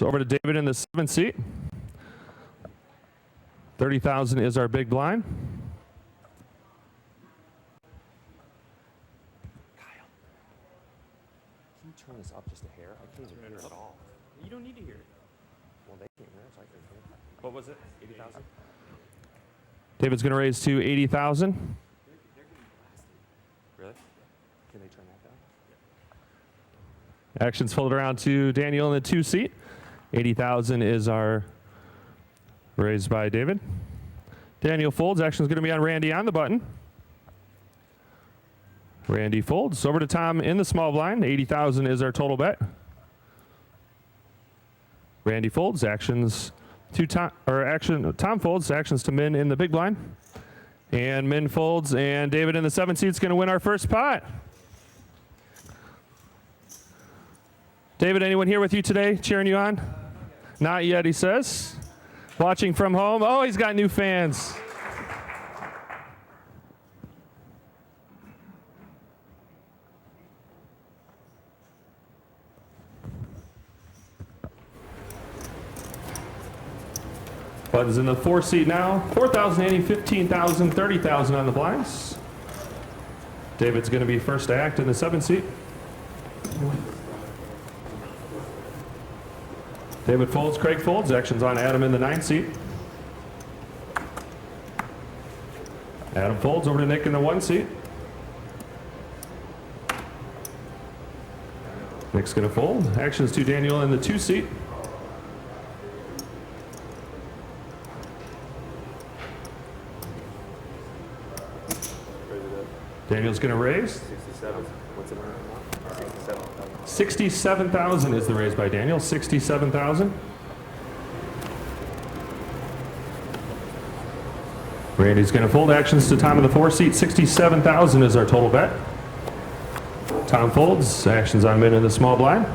Over to David in the 7th seat. 30,000 is our big blind. Kyle, can you turn this up just a hair? I can't even hear it at all. You don't need to hear it. Well, they can't hear it, so I can hear it. What was it? 80,000? David's going to raise to 80,000. Really? Can they turn that down? Actions folded around to Daniel in the 2 seat. 80,000 is our raised by David. Daniel folds. Action's going to be on Randy on the button. Randy folds. Over to Tom in the small blind. 80,000 is our total bet. Randy folds. Actions to Tom, Tom folds. Actions to Min in the big blind. And Min folds. And David in the 7th seat is going to win our first pot. David, anyone here with you today cheering you on? Not yet, he says. Watching from home. Oh, he's got new fans. Button's in the 4 seat now. 4,000, 80, 15,000, 30,000 on the blinds. David's going to be first to act in the 7th seat. David folds, Craig folds. Action's on Adam in the 9th seat. Adam folds over to Nick in the 1 seat. Nick's going to fold. Action's to Daniel in the 2 seat. Daniel's going to raise. 67. What's it around now? 67,000. 67,000 is the raise by Daniel. 67,000. Randy's going to fold. Actions to Tom in the 4 seat. 67,000 is our total bet. Tom folds. Actions on Min in the small blind.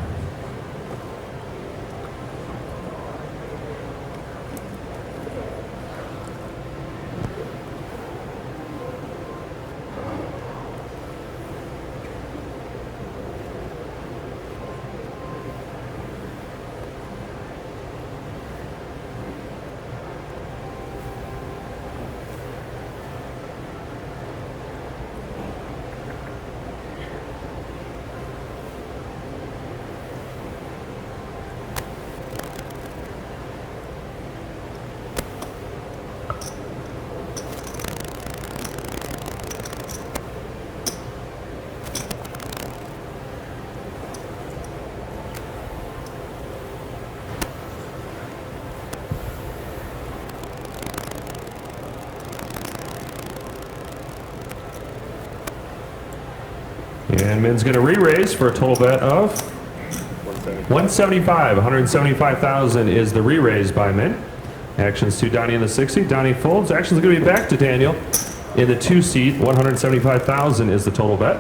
And Min's going to re-raise for a total bet of 175. 175,000 is the re-raise by Min. Actions to Donnie in the 6 seat. Donnie folds. Actions going to be back to Daniel in the 2 seat. 175,000 is the total bet.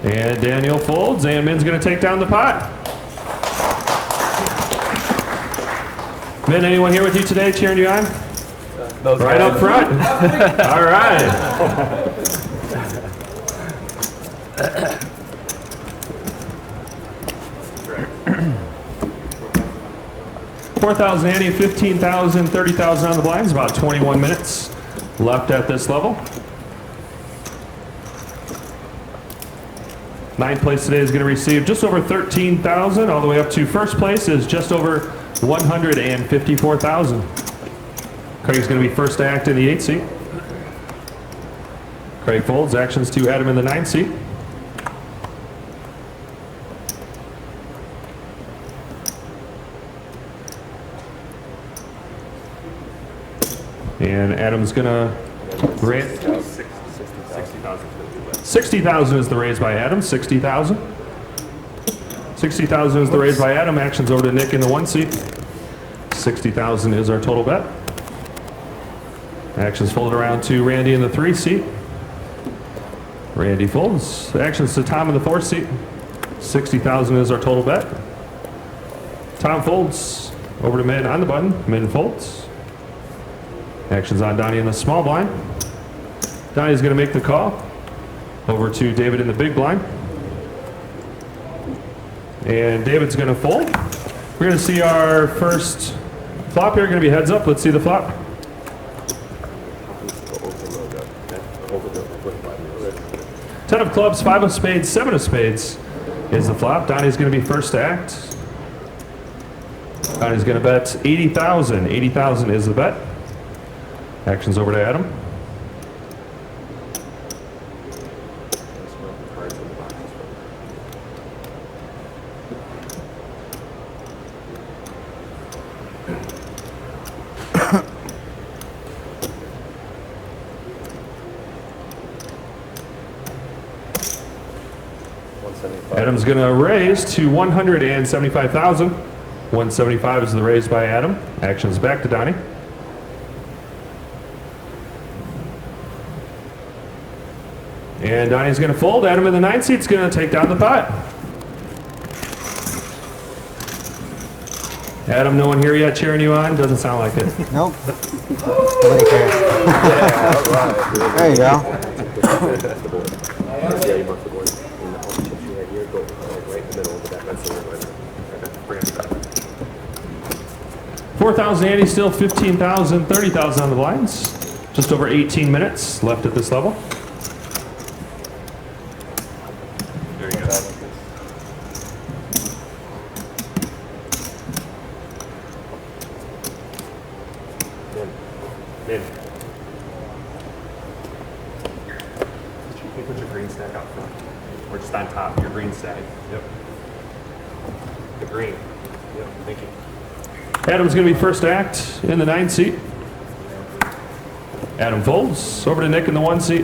And Daniel folds, and Min's going to take down the pot. Min, anyone here with you today cheering you on? Right up front. All right. $4,000, 15,000, 30,000 on the blinds. About 21 minutes left at this level. 9th place today is going to receive just over 13,000. All the way up to first place is just over 154,000. Craig's going to be first to act in the 8th seat. Craig folds. Actions to Adam in the 9th seat. And Adam's going to raise. 60,000 is the raise by Adam. 60,000. 60,000 is the raise by Adam. Actions over to Nick in the 1 seat. 60,000 is our total bet. Actions folded around to Randy in the 3 seat. Randy folds. Actions to Tom in the 4 seat. 60,000 is our total bet. Tom folds. Over to Min on the button. Min folds. Actions on Donnie in the small blind. Donnie's going to make the call. Over to David in the big blind. And David's going to fold. We're going to see our first flop here. Going to be heads up. Let's see the flop. Ten of clubs, 5 of spades, 7 of spades is the flop. Donnie's going to be first to act. Donnie's going to bet 80,000. 80,000 is the bet. Action's over to Adam. Adam's going to raise to 175,000. 175 is the raise by Adam. Action's back to Donnie. And Donnie's going to fold. Adam in the 9 seat's going to take down the pot. Adam, no one here yet cheering you on? Doesn't sound like it. Nope. Nobody cares. There you go. 4,000 Andy, still 15,000, 30,000 on the blinds. Just over 18 minutes left at this level. There you go. Min. Can you put your green stack out front? Or just on top, your green stack. Yep. The green. Yep, thank you. Adam's going to be first to act in the 9 seat. Adam folds. Over to Nick in the 1 seat.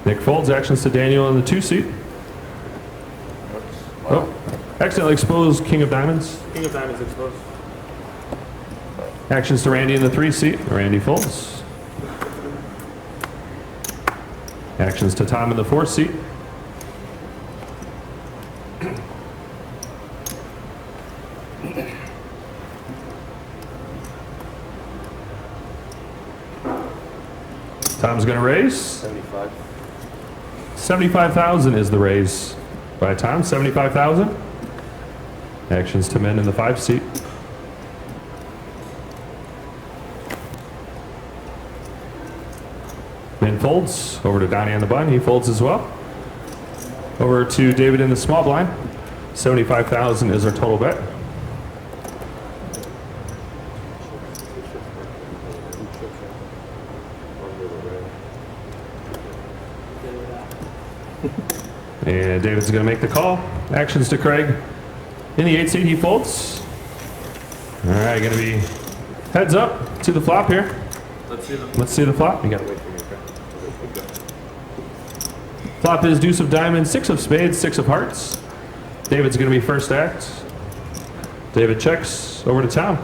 Nick folds. Actions to Daniel in the 2 seat. Oh, accidentally exposed King of Diamonds. King of Diamonds exposed. Actions to Randy in the 3 seat. Randy folds. Actions to Tom in the 4 seat. Tom's going to raise. 75. 75,000 is the raise by Tom. 75,000. Actions to men in the 5 seat. Men folds. Over to Donnie on the button. He folds as well. Over to David in the small blind. 75,000 is our total bet. And David's going to make the call. Actions to Craig. In the 8 seat, he folds. All right, going to be heads up to the flop here. Let's see the flop. You got to wait for me. Flop is deuce of diamonds, 6 of spades, 6 of hearts. David's going to be first to act. David checks. Over to Tom.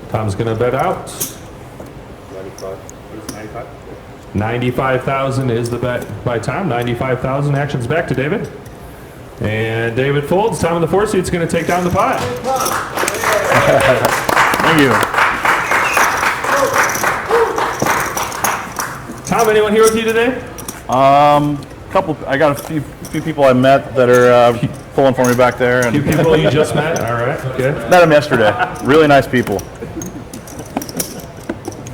Tom's going to bet out. 95,000 is the bet by Tom. 95,000. Actions back to David. And David folds. Tom in the 4 seat's going to take down the pot. Thank you. Tom, anyone here with you today? I got a few people I met that are pulling for me back there. A few people you just met? All right, okay. Met them yesterday. Really nice people.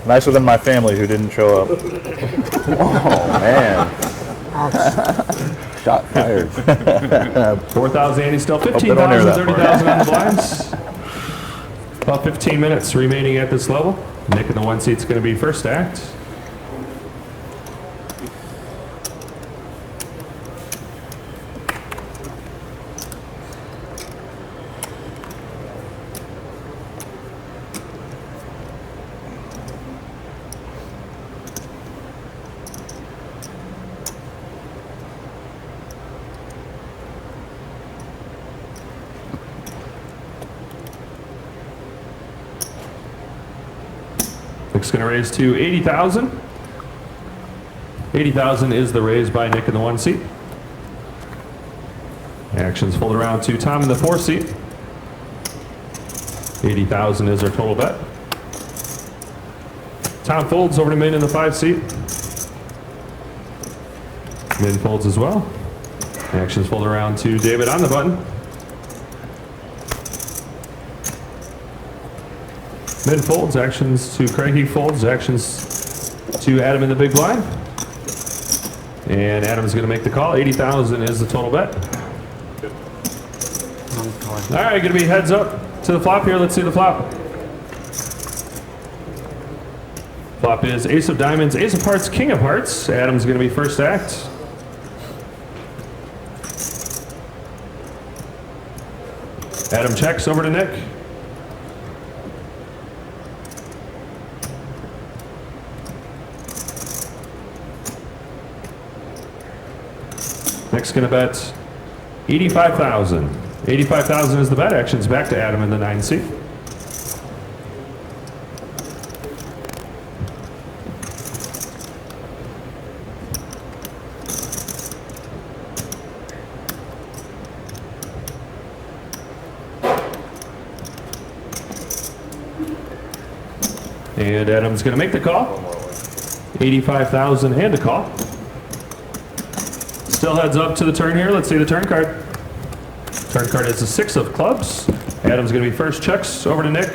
Nicer than my family who didn't show up. Oh, man. Shot fired. 4,000 Andy still. 15,000, 30,000 on the blinds. About 15 minutes remaining at this level. Nick in the 1 seat's going to be first to act. Nick's going to raise to 80,000. 80,000 is the raise by Nick in the 1 seat. Actions fold around to Tom in the 4 seat. 80,000 is our total bet. Tom folds over to Min in the 5 seat. Min folds as well. Actions fold around to David on the button. Min folds, actions to Craig, he folds, actions to Adam in the big blind. And Adam's going to make the call. 80,000 is the total bet. All right, going to be heads up to the flop here. Let's see the flop. Flop is ace of diamonds, ace of hearts, king of hearts. Adam's going to be first act. Adam checks over to Nick. Nick's going to bet 85,000. 85,000 is the bet. Actions back to Adam in the 9 seat. And Adam's going to make the call. 85,000 and a call. Still heads up to the turn here. Let's see the turn card. Turn card is the 6 of clubs. Adam's going to be first, checks over to Nick.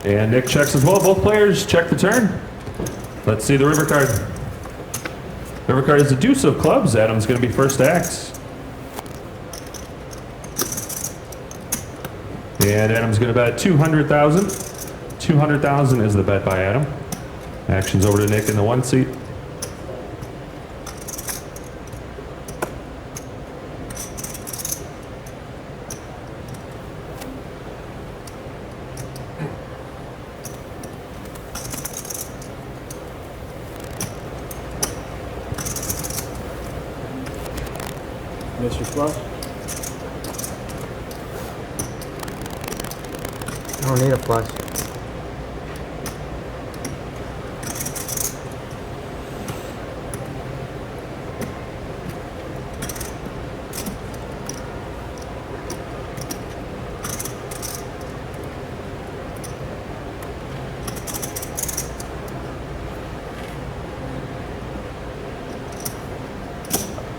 And Nick checks as well. Both players check the turn. Let's see the river card. River card is the deuce of clubs. Adam's going to be first act. And Adam's going to bet 200,000. 200,000 is the bet by Adam. Actions over to Nick in the 1 seat. Mr. Flush? I don't need a flush.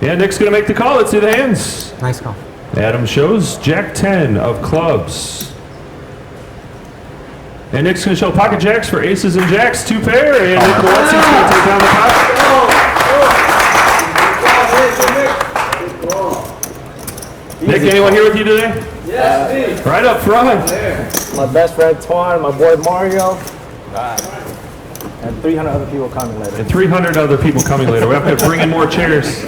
Yeah, Nick's going to make the call. Let's see the hands. Nice call. Adam shows Jack 10 of clubs. And Nick's going to show pocket jacks for aces and jacks, 2 pair. And Nick Walensky's going to take down the pot. Nick, anyone here with you today? Yes, Right up front. my best friend Twan, my boy Mario, and 300 other people coming later. And 300 other people coming later. We have to bring in more chairs.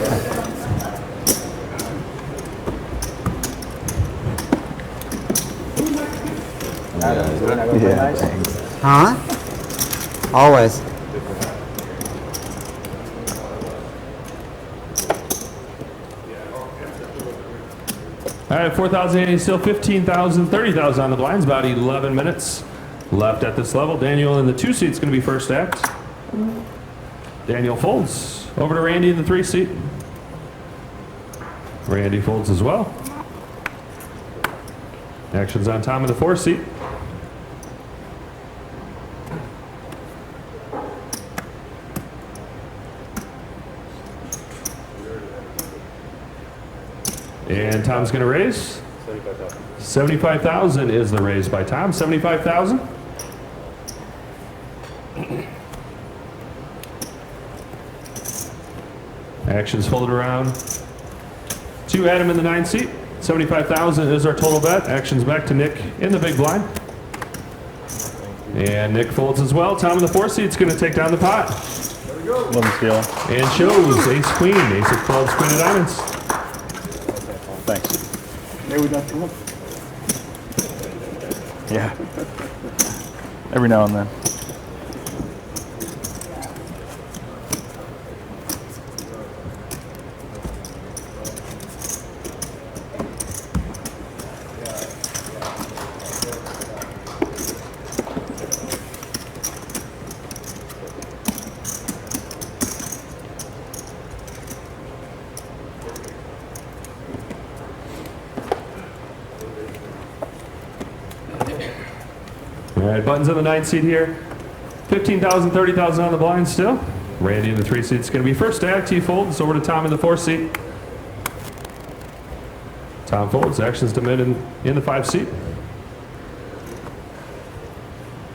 Huh? Always. All right, 4,080, still 15,000, 30,000 on the blinds. About 11 minutes left at this level. Daniel in the 2 seat's going to be first act. Daniel folds. Over to Randy in the 3 seat. Randy folds as well. Actions on Tom in the 4 seat. And Tom's going to raise. 75,000 is the raise by Tom. 75,000. Actions folded around to Adam in the 9 seat. 75,000 is our total bet. Actions back to Nick in the big blind. And Nick folds as well. Tom in the 4 seat's going to take down the pot. Love the skill. And shows ace queen, ace of clubs, queen of diamonds. Thanks. Maybe we got to look. Yeah. Every now and then. right, Buttons in the 9 seat here. 15,000, 30,000 on the blind still. Randy in the 3 seat. It's going to be first stack. He folds over to Tom in the 4 seat. Tom folds. Actions to Mid in the 5 seat.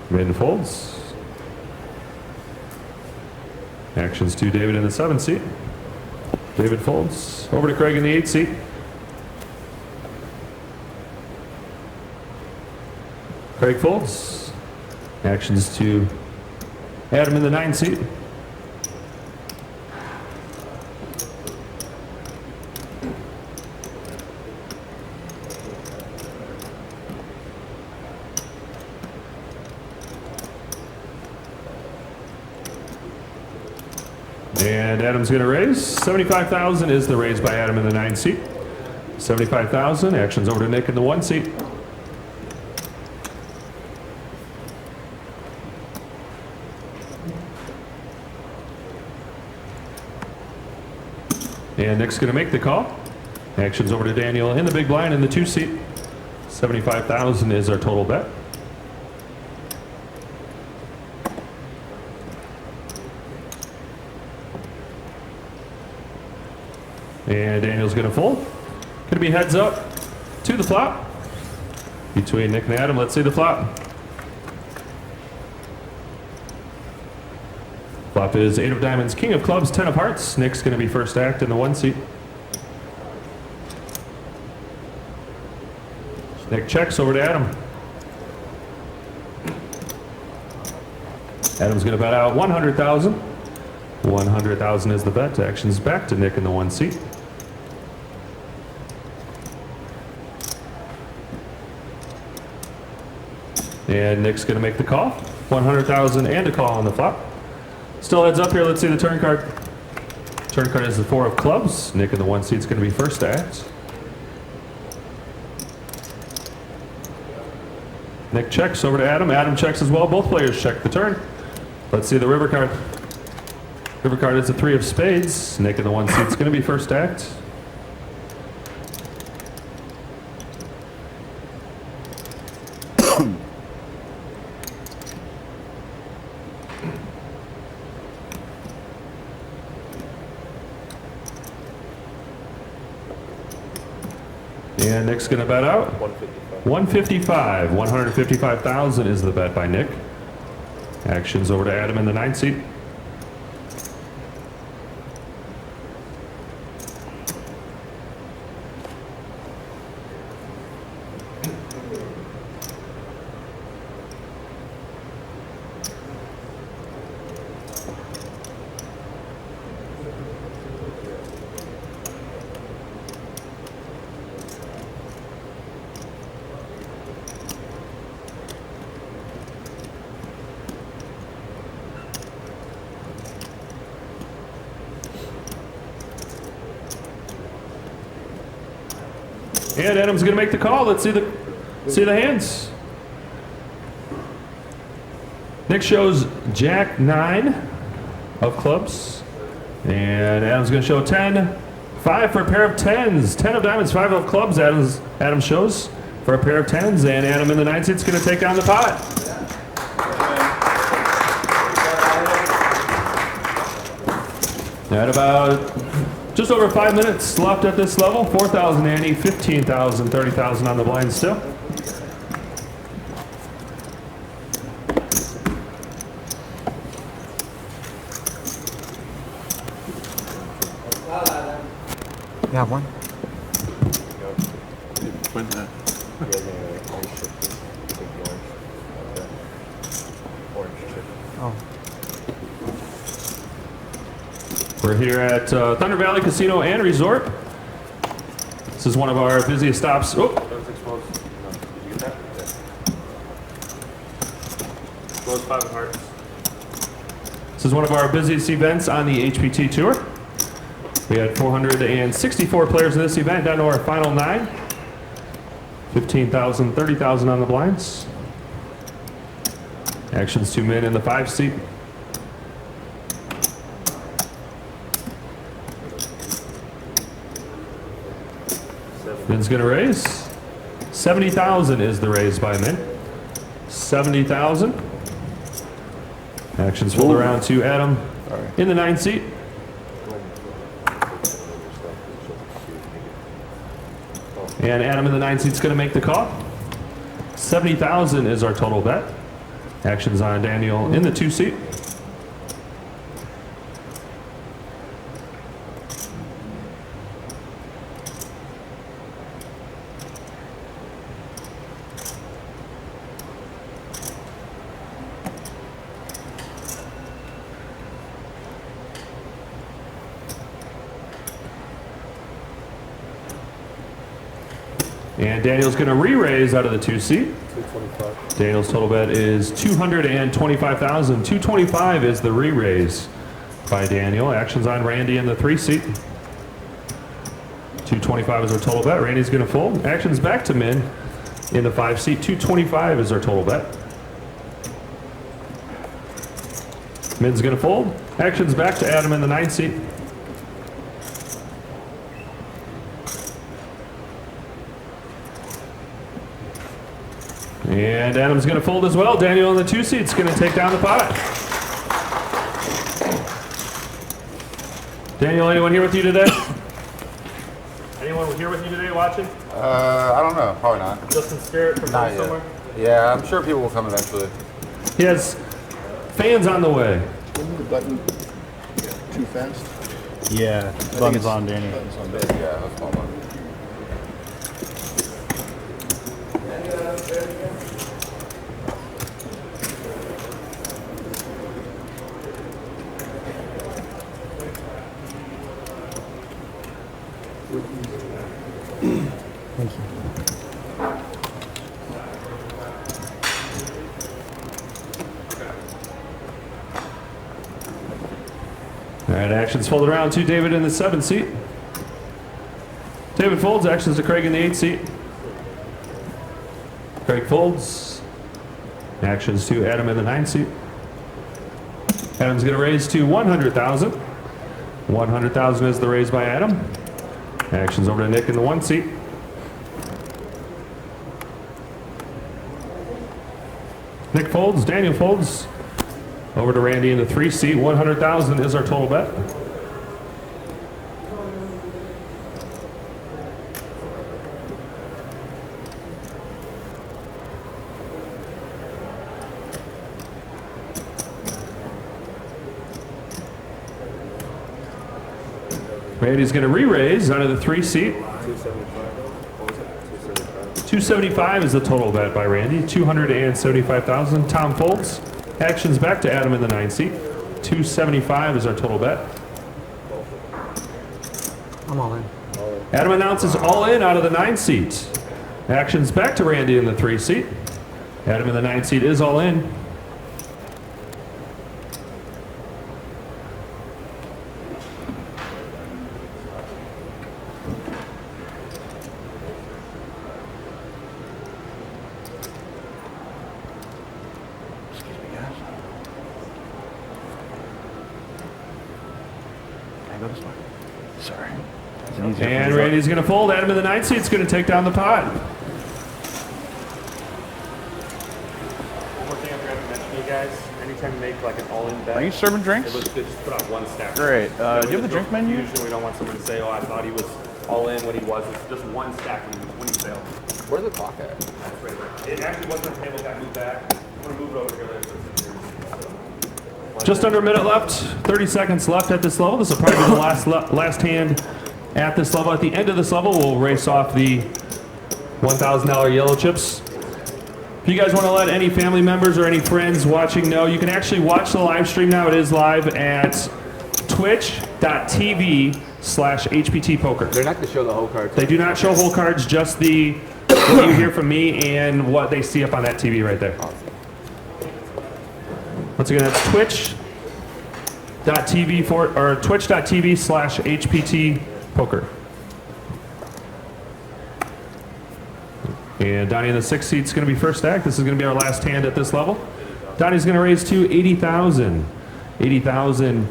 Mid folds. Actions to David in the 7 seat. David folds. Over to Craig in the 8 seat. Craig folds. Actions to Adam in the 9 seat. And Adam's going to raise. 75,000 is the raise by Adam in the 9 seat. 75,000. Actions over to Nick in the 1 seat. And Nick's going to make the call. Actions over to Daniel in the big blind in the 2 seat. 75,000 is our total bet. And Daniel's going to fold. Going to be heads up to the flop between Nick and Adam. Let's see the flop. Flop is 8 of diamonds, king of clubs, 10 of hearts. Nick's going to be first act in the 1 seat. Nick checks over to Adam. Adam's going to bet out 100,000. 100,000 is the bet. Actions back to Nick in the 1 seat. And Nick's going to make the call. 100,000 and a call on the flop. Still heads up here. Let's see the turn card. Turn card is the 4 of clubs. Nick in the 1 seat is going to be first to act. Nick checks over to Adam. Adam checks as well. Both players check the turn. Let's see the river card. River card is the 3 of spades. Nick in the 1 seat is going to be first to act. And Nick's going to bet out 155. 155,000 is the bet by Nick. Actions over to Adam in the 9 seat. And Adam's going to make the call. Let's see the hands. Nick shows Jack 9 of clubs. And Adam's going to show 10. 5 for a pair of 10s. 10 of diamonds, 5 of clubs. Adam shows for a pair of 10s. And Adam in the 9 seat's going to take on the pot. At about just over 5 minutes left at this level. 4,000 Andy, 15,000, 30,000 on the blind still. You have one? Win that. Oh. We're here at Thunder Valley Casino and Resort. This is one of our busiest stops. Oh, That was exposed. No. Did you get that? Yeah. Exposed 5 of hearts. this is one of our busiest events on the HPT Tour. We had 464 players in this event, down to our final 9. 15,000, 30,000 on the blinds. Actions 2 men in the 5 seat. Min's gonna raise. 70,000 is the raise by Min. 70,000. Actions fold around to Adam in the 9 seat. And Adam in the 9 seat's going to make the call. 70,000 is our total bet. Actions on Daniel in the 2 seat. And Daniel's going to re-raise out of the 2 seat. 225. Daniel's total bet is 225,000. 225 is the re-raise by Daniel. Actions on Randy in the 3 seat. 225 is our total bet. Randy's going to fold. Actions back to Min in the 5 seat. 225 is our total bet. Min's going to fold. Actions back to Adam in the 9 seat. And Adam's going to fold as well. Daniel in the 2 seat's going to take down the pot. Daniel, anyone here with you today? Anyone here with you today watching? I don't know. Probably not. Just in spirit from Not yet. somewhere? Yeah, I'm sure people will come eventually. He has fans on the way. Isn't the button too fast? Yeah, button's on, Danny. Button's on Yeah, that's all one. All right, actions folded around to David in the 7 seat. David folds. Actions to Craig in the 8 seat. Craig folds. Actions to Adam in the 9 seat. Adam's going to raise to 100,000. 100,000 is the raise by Adam. Actions over to Nick in the 1 seat. Nick folds. Daniel folds. Over to Randy in the 3 seat. 100,000 is our total bet. Randy's going to re-raise out of the 3 seat. 275 is the total bet by Randy. 275,000. Tom folds. Actions back to Adam in the 9 seat. 275 is our total bet. I'm all in. Adam announces all in out of the 9 seat. Actions back to Randy in the 3 seat. Adam in the 9 seat is all in. Sorry. And Randy's going to fold. Adam in the 9 seat's going to take down the pot. One more thing I'm going to mention to you guys. Anytime you make like an all-in bet, Are you serving drinks? it looks good. Just put on one stack. Great. That Do way you have the there's drink no menu? confusion. We don't want someone to say, "Oh, I thought he was all in when he wasn't." Just one stack when he failed. Where's the clock at? That's right there. It actually wasn't a table. Got moved back. I'm gonna move it over here later. Just under a minute left. 30 seconds left at this level. This will probably be the last hand at this level. At the end of this level, we'll race off the $1,000 yellow chips. If you guys want to let any family members or any friends watching know, you can actually watch the live stream now. It is live at twitch.tv/HPT poker. They're not gonna show the whole card. They do not show whole cards, just the what you hear from me and what they see up on that TV right there. Once again, that's twitch.tv/HPT poker. And Donnie in the 6th seat is going to be first stack. This is going to be our last hand at this level. Donnie's going to raise to 80,000. 80,000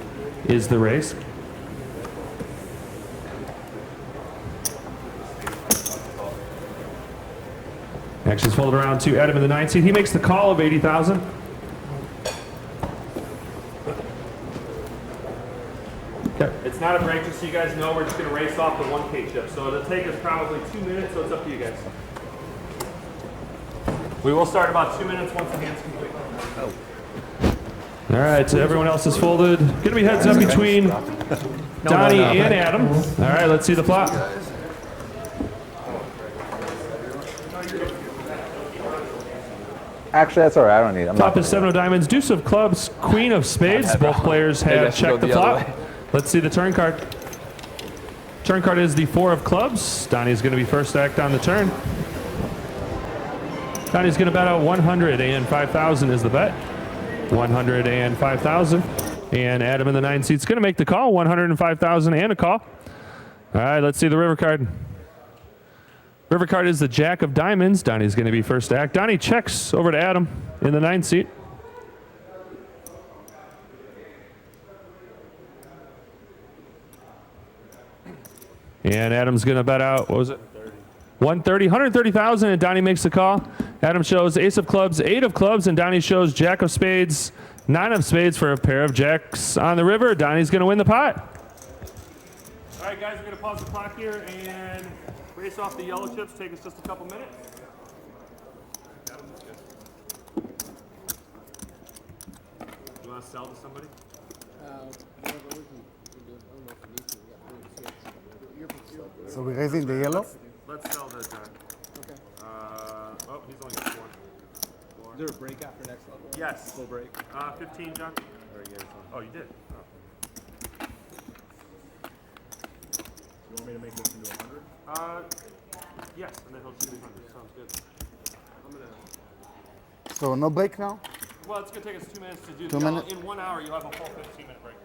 is the raise. Action's folded around to Adam in the 9 seat. He makes the call of 80,000. Okay. It's not a break, just so you guys know. We're just going to race off the 1K chip. So it'll take us probably 2 minutes, so it's up to you guys. We will start about 2 minutes once the hand's complete. All right, so everyone else is folded. Going to be heads up between Donnie and Adam. All right, let's see the flop. Actually, that's all right. I don't need it. Flop is 7 of diamonds, deuce of clubs, queen of spades. Both players have checked the flop. Let's see the turn card. Turn card is the 4 of clubs. Donnie's going to be first to act on the turn. Donnie's going to bet out 105,000 is the bet. 105,000. And Adam in the 9 seat's going to make the call. 105,000 and a call. All right, let's see the river card. River card is the jack of diamonds. Donnie's going to be first to act. Donnie checks over to Adam in the 9 seat. And Adam's going to bet out, what was it? 130,000, and Donnie makes the call. Adam shows ace of clubs, 8 of clubs, and Donnie shows jack of spades, 9 of spades for a pair of jacks on the river. Donnie's going to win the pot. All right, guys, we're going to pause the clock here and race off the yellow chips. Take us just a couple minutes. You want to sell to somebody? So we're raising the yellow? Let's sell the John. Okay. Oh, he's only got 4. Is there a break after next level? Yes. Full break. 15, John. Oh, you did. Oh. You want me to make this into 100? Yes, and then he'll shoot 100. Sounds good. I'm gonna. So no break now? Well, it's gonna take us 2 minutes to do. 2 minutes? In 1 hour, you'll have a full 15-minute break.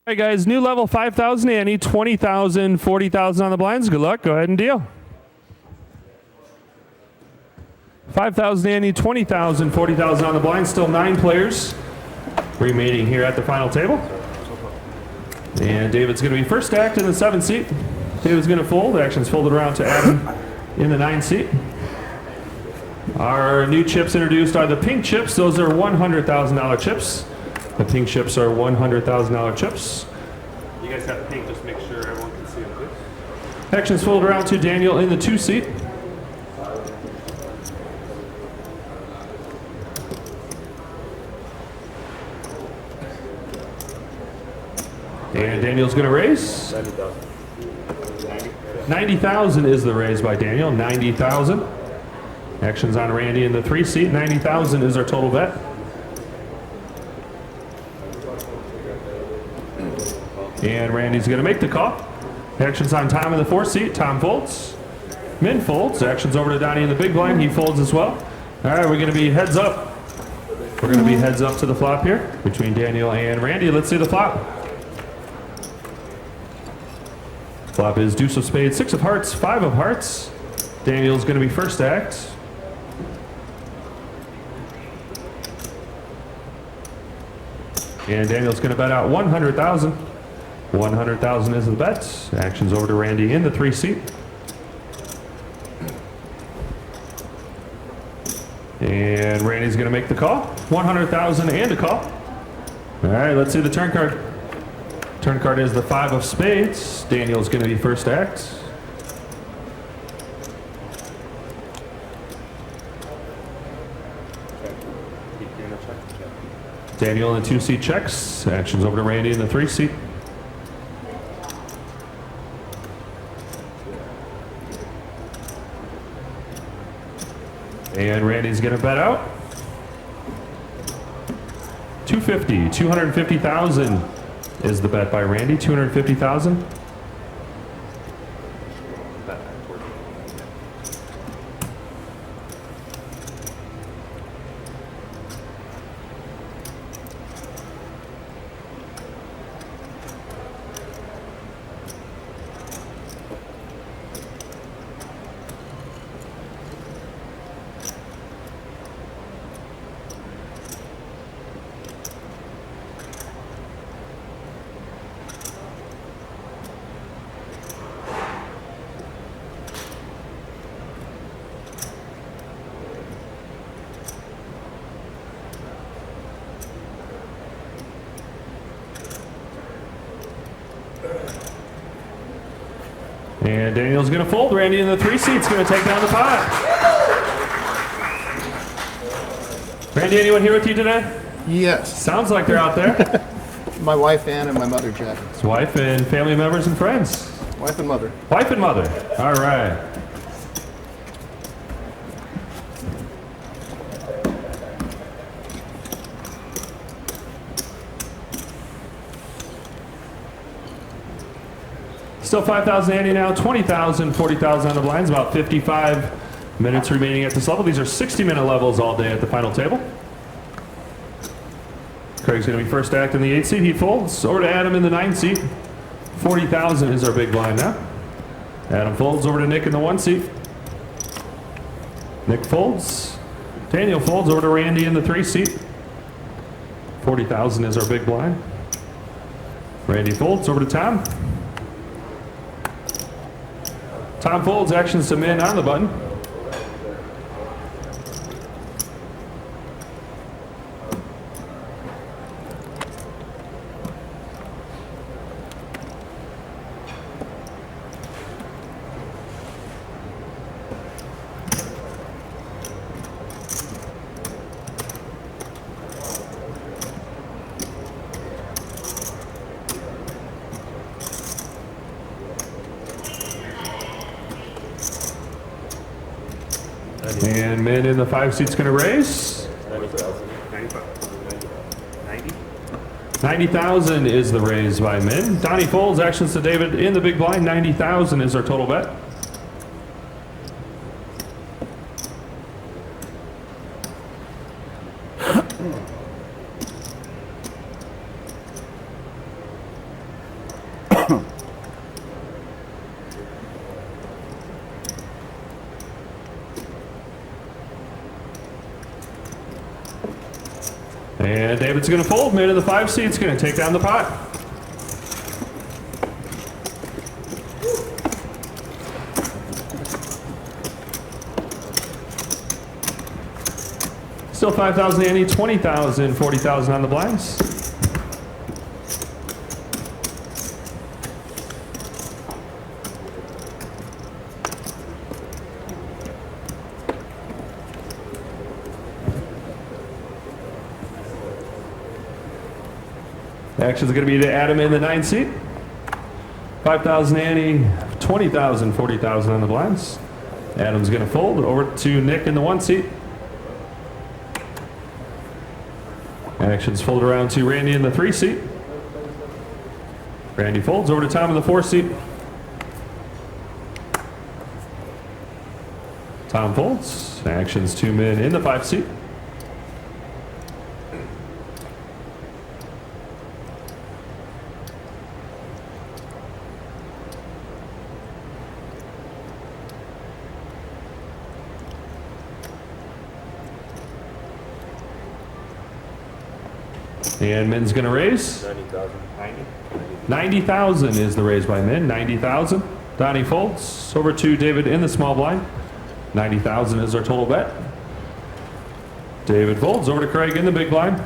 All right, guys, new level 5,000 ante, 20,000, 40,000 on the blinds. Good luck. Go ahead and deal. 5,000 ante, 20,000, 40,000 on the blinds. Still 9 players remaining here at the final table. And David's going to be first stacked in the 7th seat. David's going to fold. The action's folded around to Adam in the 9th seat. Our new chips introduced are the pink chips. Those are $100,000 chips. The pink chips are $100,000 chips. You guys have pink, just make sure everyone can see them, please. Action's folded around to Daniel in the 2 seat. And Daniel's going to raise. 90,000 is the raise by Daniel. 90,000. Action's on Randy in the 3 seat. 90,000 is our total bet. And Randy's going to make the call. Action's on Tom in the 4th seat. Tom folds. Min folds. Action's over to Donnie in the big blind. He folds as well. All right, we're going to be heads up. We're going to be heads up to the flop here between Daniel and Randy. Let's see the flop. Flop is deuce of spades, 6 of hearts, 5 of hearts. Daniel's going to be first act. And Daniel's going to bet out 100,000. 100,000 is the bet. Action's over to Randy in the 3 seat. And Randy's going to make the call. 100,000 and a call. All right, let's see the turn card. Turn card is the 5 of spades. Daniel's going to be first act. Daniel in the 2 seat checks. Action's over to Randy in the 3 seat. And Randy's going to bet out 250, 250,000 is the bet by Randy. 250,000. And Daniel's going to fold. Randy in the 3 seat's going to take down the pot. Randy, anyone here with you today? Yes. Sounds like they're out there. My wife, Ann, and my mother, Jack. His wife and family members and friends. Wife and mother. Wife and mother. All right. Still 5,000 ante now, 20,000, 40,000 on the blinds, about 55 minutes remaining at this level. These are 60-minute levels all day at the final table. Craig's going to be first act in the 8th seat. He folds. Over to Adam in the 9th seat. 40,000 is our big blind now. Adam folds. Over to Nick in the 1 seat. Nick folds. Daniel folds. Over to Randy in the 3 seat. 40,000 is our big blind. Randy folds. Over to Tom. Tom folds. Actions to Min on the button. And Min in the 5 seat's going to raise. 90,000 is the raise by Min. Donnie folds. Actions to David in the big blind. 90,000 is our total bet. And David's going to fold. Mid in the 5 seat. It's going to take down the pot. Still 5,000 ante, 20,000, 40,000 on the blinds. Action's going to be to Adam in the 9 seat. 5,000 ante, 20,000, 40,000 on the blinds. Adam's going to fold over to Nick in the 1 seat. Actions fold around to Randy in the 3 seat. Randy folds over to Tom in the 4 seat. Tom folds. Actions to Min in the 5 seat. And Min's going to raise. 90,000 is the raise by Min. 90,000. Donnie folds over to David in the small blind. 90,000 is our total bet. David folds over to Craig in the big blind.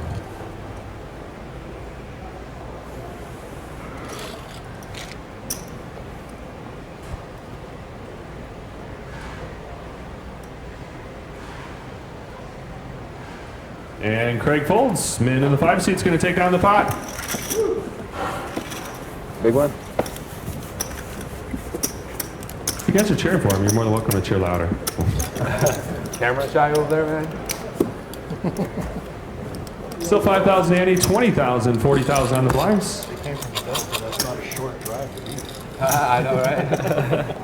And Craig folds. Min in the 5 seat's going to take down the pot. Big one. If you guys are cheering for him, you're more than welcome to cheer louder. Camera shy over there, man. Still 5,000 ante, 20,000, 40,000 on the blinds. They came from Delta. That's not a short drive to be. I know, right?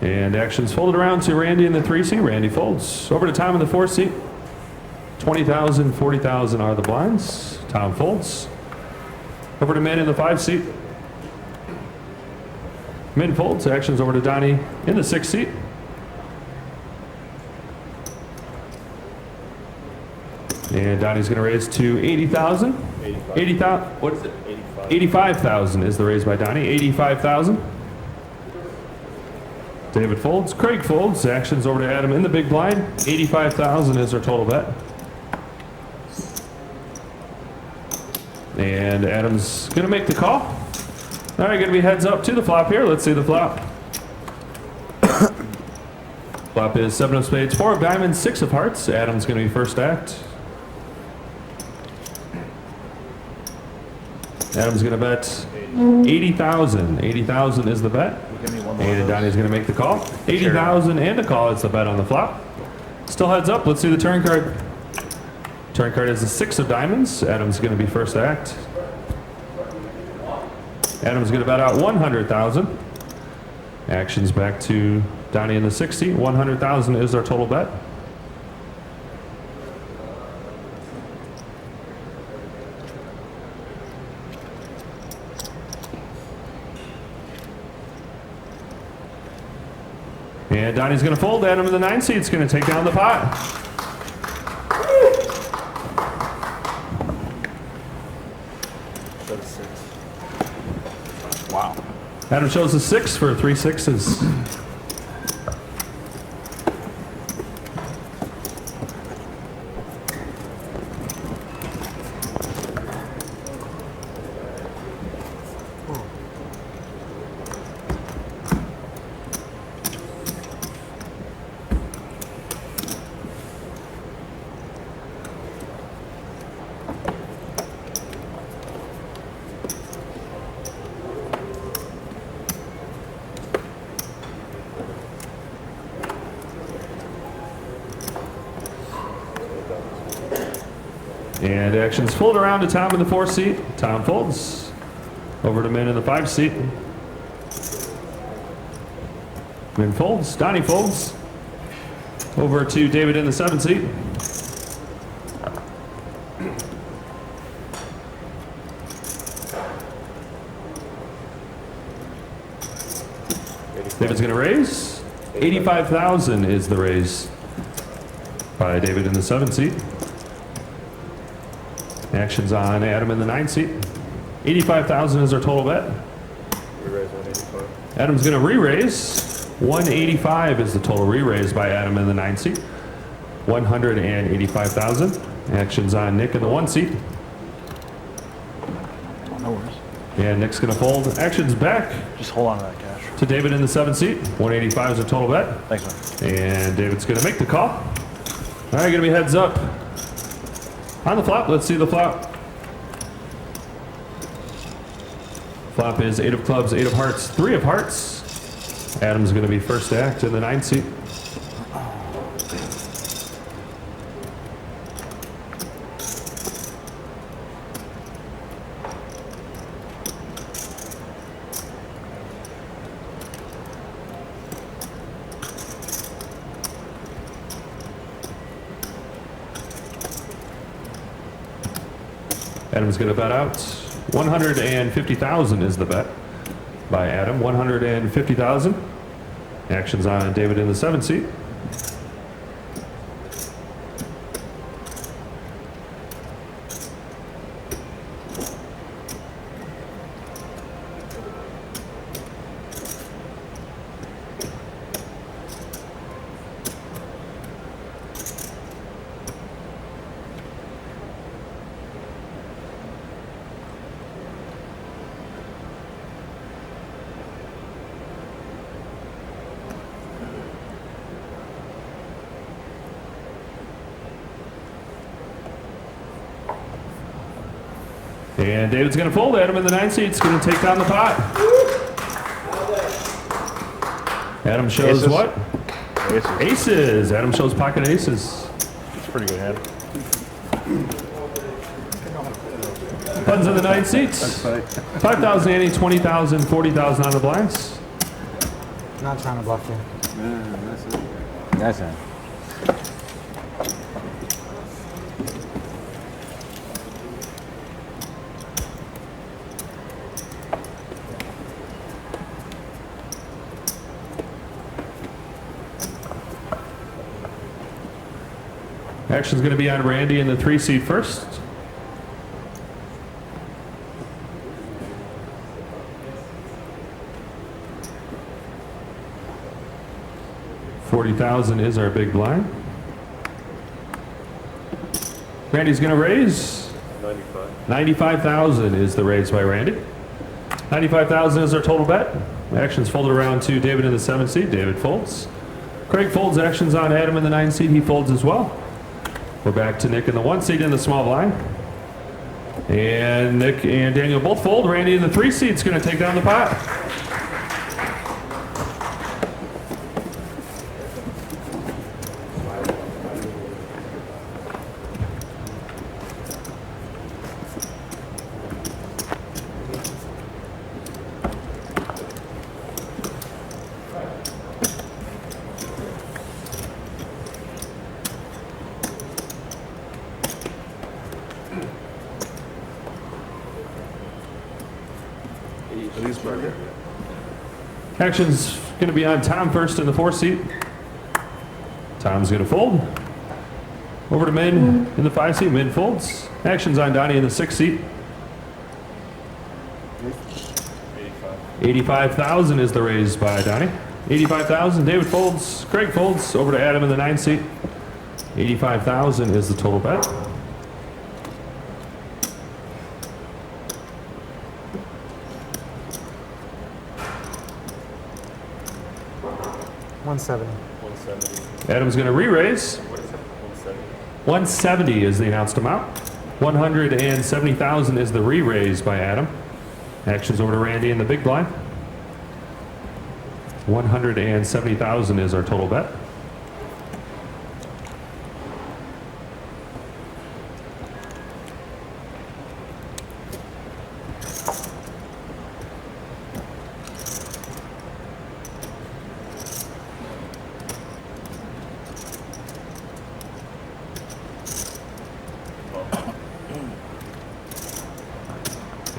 And actions folded around to Randy in the 3 seat. Randy folds. Over to Tom in the 4 seat. 20,000, 40,000 are the blinds. Tom folds. Over to Min in the 5 seat. Min folds. Actions over to Donnie in the 6 seat. And Donnie's going to raise to 80,000. 80,000. What is it? 85,000 is the raise by Donnie. 85,000. David folds. Craig folds. Actions over to Adam in the big blind. 85,000 is our total bet. And Adam's going to make the call. All right, going to be heads up to the flop here. Let's see the flop. Flop is 7 of spades, 4 of diamonds, 6 of hearts. Adam's going to be first act. Adam's going to bet 80,000. 80,000 is the bet. And Donnie's going to make the call. 80,000 and a call is the bet on the flop. Still heads up. Let's see the turn card. Turn card is the 6 of diamonds. Adam's going to be first act. Adam's going to bet out 100,000. Actions back to Donnie in the 6 seat. 100,000 is our total bet. And Donnie's going to fold. Adam in the 9 seat is going to take down the pot. Wow. Adam shows a 6 for 3 sixes. And actions fold around to Tom in the 4 seat. Tom folds. Over to Min in the 5 seat. Min folds. Donnie folds. Over to David in the 7 seat. David's going to raise. 85,000 is the raise by David in the 7 seat. Actions on Adam in the 9 seat. 85,000 is our total bet. Re-raise 185. Adam's going to re-raise. 185 is the total re-raise by Adam in the 9 seat. 185,000. Actions on Nick in the 1 seat. No worries. And Nick's going to fold. Actions back Just hold on to that cash. to David in the 7 seat. 185 is the total bet. Thanks, man. And David's going to make the call. All right, going to be heads up. On the flop, let's see the flop. Flop is 8 of clubs, 8 of hearts, 3 of hearts. Adam's going to be first to act in the 9 seat. Adam's going to bet out. 150,000 is the bet by Adam. 150,000. Actions on David in the 7 seat. And David's going to fold. Adam in the 9 seat is going to take down the pot. Adam shows Aces. what? Aces. Aces. Adam shows pocket aces. It's a pretty good hand. Buttons in the 9 seats. 5,000 ante, 20,000, 40,000 on the blinds. Not trying to bluff you. Nice hand. Action's going to be on Randy in the 3 seat first. $40,000 is our big blind. Randy's going to raise. 95,000 is the raise by Randy. 95,000 is our total bet. Actions folded around to David in the 7 seat. David folds. Craig folds. Actions on Adam in the 9 seat. He folds as well. We're back to Nick in the 1 seat in the small blind. And Nick and Daniel both fold. Randy in the 3 seat is going to take down the pot. Action's going to be on Tom first in the 4 seat. Tom's going to fold. Over to Min in the 5 seat. Min folds. Action's on Donnie in the 6 seat. 85,000 is the raise by Donnie. 85,000. David folds. Craig folds. Over to Adam in the 9 seat. 85,000 is the total bet. Adam's going to re-raise. 170 is the announced amount. 170,000 is the re-raise by Adam. Actions over to Randy in the big blind. 170,000 is our total bet.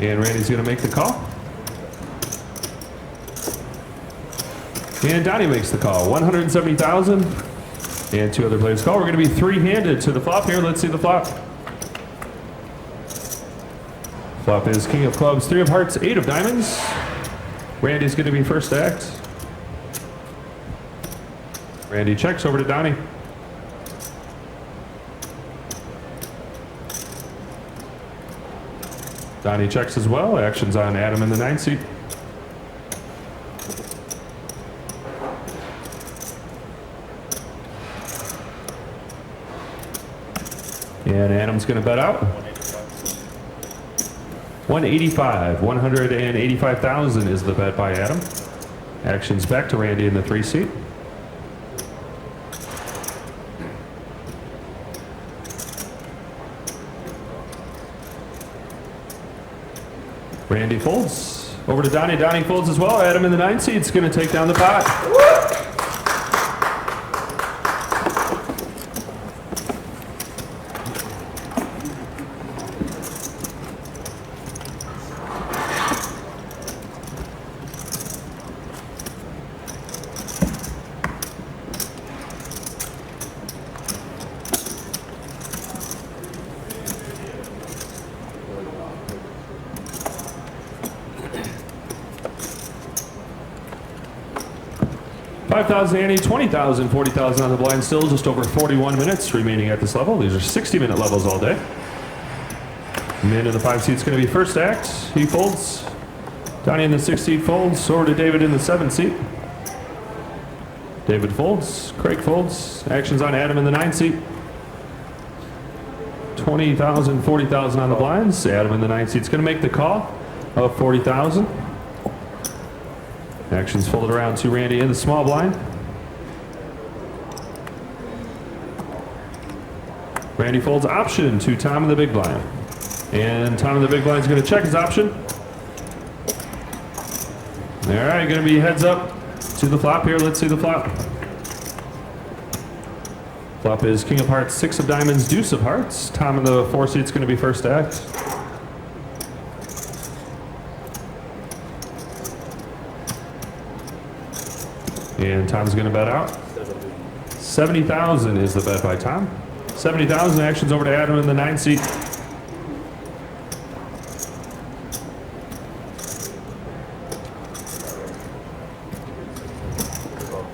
And Randy's going to make the call. And Donnie makes the call. 170,000. And 2 other players call. We're going to be 3-handed to the flop here. Let's see the flop. Flop is king of clubs, 3 of hearts, 8 of diamonds. Randy's going to be first to act. Randy checks over to Donnie. Donnie checks as well. Action's on Adam in the 9th seat. And Adam's going to bet out. 185. 185,000 is the bet by Adam. Action's back to Randy in the 3 seat. Randy folds. Over to Donnie. Donnie folds as well. Adam in the 9 seat is going to take down the pot. 5,000 ante, 20,000, 40,000 on the blind still, just over 41 minutes remaining at this level. These are 60-minute levels all day. Man in the 5 seat's going to be first act. He folds. Donnie in the 6 seat folds. Over to David in the 7 seat. David folds. Craig folds. Action's on Adam in the 9 seat. 20,000, 40,000 on the blinds. Adam in the 9 seat's going to make the call of 40,000. Action's folded around to Randy in the small blind. Randy folds option to Tom in the big blind. And Tom in the big blind is going to check his option. All right, going to be heads up to the flop here. Let's see the flop. Flop is king of hearts, 6 of diamonds, deuce of hearts. Tom in the 4 seat's going to be first to act. And Tom's going to bet out. 70,000 is the bet by Tom. 70,000. Action's over to Adam in the 9 seat.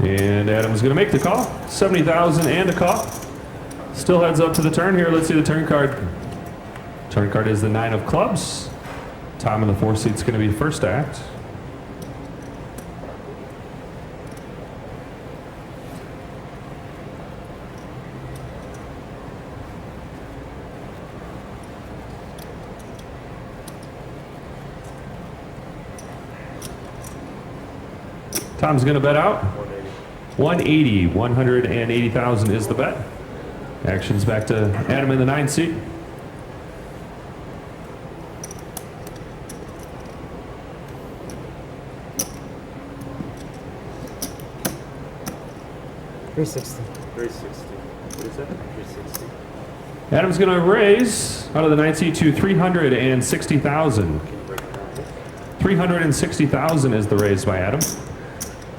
And Adam's going to make the call. 70,000 and a call. Still heads up to the turn here. Let's see the turn card. Turn card is the 9 of clubs. Tom in the 4 seat's going to be first to act. Tom's going to bet out. 180. 180,000 is the bet. Action's back to Adam in the 9 seat. $360. 360. What is that? 360. Adam's going to raise out of the 9 seat to 360,000. 360,000 is the raise by Adam.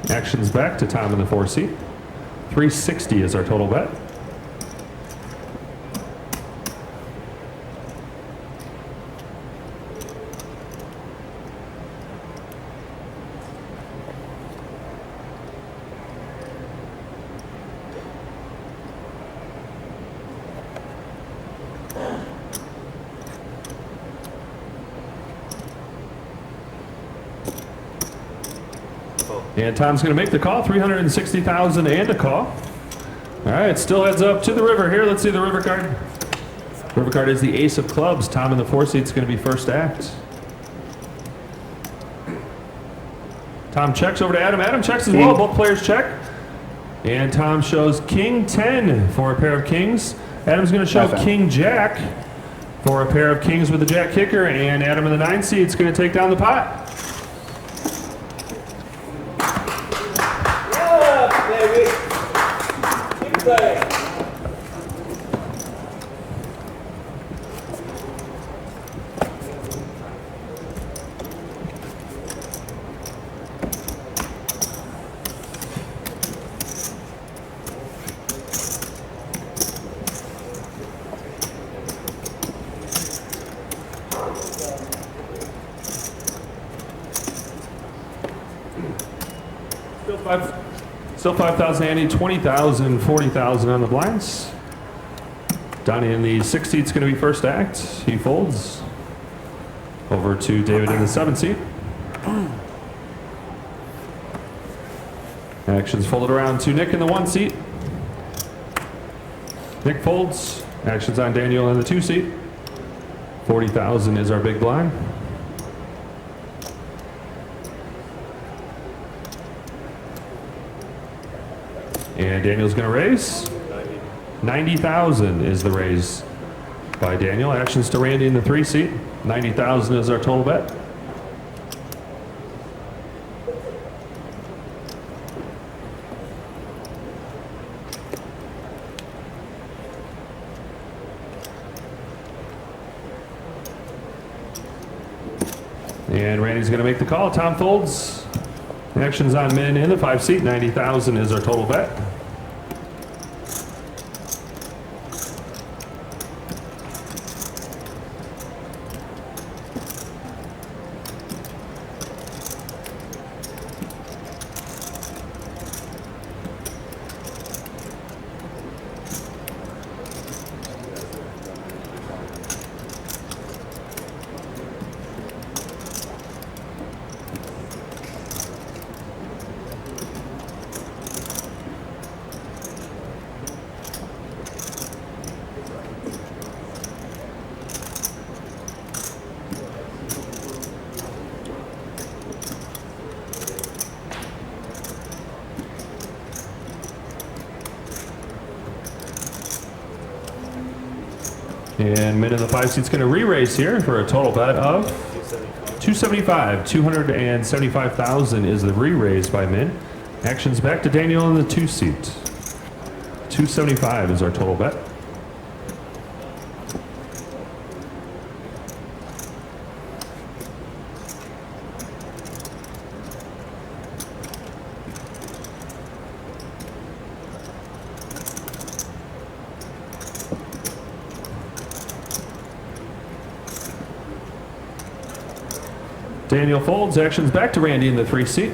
Action's back to Tom in the 4 seat. 360 is our total bet. And Tom's going to make the call, 360,000 and a call. All right, still heads up to the river here. Let's see the river card. River card is the ace of clubs. Tom in the 4 seat's going to be first to act. Tom checks over to Adam. Adam checks as well. Both players check. And Tom shows king 10 for a pair of kings. Adam's going to show king jack for a pair of kings with the jack kicker. And Adam in the 9 seat's going to take down the pot. Still 5,000 Andy, 20,000, 40,000 on the blinds. Donnie in the 6 seat's going to be first act. He folds. Over to David in the 7 seat. Actions folded around to Nick in the 1 seat. Nick folds. Actions on Daniel in the 2 seat. 40,000 is our big blind. And Daniel's going to raise. 90,000 is the raise by Daniel. Actions to Randy in the 3 seat. 90,000 is our total bet. And Randy's going to make the call. Tom folds. Actions on Min in the 5 seat. 90,000 is our total bet. And Min in the 5 seat's going to re-raise here for a total bet of 275. 275,000 is the re-raise by Min. Actions back to Daniel in the 2 seat. 275 is our total bet. Daniel folds. Actions back to Randy in the 3 seat.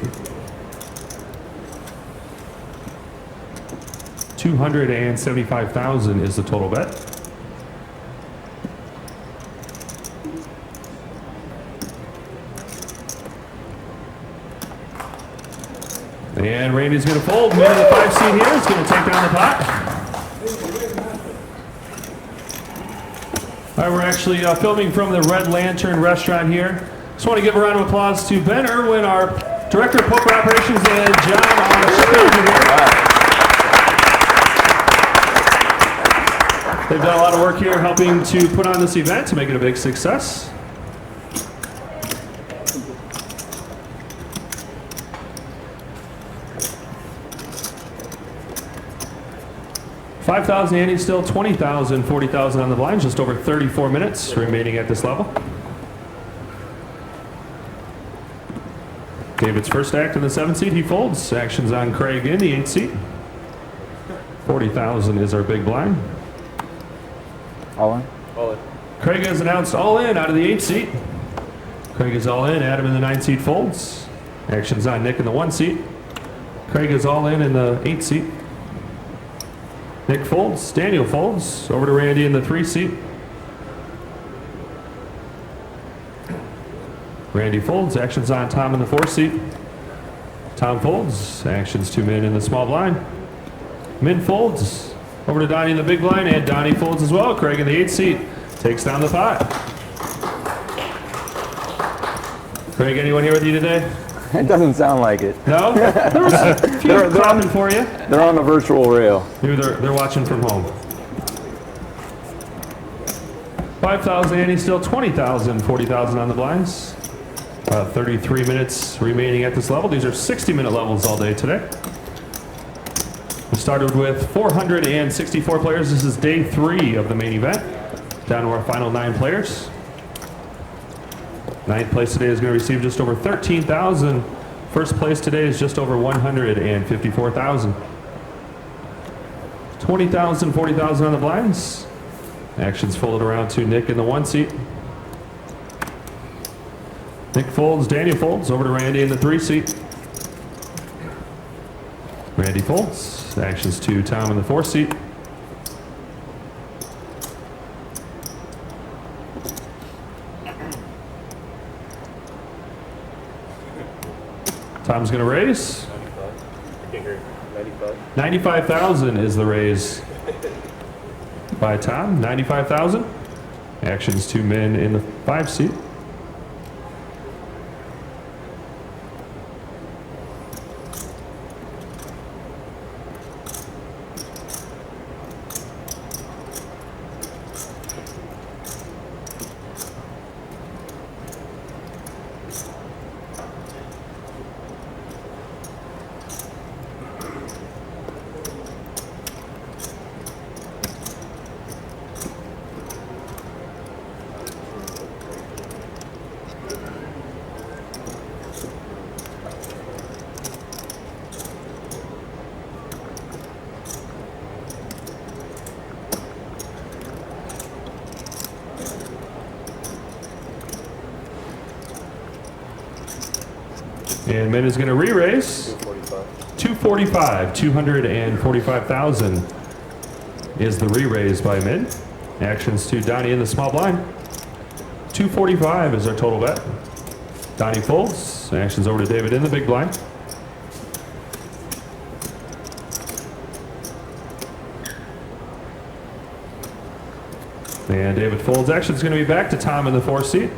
275,000 is the total bet. And Randy's going to fold. Min in the 5 seat here is going to take down the pot. All right, we're actually filming from the Red Lantern restaurant here. Just want to give a round of applause to Ben Irwin, our Director of Poker Operations, and John, our shipper here. They've done a lot of work here helping to put on this event to make it a big success. $5,000 Andy, still 20,000, 40,000 on the blind, just over 34 minutes remaining at this level. David's first act in the 7 seat, he folds. Actions on Craig in the 8 seat. 40,000 is our big blind. All in? All in. Craig has announced all in out of the 8 seat. Craig is all in. Adam in the 9 seat folds. Actions on Nick in the 1 seat. Craig is all in the 8 seat. Nick folds. Daniel folds. Over to Randy in the 3 seat. Randy folds. Actions on Tom in the 4 seat. Tom folds. Actions to Min in the small blind. Min folds. Over to Donnie in the big blind, and Donnie folds as well. Craig in the 8 seat takes down the pot. Craig, anyone here with you today? It doesn't sound like it. No? There was a few clapping for you. They're on the virtual rail. Maybe they're watching from home. 5,000 Andy, still 20,000, 40,000 on the blinds. 33 minutes remaining at this level. These are 60-minute levels all day today. We started with 464 players. This is day 3 of the main event. Down to our final 9 players. 9th place today is going to receive just over 13,000. First place today is just over 154,000. 20,000, 40,000 on the blinds. Actions folded around to Nick in the 1 seat. Nick folds, Daniel folds, over to Randy in the 3 seat. Randy folds. Actions to Tom in the 4th seat. Tom's going to raise. 95. I can't hear you. 95. 95,000 is the raise by Tom. 95,000. Actions to Min in the 5 seat. And Min is going to re-raise. 245. 245, 245,000 is the re-raise by Min. Actions to Donnie in the small blind. 245 is our total bet. Donnie folds. Actions over to David in the big blind. And David folds. Action's going to be back to Tom in the 4th seat.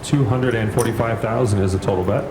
245,000 is the total bet.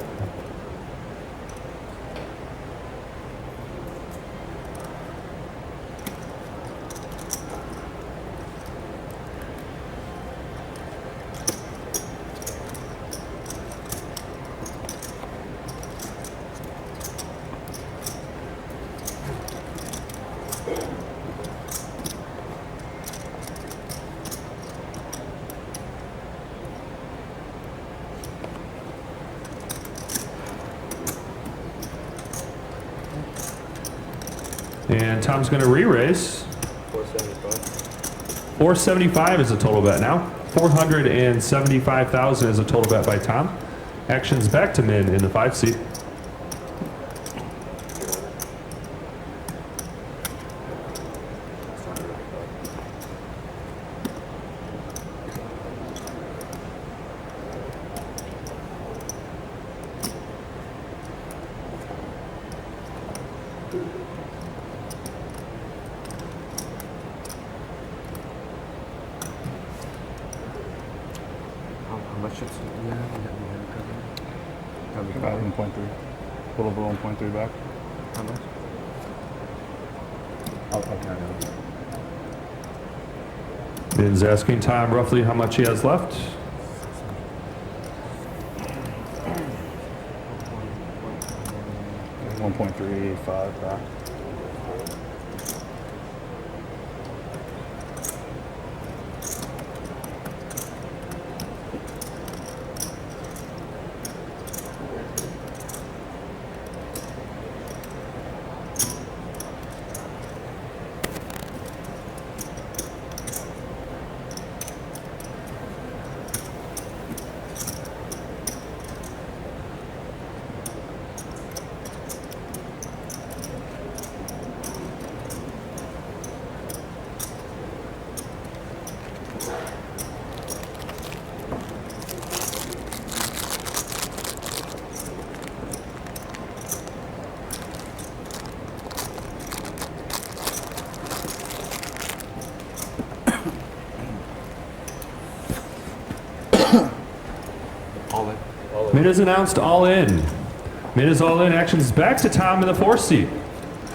And Tom's going to re-raise. 475. 475 is the total bet now. 475,000 is the total bet by Tom. Actions back to Min in the 5 seat. How much chips do you have? About 1.3. A little bit 1.3 back. How much? I'll count it. Min's asking Tom roughly how much he has left. 1.35 back. All in. Min is announced all in. Min is all in. Actions back to Tom in the 4th seat.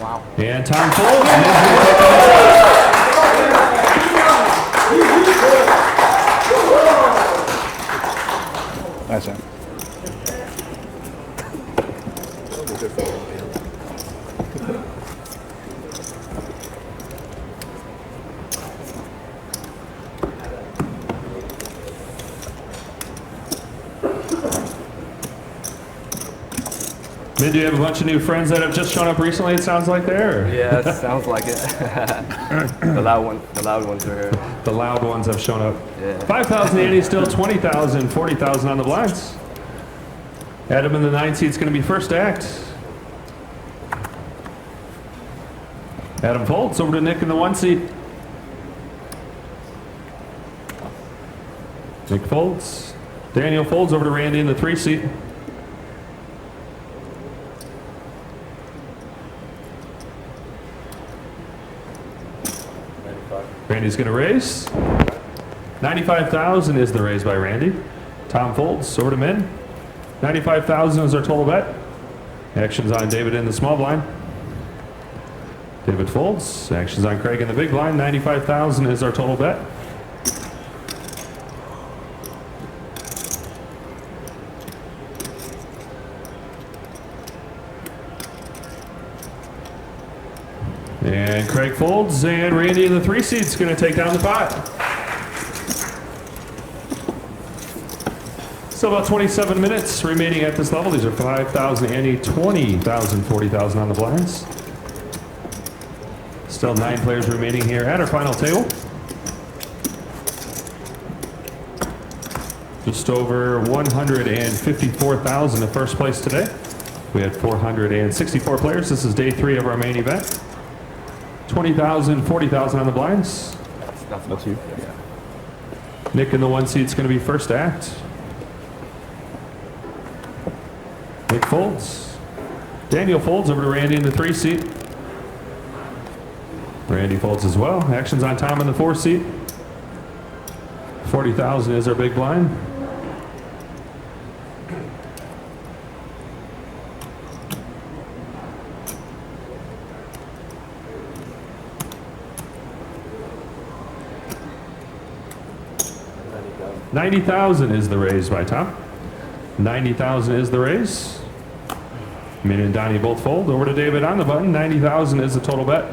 Wow. And Tom folds. Nice one. Min, do you have a bunch of new friends that have just shown up recently, it sounds like there? Yeah, sounds like it. The loud ones are here. The loud ones have shown up. Yeah. 5,080 still, 20,000, 40,000 on the blinds. Adam in the 9 seat's going to be first act. Adam folds over to Nick in the 1 seat. Nick folds. Daniel folds over to Randy in the 3 seat. Randy's going to raise. 95,000 is the raise by Randy. Tom folds over to Min. 95,000 is our total bet. Actions on David in the small blind. David folds. Actions on Craig in the big blind. 95,000 is our total bet. And Craig folds, and Randy in the 3 seat's going to take down the pot. Still about 27 minutes remaining at this level. These are 5,000, Andy, 20,000, 40,000 on the blinds. Still 9 players remaining here at our final table. Just over 154,000 in first place today. We had 464 players. This is day 3 of our main event. 20,000, 40,000 on the blinds. That's you. Yeah. Nick in the 1 seat's going to be first act. Nick folds. Daniel folds over to Randy in the 3 seat. Randy folds as well. Actions on Tom in the 4 seat. 40,000 is our big blind. $90,000 is the raise by Tom. 90,000 is the raise. Min and Donnie both fold. Over to David on the button. 90,000 is the total bet.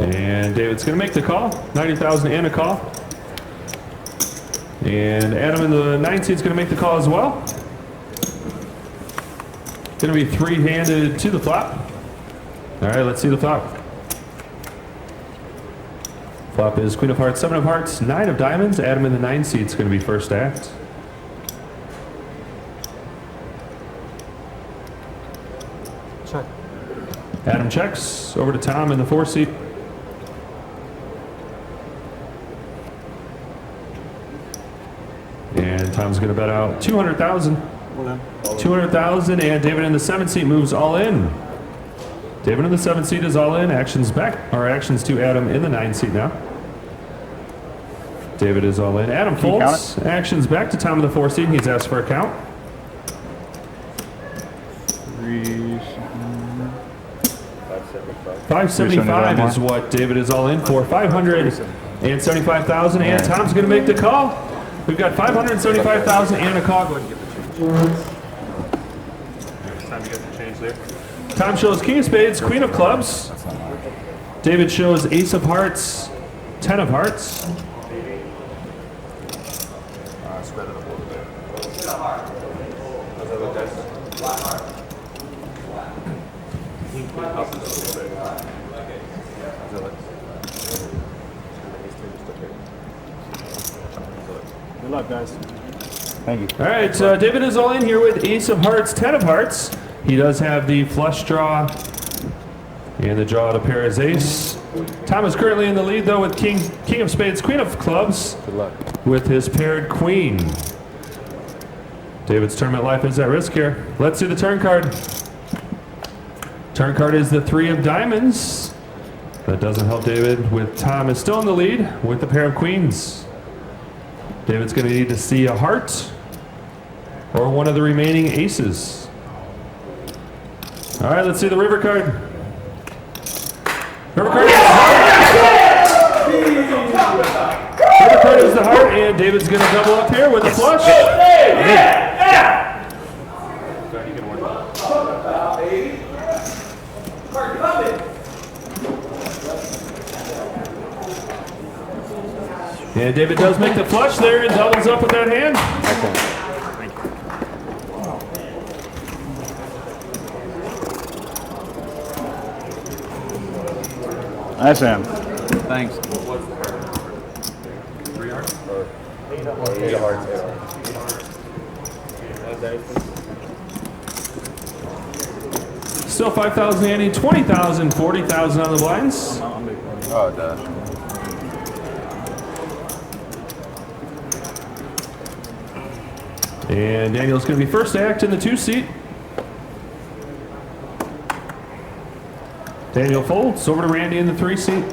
And David's going to make the call. 90,000 and a call. And Adam in the 9 seat's going to make the call as well. Going to be 3-handed to the flop. All right, let's see the flop. Flop is Queen of Hearts, 7 of Hearts, 9 of Diamonds. Adam in the 9 seat's going to be first act. Check. Adam checks. Over to Tom in the 4 seat. And Tom's going to bet out 200,000. 200,000, and David in the 7 seat moves all in. David in the 7 seat is all in. Actions back, or actions to Adam in the 9 seat now. David is all in. Adam folds. Actions back to Tom in the 4 seat. He's asked for a count. 575 is what David is all in for. 575,000, and Tom's going to make the call. We've got 575,000 and a call. Go ahead and get the change. It's time to get the change there. Tom shows King of Spades, Queen of Clubs. David shows Ace of Hearts, 10 of Hearts. Spread it up a little bit. How's that look, guys? Queen up just a little bit. How's that look? Good luck, guys. Thank you. All right, David is all in here with Ace of Hearts, 10 of Hearts. He does have the flush draw, and the draw to pair is Ace. Tom is currently in the lead, though, with King of Spades, Queen of Clubs. Good luck. With his paired Queen. David's tournament life is at risk here. Let's see the turn card. Turn card is the 3 of Diamonds. That doesn't help David, with Tom is still in the lead with the pair of Queens. David's going to need to see a heart or one of the remaining aces. All right, let's see the river card. River card is the heart. River card is the heart, and David's going to double up here with a flush. And David does make the flush there and doubles up with that hand. Nice hand. Thanks. What's the heart? 3 hearts? Or 8 of hearts. 8 of hearts. How's that? Still 5,000 Andy, 20,000, 40,000 on the blinds. Oh, duh. And Daniel's going to be first act in the 2 seat. Daniel folds over to Randy in the 3 seat.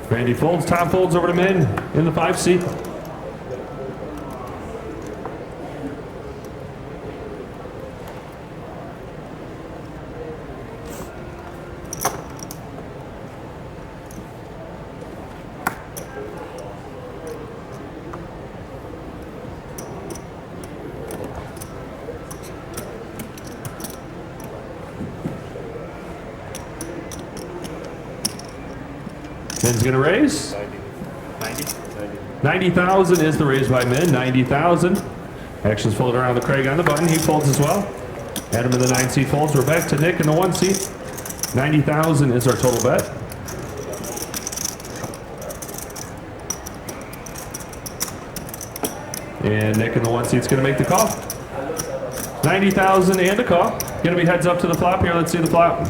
Randy folds, Tom folds over to Min in the 5 seat. Min's going to raise. 90,000 is the raise by Min. 90,000. Action's folded around to Craig on the button. He folds as well. Adam in the 9 seat folds. We're back to Nick in the 1 seat. 90,000 is our total bet. And Nick in the 1 seat's going to make the call. 90,000 and a call. Going to be heads up to the flop here. Let's see the flop.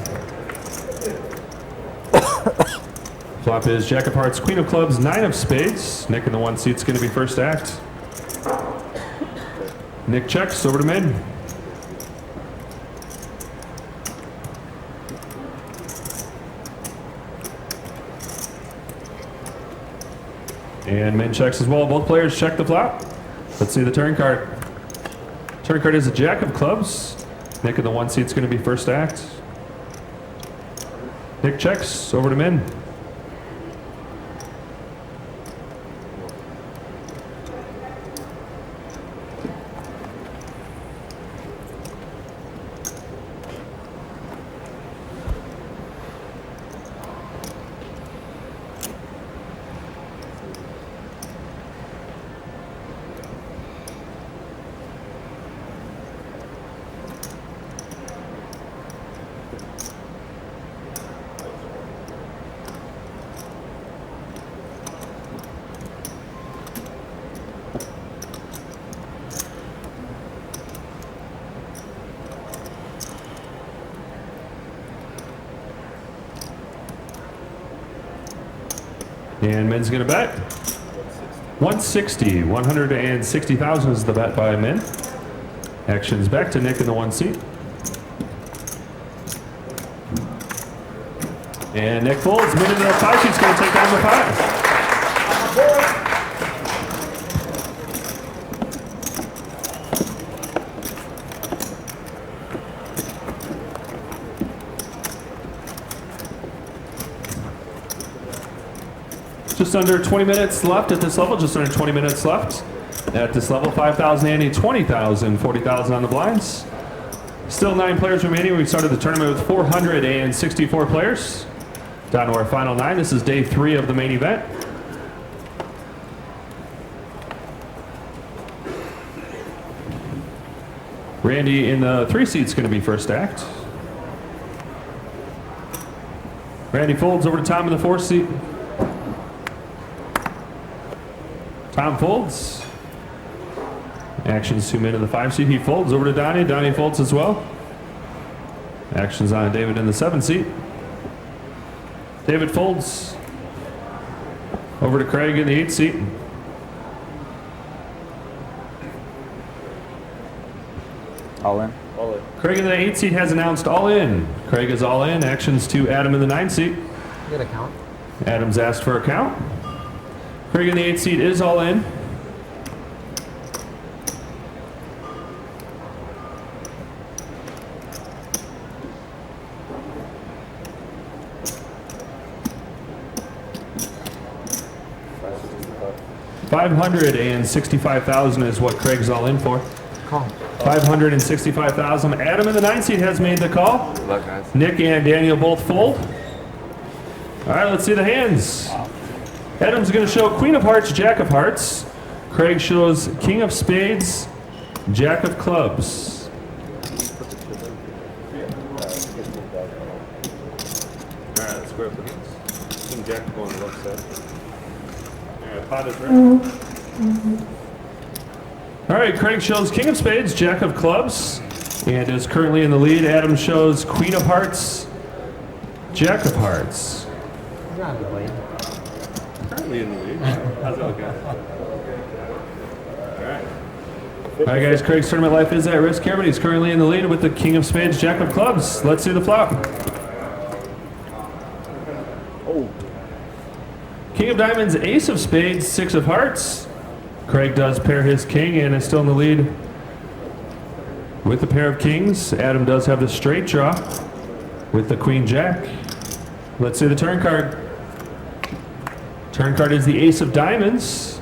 Flop is Jack of Hearts, Queen of Clubs, 9 of Spades. Nick in the 1 seat's going to be first act. Nick checks over to Min. And Min checks as well. Both players check the flop. Let's see the turn card. Turn card is a Jack of Clubs. Nick in the 1 seat's going to be first act. Nick checks over to Min. And Min's going to bet. 160. 160,000 is the bet by Min. Action's back to Nick in the 1 seat. And Nick folds. Min in the 5 seat's going to take down the 5. Just under 20 minutes left at this level. Just under 20 minutes left at this level. 5,000 Andy, 20,000, 40,000 on the blinds. Still 9 players remaining. We started the tournament with 464 players. Down to our final 9. This is day 3 of the main event. Randy in the 3 seat's going to be first act. Randy folds over to Tom in the 4 seat. Tom folds. Action's to Min in the 5 seat. He folds over to Donnie. Donnie folds as well. Action's on David in the 7 seat. David folds. Over to Craig in the 8 seat. All in. All in. Craig in the 8 seat has announced all in. Craig is all in. Action's to Adam in the 9 seat. Get a count. Adam's asked for a count. Craig in the 8 seat is all in. $565,000 is what Craig's all in for. Call. $565,000. Adam in the 9 seat has made the call. Good luck, guys. Nick and Daniel both fold. All right, let's see the hands. Adam's going to show Queen of Hearts, Jack of Hearts. Craig shows King of Spades, Jack of Clubs. All right, square up the hands. King Jack going on the left side. All right, pot is ready. All right, Craig shows King of Spades, Jack of Clubs, and is currently in the lead. Adam shows Queen of Hearts, Jack of Hearts. He's not in the lead. Currently in the lead. How's that looking? All right, guys, Craig's tournament life is at risk here, but he's currently in the lead with the King of Spades, Jack of Clubs. Let's see the flop. Oh. King of Diamonds, Ace of Spades, Six of Hearts. Craig does pair his king and is still in the lead with the pair of kings. Adam does have the straight draw with the Queen Jack. Let's see the turn card. Turn card is the Ace of Diamonds.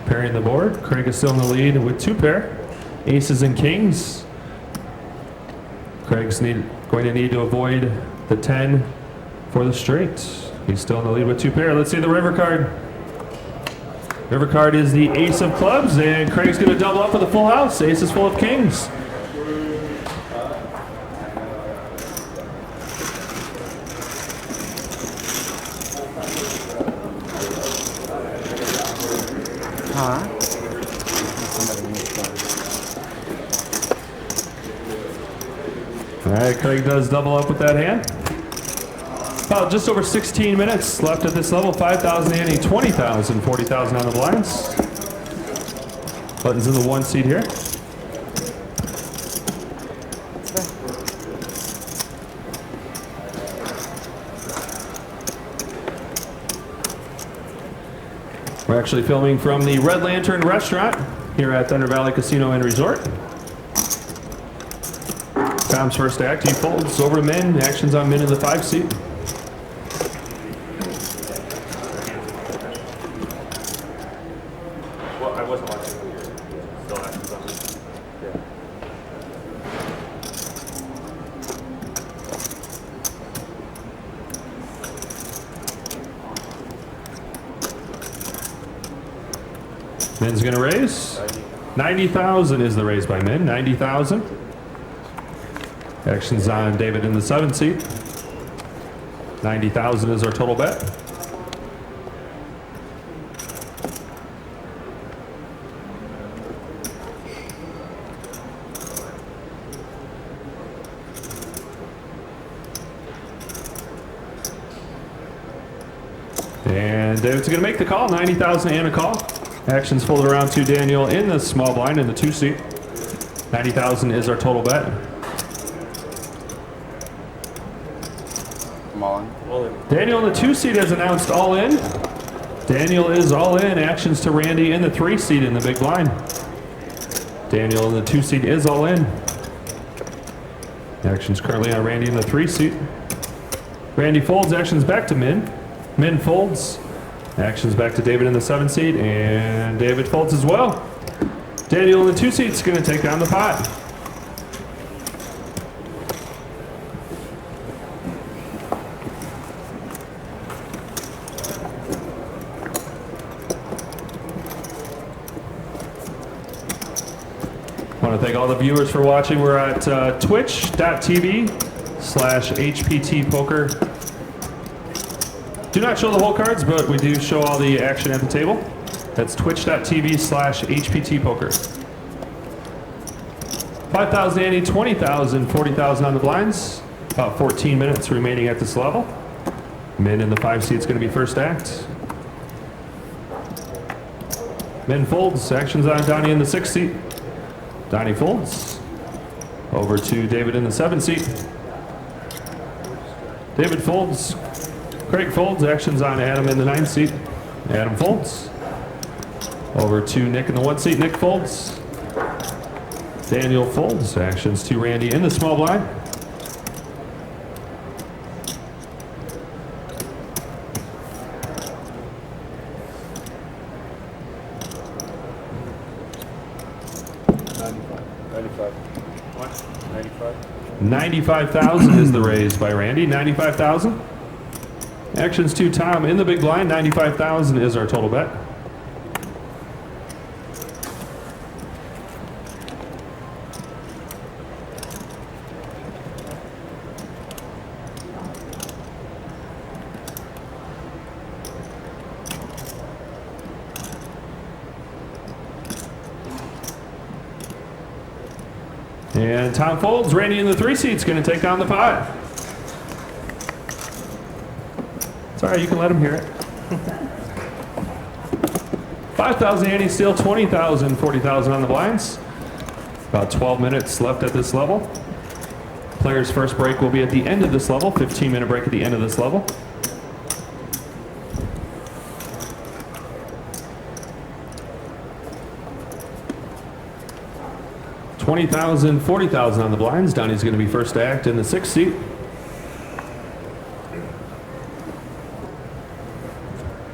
Pairing the board. Craig is still in the lead with two pair. Aces and kings. Craig's going to need to avoid the 10 for the straight. He's still in the lead with two pair. Let's see the river card. River card is the Ace of Clubs, and Craig's going to double up with a full house. Ace is full of kings. Huh? All right, Craig does double up with that hand. About just over 16 minutes left at this level. 5,000 ante, 20,000, 40,000 on the blinds. Button's in the one seat here. We're actually filming from the Red Lantern Restaurant here at Thunder Valley Casino and Resort. Tom's first act, he folds over to Min. Action's on Min in the 5 seat. Well, I wasn't watching when you're still acting something. Yeah. Min's gonna raise. 90,000 is the raise by Min. 90,000. Action's on David in the 7 seat. 90,000 is our total bet. And David's going to make the call. 90,000 and a call. Action's folded around to Daniel in the small blind in the 2 seat. 90,000 is our total bet. I'm all in. Daniel in the 2 seat has announced all in. Daniel is all in. Actions to Randy in the 3 seat in the big blind. Daniel in the 2 seat is all in. Actions currently on Randy in the 3 seat. Randy folds. Actions back to Min. Min folds. Actions back to David in the 7 seat, and David folds as well. Daniel in the 2 seat is going to take down the pot. I want to thank all the viewers for watching. We're at twitch.tv/HPT Poker. Do not show the whole cards, but we do show all the action at the table. That's twitch.tv/HPT Poker. 5,000 ante, 20,000, 40,000 on the blinds. About 14 minutes remaining at this level. Min in the 5 seat is going to be first act. Min folds. Actions on Donnie in the 6 seat. Donnie folds. Over to David in the 7 seat. David folds. Craig folds. Actions on Adam in the 9 seat. Adam folds. Over to Nick in the 1 seat. Nick folds. Daniel folds. Actions to Randy in the small blind. What? 95? 95,000 is the raise by Randy. 95,000. Actions to Tom in the big blind. 95,000 is our total bet. And Tom folds. Randy in the 3 seat's going to take down the pot. It's all right, you can let him hear it. 5,000 Andy still, 20,000, 40,000 on the blinds. About 12 minutes left at this level. Players' first break will be at the end of this level, 15-minute break at the end of this level. $20,000, $40,000 on the blinds. Donnie's going to be first to act in the 6th seat.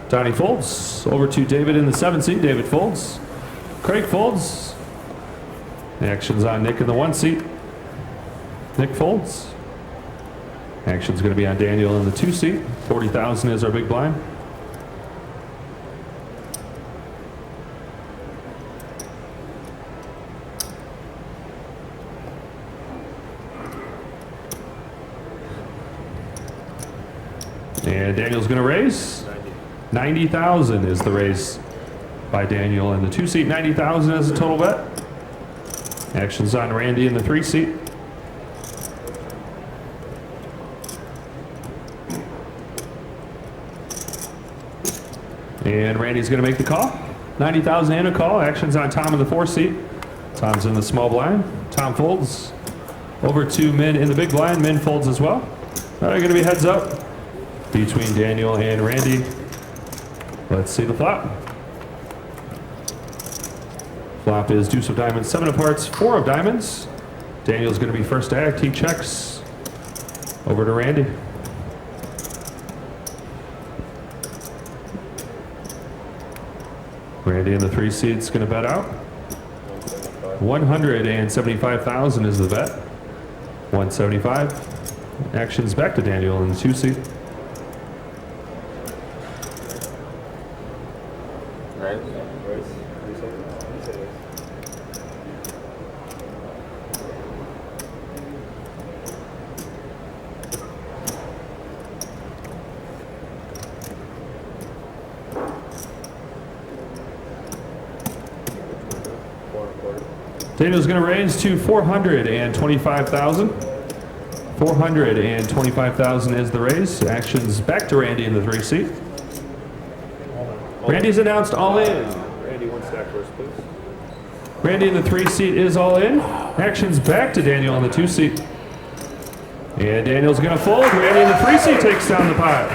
Donnie folds. Over to David in the 7th seat. David folds. Craig folds. Action's on Nick in the 1 seat. Nick folds. Action's going to be on Daniel in the 2 seat. 40,000 is our big blind. And Daniel's going to raise. 90,000 is the raise by Daniel in the 2 seat. 90,000 is the total bet. Action's on Randy in the 3 seat. And Randy's going to make the call. 90,000 and a call. Action's on Tom in the 4 seat. Tom's in the small blind. Tom folds. Over to Min in the big blind. Min folds as well. All right, going to be heads up between Daniel and Randy. Let's see the flop. Flop is deuce of diamonds, 7 of hearts, 4 of diamonds. Daniel's going to be first to act. He checks. Over to Randy. Randy in the 3 seat's going to bet out. 175,000 is the bet. 175. Action's back to Daniel in the 2 seat. Daniel's going to raise to 425,000. 425,000 is the raise. Action's back to Randy in the 3 seat. Randy's announced all in. Randy, 1 stack first, please. Randy in the 3 seat is all in. Action's back to Daniel in the 2 seat. And Daniel's going to fold. Randy in the 3 seat takes down the pot.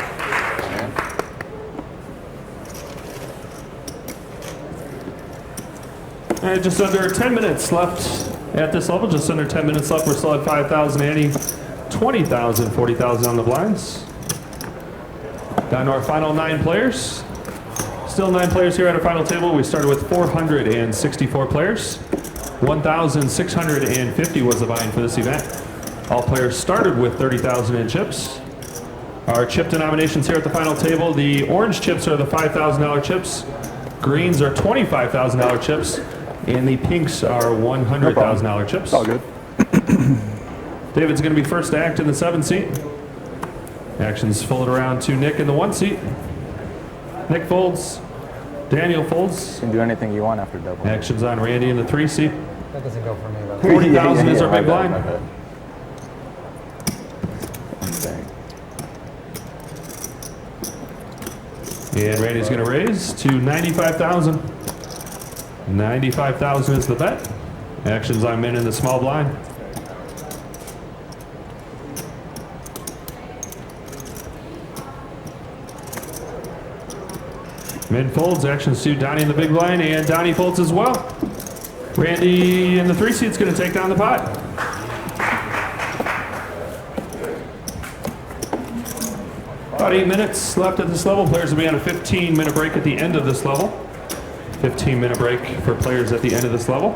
And just under 10 minutes left at this level. Just under 10 minutes left. We're still at 5,000 Andy. 20,000, 40,000 on the blinds. Down to our final 9 players. Still 9 players here at our final table. We started with 464 players. 1,650 was the buy-in for this event. All players started with 30,000 in chips. Our chip denominations here at the final table, the orange chips are the $5,000 chips. Greens are $25,000 chips. And the pinks are $100,000 chips. All good. David's going to be first to act in the 7 seat. Action's folded around to Nick in the 1 seat. Nick folds. Daniel folds. You can do anything you want after double. Action's on Randy in the 3 seat. That doesn't go for me, though. 40,000 is our big blind. And Randy's going to raise to 95,000. 95,000 is the bet. Action's on Min in the small blind. Min folds. Action's to Donnie in the big blind, and Donnie folds as well. Randy in the 3 seat's going to take down the pot. About 8 minutes left at this level. Players will be on a 15-minute break at the end of this level. 15-minute break for players at the end of this level.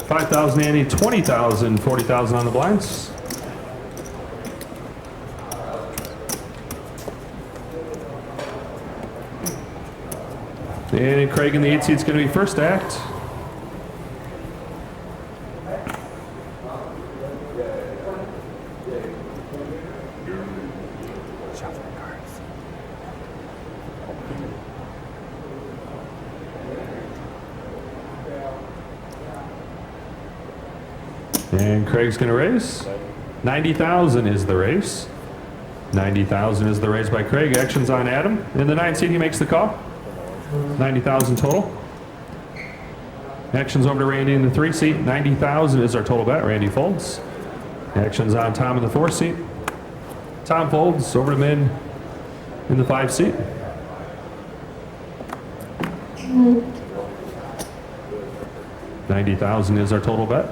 5,000 Andy, 20,000, 40,000 on the blinds. And Craig in the 8 seat's going to be first to act. And Craig's going to raise. 90,000 is the raise. 90,000 is the raise by Craig. Actions on Adam. In the 9 seat, he makes the call. 90,000 total. Actions over to Randy in the 3 seat. 90,000 is our total bet. Randy folds. Actions on Tom in the 4 seat. Tom folds over to Min in the 5 seat. $90,000 is our total bet.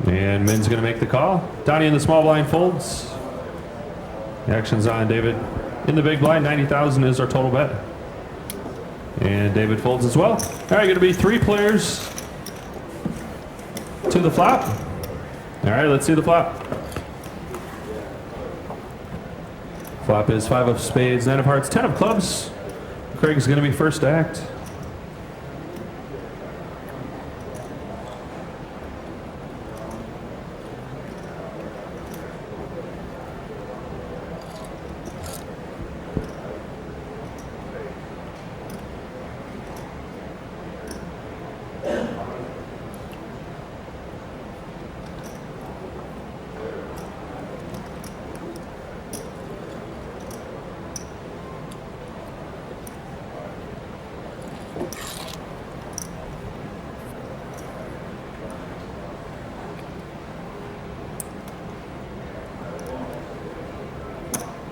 And Min's going to make the call. Donnie in the small blind folds. Actions on David in the big blind. 90,000 is our total bet. And David folds as well. All right, going to be 3 players to the flop. All right, let's see the flop. Flop is 5 of spades, 9 of hearts, 10 of clubs. Craig's going to be first to act.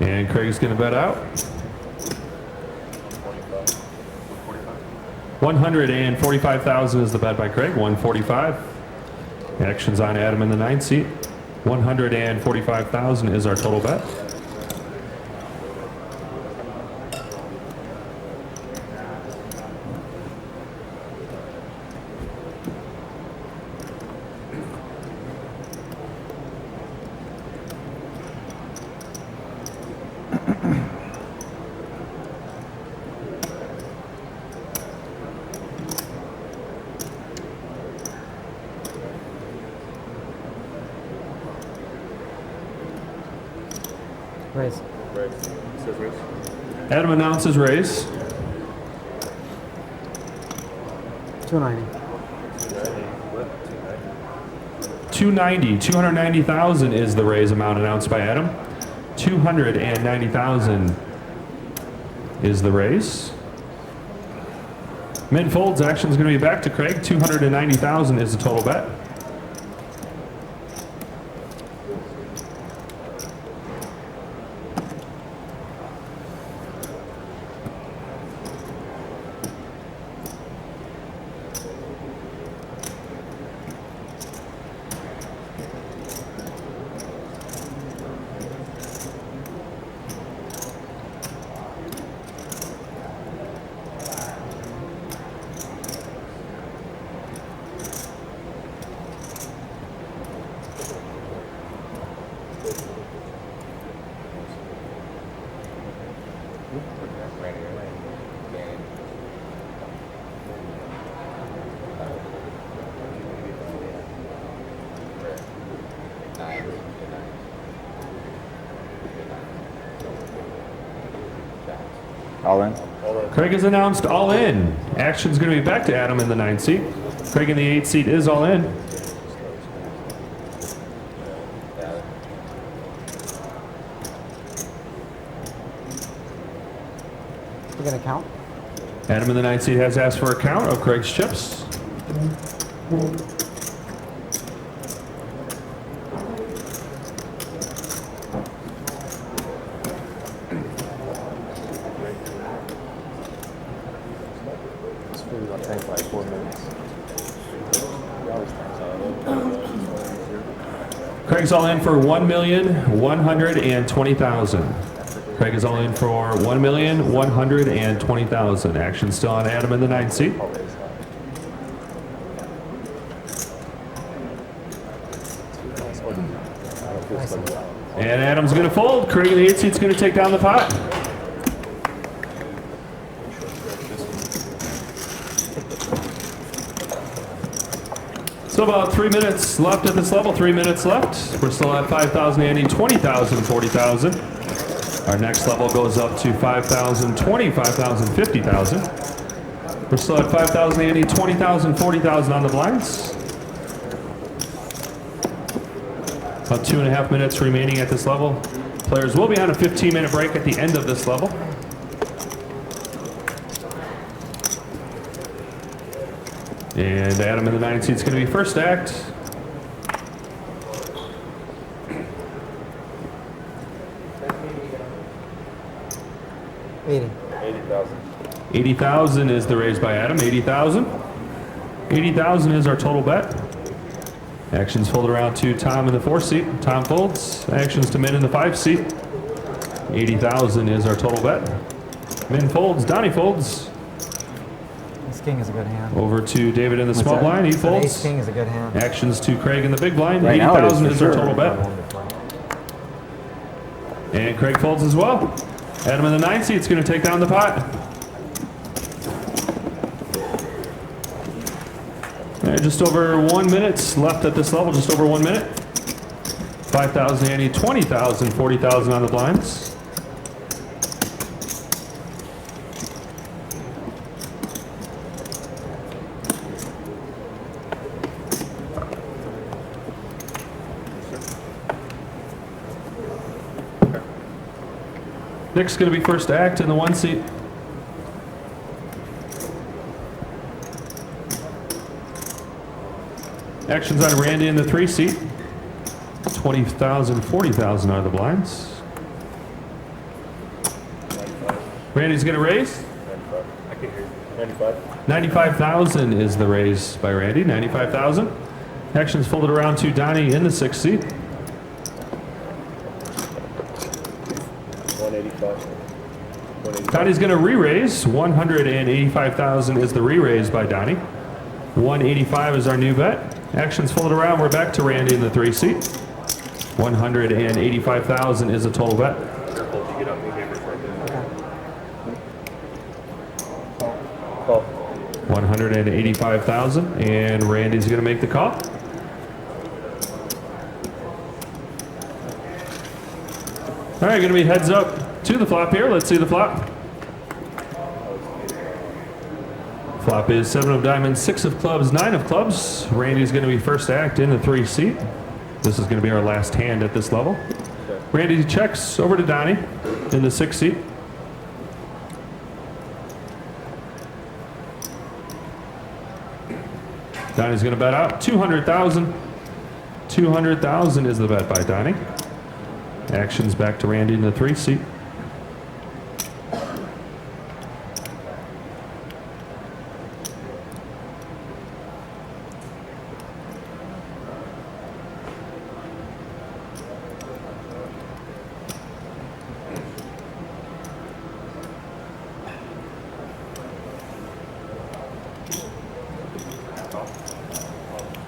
And Craig's going to bet out. 145,000 is the bet by Craig. 145. Actions on Adam in the 9 seat. 145,000 is our total bet. Raise. Raise. Says raise. Adam announces raise. 290. 290,000 is the raise amount announced by Adam. 290,000 is the raise. Min folds. Action's going to be back to Craig. 290,000 is the total bet. All in. Craig has announced all in. Action's going to be back to Adam in the 9 seat. Craig in the 8 seat is all in. We're gonna count. Adam in the 9 seat has asked for a count of Craig's chips. Craig's all in for 1,120,000. Craig is all in for 1,120,000. Action still on Adam in the 9 seat. And Adam's going to fold. Craig in the 8 seat's going to take down the pot. So about 3 minutes left at this level, 3 minutes left. We're still at 5,000, Andy, 20,000, 40,000. Our next level goes up to 5,000, 20, 5,000, 50,000. We're still at 5,000, Andy, 20,000, 40,000 on the blinds. About 2.5 minutes remaining at this level. Players will be on a 15-minute break at the end of this level. And Adam in the 9 seat is going to be first act. $80. 80,000. 80,000 is the raise by Adam. 80,000. 80,000 is our total bet. Actions folded around to Tom in the 4 seat. Tom folds. Actions to Min in the 5 seat. 80,000 is our total bet. Min folds. Donnie folds. Ace king is a good hand. Over to David in the small blind. He Ace folds. king is a good hand. Actions to Craig in the big blind. Right now it is 80,000 for is our sure. total bet. And Craig folds as well. Adam in the 9 seat is going to take down the pot. And just over 1 minute left at this level, just over 1 minute. 5,000, Andy, 20,000, 40,000 on the blinds. Nick's going to be first act in the 1 seat. Actions on Randy in the 3 seat. 20,000, 40,000 are the blinds. Randy's going to raise. 95. I can hear you. 95. 95,000 is the raise by Randy. 95,000. Actions folded around to Donnie in the 6th seat. 185. 185. Donnie's going to re-raise. 185,000 is the re-raise by Donnie. 185 is our new bet. Actions folded around. We're back to Randy in the 3 seat. 185,000 is a total bet. Careful if you get up and hammer for a bit. Call. 185,000, and Randy's going to make the call. All right, going to be heads up to the flop here. Let's see the flop. Flop is 7 of diamonds, 6 of clubs, 9 of clubs. Randy's going to be first act in the 3 seat. This is going to be our last hand at this level. Randy checks over to Donnie in the 6 seat. Donnie's going to bet out 200,000. 200,000 is the bet by Donnie. Actions back to Randy in the 3 seat.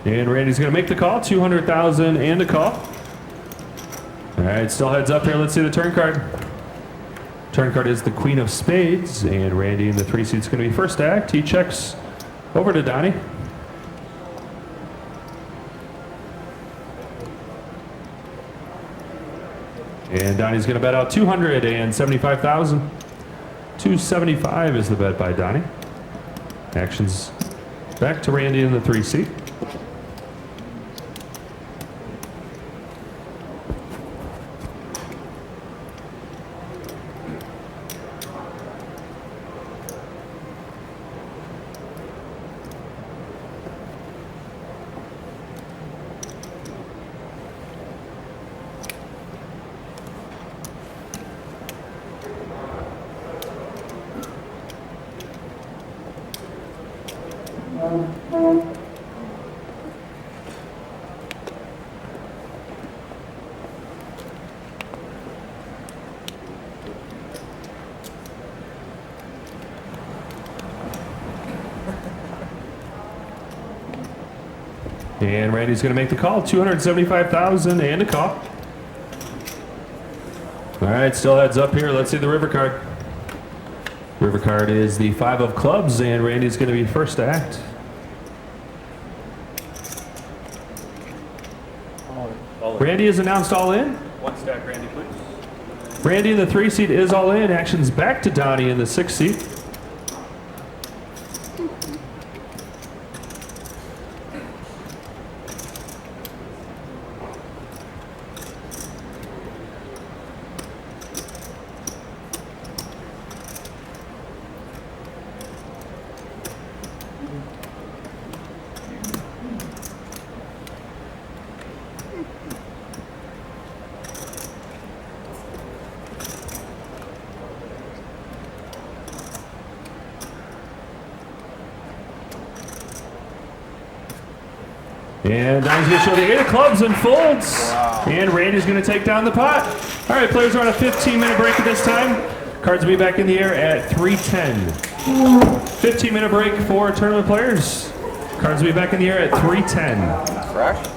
And Randy's going to make the call, 200,000 and a call. All right, still heads up here. Let's see the turn card. Turn card is the Queen of Spades, and Randy in the 3 seat's going to be first act. He checks over to Donnie. And Donnie's going to bet out 275,000. 275 is the bet by Donnie. Actions back to Randy in the 3 seat. And Randy's going to make the call, 275,000 and a call. All right, still heads up here. Let's see the river card. River card is the 5 of clubs, and Randy's going to be first to act. Randy is announced all in. One stack, Randy, please. Randy in the 3 seat is all in. Actions back to Donnie in the 6 seat. And now he's going to show the 8 of clubs and folds. And Randy's going to take down the pot. All right, players are on a 15-minute break at this time. Cards will be back in the air at 3:10. 15-minute break for tournament players. Cards will be back in the air at 3:10. Fresh?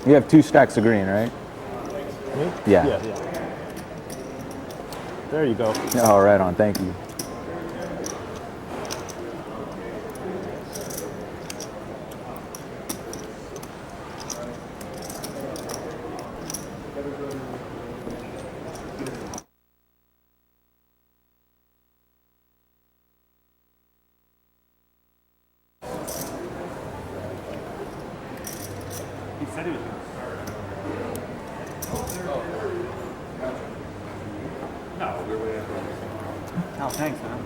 You have 2 stacks of green, right? Me? Yeah. Yeah. There you go. Oh, right on. Thank you. He said he was going to start. No, we're way ahead. Oh, thanks, man.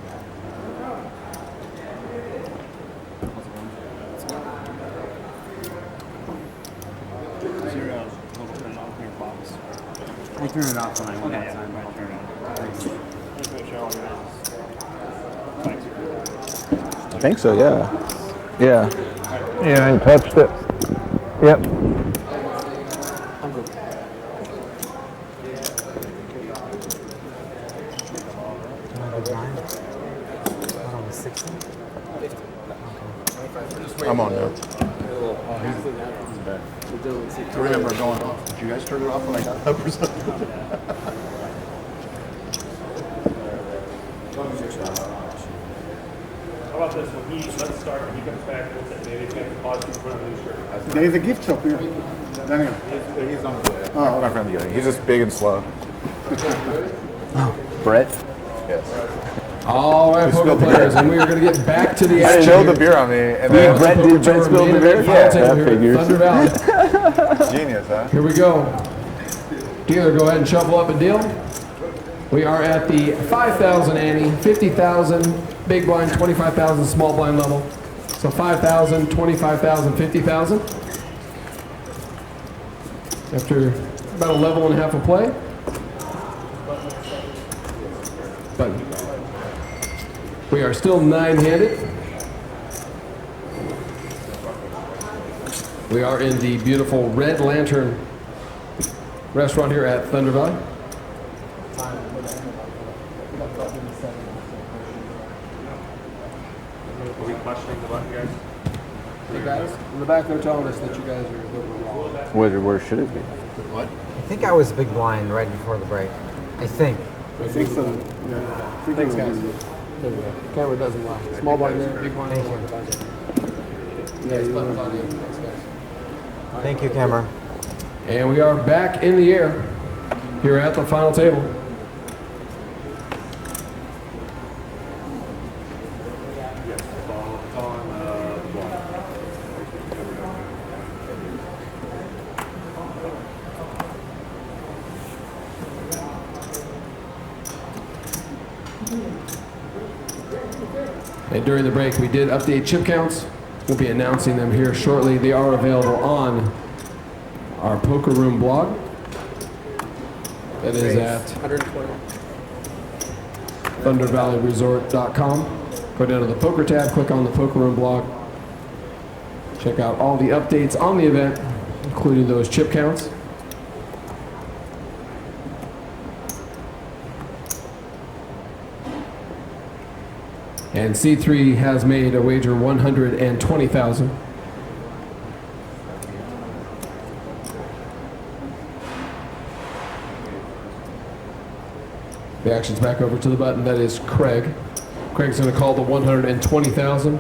I turned it off when I went outside, but I turned it off. I think so, yeah. Yeah. Yeah, I touched it. Yep. I'm on now. I remember going off. Did you guys turn it off when I got up or something? How about this? Let's start when he comes back. We'll say maybe he can pause you for a new shirt. There is a gift shop here. Daniel. He's on the way. Oh, my friend, he's just big and slow. Brett? Yes. All right, poker players, and we are going to get back to the I action. spilled the here. beer on me, and then Brett spilled the beer? Yeah, that figures. Thunder Valley. genius, huh? Here we go. Dealer, go ahead and shuffle up a deal. We are at the 5,000 ante, 50,000 big blind, 25,000 small blind level. So 5,000, 25,000, 50,000. After about a level and a half of play. But we are still 9-handed. We are in the beautiful Red Lantern restaurant here at Thunder Valley. Are we questioning the button, guys? Hey guys, in the back they're telling us that you guys are a little wrong. Where should it be? I think I was big blind right before the break. I think. I think so. Yeah. Thanks guys. There we go. Camera doesn't lie. Small blind there, big blind. Thank you. Yeah, thanks guys. Thank you, camera. And we are back in the air here at the final table. Yes, it's on the block. And during the break, we did update chip counts. We'll be announcing them here shortly. They are available on our Poker Room blog. That is at thundervalleyresort.com. Go down to the poker tab, click on the Poker Room blog. Check out all the updates on the event, including those chip counts. And C3 has made a wager 120,000. The action's back over to the button. That is Craig. Craig's going to call the 120,000.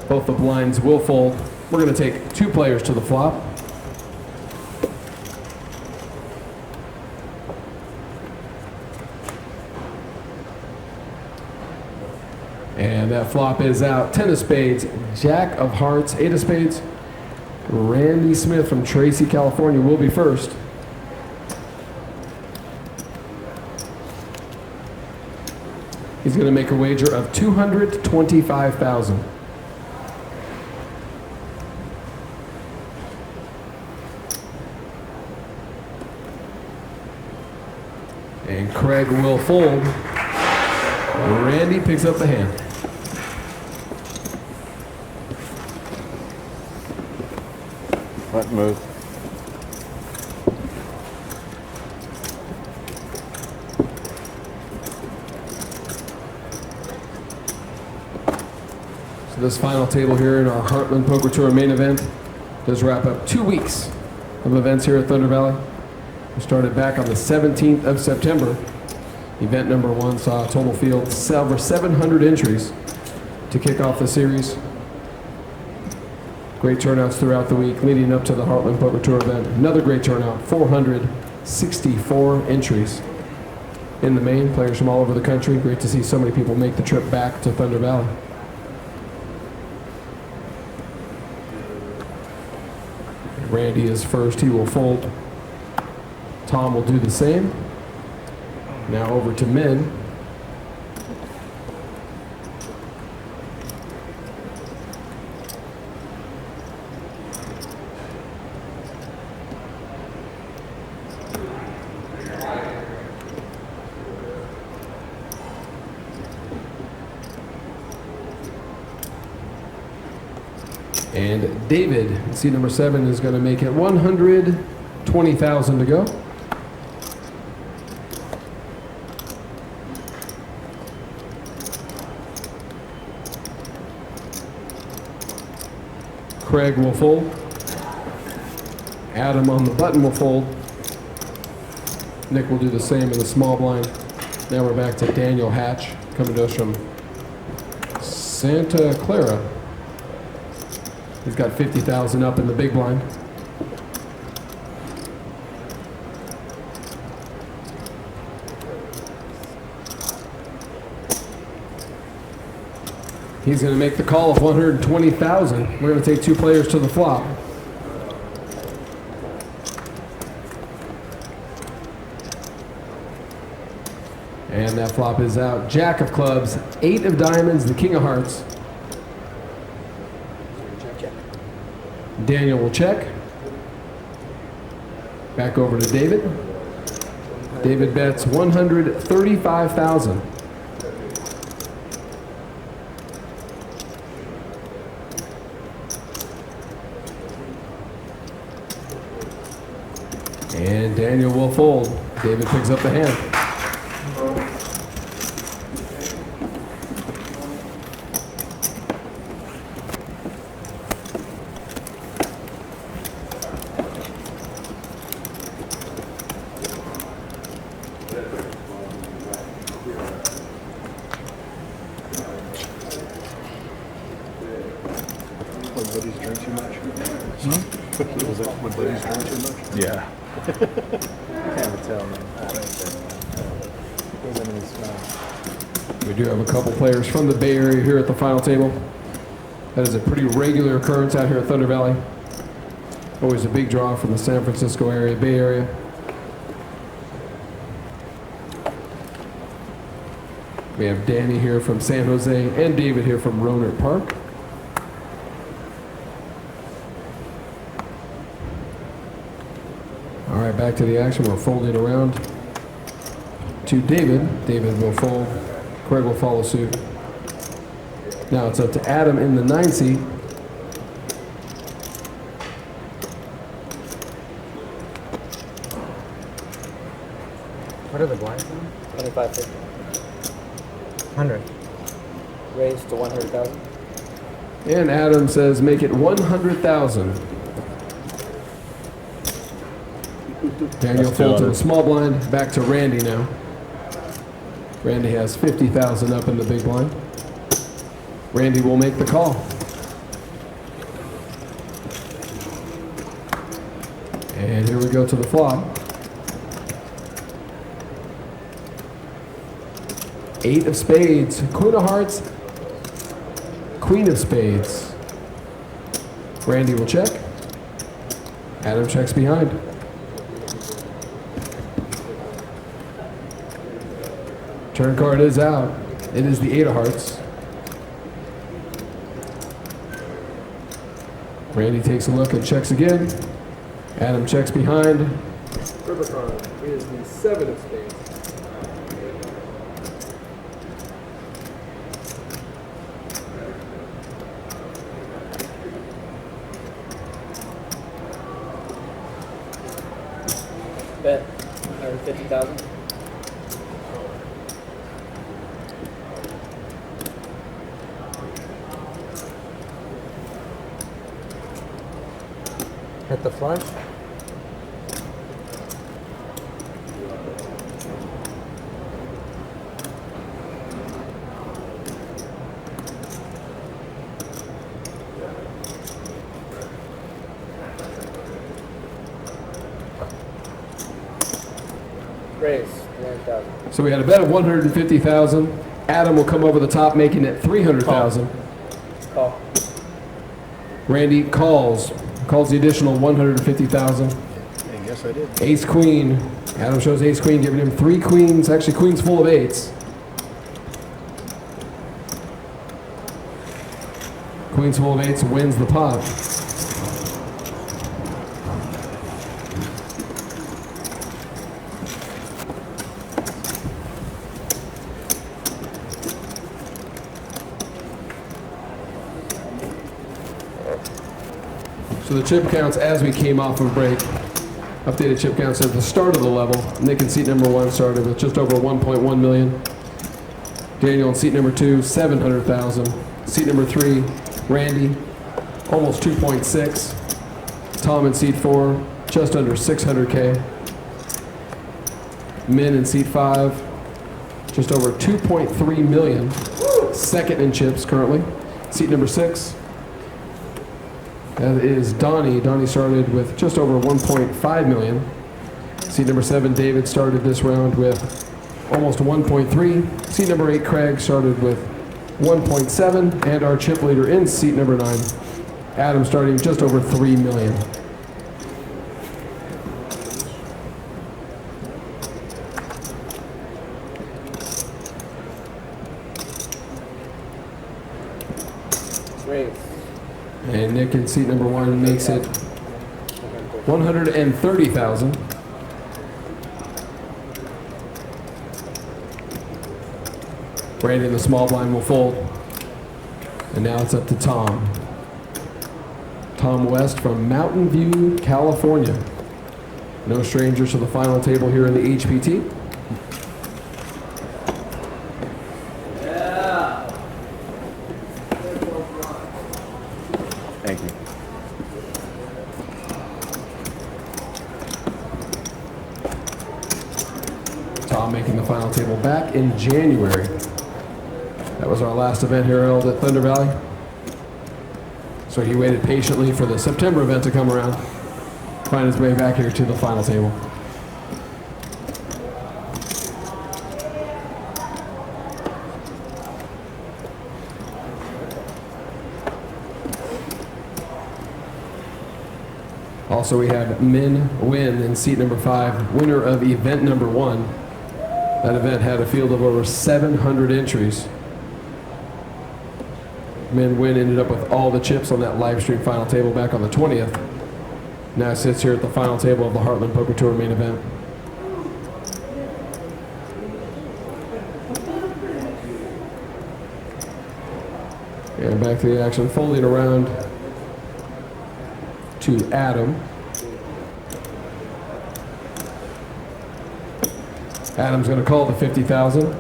Both the blinds will fold. We're going to take 2 players to the flop. And that flop is out. 10 of spades, Jack of hearts, 8 of spades. Randy Smith from Tracy, California will be first. He's going to make a wager of 225,000. And Craig will fold. Randy picks up the hand. What move? So this final table here in our Heartland Poker Tour main event does wrap up 2 weeks of events here at Thunder Valley. We started back on the 17th of September. Event number 1 saw a total field of over 700 entries to kick off the series. Great turnouts throughout the week leading up to the Heartland Poker Tour event. Another great turnout, 464 entries in the main. Players from all over the country. Great to see so many people make the trip back to Thunder Valley. Randy is first, he will fold. Tom will do the same. Now over to men. And David, seat number 7, is going to make it 120,000 to go. Craig will fold. Adam on the button will fold. Nick will do the same in the small blind. Now we're back to Daniel Hatch, coming to us from Santa Clara. He's got 50,000 up in the big blind. He's going to make the call of 120,000. We're going to take 2 players to the flop. And that flop is out. Jack of clubs, 8 of diamonds, the king of hearts. Daniel will check. Back over to David. David bets 135,000. And Daniel will fold. David picks up the hand. Would buddies drink too much? Was it, would buddies drink too much? Yeah. Can't tell, man. We do have a couple players from the Bay Area here at the final table. That is a pretty regular occurrence out here at Thunder Valley. Always a big draw from the San Francisco area, Bay Area. We have Danny here from San Jose and David here from Rohnert Park. All right, back to the action. We're folding around to David. David will fold. Craig will follow suit. Now it's up to Adam in the 9 seat. What are the blinds now? 2550. 100. Raised to 100,000. And Adam says make it 100,000. Daniel That's folds to 200. the small blind. Back to Randy now. Randy has 50,000 up in the big blind. Randy will make the call. And here we go to the flop. 8 of spades, queen of hearts, queen of spades. Randy will check. Adam checks behind. Turn card is out. It is the 8 of hearts. Randy takes a look and checks again. Adam checks behind. River card is the 7 of spades. Bet 150,000. Hit the flush. Raise 300,000. So we had a bet of 150,000. Adam will come over the top, making it 300,000. Call. Randy calls the additional 150,000. And yes, I did. Ace queen. Adam shows ace queen, giving him 3 queens. Actually, queens full of 8s. Queens full of 8s wins the pot. So the chip counts as we came off of break. Updated chip counts at the start of the level. Nick in seat number 1 started with just over 1.1 million. Daniel in seat number 2, 700,000. Seat number 3, Randy, almost 2.6. Tom in seat 4, just under 600K. Min in seat 5, just over 2.3 million. Second in chips currently. Seat number 6. That is Donnie. Donnie started with just over 1.5 million. Seat number 7, David, started this round with almost 1.3. Seat number 8, Craig, started with 1.7. And our chip leader in seat number 9, Adam, starting just over 3 million. Raise. And Nick in seat number 1 makes it 130,000. Randy in the small blind will fold. And now it's up to Tom. Tom West from Mountain View, California. No strangers to the final table here in the HPT. Thank you. Tom making the final table back in January. That was our last event here held at Thunder Valley. So he waited patiently for the September event to come around, find his way back here to the final table. Also, we have Min Win in seat number 5, winner of event number 1. That event had a field of over 700 entries. Min Win ended up with all the chips on that live stream final table back on the 20th. Now sits here at the final table of the Heartland Poker Tour main event. And back to the action, folding around to Adam. Adam's going to call the 50,000.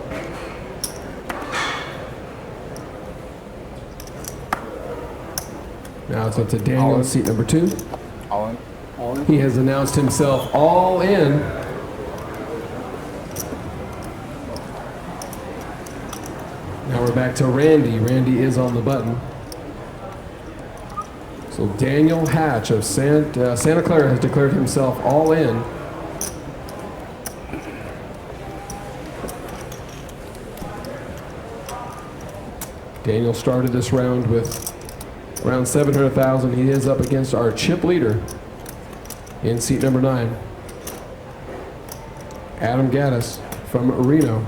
Now it's up to Daniel, seat number 2. All in. He has announced himself all in. Now we're back to Randy. Randy is on the button. So Daniel Hatch of Santa Clara has declared himself all in. Daniel started this round with around 700,000. He is up against our chip leader in seat number 9, Adam Gaddis from Reno.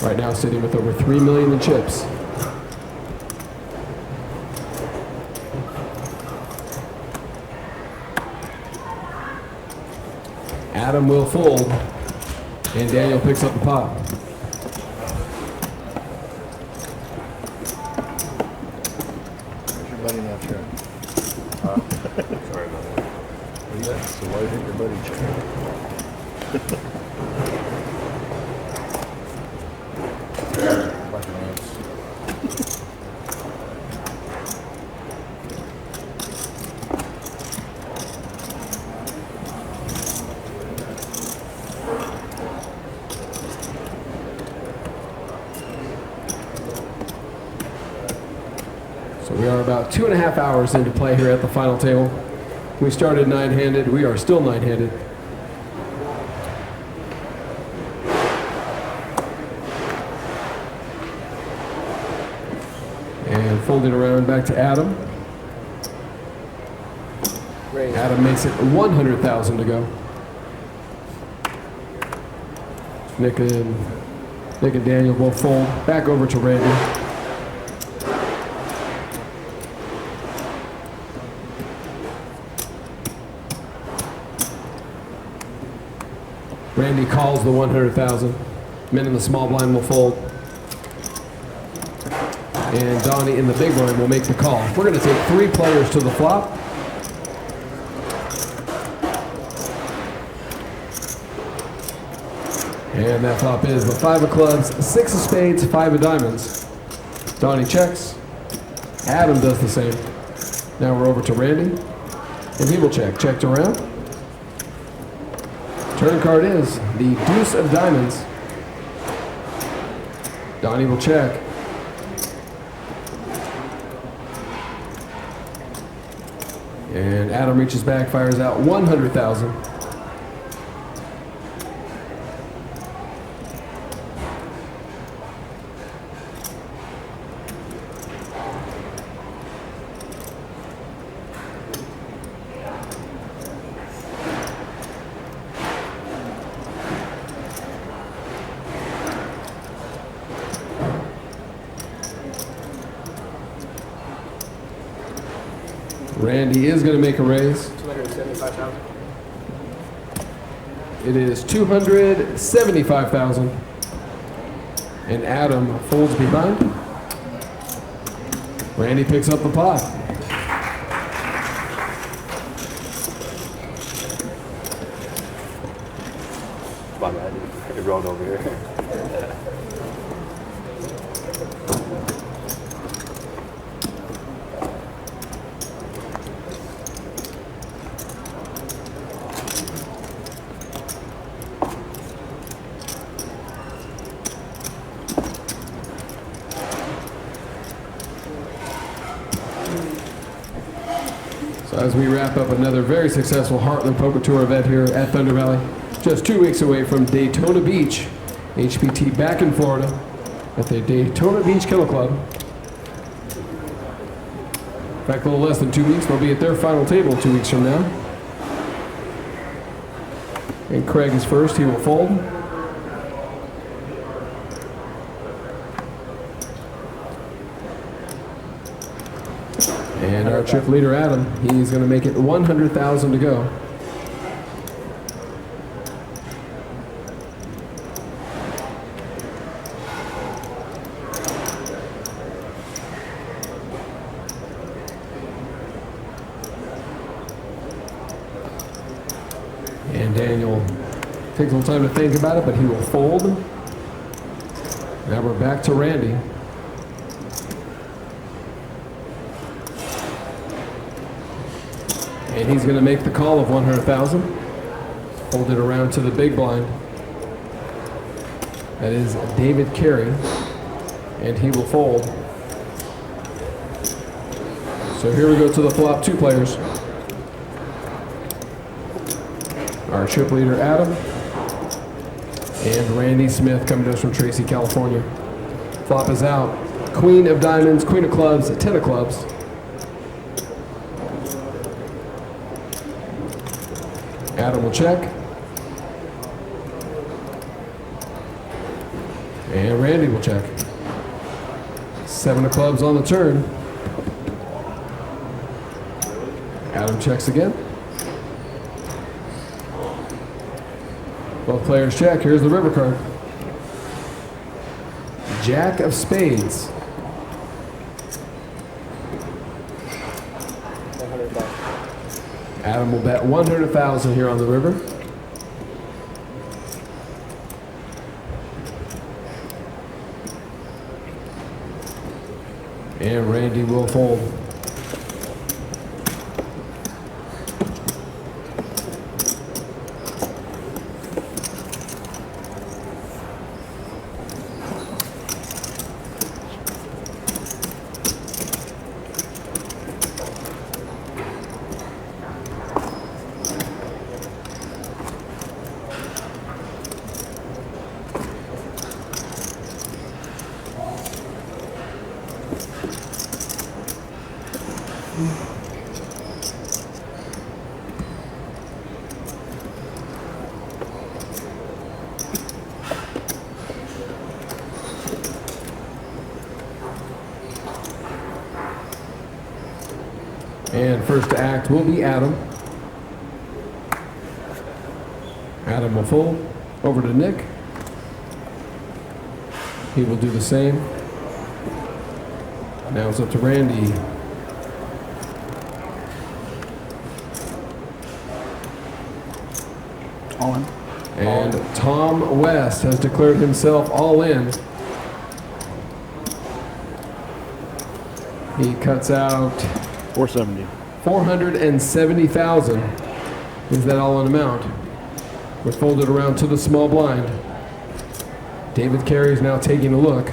Right now sitting with over 3 million in chips. Adam will fold, and Daniel picks up the pot. Where's your buddy now, Sharon? Sorry about that. So why didn't your buddy check? So we are about 2.5 hours into play here at the final table. We started 9-handed. We are still 9-handed. And folding around back to Adam. Adam makes it 100,000 to go. Nick and Daniel both fold. Back over to Randy. Randy calls the 100,000. Men in the small blind will fold. And Donnie in the big blind will make the call. We're going to take 3 players to the flop. And that flop is the 5 of clubs, 6 of spades, 5 of diamonds. Donnie checks. Adam does the same. Now we're over to Randy. And he will check. Checked around. Turn card is the deuce of diamonds. Donnie will check. And Adam reaches back, fires out 100,000. Randy is going to make a raise. 275,000. It is 275,000. And Adam folds behind. Randy picks up the pot. My bad, it rolled over here. So as we wrap up another very successful Heartland Poker Tour event here at Thunder Valley, just 2 weeks away from Daytona Beach, HPT back in Florida at the Daytona Beach Kennel Club. In fact, a little less than 2 weeks. They'll be at their final table 2 weeks from now. And Craig is first. He will fold. And our chip leader, Adam, he's going to make it 100,000 to go. And Daniel takes a little time to think about it, but he will fold. Now we're back to Randy. And he's going to make the call of 100,000. Hold it around to the big blind. That is David Carey. And he will fold. So here we go to the flop, 2 players. Our chip leader, Adam. And Randy Smith coming to us from Tracy, California. Flop is out. Queen of diamonds, queen of clubs, 10 of clubs. Adam will check. And Randy will check. 7 of clubs on the turn. Adam checks again. Both players check. Here's the river card. Jack of spades. 100,000. Adam will bet 100,000 here on the river. And Randy will fold. And first to act will be Adam. Adam will fold. Over to Nick. He will do the same. Now it's up to Randy. All in. And Tom West has declared himself all in. He cuts out 470. 470,000 is that all in amount. We're folded around to the small blind. David Carey is now taking a look.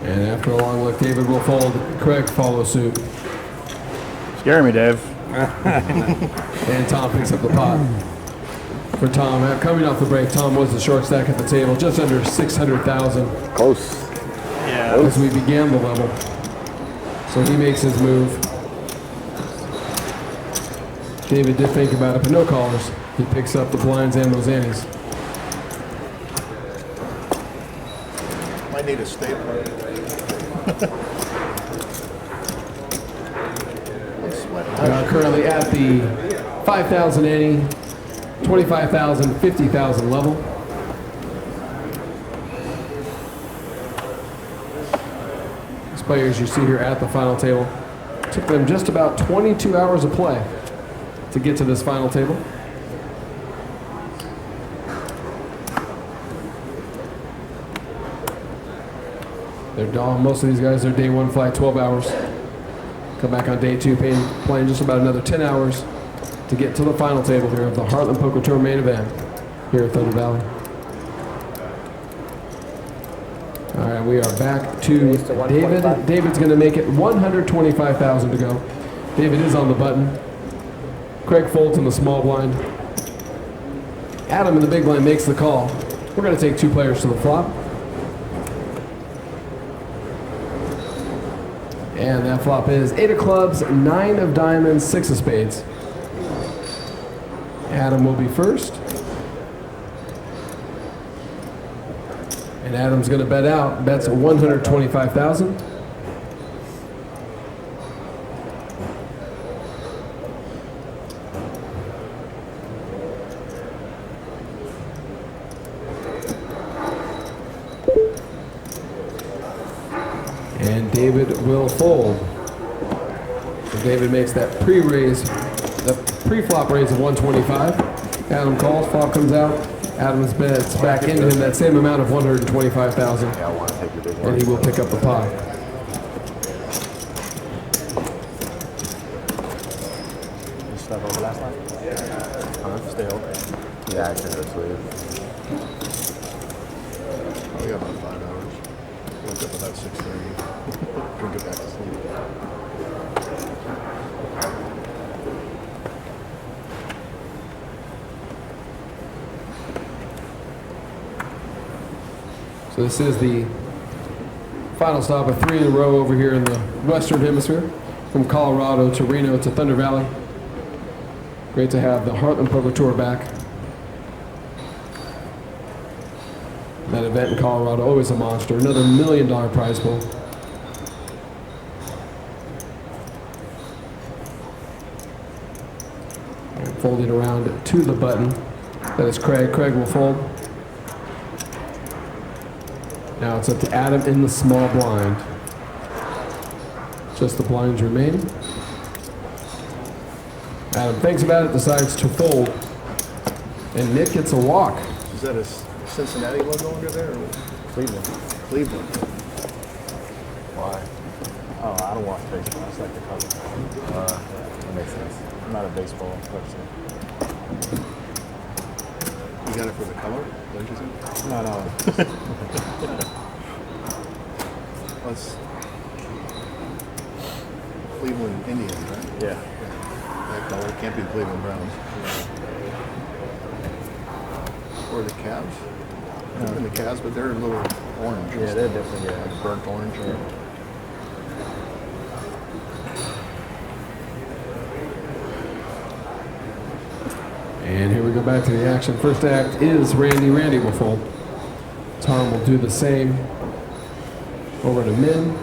And after a long look, David will fold. Craig follows suit. Scare me, Dave. And Tom picks up the pot. For Tom, coming off the break, Tom was the short stack at the table, just under 600,000 Close. as we began the level. So he makes his move. David did think about it, but no callers. He picks up the blinds and those antes. Might need a stapler. We are currently at the 5,000 ante, 25,000, 50,000 level. These players you see here at the final table, took them just about 22 hours of play to get to this final table. Most of these guys are day one flight, 12 hours. Come back on day two, playing just about another 10 hours to get to the final table here of the Heartland Poker Tour main event here at Thunder Valley. All right, we are back to David. David's going to make it 125,000 to go. David is on the button. Craig folds in the small blind. Adam in the big blind makes the call. We're going to take two players to the flop. And that flop is 8 of clubs, 9 of diamonds, 6 of spades. Adam will be first. And Adam's going to bet out. Bets 125,000. And David will fold. So David makes that pre-raise, the pre-flop raise of 125. Adam calls, flop comes out. Adam's bets back into him that same amount of 125,000. And he will pick up the pot. Stuff over last time? Stay open. Yeah, I can go sleep. Oh, we got about 5 hours. Woke up about 6:30. Couldn't get back to sleep. So this is the final stop of 3 in a row over here in the Western Hemisphere, from Colorado to Reno to Thunder Valley. Great to have the Heartland Poker Tour back. That event in Colorado, always a monster. Another $1 million prize pool. And folding around to the button. That is Craig. Craig will fold. Now it's up to Adam in the small blind. Just the blinds remaining. Adam thinks about it, decides to fold. And Nick gets a walk. Is that a Cincinnati logo under there? Or Cleveland. Cleveland. Why? Oh, I don't watch baseball. I just like the color. That makes sense. I'm not a baseball person. You got it for the color? Don't you think? No. That's Cleveland Indians, right? Yeah. That color can't be the Cleveland Browns. Or the Cavs? Could have been the Cavs, but they're a little orange. Yeah, they're different. Yeah, like burnt orange. Yeah. And here we go back to the action. First act is Randy. Randy will fold. Tom will do the same. Over to Min.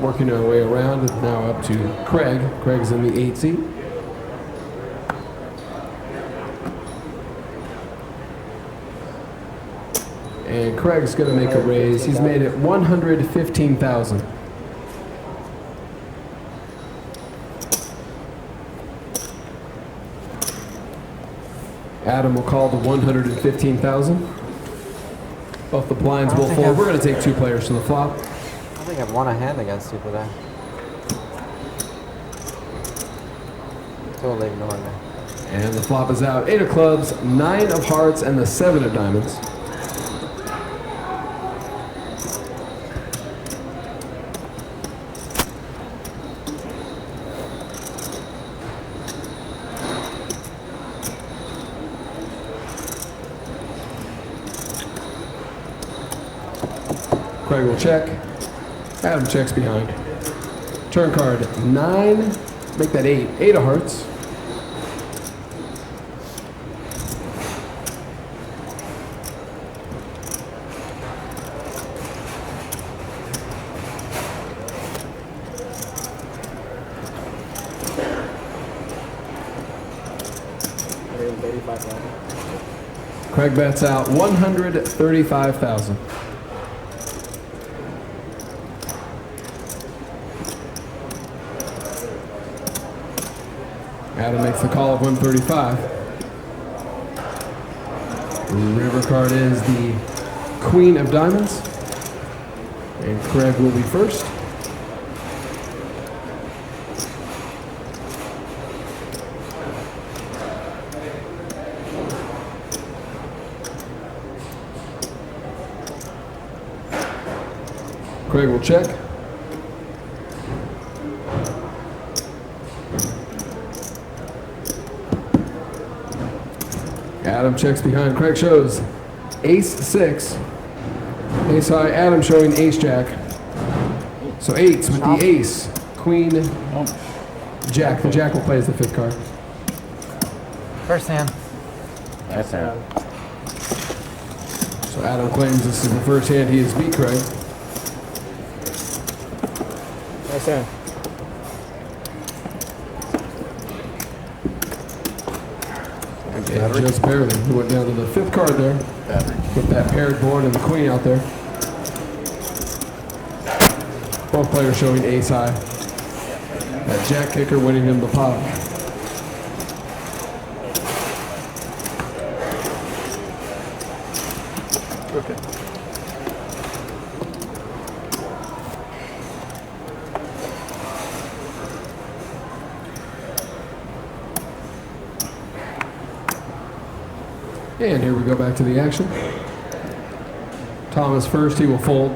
Working our way around, now up to Craig. Craig's in the 8 seat. And Craig's going to make a raise. He's made it 115,000. Adam will call the 115,000. Both the blinds will fold. We're going to take 2 players to the flop. I think I've won a hand against you today. Totally ignoring me. And the flop is out. 8 of clubs, 9 of hearts, and the 7 of diamonds. Craig will check. Adam checks behind. Turn card 9. Make that 8. 8 of hearts. Craig bets out 135,000. Adam makes the call of 135. River card is the Queen of Diamonds. And Craig will be first. Craig will check. Adam checks behind. Craig shows ace-6. Ace high. Adam showing ace-jack. So 8s with the ace. Queen, jack. The jack will play as the 5th card. First hand. That's hand. So Adam claims this is the first hand he has beat Craig. Nice hand. And just barely. He went down to the 5th card there. With that paired board and the queen out there. Both players showing ace high. That jack kicker winning him the pot. Okay. And here we go back to the action. Thomas first, he will fold.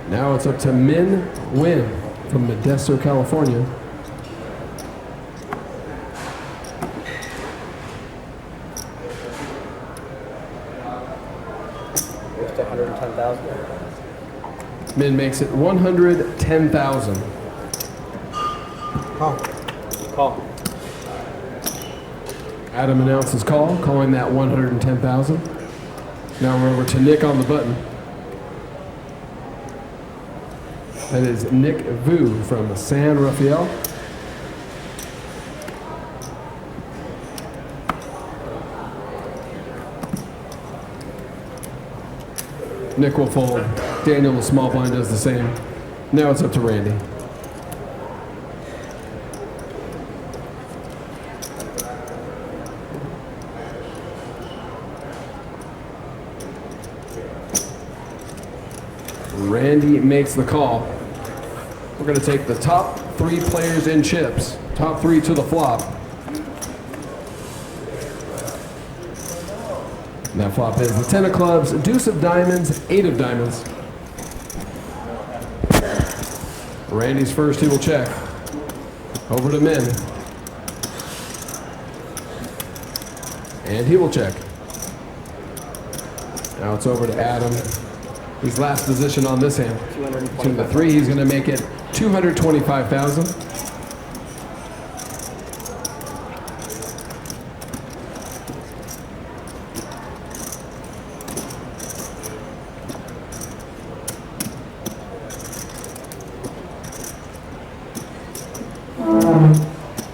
Now it's up to Min Win from Modesto, California. Min makes it 110,000. Call. Call. Adam announces call, calling that 110,000. Now we're over to Nick on the button. That is Nick Vu from San Rafael. Nick will fold. Daniel, the small blind, does the same. Now it's up to Randy. Randy makes the call. We're going to take the top 3 players in chips. Top 3 to the flop. And that flop is the 10 of clubs, deuce of diamonds, 8 of diamonds. Randy's first, he will check. Over to Min. And he will check. Now it's over to Adam. His last position on this hand. To the 3, he's going to make it 225,000.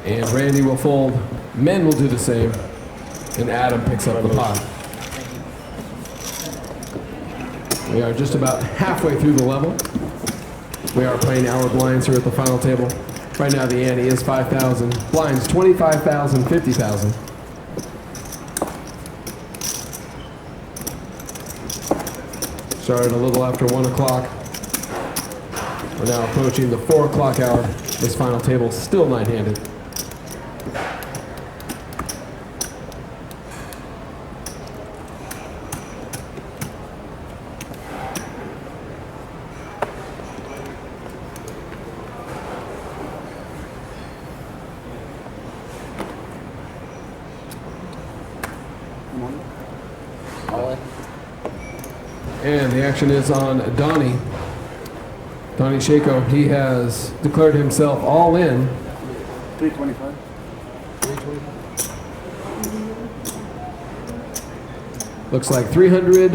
And Randy will fold. Men will do the same. And Adam picks up the pot. We are just about halfway through the level. We are playing our blinds here at the final table. Right now the ante is 5,000. Blinds 25,000, 50,000. Started a little after 1 o'clock. We're now approaching the 4 o'clock hour. This final table still 9-handed. And the action is on Donnie. Donnie Shako, he has declared himself all in. 325. Looks like 300,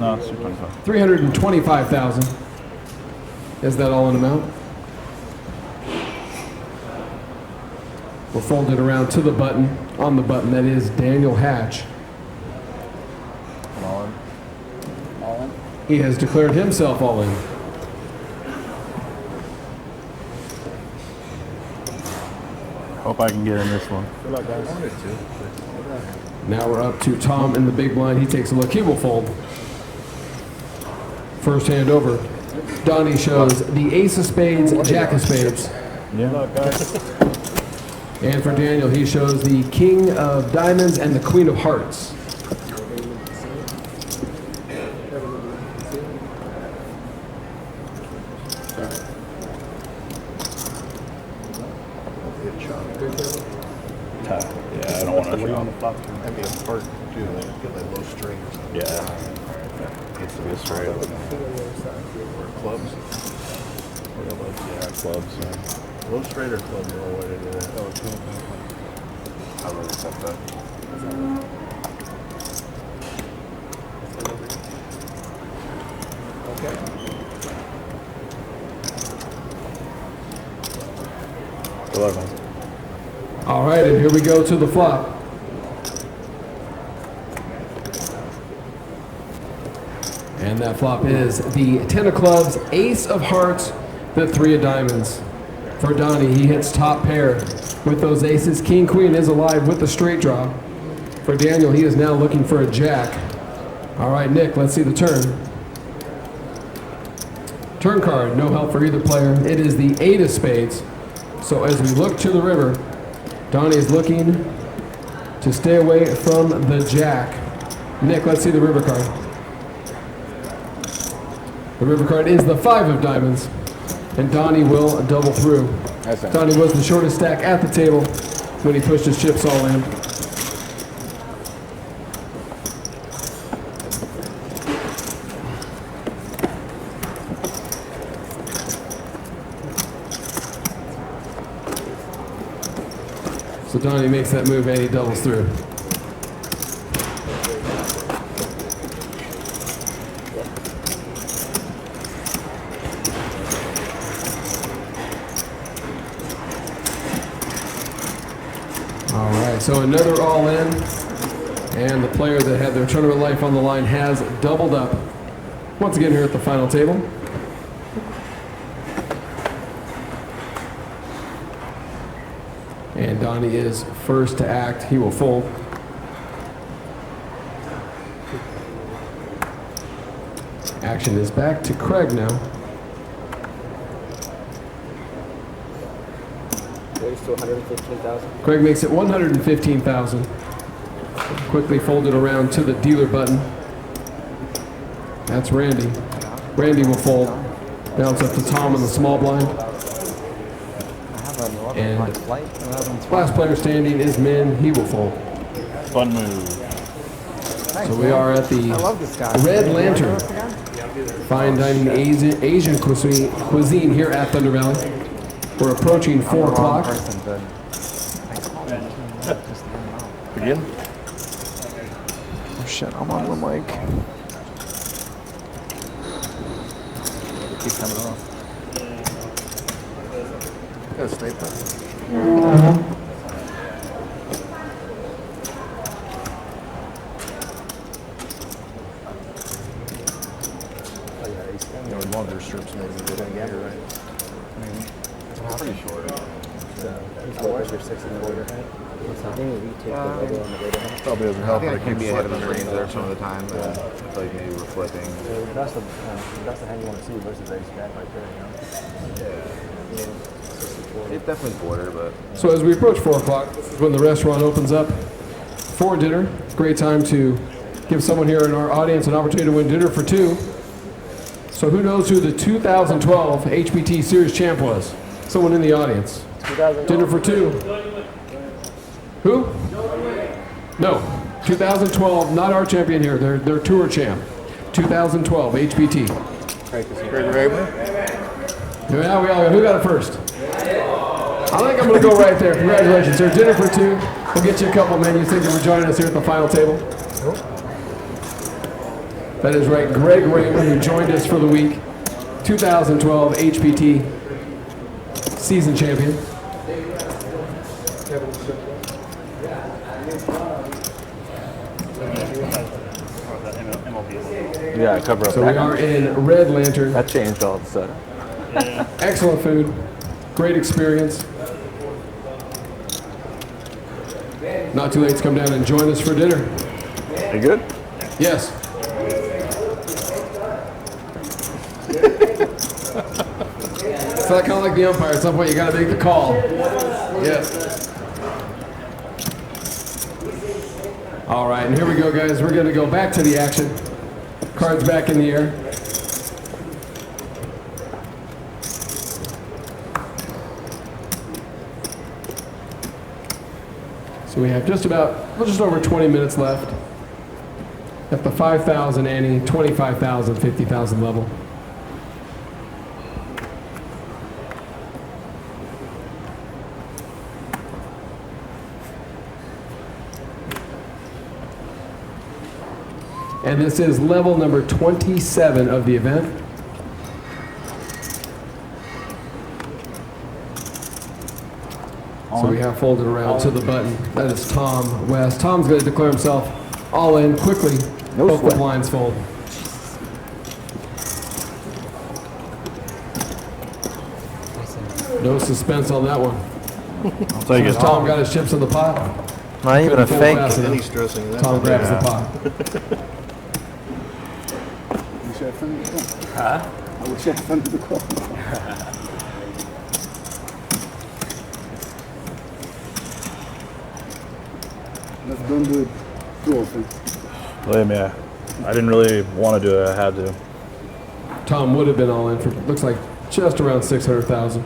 No, it's 225. 325,000. Is that all in amount? We'll fold it around to the button. On the button, that is Daniel Hatch. All in. All in. He has declared himself all in. Hope I can get in this one. Good luck, guys. Now we're up to Tom in the big blind. He takes a look. He will fold. First hand over. Donnie shows the ace of spades, jack of spades. Yeah. Good luck, guys. And for Daniel, he shows the king of diamonds and the queen of hearts. Yeah, I don't want to What do you shop. want to flop to? That'd be a part too. Like, get like low straight or something. Yeah. Needs to be straight. Or clubs. Yeah, clubs. Yeah. Low straight or club? No way to do that. Oh, it's I really accept that. Good luck, man. All right, and here we go to the flop. And that flop is the 10 of clubs, ace of hearts, the 3 of diamonds. For Donnie, he hits top pair with those aces. King, queen is alive with the straight draw. For Daniel, he is now looking for a jack. All right, Nick, let's see the turn. Turn card, no help for either player. It is the 8 of spades. So as we look to the river, Donnie is looking to stay away from the jack. Nick, let's see the river card. The river card is the 5 of diamonds, and Donnie will double through. Donnie was the shortest stack at the table when he pushed his chips all in. So Donnie makes that move and he doubles through. All right, so another all in, and the player that had their tournament life on the line has doubled up. Once again here at the final table. And Donnie is first to act. He will fold. Action is back to Craig now. Raise to 115,000. Craig makes it 115,000. Quickly folded around to the dealer button. That's Randy. Randy will fold. Bounce up to Tom in the small blind. And last player standing is Min. He will fold. Fun move. So we are at the Red Lantern Fine Dining Asian cuisine here at Thunder Valley. We're approaching 4 o'clock. Begin. Oh shit, I'm on the mic. Keep coming off. Got a stapler? You know, longer strips maybe. You're right. Pretty short. What's your 6 and 4? Probably doesn't help, but I it can keeps be ahead of slipping the through. range there some of the time. I feel like maybe we're flipping. That's the hand you want to see versus ace jack right there, you know? It's definitely border, but So as we approach 4 o'clock, this is when the restaurant opens up for dinner. Great time to give someone here in our audience an opportunity to win dinner for 2. So who knows who the 2012 HPT Series champ was? Someone in the audience. Dinner for 2. Who? No. 2012, not our champion here. They're tour champ. 2012 HPT. Yeah, we all. Who got it first? I think I'm going to go right there. Congratulations, sir. Dinner for 2. We'll get you a couple menus. Thank you for joining us here at the final table. That is right, Greg Raymond, who joined us for the week. 2012 HPT season champion. Yeah, I cover up So we are in Red Lantern. That changed all of a sudden. Excellent food, great experience. Not too late to come down and join us for dinner. You good? Yes. It's not kind of like the umpire. At some point, you got to make the call. Yes. All right, and here we go, guys. We're going to go back to the action. Cards back in the air. So we have just over 20 minutes left at the 5,000 ante, 25,000, 50,000 level. And this is level number 27 of the event. So we have folded around to the button. That is Tom West. Tom's going to declare himself all in quickly. Both the blinds fold. No suspense on that one. I'll take it. Tom got his chips in the pot. Not even a Couldn't fold fake. fast enough. any stressing that. Tom grabs the pot. You should have fun with the call. Huh? I wish I had fun with the call. Don't do it too often. Believe me, I didn't really want to do it. I had to. Tom would have been all in for, looks like, just around 600,000.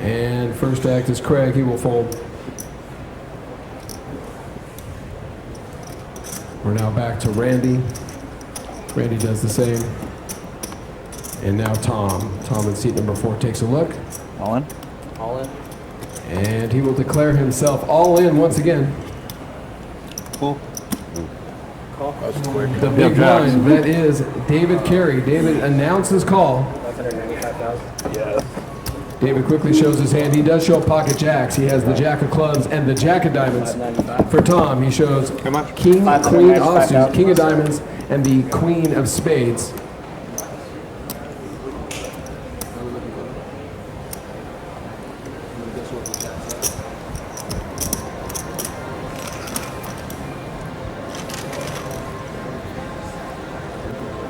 And first act is Craig. He will fold. We're now back to Randy. Randy does the same. And now Tom. Tom in seat number 4 takes a look. All in? All in. And he will declare himself all in once again. Cool. That's quick. The big blind, that is David Carey. David announces call. 195,000. Yes. David quickly shows his hand. He does show pocket jacks. He has the jack of clubs and the jack of diamonds. For Tom, he shows king, queen offsuit, king of diamonds, and the queen of spades.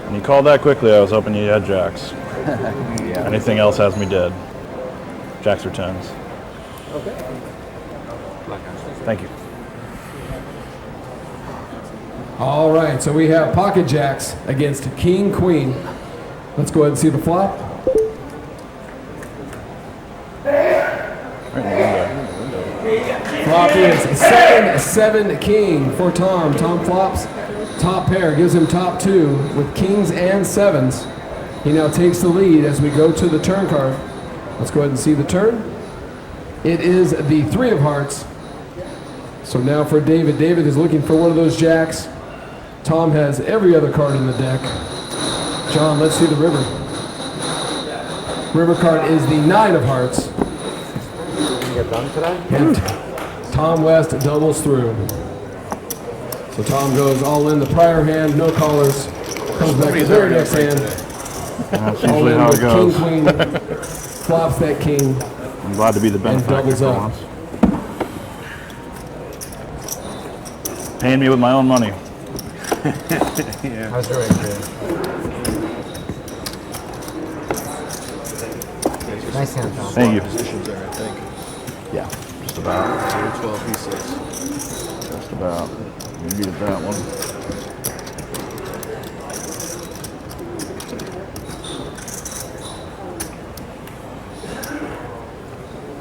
When you called that quickly, I was hoping you had jacks. Anything else has me dead. Jacks or tens. Okay. Thank you. All right, so we have pocket jacks against king, queen. Let's go ahead and see the flop. Flop is 7-7 king for Tom. Tom flops. Top pair gives him top 2 with kings and 7s. He now takes the lead as we go to the turn card. Let's go ahead and see the turn. It is the 3 of hearts. So now for David. David is looking for one of those jacks. Tom has every other card in the deck. John, let's see the river. River card is the 9 of hearts. You get done today? And Tom West doubles through. So Tom goes all in the prior hand, no callers. Comes back to the very next hand. That's All usually in how with it goes. king, queen, flops that king, I'm glad to be the and benefactor doubles for up. once. Paying me with my own money. How's your range? Nice hand, Tom. Thank you. Positions there, I think. Yeah, just about. 0, 12, B6. Just about. You needed that one.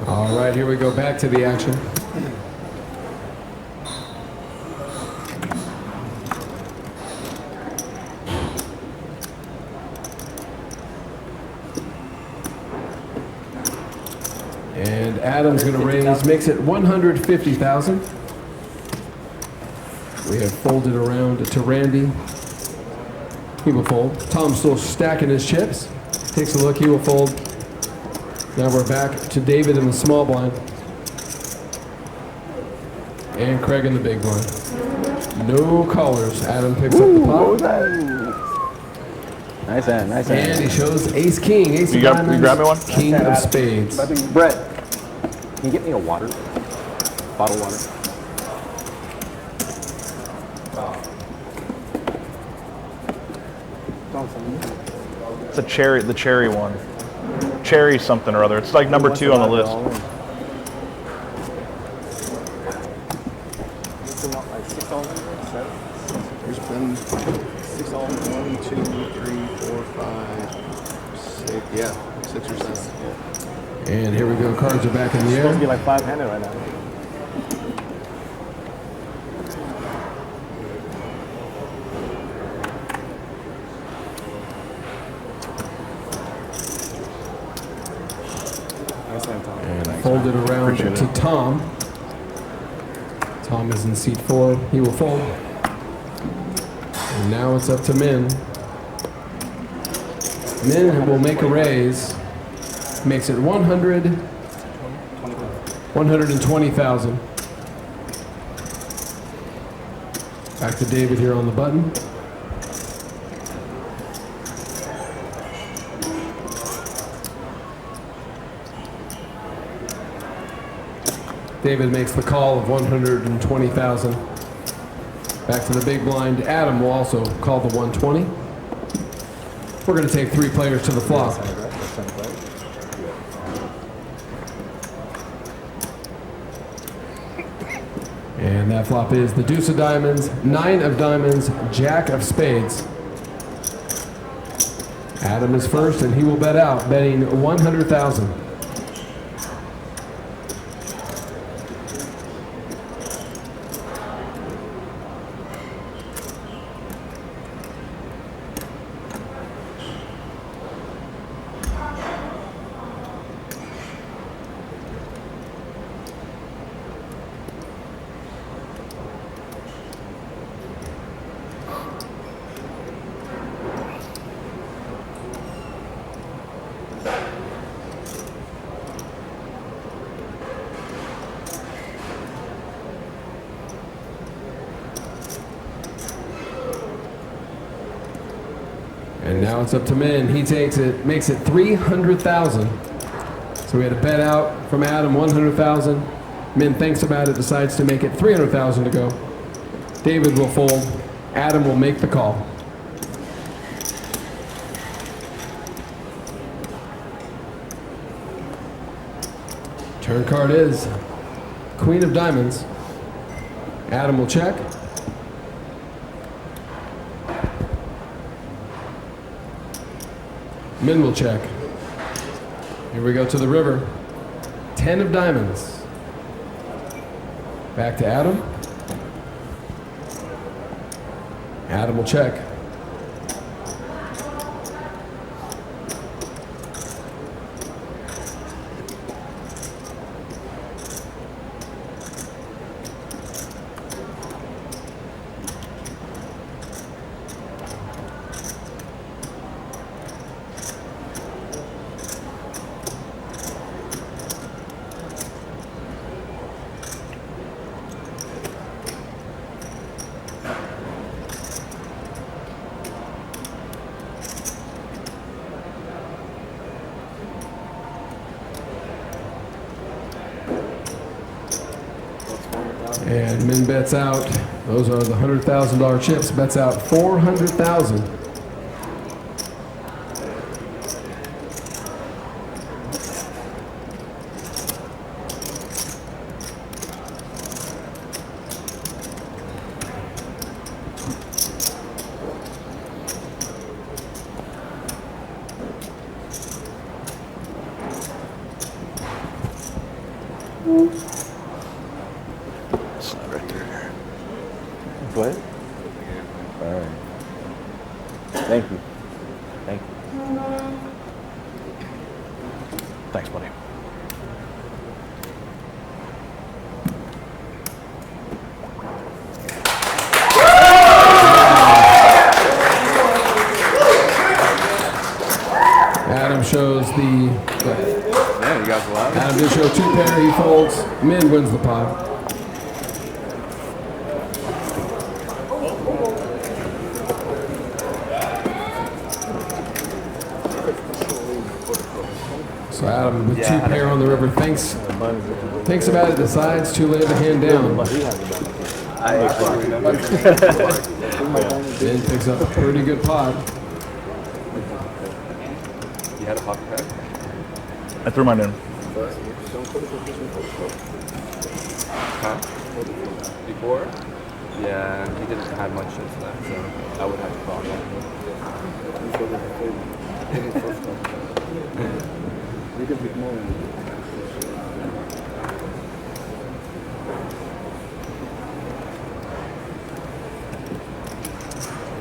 All right, here we go back to the action. And Adam's going to raise, makes it 150,000. We have folded around to Randy. He will fold. Tom's still stacking his chips. Takes a look, he will fold. Now we're back to David in the small blind. And Craig in the big blind. No callers. Adam picks up the pot. Nice hand, nice And he shows ace king, ace of diamonds, grab me one? king of spades. Brett, can you get me a water? Bottle water? It's a cherry, the cherry one. Cherry something or other. It's like number 2 on the list. There's been 6 all. 1, 2, 3, 4, 5, 6. Yeah, 6 or 7. Yeah. And here we go, cards are back in the air. Be like 5-handed right now. And folded around to Tom. Tom is in seat 4. He will fold. And now it's up to Min. Min will make a raise. Makes it 120,000. Back to David here on the button. David makes the call of 120,000. Back to the big blind. Adam will also call the 120. We're going to take 3 players to the flop. And that flop is the deuce of diamonds, 9 of diamonds, jack of spades. Adam is first, and he will bet out, betting 100,000. And now it's up to Min. He takes it, makes it 300,000. So we had a bet out from Adam, 100,000. Min thinks about it, decides to make it 300,000 to go. David will fold. Adam will make the call. Turn card is Queen of Diamonds. Adam will check. Min will check. Here we go to the river. 10 of Diamonds. Back to Adam. Adam will check. And Min bets out. Those are the $100,000 chips. Bets out 400,000. Right there. Go ahead. All right. Thank you. Thank you. Thanks, buddy. Adam shows the. Yeah, you guys allowed it? Adam did show two pair. He folds. Min wins the pot. So Adam with two pair on the river thinks about it, decides to lay the hand down. Min picks up a pretty good pot. You had a pocket pack? I threw mine in. Huh? Before? Yeah, he didn't have much chips left, so I would have to call that.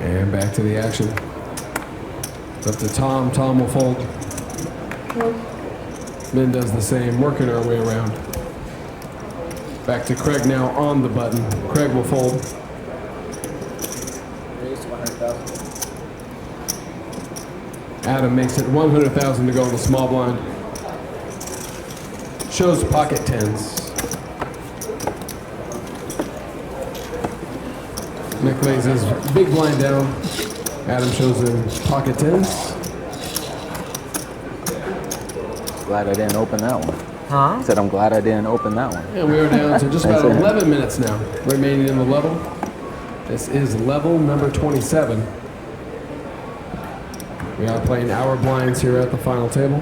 And back to the action. It's up to Tom. Tom will fold. Min does the same, working our way around. Back to Craig now on the button. Craig will fold. Adam makes it 100,000 to go on the small blind. Shows pocket tens. Nick lays his big blind down. Adam shows him pocket tens. Glad I didn't open that one. Huh? I said I'm glad I didn't open that one. And we are down to just about 11 minutes now remaining in the level. This is level number 27. We are playing our blinds here at the final table.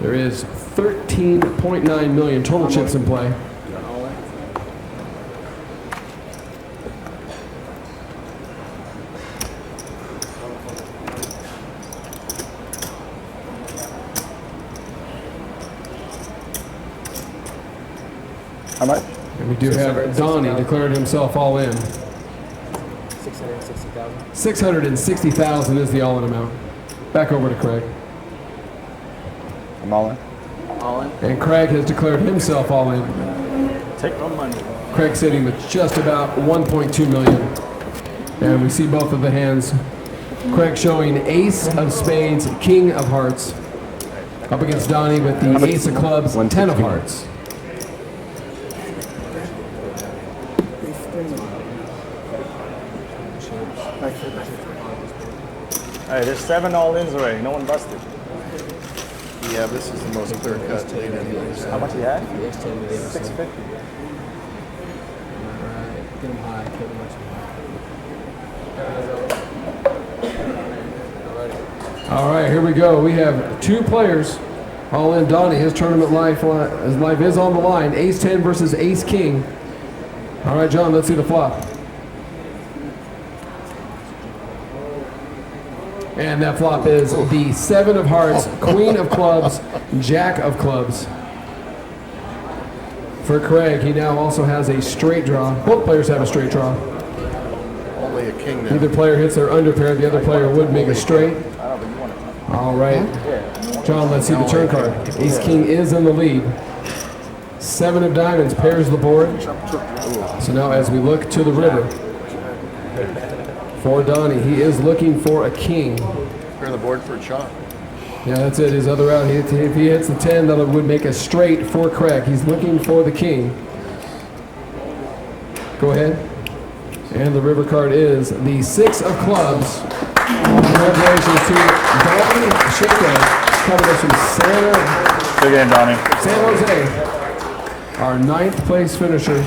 There is 13.9 million total chips in play. How much? And we do have Donnie declared himself all in. 660,000. 660,000 is the all-in amount. Back over to Craig. I'm all in. All in? And Craig has declared himself all in. Take my money. Craig sitting with just about 1.2 million. And we see both of the hands Craig showing ace of spades, king of hearts. Up against Donnie with the ace of clubs, 10 of hearts. Hey, there's 7 all-ins already. No one busted. Yeah, this is the most clear cut lead anyways. How much he had? 650. Get him high, get him much. All right, here we go. We have 2 players. All in. Donnie, his tournament life is on the line. Ace 10 versus Ace King. All right, John, let's see the flop. And that flop is the 7 of hearts, queen of clubs, jack of clubs. For Craig, he now also has a straight draw. Both players have a straight draw. Only a king now. Either player hits their underpair, the other player would make a straight. All right. John, let's see the turn card. Ace King is in the lead. 7 of diamonds pairs the board. So now as we look to the river, for Donnie, he is looking for a king. Clear the board for a chop. Yeah, that's it. His other round, if he hits the 10, that would make a straight for Craig. He's looking for the king. Go ahead. And the river card is the 6 of clubs. Congratulations to Donnie Shako, coming us from Good game, Donnie. San Jose. Our 9th place finisher.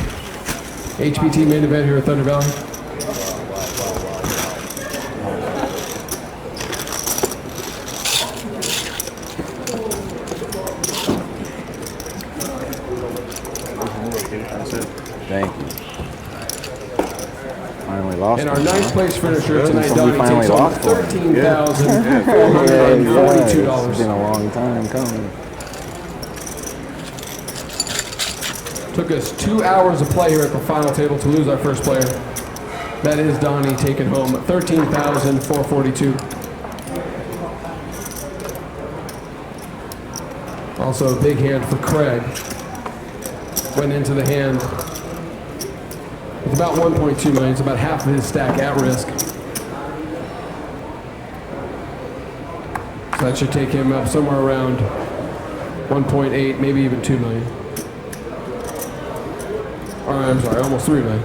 HPT main event here at Thunder Valley. Thank you. Finally lost. And our 9th place finisher tonight, Somebody Donnie, finally takes home lost for me. $13,442. It's been a long time coming. Took us 2 hours of play here at the final table to lose our first player. That is Donnie taking home $13,442. Also a big hand for Craig. Went into the hand with about 1.2 million, so about half of his stack at risk. So that should take him up somewhere around 1.8, maybe even 2 million. Or I'm sorry, almost 3 million.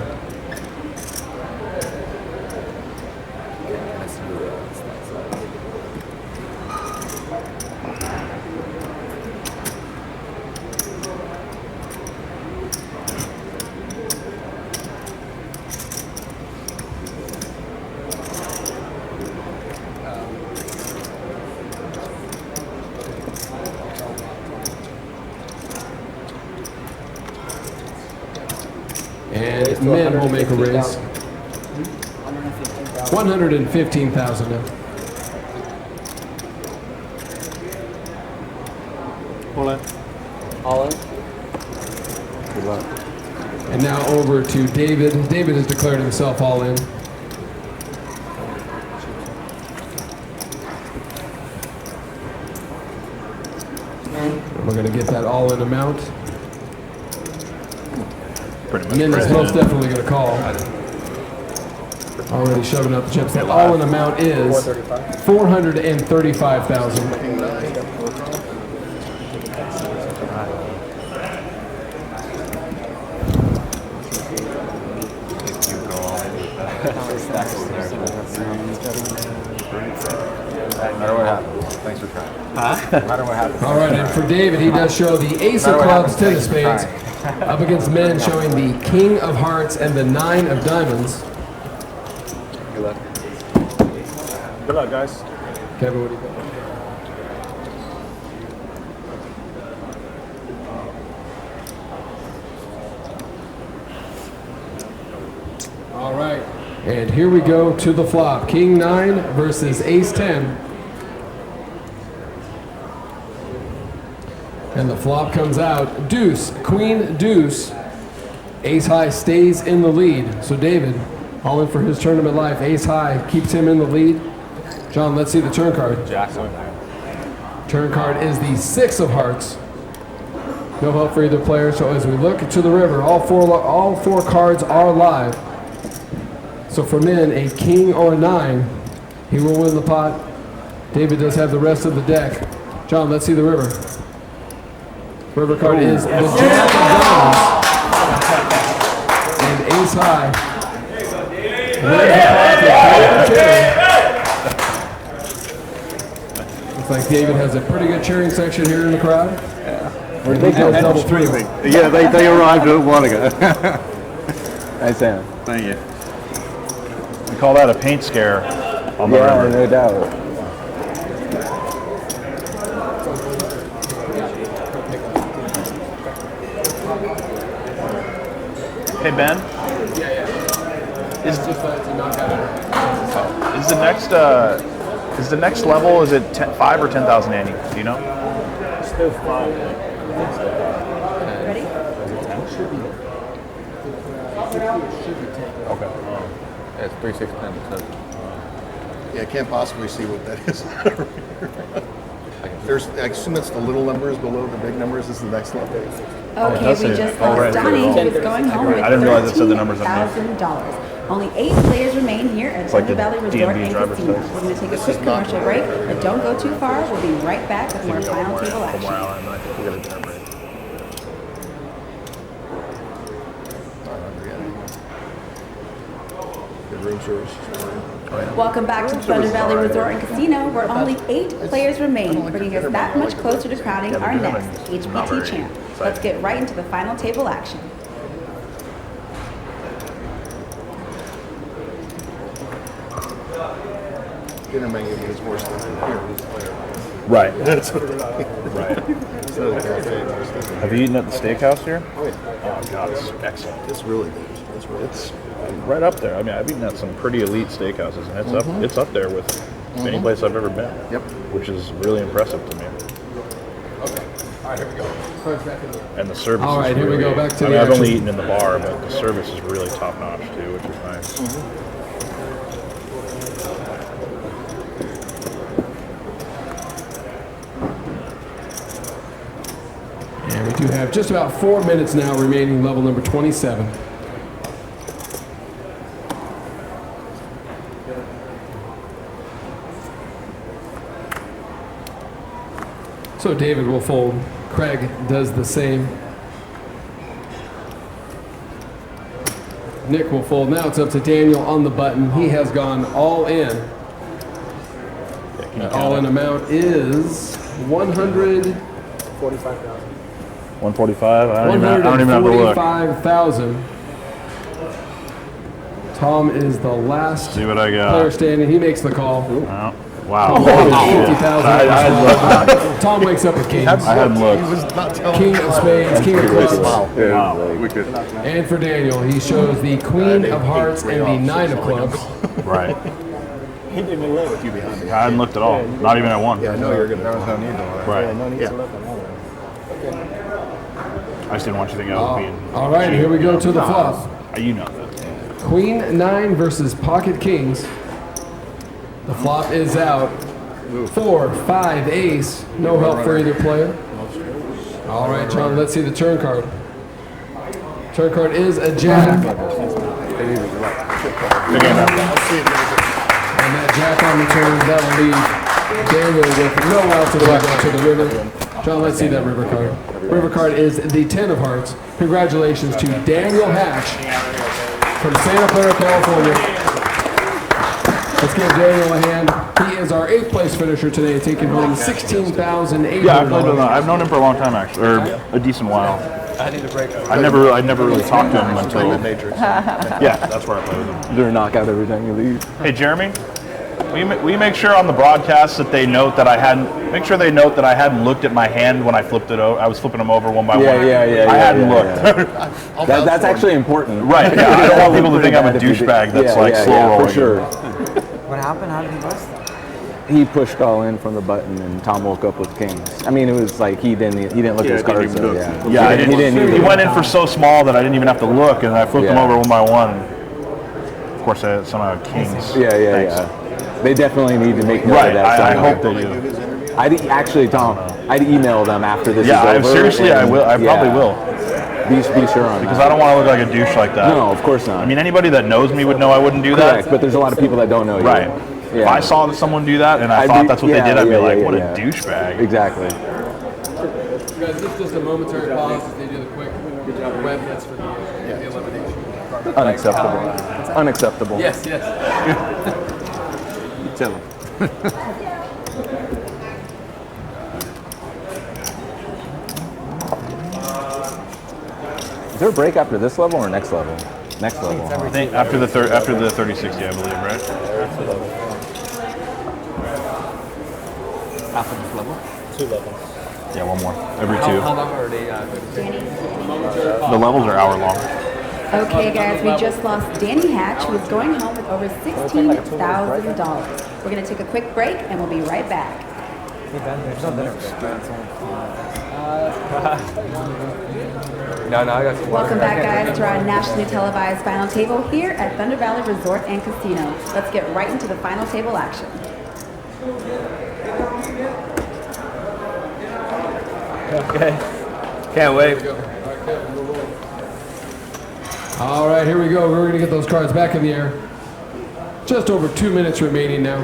And men will make a raise. 115,000 now. Pull in. All in? Good luck. And now over to David. David has declared himself all in. We're going to get that all in amount. Min is most definitely going to call. Already shoving out the chips. The all-in amount is $435,000. No matter what happens. Thanks for trying. No matter what happens. All right, and for David, he does show the ace of clubs, 10 of spades, up against men showing the king of hearts and the 9 of diamonds. Good luck. Good luck, guys. Kevin, what do you think? All right, and here we go to the flop. King 9 versus ace 10. And the flop comes out. Deuce, queen, deuce. Ace high stays in the lead. So David, all in for his tournament life. Ace high keeps him in the lead. John, let's see the turn card. Jackson. Turn card is the 6 of hearts. No help for either player. So as we look to the river, all four cards are live. So for men, a king or a 9 He will win the pot. David does have the rest of the deck. John, let's see the river. River card is the Jack of Diamonds and Ace High. Looks like David has a pretty good cheering section here in the crowd. Where'd they go? Double three. Yeah, they arrived a while ago. Nice Sam. Thank you. We call that a paint scare on the Yeah, river. no doubt. Hey Ben, is the next level, is it 5 or 10,000 Annie? Do you know? Still 5. Ready? Okay. It's 3, 6, 10. Yeah, I can't possibly see what that is. There's, I assume it's the little numbers below the big numbers. This is the next level. Okay, we just lost Donnie, who is going home with I didn't realize it said the numbers on $13,000. Only 8 players remain here at like Thunder the Valley Resort DMV and driver's Casino. test. We're going to take a quick commercial break, but don't go too far. We'll be right back with more final table From where action. I am, I think we got a dinner break. The room service. Welcome back to Thunder Valley Resort and Casino, where only 8 players remain, bringing us that much closer to crowning our next HPT champ. Let's get right into the final table action. Dinner menu is worse than here. Right. That's what Right. So the cafe is worse than- Have you eaten at the steakhouse here? Oh yeah, Oh God, it's excellent. it's really good. It's really. It's right up there. I mean, I've eaten at some pretty elite steakhouses, and it's up there with any place I've ever been. Yep. Which is really impressive to me. All right, here we go. And the service. All right, is here we really, go, back to I the mean, I've only action. eaten in the bar, but the service is really top notch too, which is nice. And we do have just about 4 minutes now remaining, level number 27. So David will fold. Craig does the same. Nick will fold. Now it's up to Daniel on the button. He has gone all in. That all-in amount is 145. I don't even have to look. 145,000. Tom is the last See what I got. player standing. He makes the call. Oh, wow. 50,000. Tom wakes up with kings. I hadn't He looked. was not telling King me. of spades, king of clubs. Wow. Wow. And for Daniel, he shows the queen of hearts and the nine of clubs. Right. He didn't even look. You behind me. I hadn't looked at all. Not even at one. Yeah, I know you're gonna. There was no need to worry. Right. No need Yeah. to look at all. I just didn't want you to think I was being. All right, here we go to the flop. You know that. Queen 9 versus pocket kings. The flop is out. 4, 5, ace. No help for either player. All right, John, let's see the turn card. Turn card is a jack. Big game after. And that jack on the turn, that will leave Daniel with no out to the left to the river. John, let's see that river card. River card is the 10 of hearts. Congratulations to Daniel Hatch from Santa Clara, California. Let's give Daniel a hand. He is our 8th place finisher today, taking home $16,800. Yeah, I've known him for a long time actually, or a decent while. I need a break. I never really talked to him until. Matrix. Yeah, that's where I play with him. You're gonna knock out every time you leave. Hey Jeremy, will you make sure on the broadcast that they note that I hadn't looked at my hand when I flipped it over. I was flipping them over one by one. Yeah. I hadn't looked. That's actually important. Right. Yeah, I don't want people to think I'm a douchebag that's slow rolling. For sure. What happened? How did he bust? He pushed all in from the button, and Tom woke up with kings. I mean, it was like he didn't look at his cards. So, yeah. Yeah, he didn't. He went in for so small that I didn't even have to look, and I flipped them over one by one. Of course, I somehow had kings. Yeah. They definitely need to make note of that. I somewhere. hope they do. Actually, Tom, I'd email them after this is Yeah, over. seriously, I will. I probably will. Be sure on Because that. I don't want to look like a douche like that. No, of course not. I mean, anybody that knows me would know I wouldn't do that. Correct, but there's a lot of people that don't know you. Right. If Yeah. I saw someone do that and I I'd thought be- that's what yeah, they did, I'd be yeah, like, yeah, what yeah. a douchebag. Exactly. Guys, this is just a momentary pause as they do the quick web hits for the elimination. Unacceptable. Unacceptable. Yes, yes. Tell him. Is there a break after this level or next level? Next level. I think after the 3060, I believe, right? After this level. 2 levels. Yeah, one more. Every How two. long are they? The levels are hour long. Okay, guys, we just lost Danny Hatch, who's going home with over $16,000. We're going to take a quick break, and we'll be right back. There's no dinner. No, I got some water. Welcome back, guys, to our nationally televised final table here at Thunder Valley Resort and Casino. Let's get right into the final table action. Okay. Can't wait. All right, here we go. We're going to get those cards back in the air. Just over 2 minutes remaining now.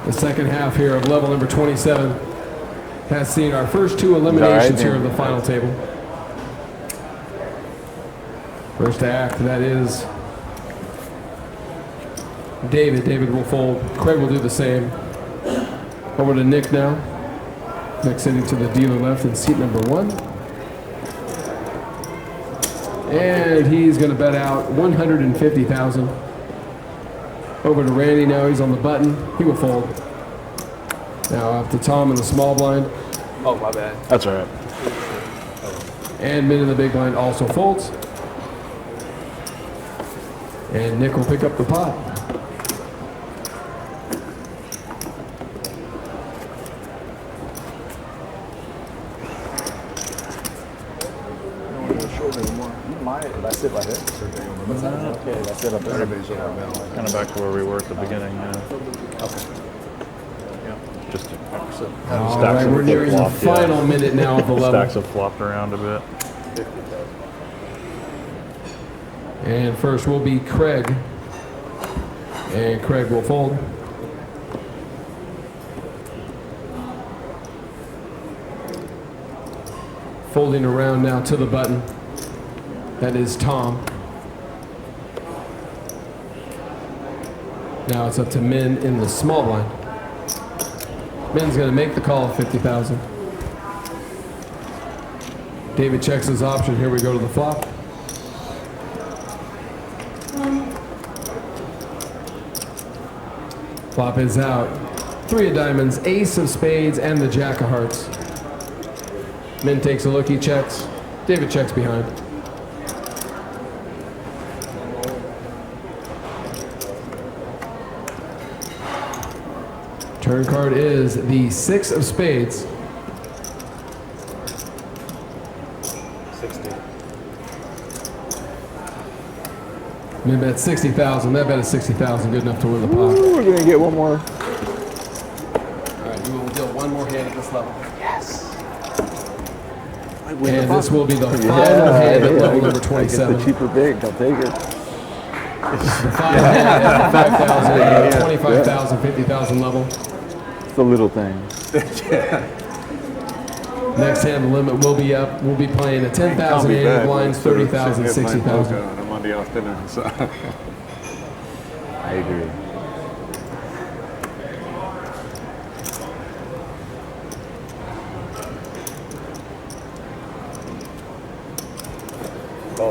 The second half here of level number 27 has seen our first 2 eliminations here of the final table. First act, that is David. David will fold. Craig will do the same. Over to Nick now. Nick sitting to the dealer left in seat number 1. And he's going to bet out 150,000. Over to Randy now. He's on the button. He will fold. Now up to Tom in the small blind. Oh, my bad. That's all right. And Min in the big blind also folds. And Nick will pick up the pot. That's it right here. Okay, that's it up there. Everybody's over now. Kind of back to where we were at the beginning. Just All right, we're nearing the final minute now of the level. Stacks have flopped around a bit. And first will be Craig. And Craig will fold. Folding around now to the button. That is Tom. Now it's up to Min in the small blind. Min's going to make the call of 50,000. David checks his option. Here we go to the flop. Flop is out. 3 of diamonds, ace of spades, and the jack of hearts. Min takes a look, he checks. David checks behind. Turn card is the 6 of spades. 60. Min bet 60,000. That bet is 60,000. Good enough to win the pot. Ooh, we're gonna get one more. All right, we will deal one more hand at this level. Yes. And this will be the final hand at level number 27. The cheaper big, I'll take it. The final hand at 5,000, 25,000, 50,000 level. It's a little thing. Next hand, the limit will be up. We'll be playing a 10,000 80 blinds, 30,000, 60,000. I'm on the off dinner, so. I agree.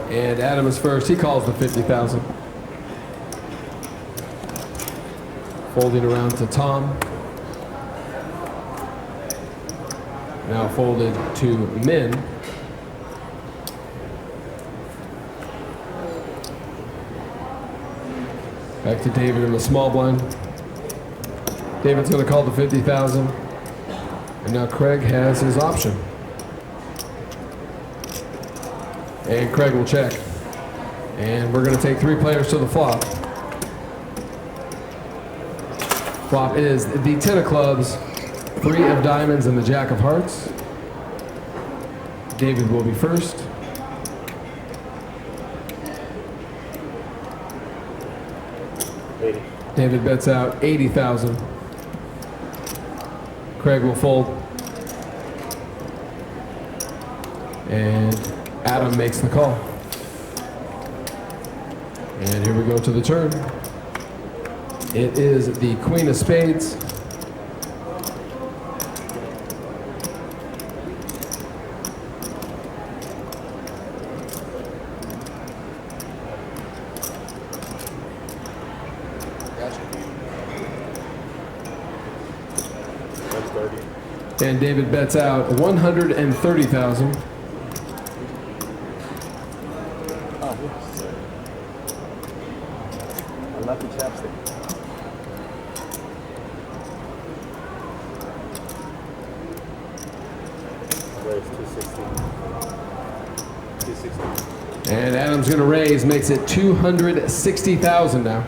And Adam is first. He calls the 50,000. Folding around to Tom. Now folded to Min. Back to David in the small blind. David's going to call the 50,000. And now Craig has his option. And Craig will check. And we're going to take 3 players to the flop. Flop is the 10 of clubs, 3 of diamonds, and the jack of hearts. David will be first. 80. David bets out 80,000. Craig will fold. And Adam makes the call. And here we go to the turn. It is the Queen of Spades. That's 30. And David bets out 130,000. I love the chapstick. Raise 260. 260. And Adam's going to raise, makes it 260,000 now.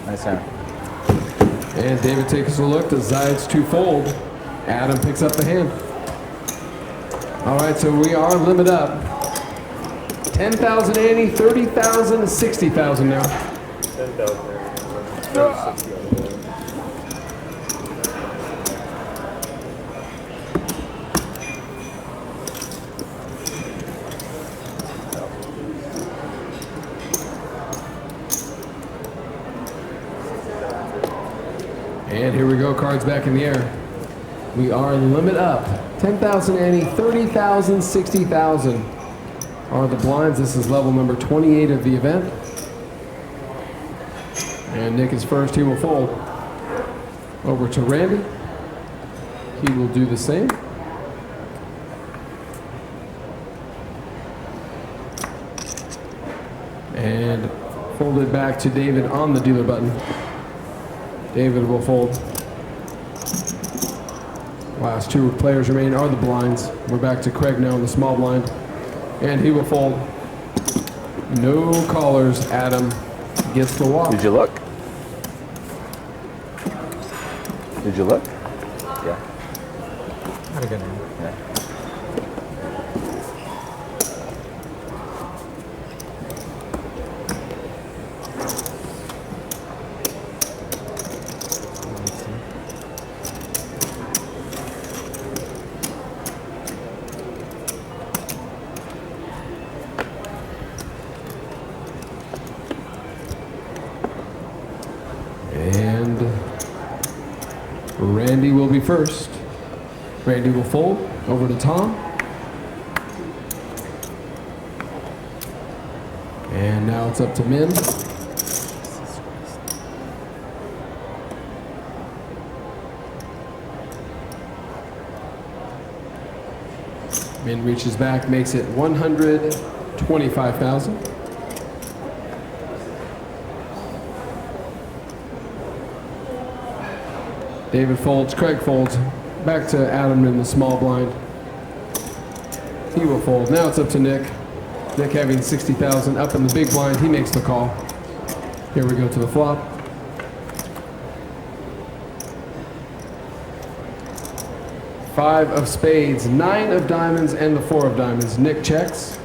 Nice hand. And David takes a look, decides to fold. Adam picks up the hand. All right, so we are limit up. 10,000 Annie, 30,000, 60,000 now. 10,000. 60 on the board. And here we go, cards back in the air. We are limit up. 10,000 Annie, 30,000, 60,000 are the blinds. This is level number 28 of the event. And Nick is first, he will fold. Over to Randy. He will do the same. And folded back to David on the dealer button. David will fold. Last two players remain are the blinds. We're back to Craig now in the small blind. And he will fold. No callers. Adam gets the walk. Did you look? Did you look? Yeah. Had a good hand. Yeah. And Randy will be first. Randy will fold over to Tom. And now it's up to Min. Min reaches back, makes it 125,000. David folds, Craig folds. Back to Adam in the small blind. He will fold. Now it's up to Nick. Nick having 60,000 up in the big blind. He makes the call. Here we go to the flop. Five of spades, 9 of diamonds, and the 4 of diamonds. Nick checks.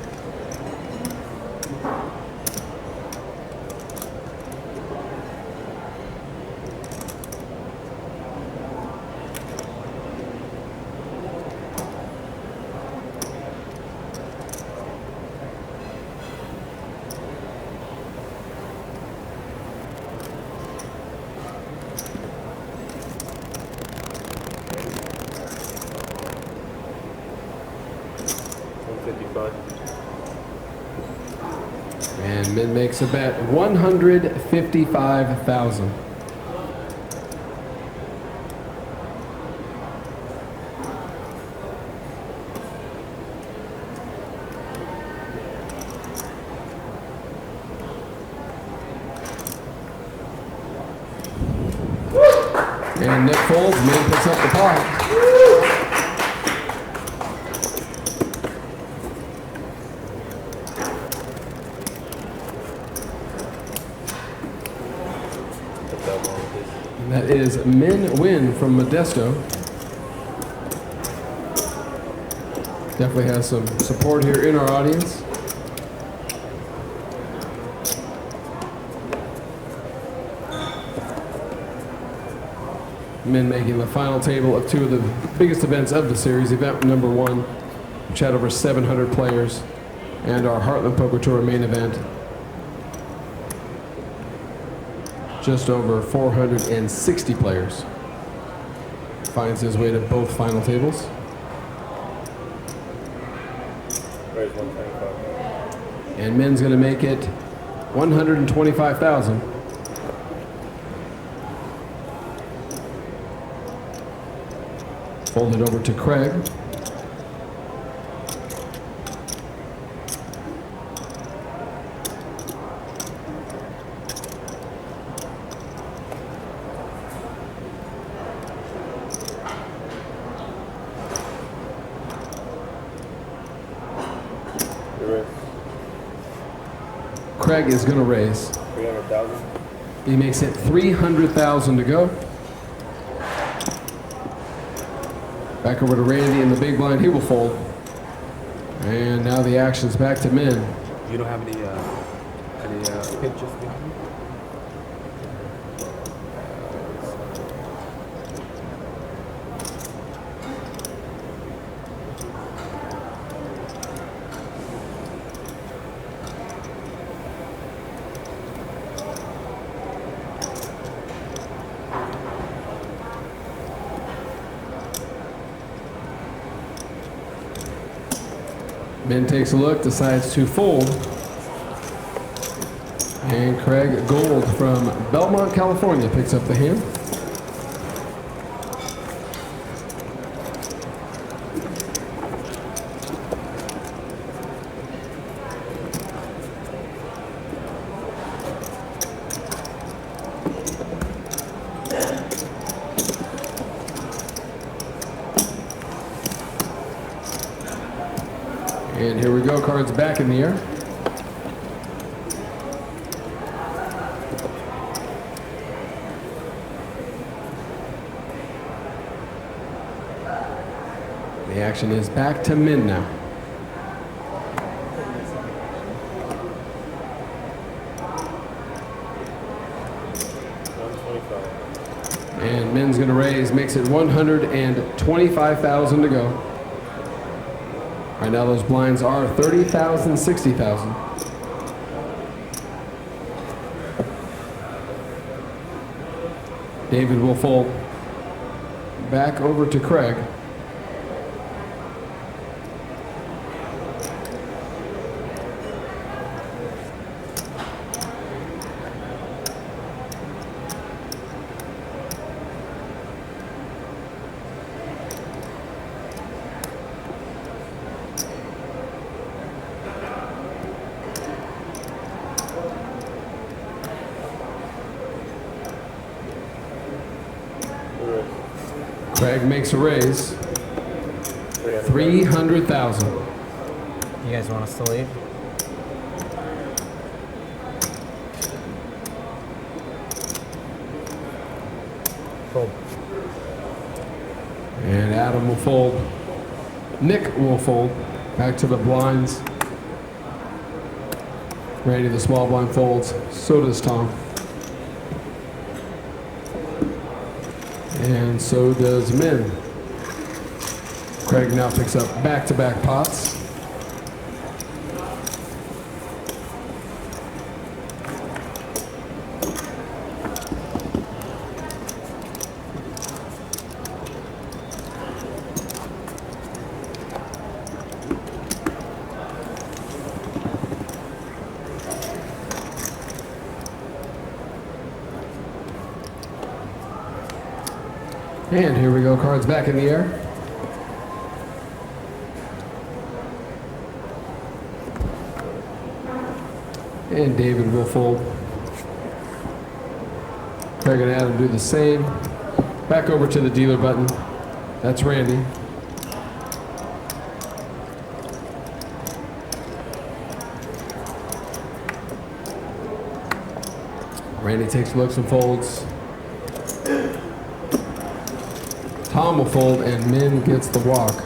And Min makes a bet, 155,000. And Nick folds, Min picks up the pot. And that is Min win from Modesto. Definitely has some support here in our audience. Min making the final table of two of the biggest events of the series. Event number one, which had over 700 players, and our Heartland Poker Tour main event, just over 460 players. Finds his way to both final tables. And Min's going to make it 125,000. Fold it over to Craig. Craig is going to raise. 300,000. He makes it 300,000 to go. Back over to Randy in the big blind. He will fold. And now the action's back to Min. You don't have any pictures behind me? Min takes a look, decides to fold. And Craig Gold from Belmont, California picks up the hand. And here we go, cards back in the air. The action is back to Min now. And Min's gonna raise, makes it 125,000 to go. Right now those blinds are 30,000, 60,000. David will fold. Back over to Craig. Craig makes a raise. 300,000. You guys want us to leave? Fold. And Adam will fold. Nick will fold. Back to the blinds. Randy, the small blind, folds. So does Tom. And so does Min. Craig now picks up back-to-back pots. And here we go, cards back in the air. And David will fold. Craig and Adam do the same. Back over to the dealer button. That's Randy. Randy takes looks and folds. Tom will fold and Min gets the walk.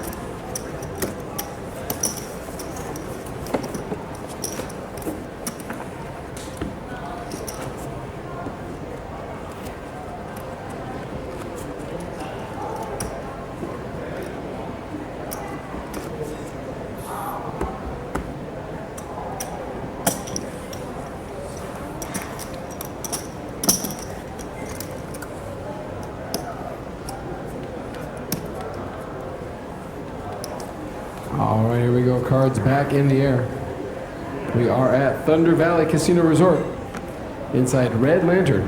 All right, here we go. Cards back in the air. We are at Thunder Valley Casino Resort inside Red Lantern.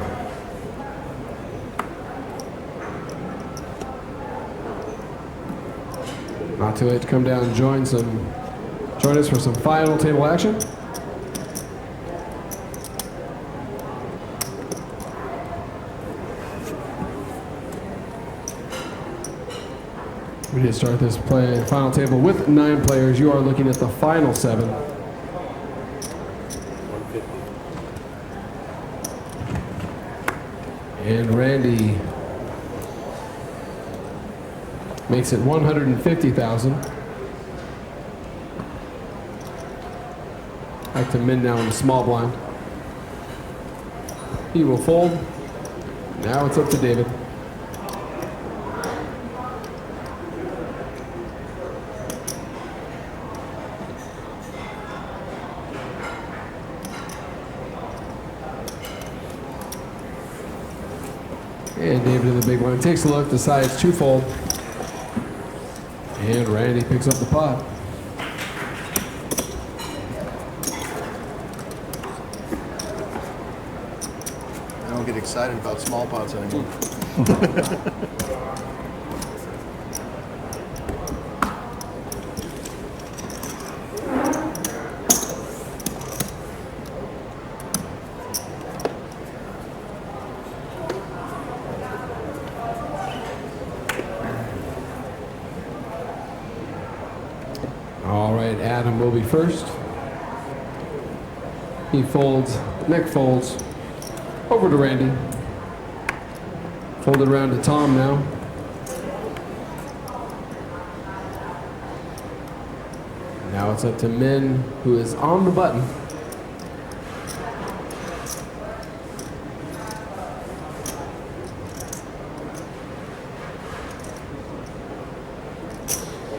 Not too late to come down and join us for some final table action. We did start this final table with 9 players. You are looking at the final 7. And Randy makes it 150,000. Back to Min now in the small blind. He will fold. Now it's up to David. And David in the big one takes a look, decides to fold. And Randy picks up the pot. I don't get excited about small pots anymore. All right, Adam will be first. He folds, neck folds, over to Randy. Folded around to Tom now. Now it's up to Min, who is on the button.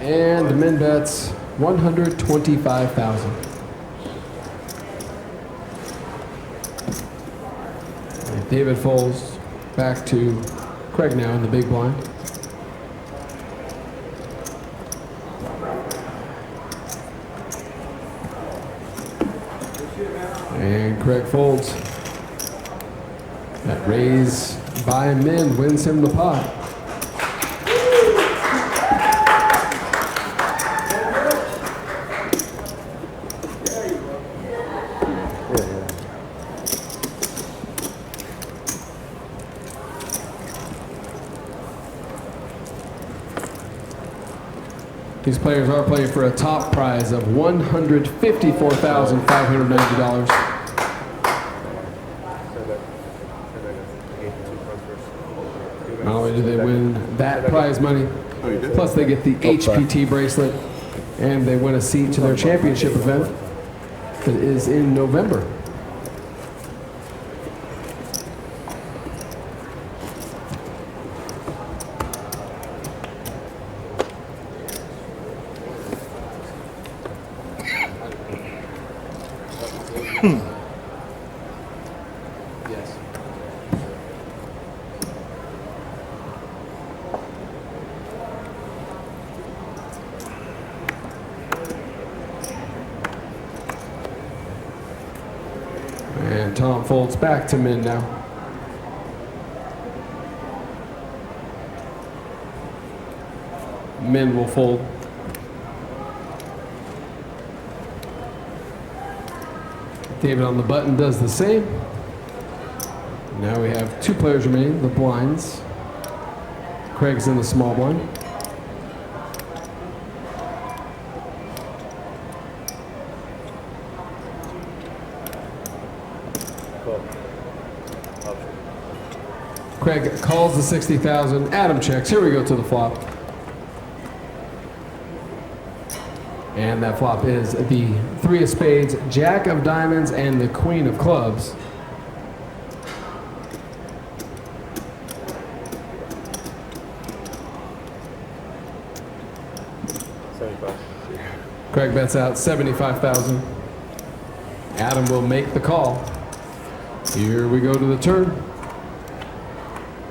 And Min bets 125,000. And David folds back to Craig now in the big blind. And Craig folds. That raise by Min wins him the pot. These players are playing for a top prize of $154,590. Not only do they win that prize money, plus they get the HPT bracelet, and they win a seat to their championship event that is in November. Yes. And Tom folds back to Min now. Min will fold. David on the button does the same. Now we have 2 players remaining, the blinds. Craig's in the small blind. Craig calls the 60,000. Adam checks. Here we go to the flop. And that flop is the 3 of spades, Jack of diamonds, and the Queen of clubs. Craig bets out 75,000. Adam will make the call. Here we go to the turn.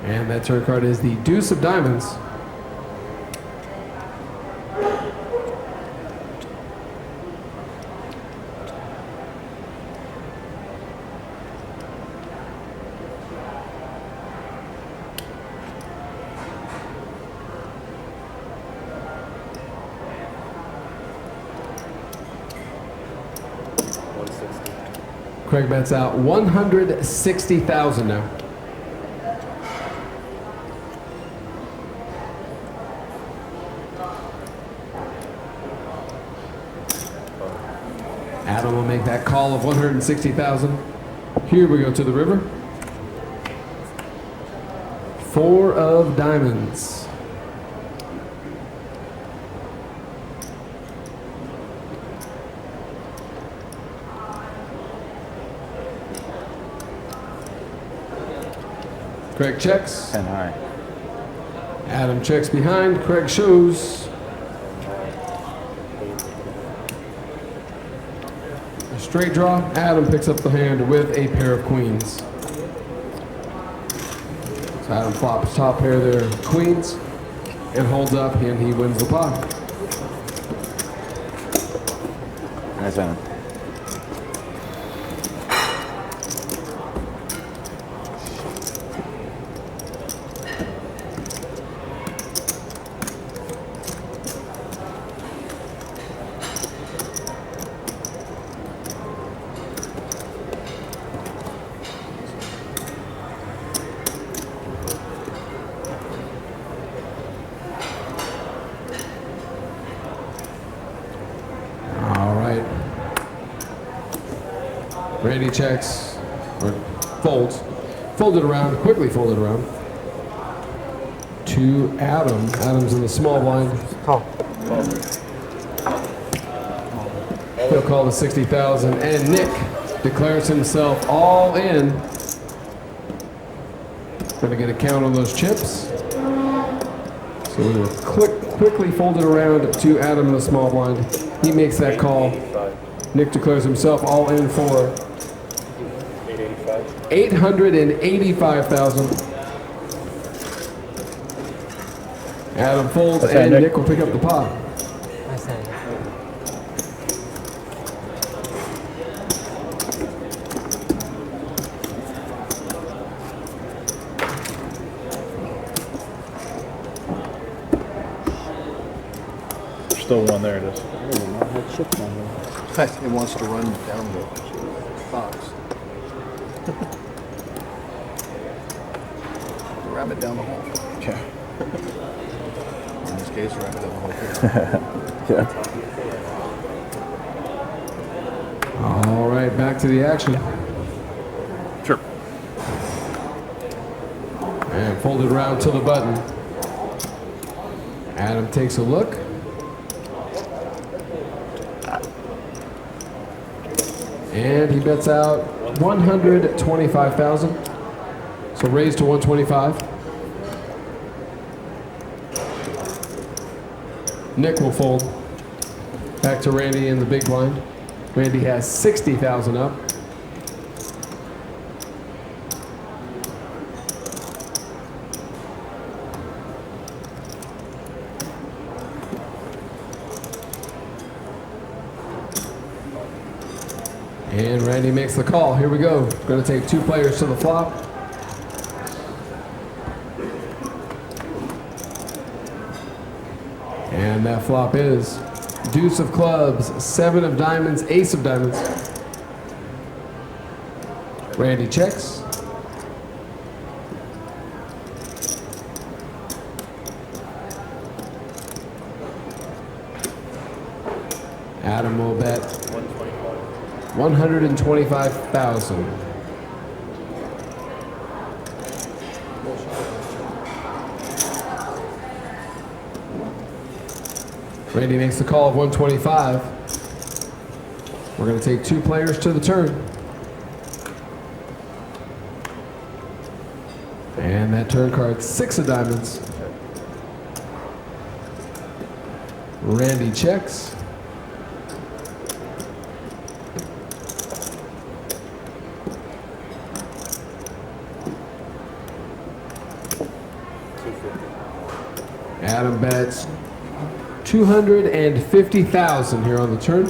And that turn card is the deuce of diamonds. Craig bets out 160,000 now. Adam will make that call of 160,000. Here we go to the river. 4 of diamonds. Craig checks. 10 high. Adam checks behind. Craig shows. A straight draw. Adam picks up the hand with a pair of queens. So Adam flops top pair of their queens and holds up, and he wins the pot. Nice Adam. Randy checks, or folds, folded around, quickly folded around to Adam. Adam's in the small blind. Call. He'll call the 60,000, and Nick declares himself all in. Going to get a count on those chips. So we're going to quickly fold it around to Adam in the small blind. He makes that call. Nick declares himself all in for 885,000. Adam folds, and Nick will pick up the pot. Nice hand. There's still one there. It is. It wants to run down the box. Ram it down the hole. Yeah. In this case, ram it down the hole. Yeah. All right, back to the action. Sure. And folded around to the button. Adam takes a look. And he bets out 125,000. So raised to 125. Nick will fold. Back to Randy in the big blind. Randy has 60,000 up. And Randy makes the call. Here we go. Going to take 2 players to the flop. And that flop is deuce of clubs, 7 of diamonds, ace of diamonds. Randy checks. Adam will bet 125,000. Randy makes the call of 125. We're going to take 2 players to the turn. And that turn card, 6 of diamonds. Randy checks. Adam bets 250,000 here on the turn.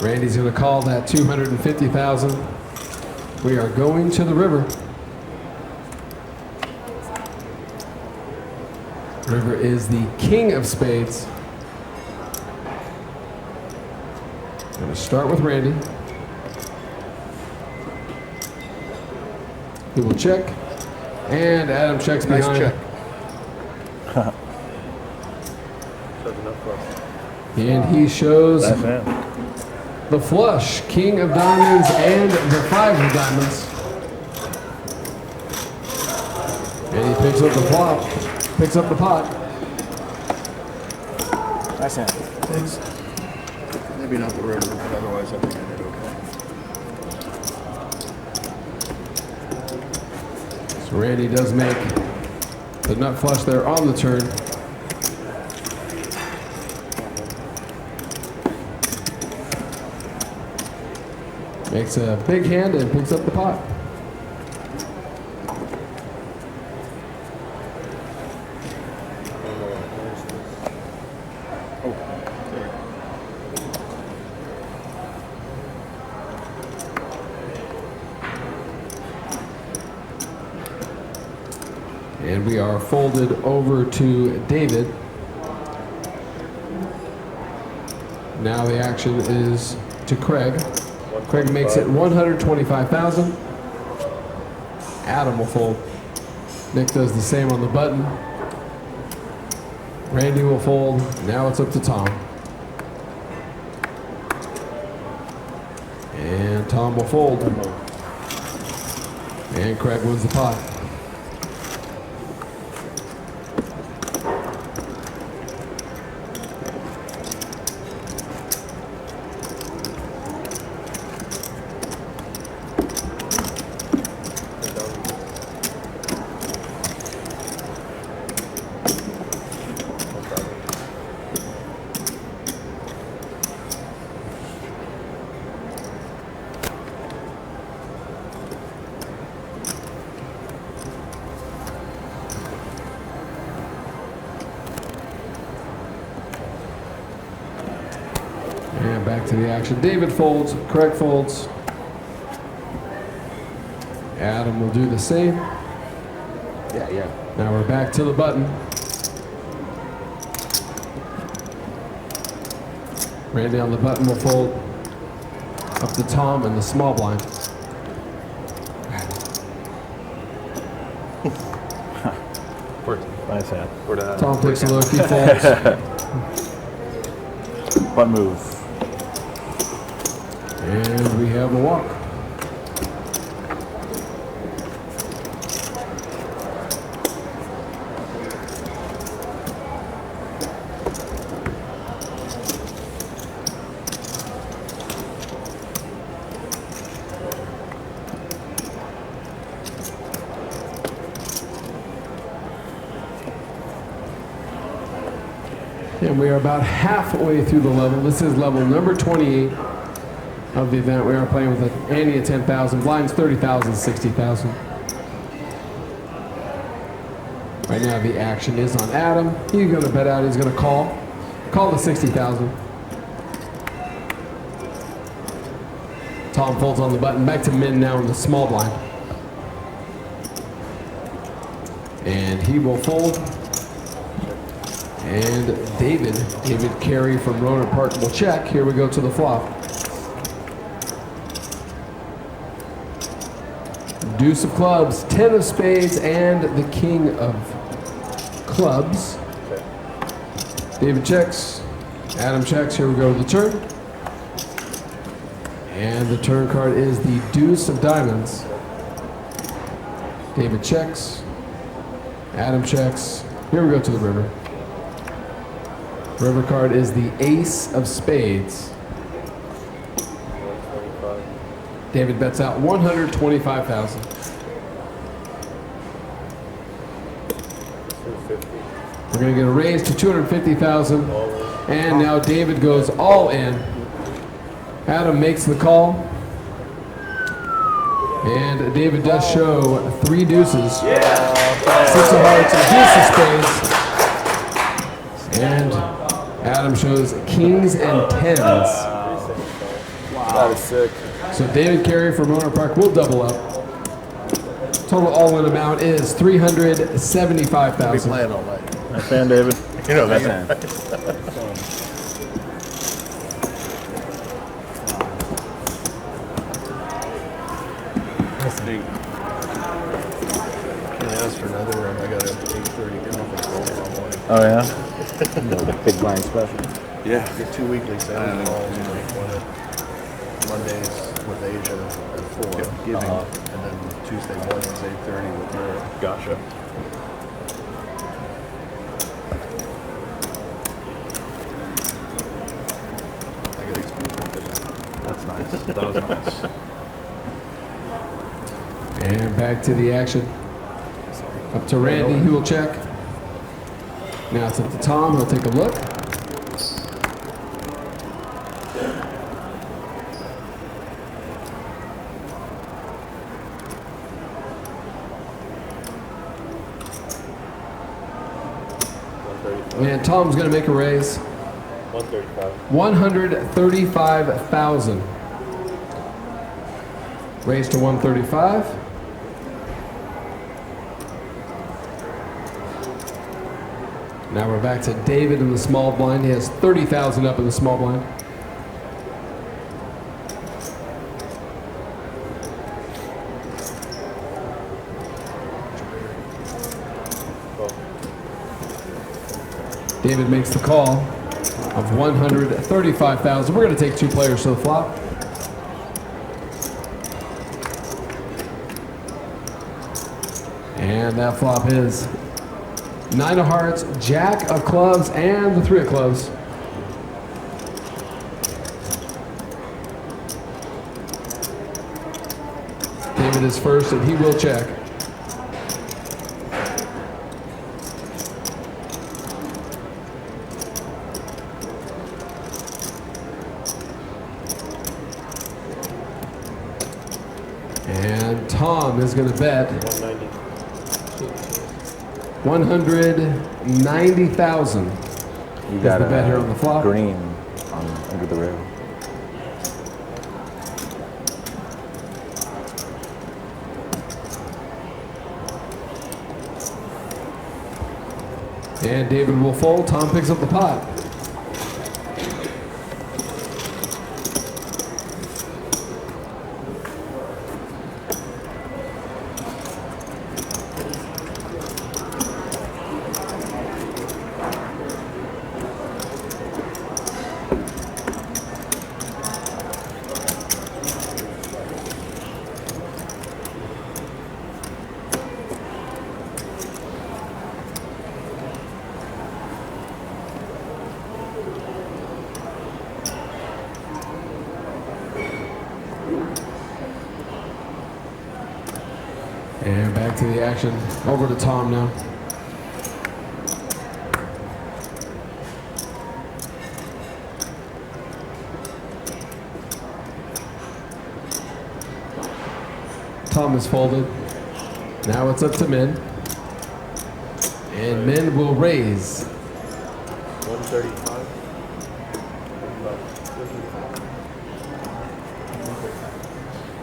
Randy's going to call that 250,000. We are going to the river. River is the king of spades. Going to start with Randy. He will check. And Adam checks behind. Nice check. And he shows That's it. the flush, king of diamonds and the 5 of diamonds. And he picks up the flop, picks up the pot. Nice hand. Thanks. Maybe not the river, but otherwise I think I did okay. So Randy does make the nut flush there on the turn. Makes a big hand and picks up the pot. And we are folded over to David. Now the action is to Craig. Craig makes it 125,000. Adam will fold. Nick does the same on the button. Randy will fold. Now it's up to Tom. And Tom will fold. And Craig wins the pot. And back to the action. David folds, Craig folds. Adam will do the same. Yeah. Now we're back to the button. Randy on the button will fold up to Tom and the small blind. Nice hand. Tom takes a look, he folds. Butt move. And we have a walk. And we are about halfway through the level. This is level number 28 of the event. We are playing with an ante of 10,000, blinds 30,000, 60,000. Right now the action is on Adam. He's going to bet out, he's going to call the 60,000. Tom folds on the button, back to min now in the small blind. And he will fold. And David Carey from Roner Park will check. Here we go to the flop. Deuce of clubs, 10 of spades, and the king of clubs. David checks. Adam checks. Here we go to the turn. And the turn card is the deuce of diamonds. David checks. Adam checks. Here we go to the river. River card is the ace of spades. David bets out 125,000. We're going to get a raise to 250,000. And now David goes all in. Adam makes the call. And David does show 3 deuces. 6 of hearts and deuce of spades. And Adam shows kings and 10s. Wow. That is sick. So David Carey from Roner Park will double up. Total all-in amount is $375,000. Be playing all night. Nice hand, David. You know that. Can't ask for another room. I got up to 8:30 conference call tomorrow morning. Oh, yeah? The big blind special. Yeah. I get 2 weekly sales calls, like one at Mondays with Asia at 4, giving, and then Tuesday mornings 8:30 with Europe. Gotcha. I got exclusive. That's nice. That was nice. And back to the action. Up to Randy, who will check. Now it's up to Tom, he'll take a look. And Tom's going to make a raise. 135,000. Raise to 135. Now we're back to David in the small blind. He has 30,000 up in the small blind. David makes the call of 135,000. We're going to take 2 players to the flop. And that flop is 9 of hearts, jack of clubs, and the 3 of clubs. David is first, and he will check. And Tom is going to bet 190,000. You got the bet here on the flop. Green on under the rail. And David will fold. Tom picks up the pot. And back to the action. Over to Tom now. Tom is folded. Now it's up to Min. And Min will raise. 135.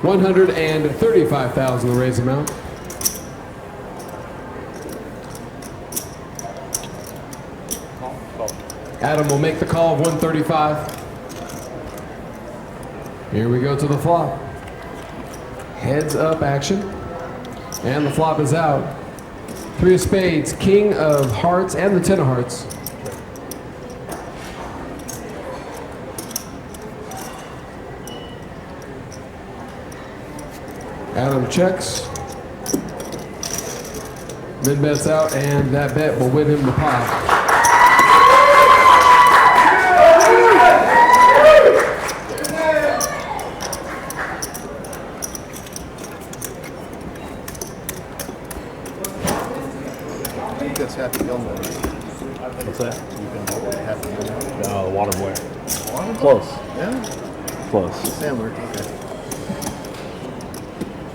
135,000 the raise amount. Adam will make the call of 135. Here we go to the flop. Heads up action. And the flop is out. 3 of spades, king of hearts, and the 10 of hearts. Adam checks. Min bets out, and that bet will win him the pot. I think that's Happy Gilmore. What's that? You've been Happy Gilmore. No, the water boy. Close. Yeah? Close. Sandler. Okay.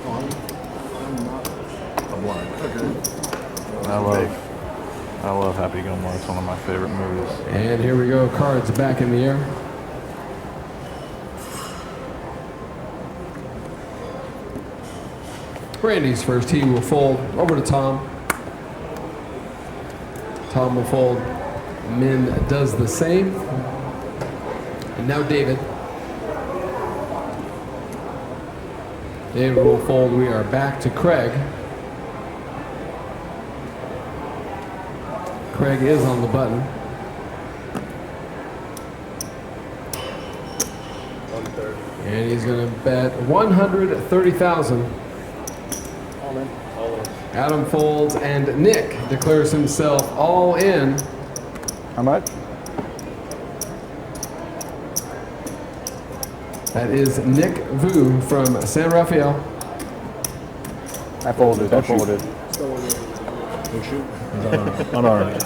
Oh, I'm not a blind. Okay. I love Happy Gilmore. It's one of my favorite movies. And here we go, cards back in the air. Randy's first, he will fold over to Tom. Tom will fold. Min does the same. And now David. David will fold. We are back to Craig. Craig is on the button. And he's going to bet 130,000. All in. Adam folds, and Nick declares himself all in. How much? That is Nick Vu from San Rafael. I folded. I folded. Unarmed.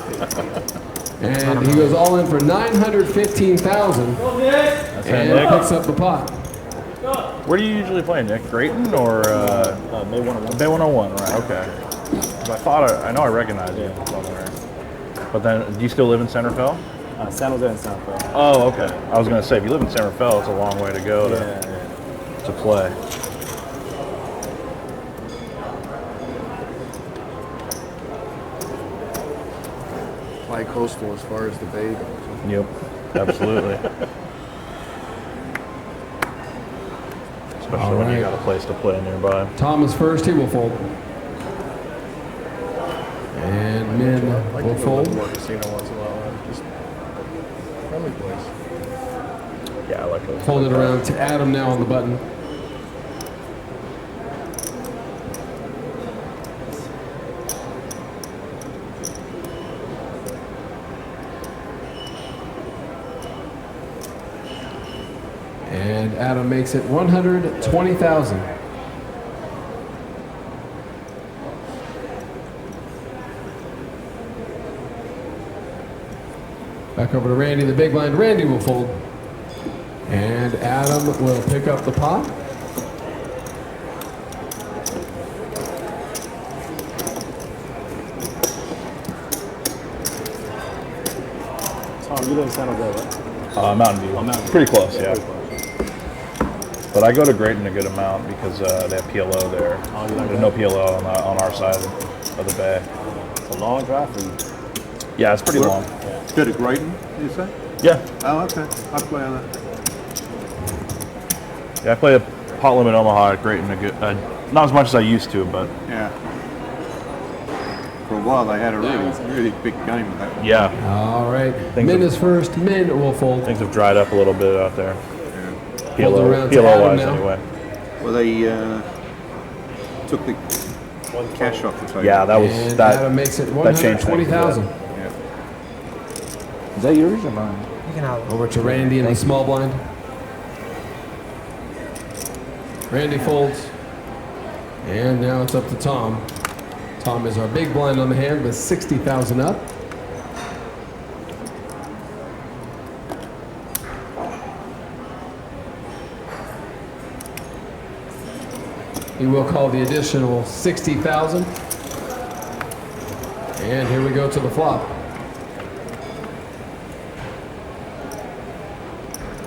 And he goes all in for 915,000 and picks up the pot. Where do you usually play, Nick? Grayton or Bay 101. Bay 101? Right. Okay. I know I recognize you somewhere. But then, do you still live in Centerville? San Jose and San Rafael. Oh, okay. I was gonna say, if you live in Centerville, it's a long way to go to play. Fly coastal as far as the bay goes. Yep. Absolutely. Especially when you got a place to play nearby. Tom is first, he will fold. And Min I like will to go to fold. the more casino once in a while. Just friendly place. Yeah, I like those. Fold it around to Adam now on the button. And Adam makes it 120,000. Back over to Randy, the big blind. Randy will fold. And Adam will pick up the pot. Tom, you live in San Jose, right? Mountain View. Pretty close, yeah. But I go to Grayton a good amount because they have PLO there. Oh, you like There's no PLO on our side of the bay. It's a long drive for you. Yeah, it's pretty long. Good at Grayton, you say? Yeah. Oh, okay. I play on that. Yeah, I play a pot limit Omaha at Grayton not as much as I used to, but Yeah. For a while, they had a really big game with that one. yeah, All right. Things Min have- is first. Min will fold. things have dried up a little bit out there. Hold it around to PLO Adam wise now. anyway. Well, they took the cash off the table. Yeah, that was And that. Adam makes it that changed things. 120,000. Yeah. Is that yours or mine? You can have it. Over to Randy in the small blind. Randy folds. And now it's up to Tom. Tom is our big blind on the hand with 60,000 up. He will call the additional 60,000. And here we go to the flop.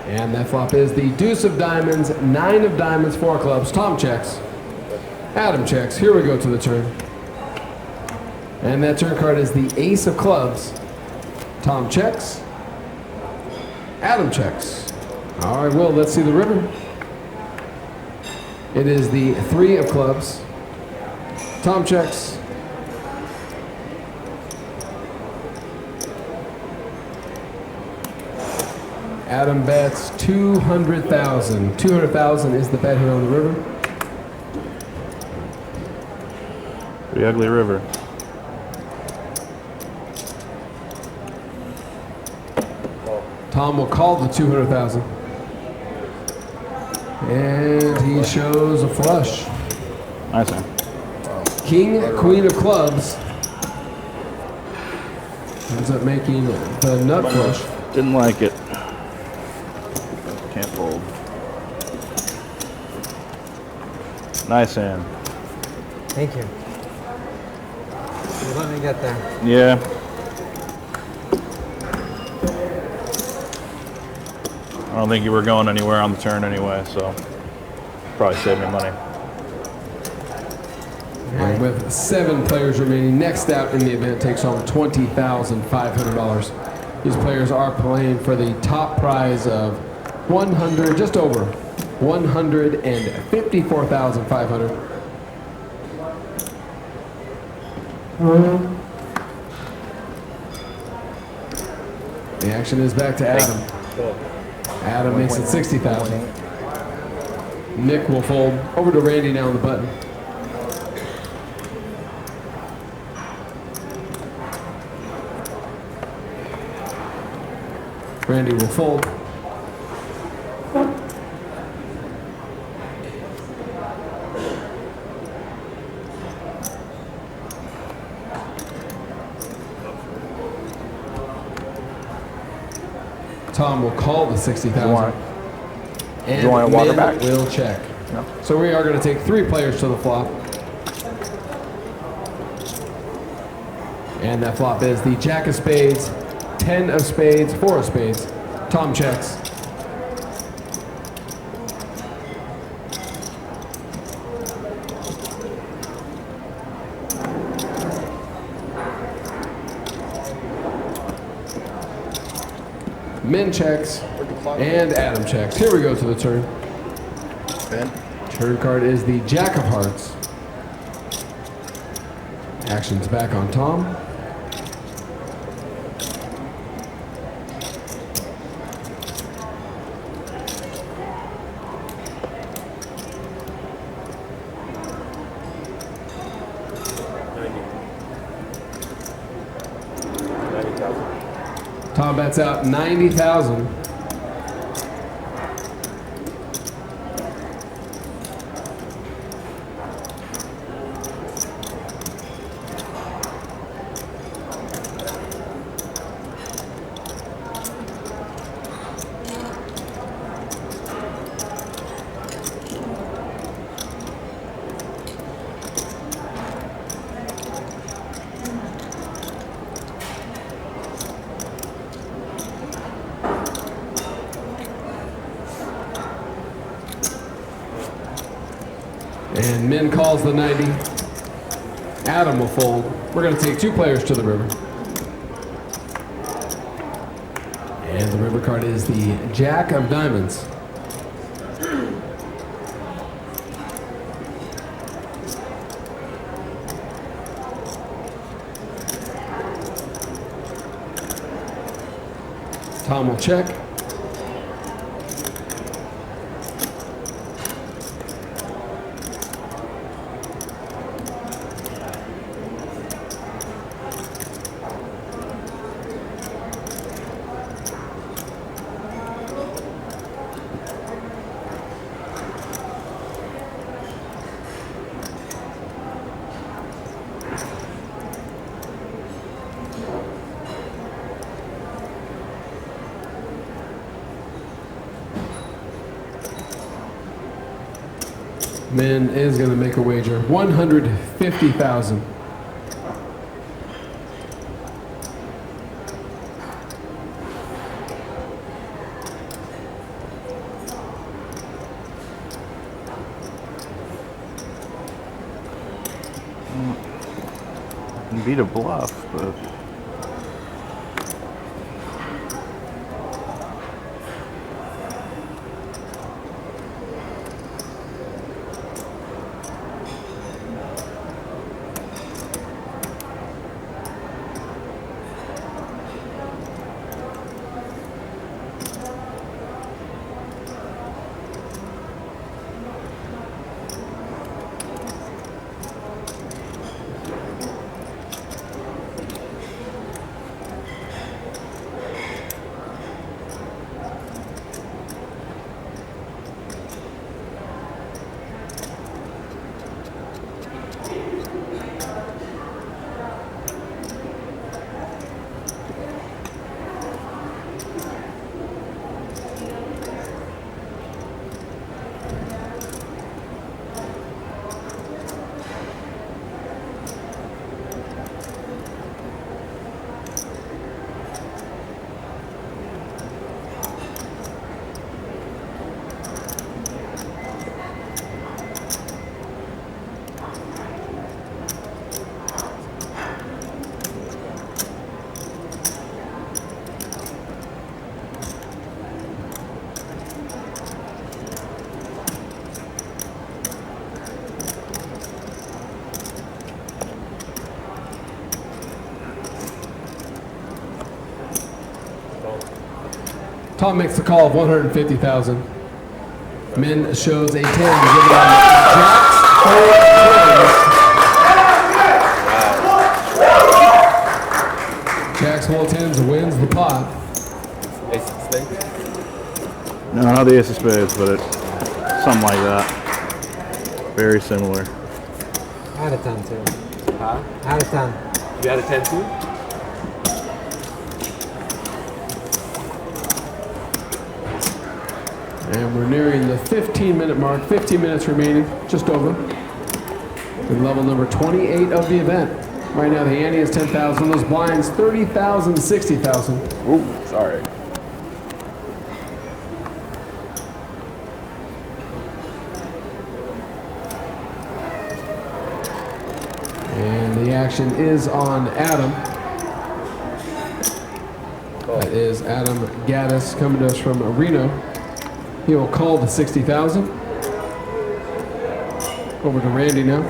And that flop is the deuce of diamonds, 9 of diamonds, 4 clubs. Tom checks. Adam checks. Here we go to the turn. And that turn card is the ace of clubs. Tom checks. Adam checks. All right, Will, let's see the river. It is the 3 of clubs. Tom checks. Adam bets 200,000. 200,000 is the bet here on the river. Pretty ugly river. Tom will call the 200,000. And he shows a flush. Nice one. King, queen of clubs. Ends up making the nut flush. Didn't like it. Can't fold. Nice hand. Thank you. You let me get there. Yeah. I don't think you were going anywhere on the turn anyway, so probably saved me money. And with 7 players remaining, next out in the event takes home $20,500. These players are playing for the top prize of just over $154,500. The action is back to Adam. Adam makes it 60,000. Nick will fold over to Randy now on the button. Randy will fold. Tom will call the 60,000. And you want to walk her Min back? will check. No. So we are going to take 3 players to the flop. And that flop is the Jack of Spades, 10 of Spades, 4 of Spades. Tom checks. Min checks, and Adam checks. Here we go to the turn. Turn card is the Jack of Hearts. Action's back on Tom. Tom bets out 90,000. And Min calls the 90. Adam will fold. We're going to take 2 players to the river. And the river card is the Jack of Diamonds. Tom will check. Min is going to make a wager. 150,000. Can beat a bluff, but Tom makes the call of 150,000. Min shows a 10, giving on jacks, 4 tens. Jacks, full tens wins the pot. Ace of spades. No, not the ace of spades, but it's something like that. Very similar. I had a 10 too. Huh? I had a 10. You had a 10 too? And we're nearing the 15-minute mark, 15 minutes remaining, just over. In level number 28 of the event. Right now the ante is 10,000, those blinds 30,000, 60,000. Ooh, sorry. And the action is on Adam. That is Adam Gaddis coming to us from Reno. He will call the 60,000. Over to Randy now.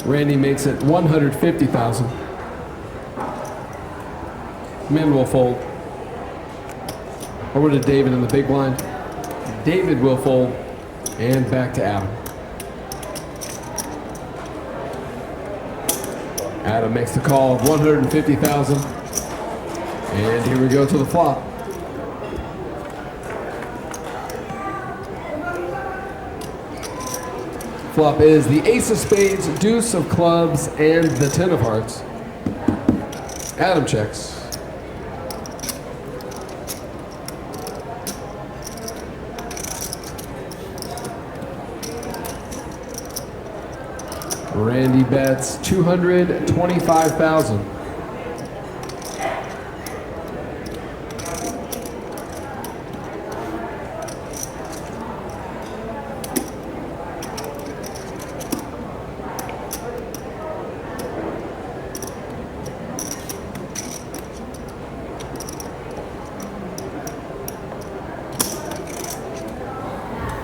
Randy makes it 150,000. Min will fold. Over to David in the big blind. David will fold. And back to Adam. Adam makes the call of 150,000. And here we go to the flop. Flop is the ace of spades, deuce of clubs, and the 10 of hearts. Adam checks. Randy bets 225,000.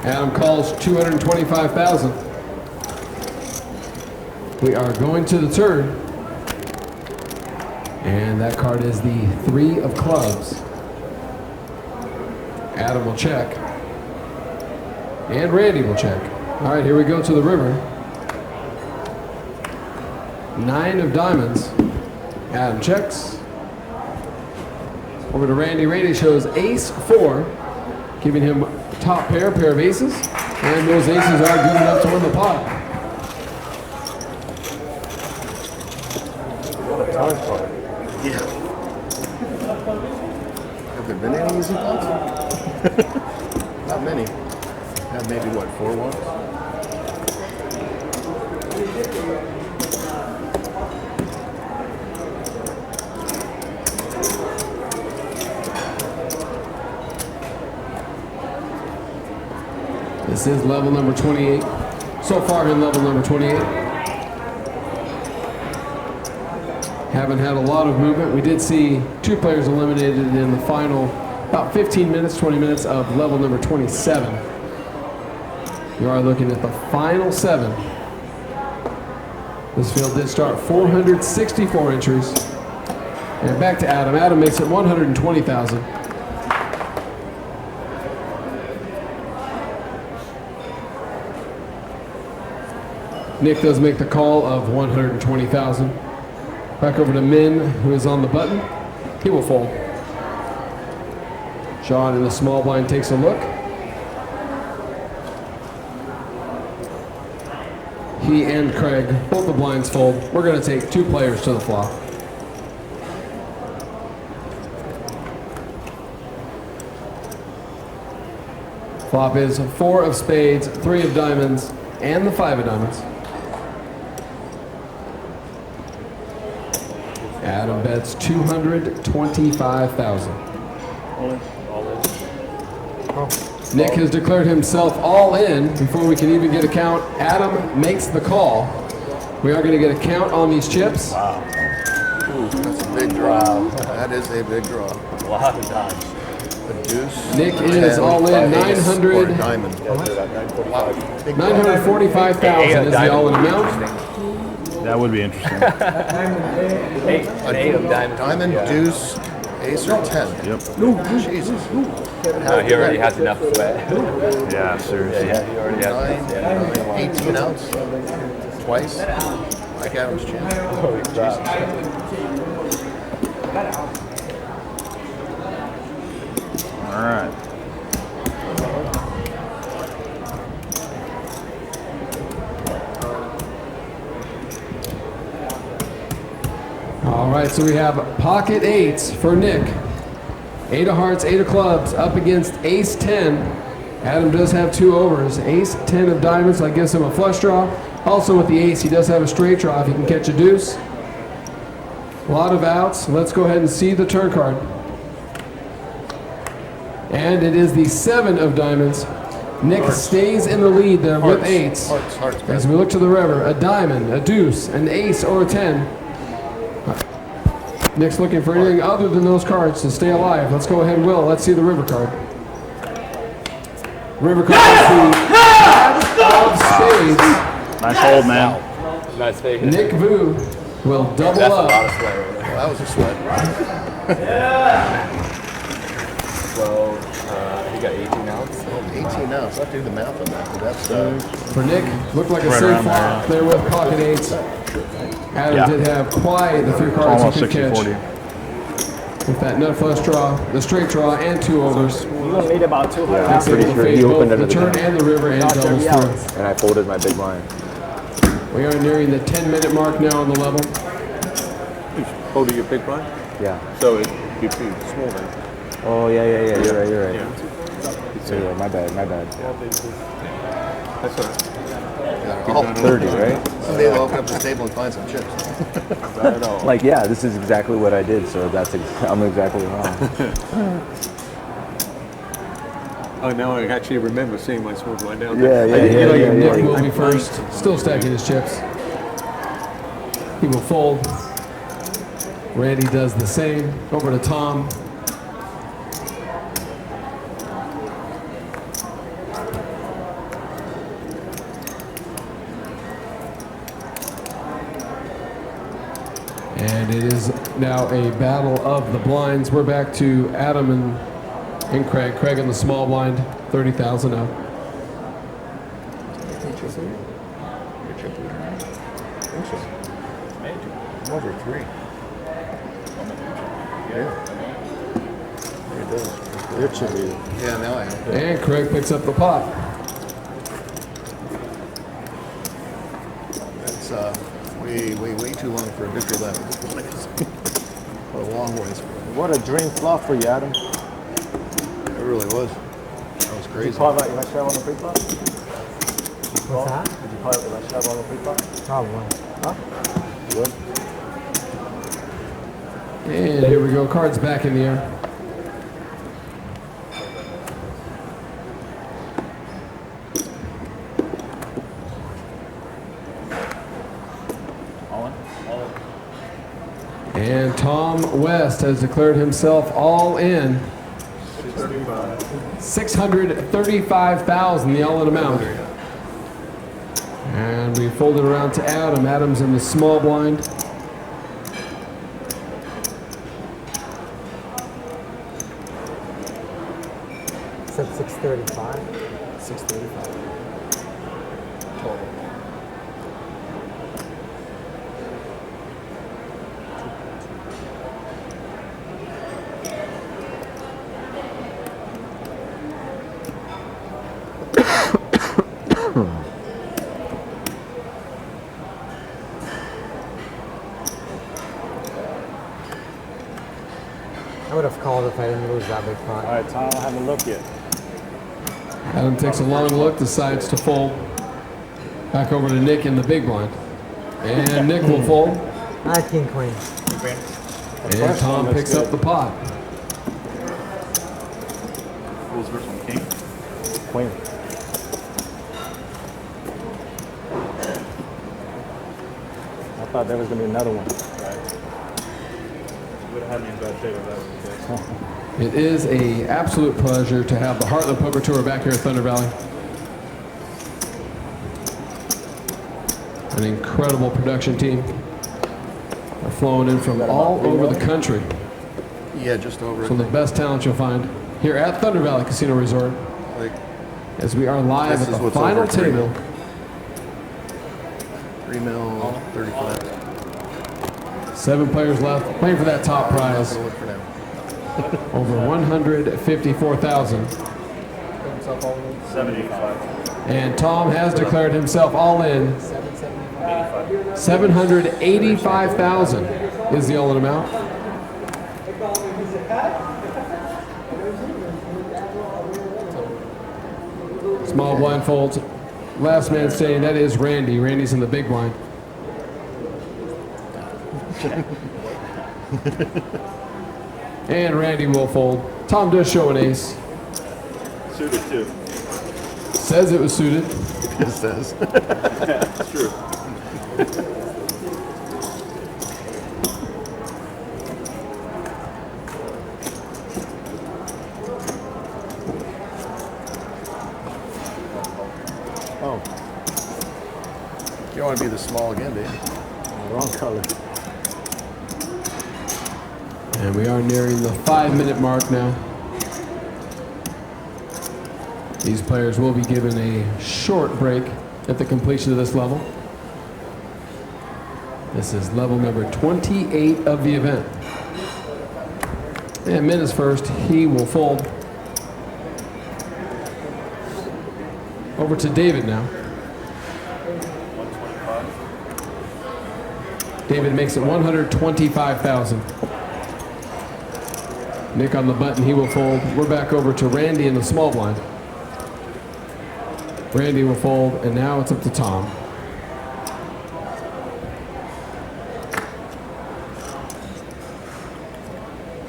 Adam calls 225,000. We are going to the turn. And that card is the 3 of clubs. Adam will check. And Randy will check. All right, here we go to the river. 9 of diamonds. Adam checks. Over to Randy. Randy shows ace 4, giving him top pair of aces. And those aces are good enough to win the pot. Yeah. Have there been any easy ones? Not many. Had maybe what, 4 ones? This is level number 28. So far in level number 28. Haven't had a lot of movement. We did see 2 players eliminated in the final about 15 minutes, 20 minutes of level number 27. We are looking at the final 7. This field did start 464 entries. And back to Adam. Adam makes it 120,000. Nick does make the call of 120,000. Back over to Min, who is on the button. He will fold. John in the small blind takes a look. He and Craig, both the blinds fold. We're going to take 2 players to the flop. Flop is 4 of spades, 3 of diamonds, and the 5 of diamonds. Adam bets 225,000. Nick has declared himself all in before we can even get a count. Adam makes the call. We are going to get a count on these chips. Wow. That's a big draw. That is a big draw. A lot of dodge. A deuce. Nick a is 10, all in, ace, 900. or a diamond. Wow. Big draw. 945,000 is the all-in amount. That would be interesting. An 8 of diamonds. Diamond, deuce, ace, or 10. Yep. Jesus. No, he already has enough sweat. Yeah, seriously. Yeah, he already has. 18 outs. Twice. Like Adam's chance. Holy crap. All right. All right, so we have pocket eights for Nick. 8 of hearts, 8 of clubs, up against ace 10. Adam does have 2 overs. Ace 10 of diamonds, so that gives him a flush draw. Also with the ace, he does have a straight draw if he can catch a deuce. A lot of outs. Let's go ahead and see the turn card. And it is the 7 of diamonds. Nick stays in the lead there with eights. Hearts. As we look to the river, a diamond, a deuce, an ace, or a 10. Nick's looking for anything other than those cards to stay alive. Let's go ahead, Will. Let's see the river card. River card is the of spades. Nice hold, man. Nice fake. Nick Vu will double That's a up. lot of sweat right there. That was a sweat. So, he got 18 outs. 18 outs. I'll do the math on that. But that's For Nick, looked like a Right safe around flop there with pocket eights. Adam Yeah. did have quite a few cards Almost he could catch. 60-40. With that nut flush draw, the straight draw, and 2 overs. Yeah, I'm He's pretty able to sure fade he both opened the under the turn gun. and the river and doubles through. And I folded my big blind. We are nearing the 10-minute mark now on the level. Holding your big blind? Yeah. So it keeps you small then. Oh, yeah. You're right. Yeah, my bad. That's all right. all 30, right? Someday they'll open up this table and find some chips. I don't know. Like, yeah, this is exactly what I did, so I'm exactly wrong. Oh, now I actually remember seeing my small blind down there. Yeah. Nick will be first, still stacking his chips. He will fold. Randy does the same. Over to Tom. And it is now a battle of the blinds. We're back to Adam and Craig. Craig in the small blind, 30,000 up. Over 3. Yeah, now I am. And Craig picks up the pot. That's way too long for a victory lap. A long ways. What a dream flop for you, Adam. It really was. That was crazy. Carve out your shove on the pre-flop? What's that? Did you carve out your shove on the pre-flop? Probably. Huh? You would? And here we go, cards back in the air. And Tom West has declared himself all in. 635,000, the all-in amount. And we fold it around to Adam. Adam's in the small blind. Said 635. 635. Total. I would have called if I didn't lose that big pot. All right, Tom, I haven't looked yet. Adam takes a long look, decides to fold. Back over to Nick in the big blind. And Nick will fold. King queen. And Tom picks up the pot. Fools versus king. Queen. I thought there was going to be another one. would have had me in bad shape if that was the case. It is a absolute pleasure to have the Heartland Poker Tour back here at Thunder Valley. An incredible production team. They're flowing in from all over the country. Yeah, just over. So the best talent you'll find here at Thunder Valley Casino Resort, Like, as we are live This at is the what's final over 3 table. mil. 3 mil, 35. 7 players left, playing for that top I'm prize, gonna look for now. over 154,000. 75. And Tom has declared himself all in. 785,000 is the all-in amount. Small blind folds. Last man standing, that is Randy. Randy's in the big blind. And Randy will fold. Tom does show an ace. Suited too. Says it was suited. It says. That's true. Oh. You don't want to be the small again, do you? Wrong color. And we are nearing the 5-minute mark now. These players will be given a short break at the completion of this level. This is level number 28 of the event. And Min is first. He will fold. Over to David now. David makes it 125,000. Nick on the button, he will fold. We're back over to Randy in the small blind. Randy will fold, and now it's up to Tom.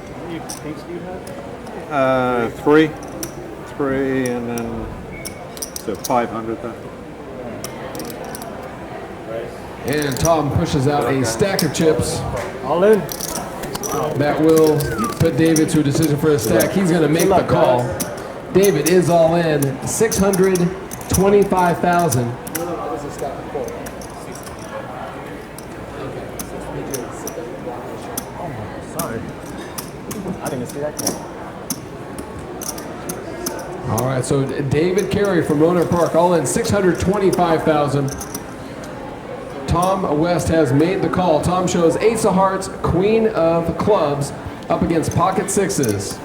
How many pinks do you have? 3, and then so 500 then. And Tom pushes out a stack of chips. All in. That will put David to a decision for his stack. He's going to make the call. David is all in. 625,000. Sorry. I didn't see that call. All right, so David Carey from Roanoke Park, all in 625,000. Tom West has made the call. Tom shows ace of hearts, queen of clubs up against pocket sixes.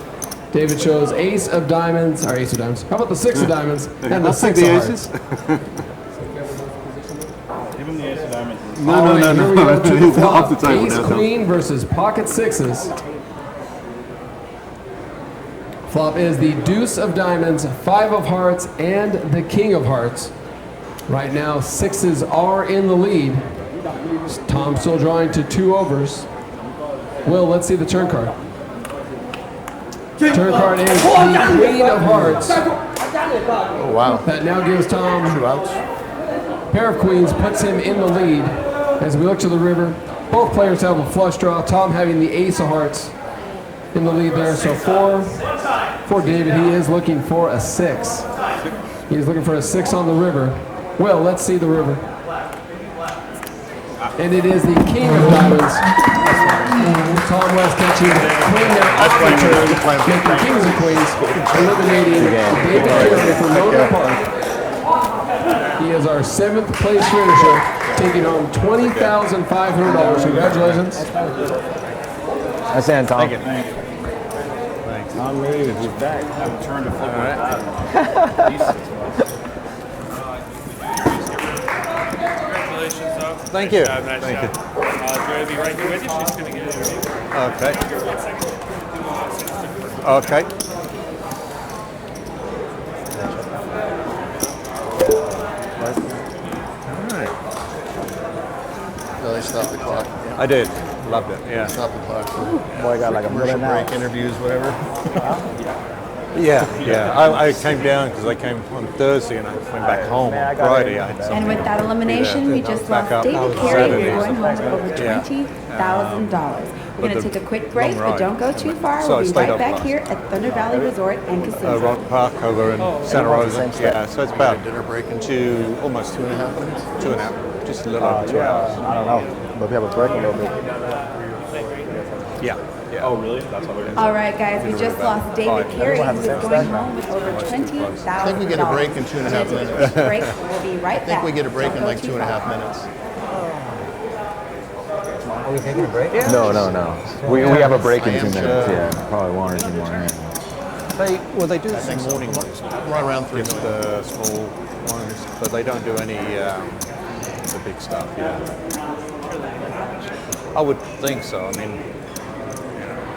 David shows ace of diamonds, or ace of diamonds. How about the six of diamonds and the six of hearts? Give him the ace of diamonds. No. Here we go to the He's off the flop. table Ace now, queen versus pocket sixes. Flop is the deuce of diamonds, 5 of hearts, and the king of hearts. Right now, sixes are in the lead. Tom still drawing to 2 overs. Will, let's see the turn card. Turn card is the queen of hearts. Oh, wow. That now gives Tom 2 outs. pair of queens, puts him in the lead. As we look to the river, both players have a flush draw. Tom having the ace of hearts in the lead there. So for David, he is looking for a 6. He's looking for a 6 on the river. Well, let's see the river. And it is the king of diamonds. Tom West catching the queen now off the turn, making kings and queens, eliminating David Carey from Roanoke Park. He is our 7th place finisher, taking home $20,500. Congratulations. That's it, Tom. Thank you. Thanks. Tom Reed is back. I've turned to flip Congratulations, though. Thank you. Nice job. It's going to be right here with you. She's going to get it. Okay. Give her 1 second. Okay. No, they stopped the clock. I did. Loved it. Yeah. Stop the clock for Boy got like a commercial million break, now. interviews, whatever. Yeah. I came down because I came on Thursday and I went back home Man, I on got Friday. it. I had And something. with that elimination, we just Back lost up. David Carey, Saturday. who's going home with over Yeah. $50,000. We're going to take a quick break, long but ride. don't go too far. So we'll I be stayed right up back last. here at Thunder Valley Resort and Casino. Rock Park over in Santa Rosa. Yeah, so it's about Dinner break in almost 2.5 minutes. 2.5, just a little over 2 hours. I don't know, but we have a break a little bit. Yeah. Oh, really? That's how it is. All right, guys, we just lost David Fine. Carey, Everyone who's has the same going stack? home with over $20,000. I think we get a break in 2.5 minutes. Break. We'll be right I back. think we get a break Don't in go like too 2.5 far. minutes. Are we taking a break? No. We have a break in I 2 am minutes. sure. Yeah, probably 1 or 2 more. Yeah. They do I think some so. morning ones, Right around 3 just million. the small ones, but they don't do any the big stuff. Yeah, I would think so. I mean,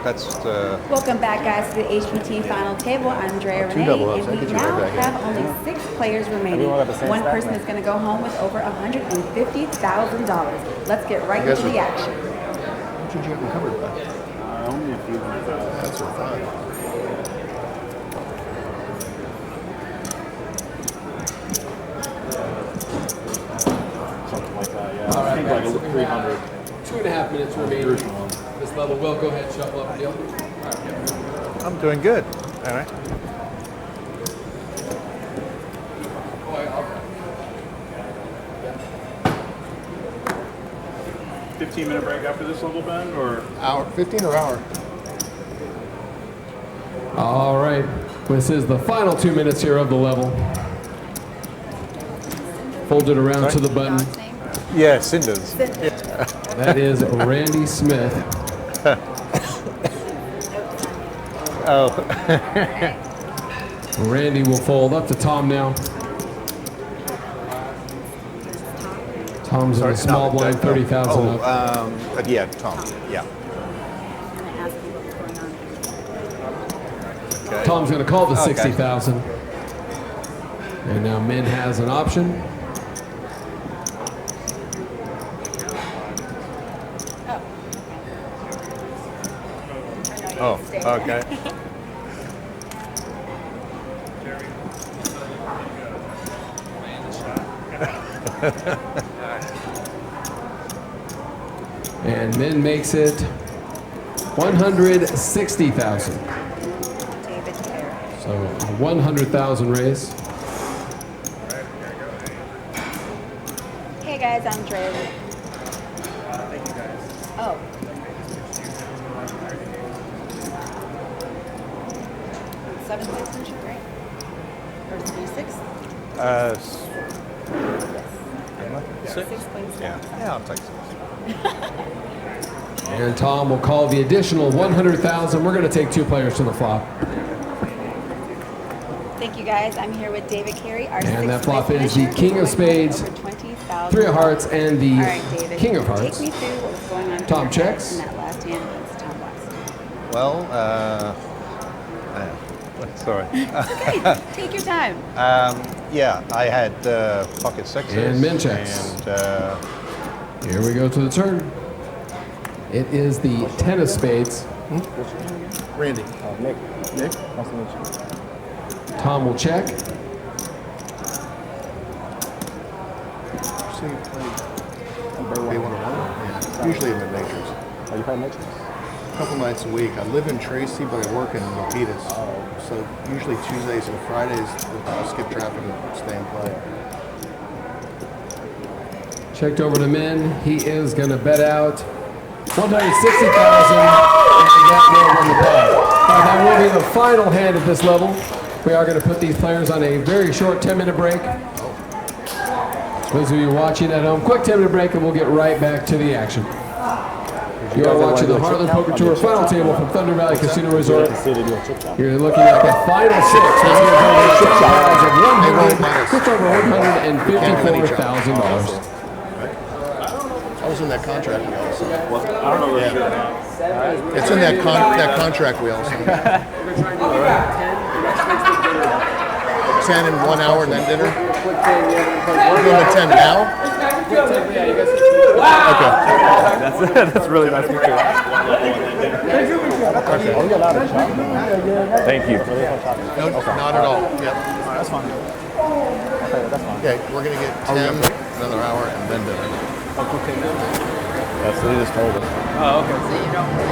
that's the. Welcome back, guys, to the HPT final table. I'm Andrea Two Renee, double ups. and That we gets you right now back in. have only 6 players remaining. Everyone got the same One stack person now. is going to go home with over $150,000. Let's get right You guys into the are- action. What did you have them covered by? Only a few hundred thousand. That's so fine. Something like that, yeah. I think like 300. 2.5 minutes remaining. This level will go ahead and shuffle up and deal. I'm doing good. All right. 15-minute break after this level, Ben, or? Hour, 15 or hour? All right. This is the final 2 minutes here of the level. Fold it around to the button. Yeah, cinders. That is Randy Smith. Oh, Randy will fold up to Tom now. Tom's in a small blind, 30,000 up. Yeah, Tom. Yeah. Okay. Tom's going to call the Okay. 60,000. And now Min has an option. Oh, okay. And Min makes it 160,000. David Carey. So a 100,000 raise. Hey, guys, I'm Andrea Renee. Oh. Seven six and shoot, right? Or 3-6? Six? 6.7. Yeah, I'll take 6. And Tom will call the additional 100,000. We're going to take 2 players to the flop. Thank you, guys. I'm here with David Carey, our And that sixth flop place is the finisher, King of who's going home Spades, with over $20,000. 3 of Hearts, and the All right, David, King of Hearts. Take me through what was going on. Tom here checks. in that last hand against Tom West. Well, sorry. Okay, take your time. Yeah, I had pocket sixes. And min checks. And Here we go to the turn. It is the 10 of Spades. Randy. Nick. Nick? Nice to meet you. Tom will check. So you play B101? Yeah. Usually I'm at Matrix. Are you playing Matrix? A couple nights a week. I live in Tracy, but I work in Milpitas. So usually Tuesdays and Fridays, I'll skip traffic and stay and play. Checked over to Min. He is going to bet out 160,000, and that will win the pot. That will be the final hand at this level. We are going to put these players on a very short 10-minute break. Those of you watching at home, quick 10-minute break, and we'll get right back to the action. You are watching the Heartland Poker Tour final table from Thunder Valley Casino Resort. You're looking at the final 6. We're going to go just over $154,000. I was in that contract we all signed. I don't know if It's in that contract we all signed. 10 in 1 hour and then dinner. We're doing the 10 now? Okay. That's really nice to meet you. Are we allowed to shop? Thank you. No, not at all. Yep. That's fine. Okay, that's fine. Okay, we're going to get 10, another hour, and then dinner. That's what they just told us. Oh, okay. So you don't.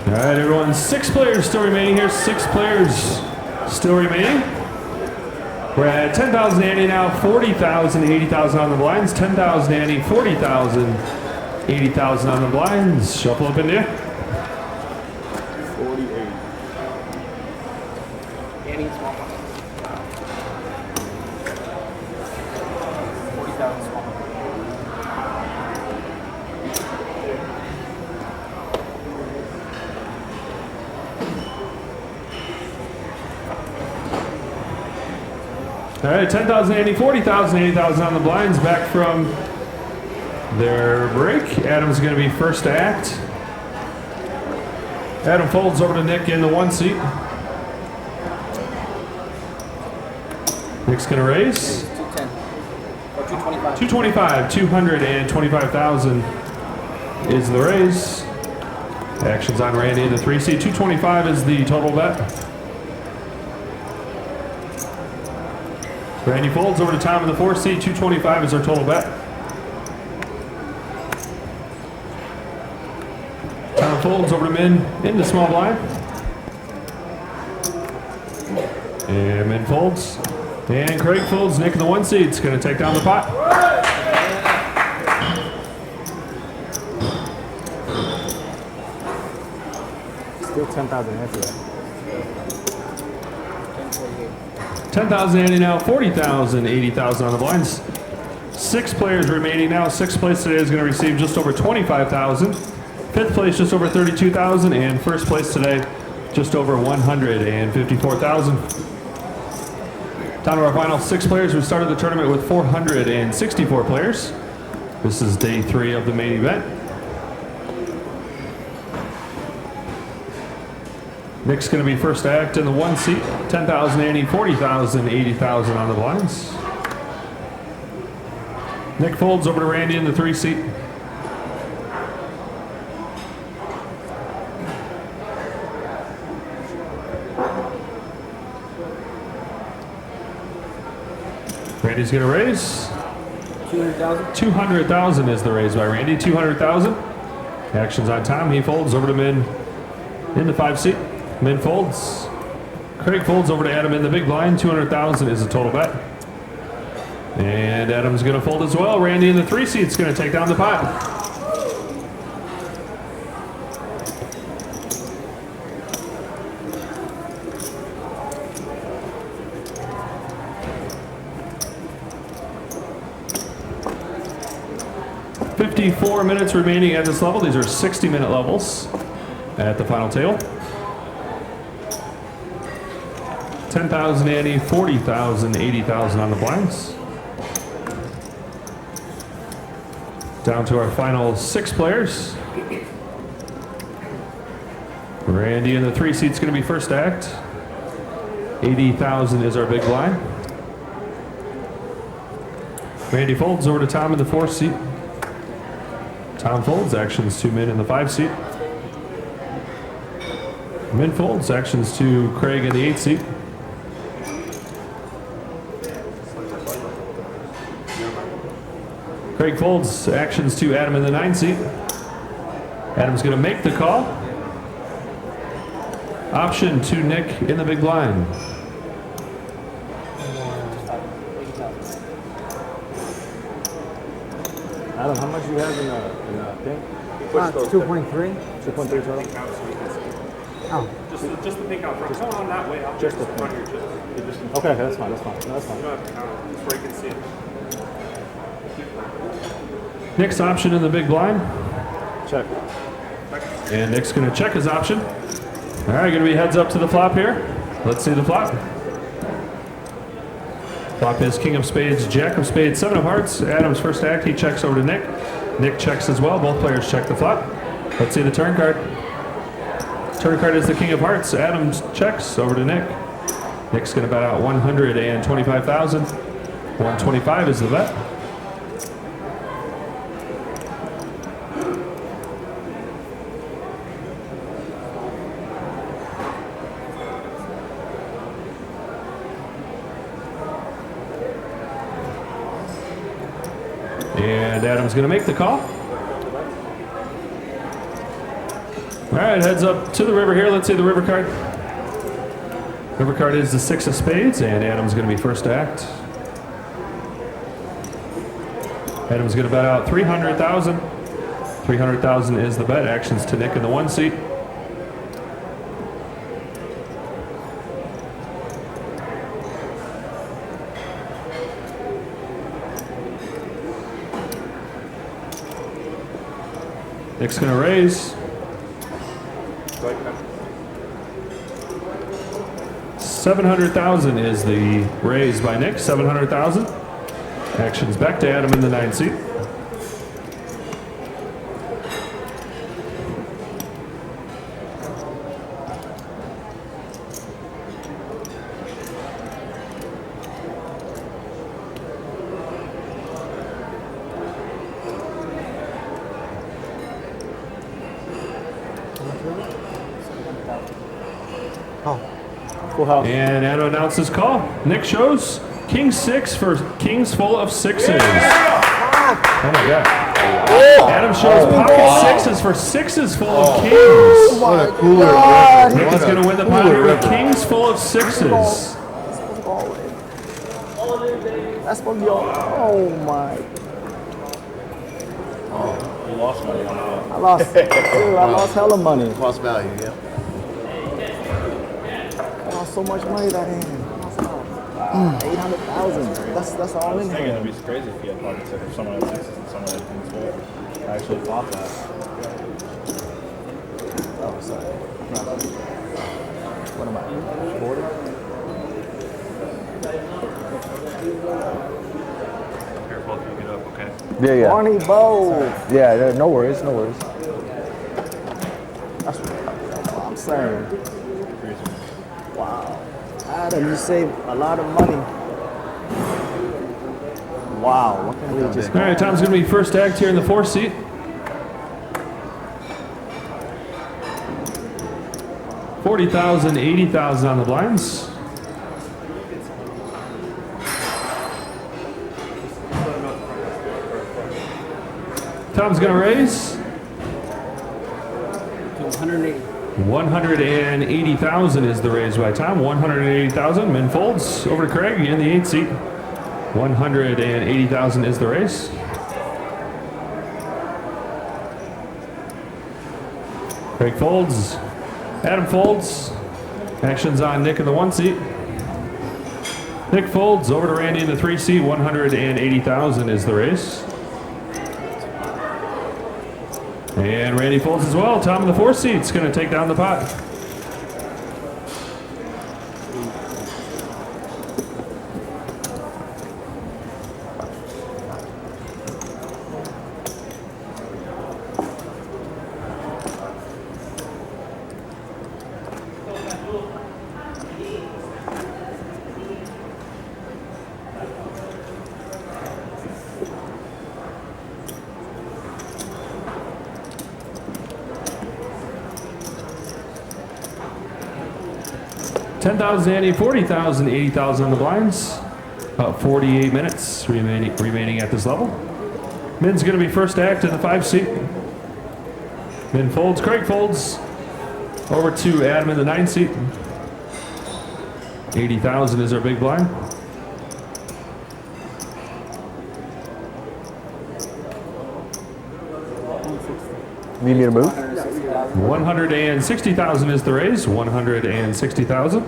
All right, everyone, 6 players still remaining here. 6 players still remaining. We're at 10,000 ante now, 40,000, 80,000 on the blinds. 10,000 ante, 40,000, 80,000 on the blinds. Shuffle up in there. 48. Annie, small one. 40,000 small one. All right, 10,000 ante, 40,000, 80,000 on the blinds. Back from their break. Adam's going to be first to act. Adam folds over to Nick in the 1 seat. Nick's going to raise. 210. Or 225. 225, 225,000 is the raise. Action's on Randy in the 3 seat. 225 is the total bet. Randy folds over to Tom in the 4 seat. 225 is our total bet. Tom folds over to Min in the small blind. And Min folds. And Craig folds. Nick in the 1 seat. It's going to take down the pot. Still 10,000 ante. 10,000 ante now, 40,000, 80,000 on the blinds. 6 players remaining now. 6th place today is going to receive just over 25,000. 5th place just over 32,000, and 1st place today just over 154,000. Down to our final 6 players. We started the tournament with 464 players. This is day 3 of the main event. Nick's going to be first to act in the 1 seat. 10,000 ante, 40,000, 80,000 on the blinds. Nick folds over to Randy in the 3 seat. Randy's going to raise. 200,000. 200,000 is the raise by Randy. 200,000. Action's on Tom. He folds over to Min in the 5 seat. Min folds. Craig folds over to Adam in the big blind. 200,000 is the total bet. And Adam's going to fold as well. Randy in the 3 seat is going to take down the pot. $54 minutes remaining at this level. These are 60-minute levels at the final table. 10,000 ante, 40,000, 80,000 on the blinds. Down to our final 6 players. Randy in the 3 seat's going to be first to act. 80,000 is our big blind. Randy folds over to Tom in the 4th seat. Tom folds, actions to Min in the 5 seat. Min folds, actions to Craig in the 8 seat. Craig folds, actions to Adam in the 9 seat. Adam's going to make the call. Option to Nick in the big blind. Adam, how much do you have in the thing? It's 2.3. 2.3 total? Oh, Just the pink out front. Come on that way. I'll Just the front of your chest. Okay, that's fine, that's fine. No, that's fine. You don't have to count it. Just where you can see it. Nick's option in the big blind. Check. And Nick's going to check his option. All right, going to be heads up to the flop here. Let's see the flop. Flop is King of Spades, Jack of Spades, 7 of Hearts. Adam's first act. He checks over to Nick. Nick checks as well. Both players check the flop. Let's see the turn card. Turn card is the King of Hearts. Adams checks over to Nick. Nick's going to bet out 125,000. 125 is the bet. And Adam's going to make the call. All right, heads up to the river here. Let's see the river card. River card is the 6 of spades, and Adam's going to be first to act. Adam's going to bet out 300,000. 300,000 is the bet. Actions to Nick in the 1 seat. Nick's going to raise. 700,000 is the raise by Nick. 700,000. Actions back to Adam in the 9 seat. And Adam announces call. Nick shows King 6 for kings full of 6s. Oh my God. Adam shows pocket 6s for 6s full of kings. What a cooler river. Nick is going to win the pot here with kings full of 6s. That's what y'all. Oh my. You lost money on that. I lost. Dude, I lost hella money. Lost value, yeah. I lost so much money that hand. 800,000. That's all in I think here. it'd be crazy if you had pocket 6 if someone had 6s and someone had kings full. I actually thought that. Oh, sorry. What am I? 40? Careful if you get up, okay? Yeah. Donnie Bo. Yeah, no worries, no worries. That's what I'm saying. Wow. Adam, you saved a lot of money. Wow. What can we just... All right, Tom's going to be first to act here in the 4th seat. $40,000, $80,000 on the blinds. Tom's going to raise. 180,000 is the raise by Tom. 180,000. Min folds over to Craig in the 8th seat. 180,000 is the raise. Craig folds. Adam folds. Actions on Nick in the 1 seat. Nick folds over to Randy in the 3 seat. 180,000 is the raise. And Randy folds as well. Tom in the 4 seat is going to take down the pot. $10,000, Andy, $40,000, $80,000 on the blinds. About 48 minutes remaining at this level. Min's going to be first to act in the 5 seat. Min folds, Craig folds. Over to Adam in the 9 seat. 80,000 is our big blind. Need me to move? 160,000 is the raise. 160,000.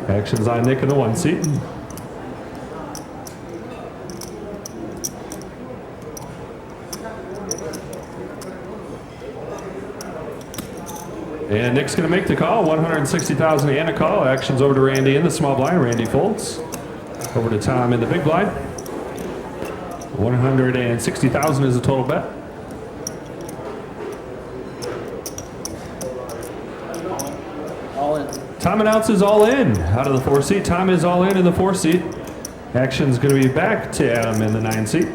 Actions on Nick in the 1 seat. And Nick's going to make the call. 160,000 and a call. Actions over to Randy in the small blind. Randy folds. Over to Tom in the big blind. 160,000 is the total bet. All in. Tom announces all in out of the 4 seat. Tom is all in the 4 seat. Action's going to be back to Adam in the 9 seat.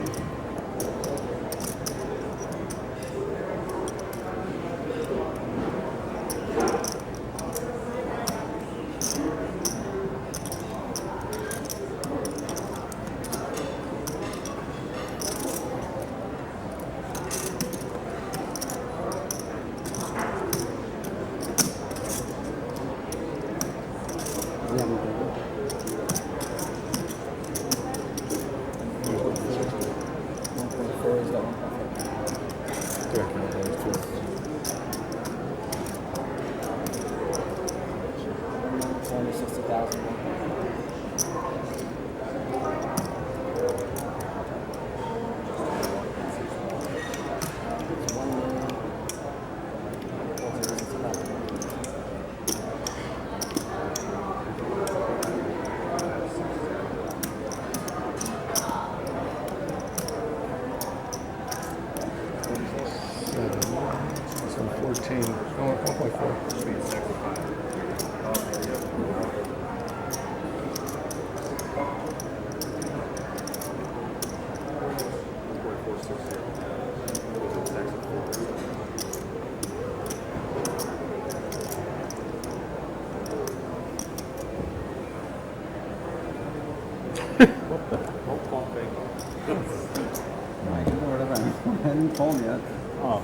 I hadn't told yet. Oh.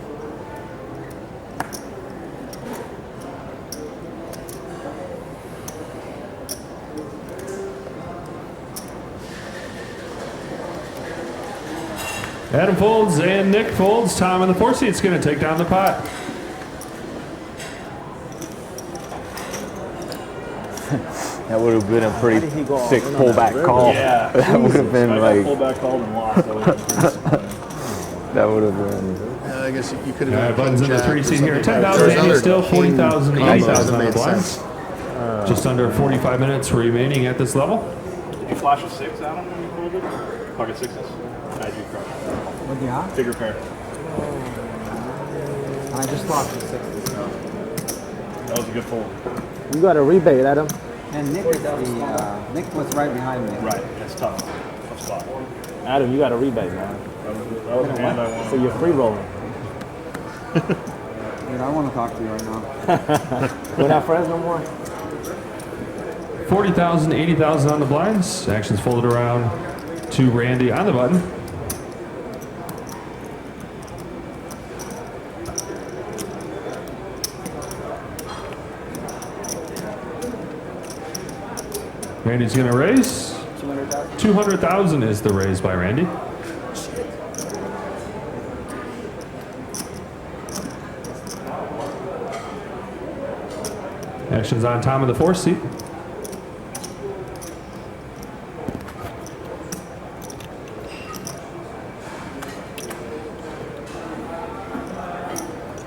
Adam folds and Nick folds. Tom in the 4 seat's going to take down the pot. That would have been a pretty sick pullback call. Yeah. That would have been like. Pullback call and lost. That would have been. I guess you could All right, have. Buttons in the 3 seat here. 10,000 There's Andy other still, 40,000, king combos 80,000 on that the made blinds. sense. Just under 45 minutes remaining at this level. Did you flash a 6, Adam, when you pulled it? Pocket 6s? I do crush. What do you have? Figure pair. I just lost the 6. That was a good pull. You got a rebate, Adam. And Nick is Nick was right behind me. Right, it's tough. Tough spot. Adam, you got a rebate, man. That was a hand I wanted. So you're free rolling. Dude, I want to talk to you right now. We're not friends no more. 40,000, 80,000 on the blinds. Actions folded around to Randy on the button. Randy's going to raise. 200,000 is the raise by Randy. Actions on Tom of the 4 seat.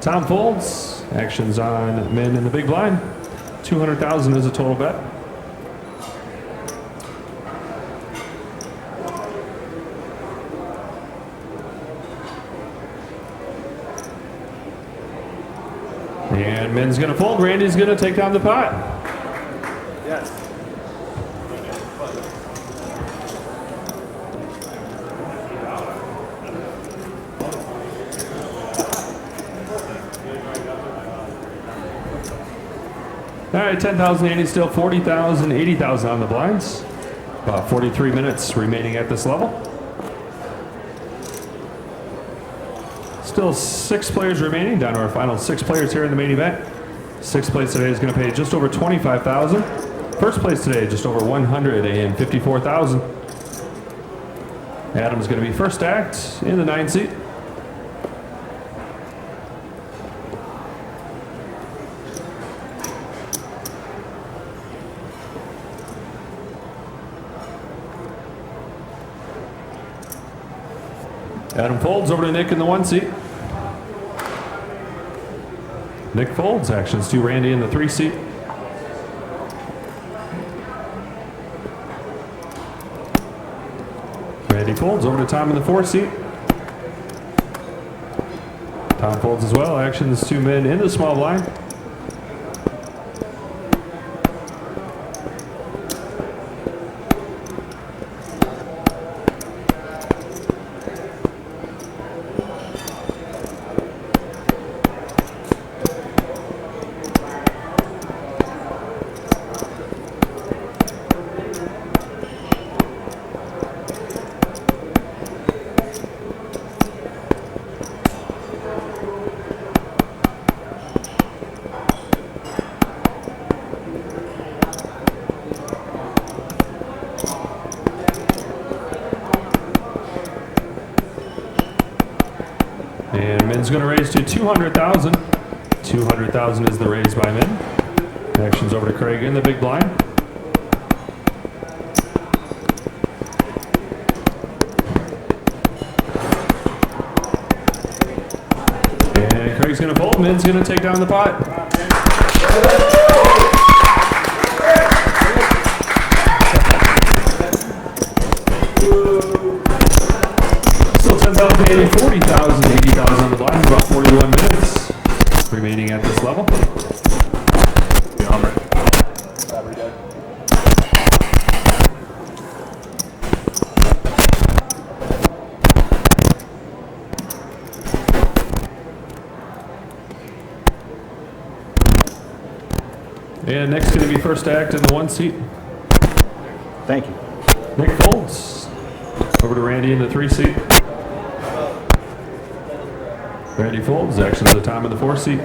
Tom folds. Actions on Min in the big blind. 200,000 is a total bet. And Min's going to fold. Randy's going to take down the pot. Yes. All right, 10,000 Andy still, 40,000, 80,000 on the blinds. About 43 minutes remaining at this level. Still 6 players remaining, down to our final 6 players here in the main event. 6th place today is going to pay just over 25,000. First place today, just over 154,000. Adam's going to be first stacked in the 9 seat. Adam folds over to Nick in the 1 seat. Nick folds. Actions to Randy in the 3 seat. Randy folds over to Tom in the 4 seat. Tom folds as well. Actions to Min in the small blind. Men's going to raise to 200,000. 200,000 is the raise by men. Actions over to Craig in the big blind. And Craig's going to fold. Men's going to take down the pot. Still 10,000, 40,000, 80,000 on the blind. About 41 minutes remaining at this level. And next going to be first act in the 1 seat. Thank you. Nick folds. Over to Randy in the 3 seat. Randy folds. Action to the Tom in the 4 seat.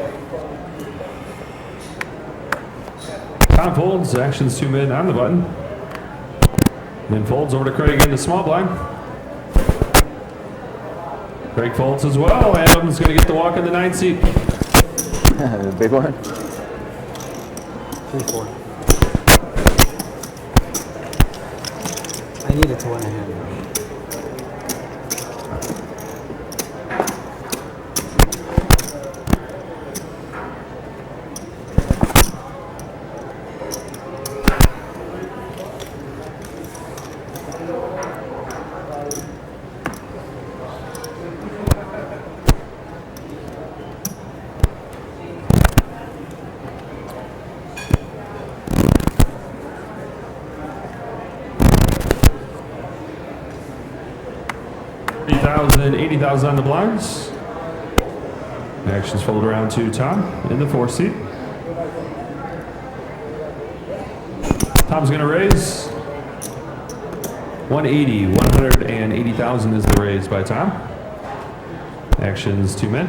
Tom folds. Actions 2 men on the button. Then folds over to Craig in the small blind. Craig folds as well. Adam's going to get the walk in the 9 seat. The big one. 3-4. I need it to win a hand. 80,000 on the blinds. Actions fold around to Tom in the 4 seat. Tom's going to raise 180. 180,000 is the raise by Tom. Actions 2 men.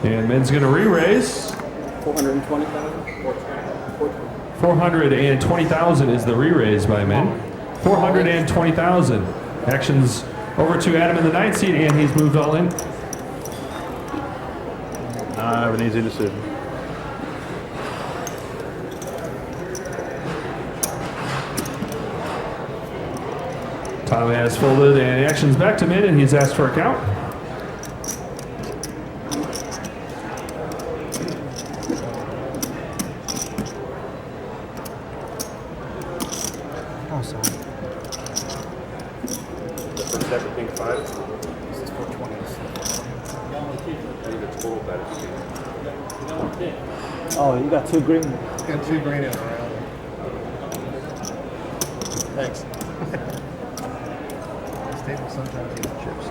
And men's going to re-raise. 420,000 is the re-raise by men. 420,000. Actions over to Adam in the 9th seat, and he's moved all in. I have an easy decision. Tom has folded, and actions back to mid, and he's asked for a count. Oh, sorry. First everything 5. This is 420s. I need a total bet. Oh, you got 2 green. Got 2 green in a round. Thanks. Stable sometimes eat chips.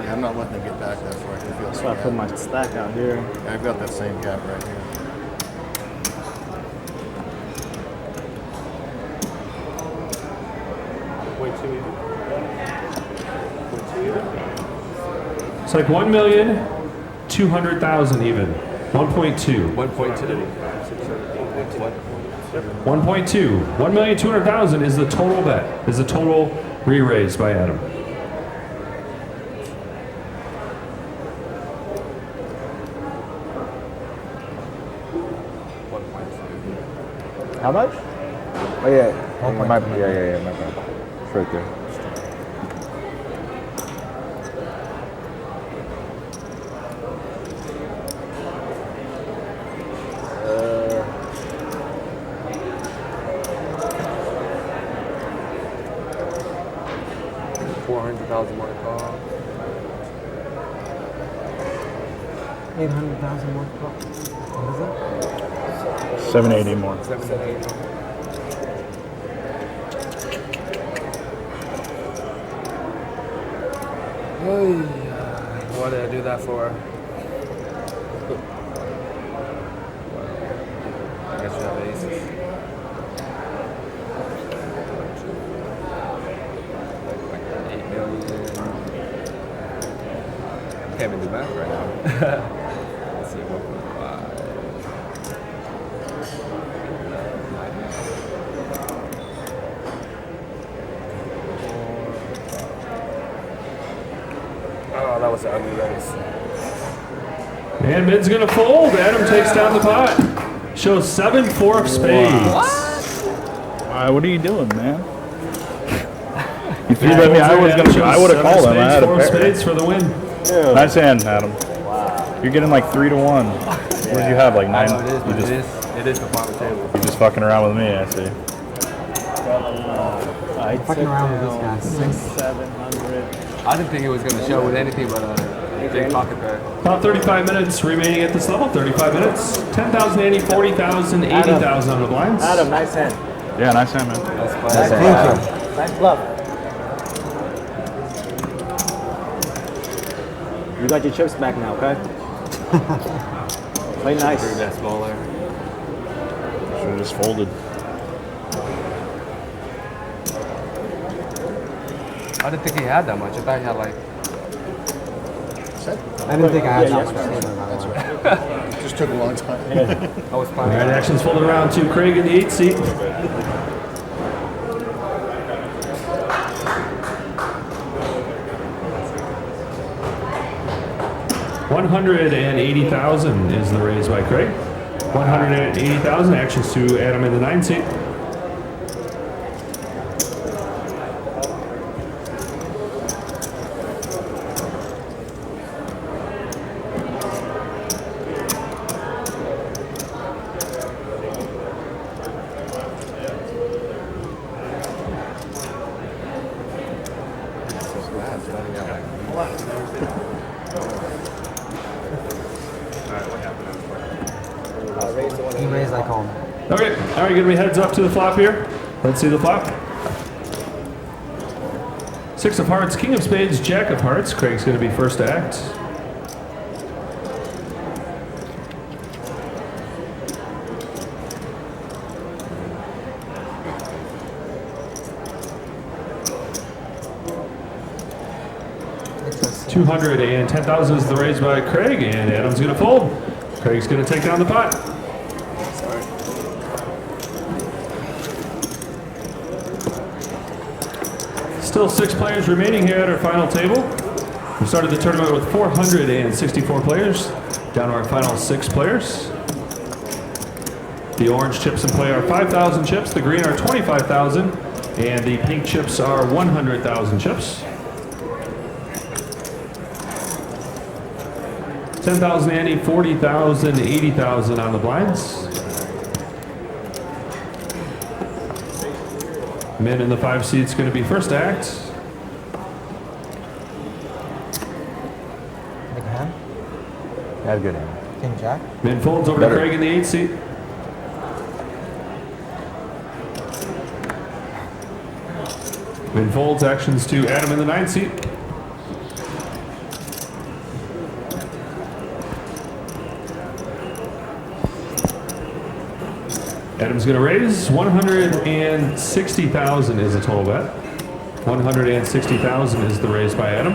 Yeah, I'm not letting them get back that far. I can feel So I put my stack out here. Yeah, I've got that same gap right here. It's like 1,200,000 even. 1.2. 1.2. 1.2. 1,200,000 is the total bet. Is the total re-raise by Adam. How much? Oh yeah. My bad. Yeah, my bad. It's right there. 800,000 more to call. 800,000 more to call. What is it? 780 more. 780. What did I do that for? I guess we have aces. Like 8 million. Can't even do math right now. Let's see, 1.5. Oh, that was an ugly race. And mid's gonna fold. Adam takes down the pot. Shows 7-4 of spades. What are you doing, man? You threw at me. I would have called him. I had a 4 of pair. spades for the win. Nice hand, Adam. Wow. You're getting like 3 to 1. What did you have? Like 9? It is the bottom table. You're just fucking around with me, I see. Fucking around with this guy. 700. I didn't think it was going to show with anything but a big pocket pair. About 35 minutes remaining at this level. 35 minutes. 10,000, 80, 40,000, 80,000 on the blinds. Adam, nice hand. Yeah, nice hand, man. That's fine. Nice bluff. You got your chips back now, okay? Play nice. That smaller. Should have just folded. I didn't think he had that much. I thought he had like. I didn't think I had that much. That's right. It just took a long time. I was All planning. right, action's folded around to Craig in the 8th seat. $180,000 is the raise by Craig. 180,000 actions to Adam in the 9th seat. He raised like home. Okay, all right, gonna be heads up to the flop here. Let's see the flop. 6 of hearts, king of spades, jack of hearts. Craig's gonna be first to act. $210,000 is the raise by Craig, and Adam's gonna fold. Craig's gonna take down the pot. Still 6 players remaining here at our final table. We started the tournament with 464 players, down to our final 6 players. The orange chips in play are 5,000 chips, the green are 25,000, and the pink chips are 100,000 chips. 10,000 ante, 40,000, 80,000 on the blinds. Min in the 5 seat's going to be first act. Big hand. Had a good hand. King jack. Min folds over to Craig in the 8th seat. Min folds actions to Adam in the 9th seat. Adam's going to raise 160,000 is the total bet. 160,000 is the raise by Adam.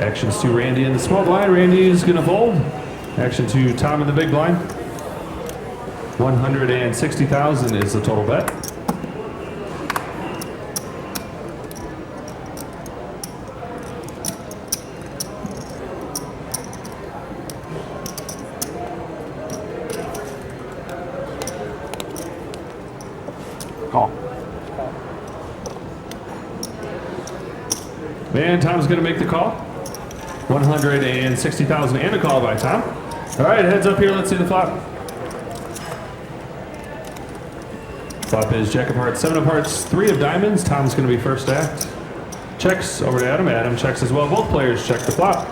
Actions to Randy in the small blind. Randy is going to fold. Action to Tom in the big blind. 160,000 is the total bet. Call. And Tom's going to make the call. 160,000 and a call by Tom. All right, heads up here. Let's see the flop. Flop is jack of hearts, 7 of hearts, 3 of diamonds. Tom's going to be first act. Checks over to Adam. Adam checks as well. Both players check the flop.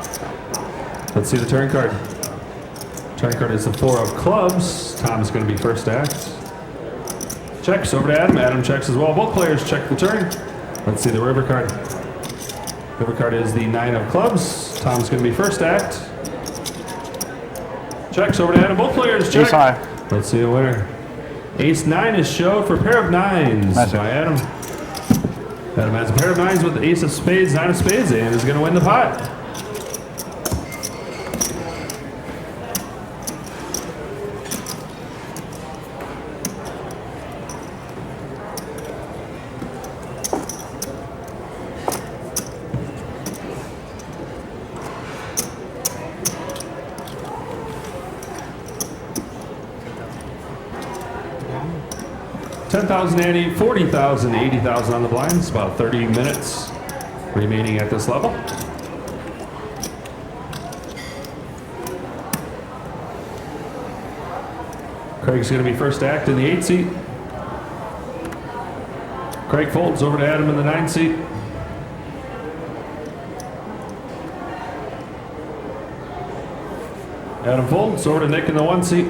Let's see the turn card. Turn card is the 4 of clubs. Tom's going to be first to act. Checks over to Adam. Adam checks as well. Both players check the turn. Let's see the river card. River card is the 9 of clubs. Tom's going to be first to act. Checks over to Adam. Both players check. Ace high. Let's see the winner. Ace 9 is showed for pair of 9s by Adam. Adam has a pair of 9s with the ace of spades, 9 of spades, and is going to win the pot. $10,000 ante, $40,000, $80,000 on the blinds. About 30 minutes remaining at this level. Craig's going to be first to act in the 8 seat. Craig folds over to Adam in the 9 seat. Adam folds over to Nick in the 1 seat.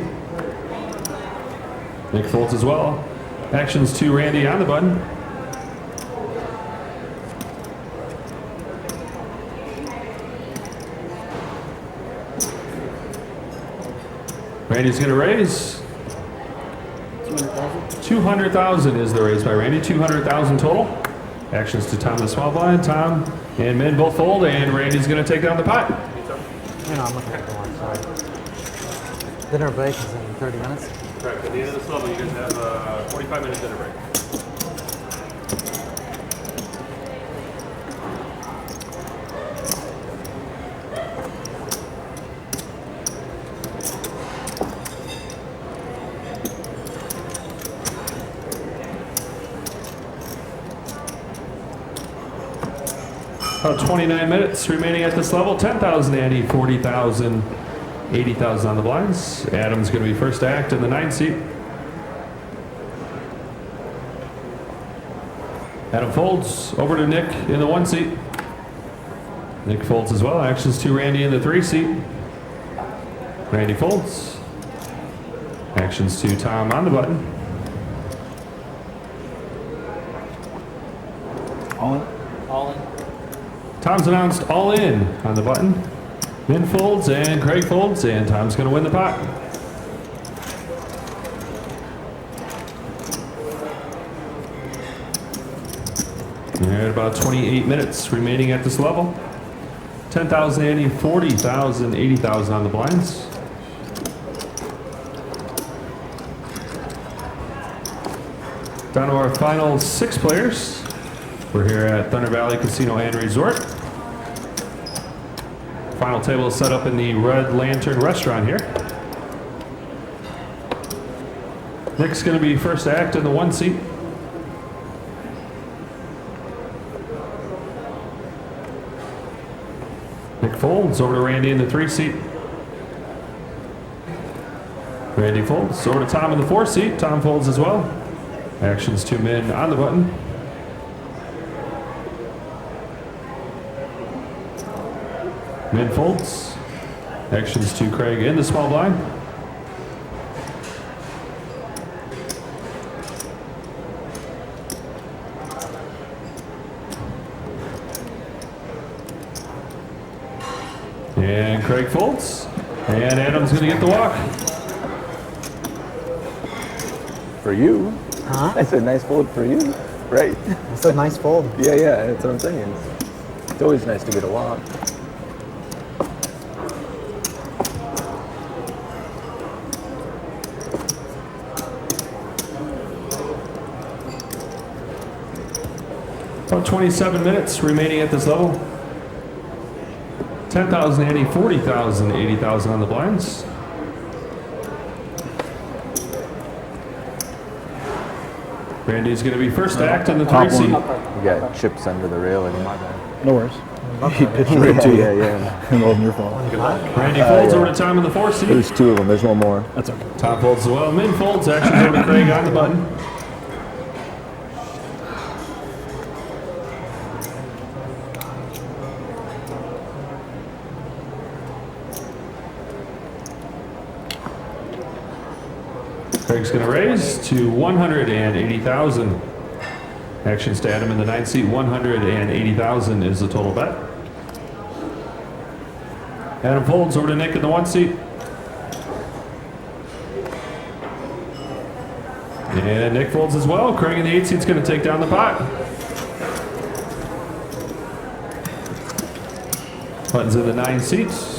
Nick folds as well. Actions to Randy on the button. Randy's going to raise. 200,000 is the raise by Randy. 200,000 total. Actions to Tom the small blind. Tom and Min both fold, and Randy's going to take down the pot. No, I'm looking at the one, sorry. Dinner break is in 30 minutes. Correct. At the end of this level, you guys have a 45-minute dinner break. About 29 minutes remaining at this level. 10,000 ante, 40,000, 80,000 on the blinds. Adam's going to be first to act in the 9 seat. Adam folds over to Nick in the 1 seat. Nick folds as well. Actions to Randy in the 3 seat. Randy folds. Actions to Tom on the button. All in. All in. Tom's announced all in on the button. Min folds and Craig folds, and Tom's going to win the pot. At about 28 minutes remaining at this level. 10,000 ante, 40,000, 80,000 on the blinds. Down to our final 6 players. We're here at Thunder Valley Casino and Resort. Final table is set up in the Red Lantern restaurant here. Nick's going to be first to act in the 1 seat. Nick folds over to Randy in the 3 seat. Randy folds over to Tom in the 4 seat. Tom folds as well. Actions to Min on the button. Min folds. Actions to Craig in the small blind. And Craig folds. And Adam's going to get the walk. For you. Huh? That's a nice fold for you, right? It's a nice fold. Yeah, that's what I'm saying. It's always nice to get a walk. About 27 minutes remaining at this level. 10,000 ante, 40,000, 80,000 on the blinds. Randy's going to be first to act in the 3 seat. You got chips under the railing. My bad. No worries. He pitched right to you. Yeah. It wasn't your fault. Randy folds over to Tom in the 4 seat. There's 2 of them. There's one more. That's okay. Tom folds as well. Min folds. Actions over to Craig on the button. Craig's going to raise to 180,000. Actions to Adam in the 9th seat. 180,000 is the total bet. Adam folds over to Nick in the 1 seat. And Nick folds as well. Craig in the 8th seat is going to take down the pot. Button's in the 9 seats.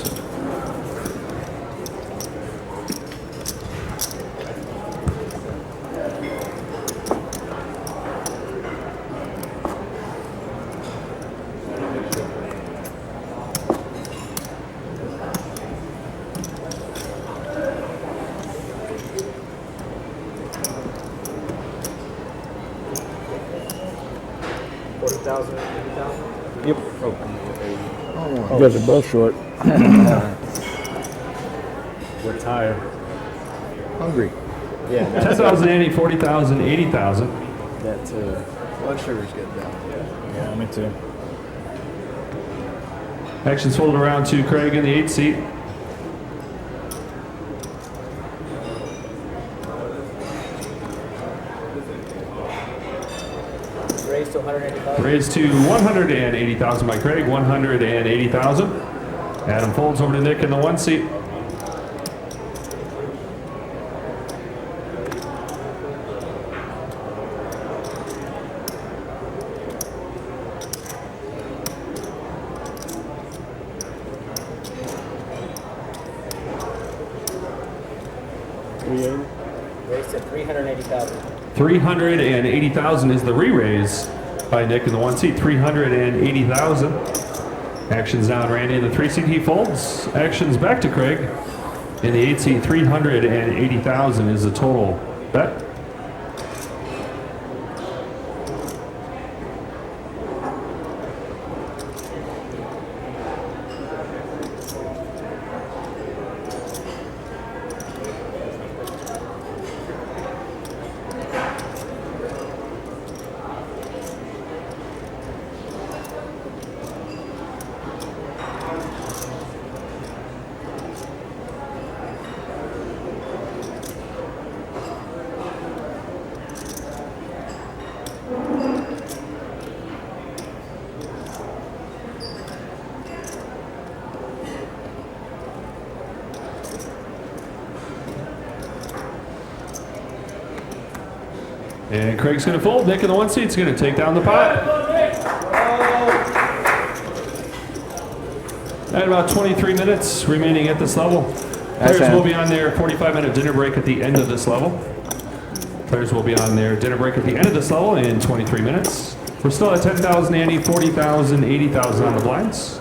Yep. You guys are both short. We're tired. Hungry. Yeah, 10,000 Andy, 40,000, 80,000. that too. Blood sugar's getting down. Yeah, me too. Actions folded around to Craig in the 8th seat. Raised to 180,000. Raised to 180,000 by Craig, 180,000. Adam folds over to Nick in the 1 seat. Raised to 380,000. 380,000 is the re-raise by Nick in the 1 seat. 380,000. Actions down Randy in the 3 seat. He folds. Actions back to Craig in the 8 seat. 380,000 is the total bet. And Craig's going to fold. Nick in the 1 seat is going to take down the pot. At about 23 minutes remaining at this level. Players will be on their 45-minute dinner break at the end of this level. Players will be on their dinner break at the end of this level in 23 minutes. We're still at 10,000 Andy, 40,000, 80,000 on the blinds.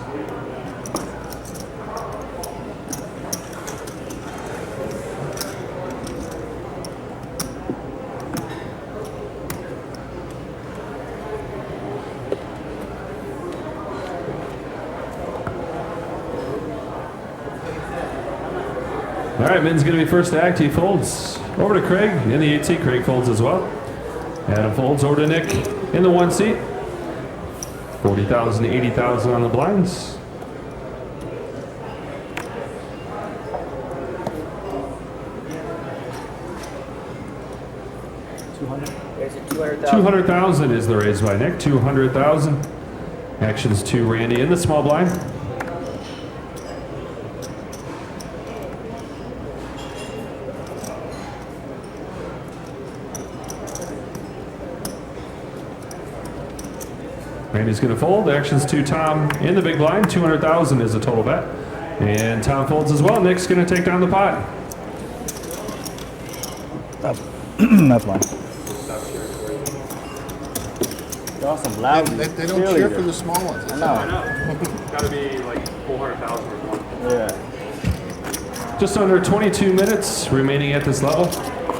All right, Min's going to be first to act. He folds over to Craig in the 8 seat. Craig folds as well. Adam folds over to Nick in the 1 seat. 40,000, 80,000 on the blinds. Raised to 200,000. 200,000 is the raise by Nick. 200,000. Actions to Randy in the small blind. Randy's going to fold. Actions to Tom in the big blind. 200,000 is the total bet. And Tom folds as well. Nick's going to take down the pot. That's mine. Y'all some loud. They don't cheer for the small ones. I know. Got to be like 400,000 or more. Yeah. Just under 22 minutes remaining at this level.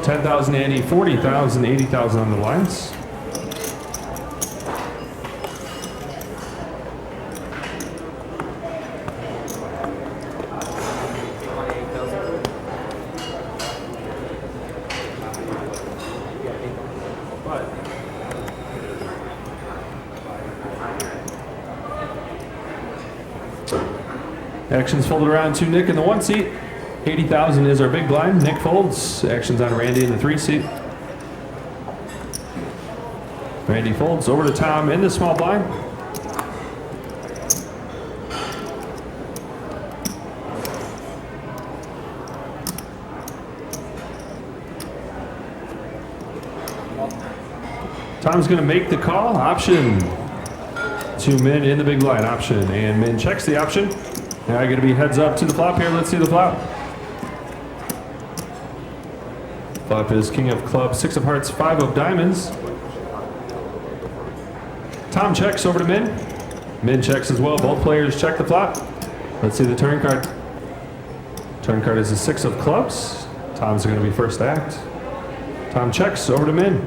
10,000 Andy, 40,000, 80,000 on the lines. Actions folded around to Nick in the 1 seat. 80,000 is our big blind. Nick folds. Action's on Randy in the 3 seat. Randy folds over to Tom in the small blind. Tom's going to make the call. Option. 2 men in the big blind. Option. And Min checks the option. Now going to be heads up to the flop here. Let's see the flop. Flop is king of clubs, 6 of hearts, 5 of diamonds. Tom checks over to Min. Min checks as well. Both players check the flop. Let's see the turn card. Turn card is a 6 of clubs. Tom's going to be first act. Tom checks over to Min.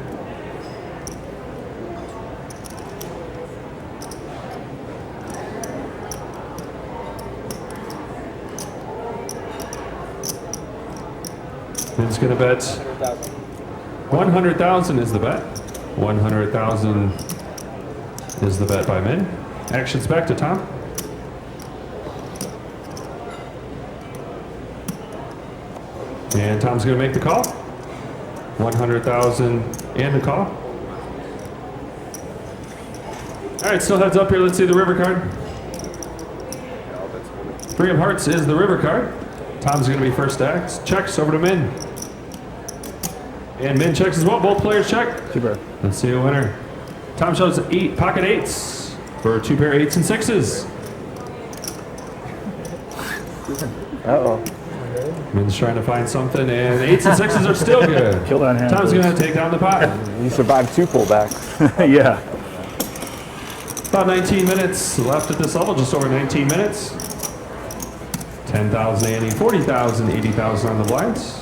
Min's going to bet 100,000 is the bet. 100,000 is the bet by Min. Action's back to Tom. And Tom's going to make the call. 100,000 and the call. All right, still heads up here. Let's see the river card. 3 of hearts is the river card. Tom's going to be first act. Checks over to Min. And Min checks as well. Both players check. Super. Let's see a winner. Tom shows 8 pocket 8s for 2 pair 8s and 6s. Uh-oh. Min's trying to find something, and 8s and 6s are still good. Kill that hand. Tom's going to take down the pot. You survived 2 pullbacks. Yeah. About 19 minutes left at this level, just over 19 minutes. 10,000 Annie, 40,000, 80,000 on the blinds.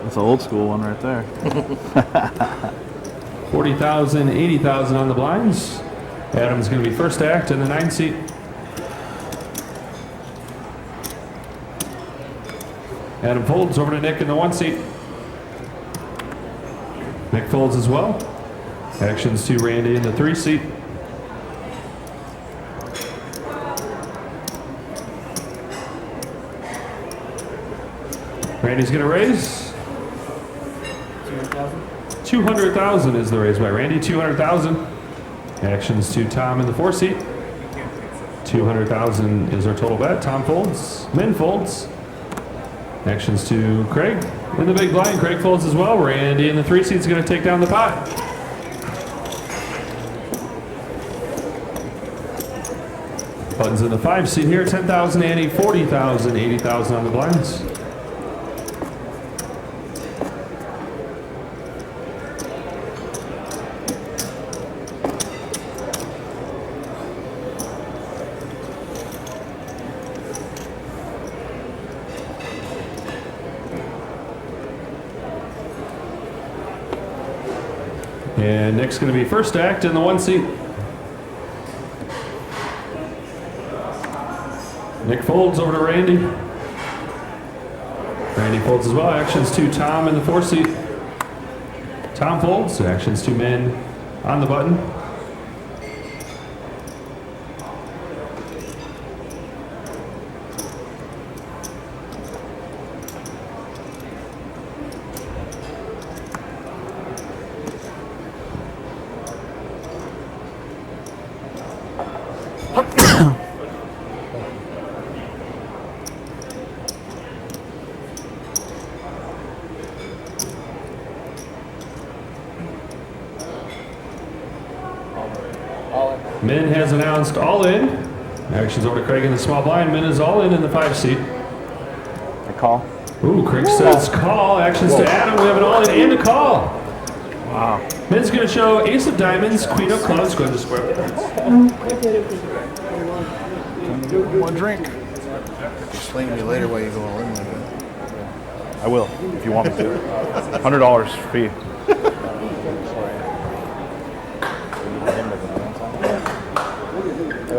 That's an old school one right there. 40,000, 80,000 on the blinds. Adam's going to be first act in the 9 seat. Adam folds over to Nick in the 1 seat. Nick folds as well. Actions to Randy in the 3 seat. Randy's going to raise. 200,000 is the raise by Randy. 200,000. Actions to Tom in the 4 seat. 200,000 is our total bet. Tom folds. Min folds. Actions to Craig in the big blind. Craig folds as well. Randy in the 3 seat is going to take down the pot. Buttons in the 5 seat here. 10,000 Annie, 40,000, 80,000 on the blinds. And Nick's going to be first act in the 1 seat. Nick folds over to Randy. Randy folds as well. Actions to Tom in the 4 seat. Tom folds. Actions to Min on the button. Min has announced all in. Actions over to Craig in the small blind. Min is all in the 5 seat. I call. Ooh, Craig says call. Actions to Adam. We have an all in and a call. Wow. Min's going to show ace of diamonds, queen of clubs. Go ahead to square. One drink. Explain to me later why you go all in like that. I will, if you want me to. $100 fee.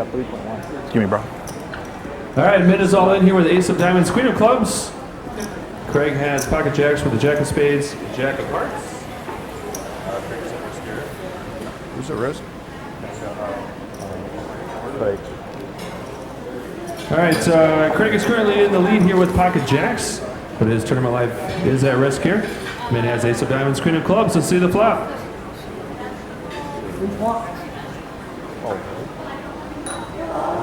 $3.1. Give me, bro. All right, Min is all in here with ace of diamonds, queen of clubs. Craig has pocket jacks with the jack of spades, jack of hearts. Who's at risk? All right, Craig is currently in the lead here with pocket jacks, but his tournament life is at risk here. Min has ace of diamonds, queen of clubs. Let's see the flop.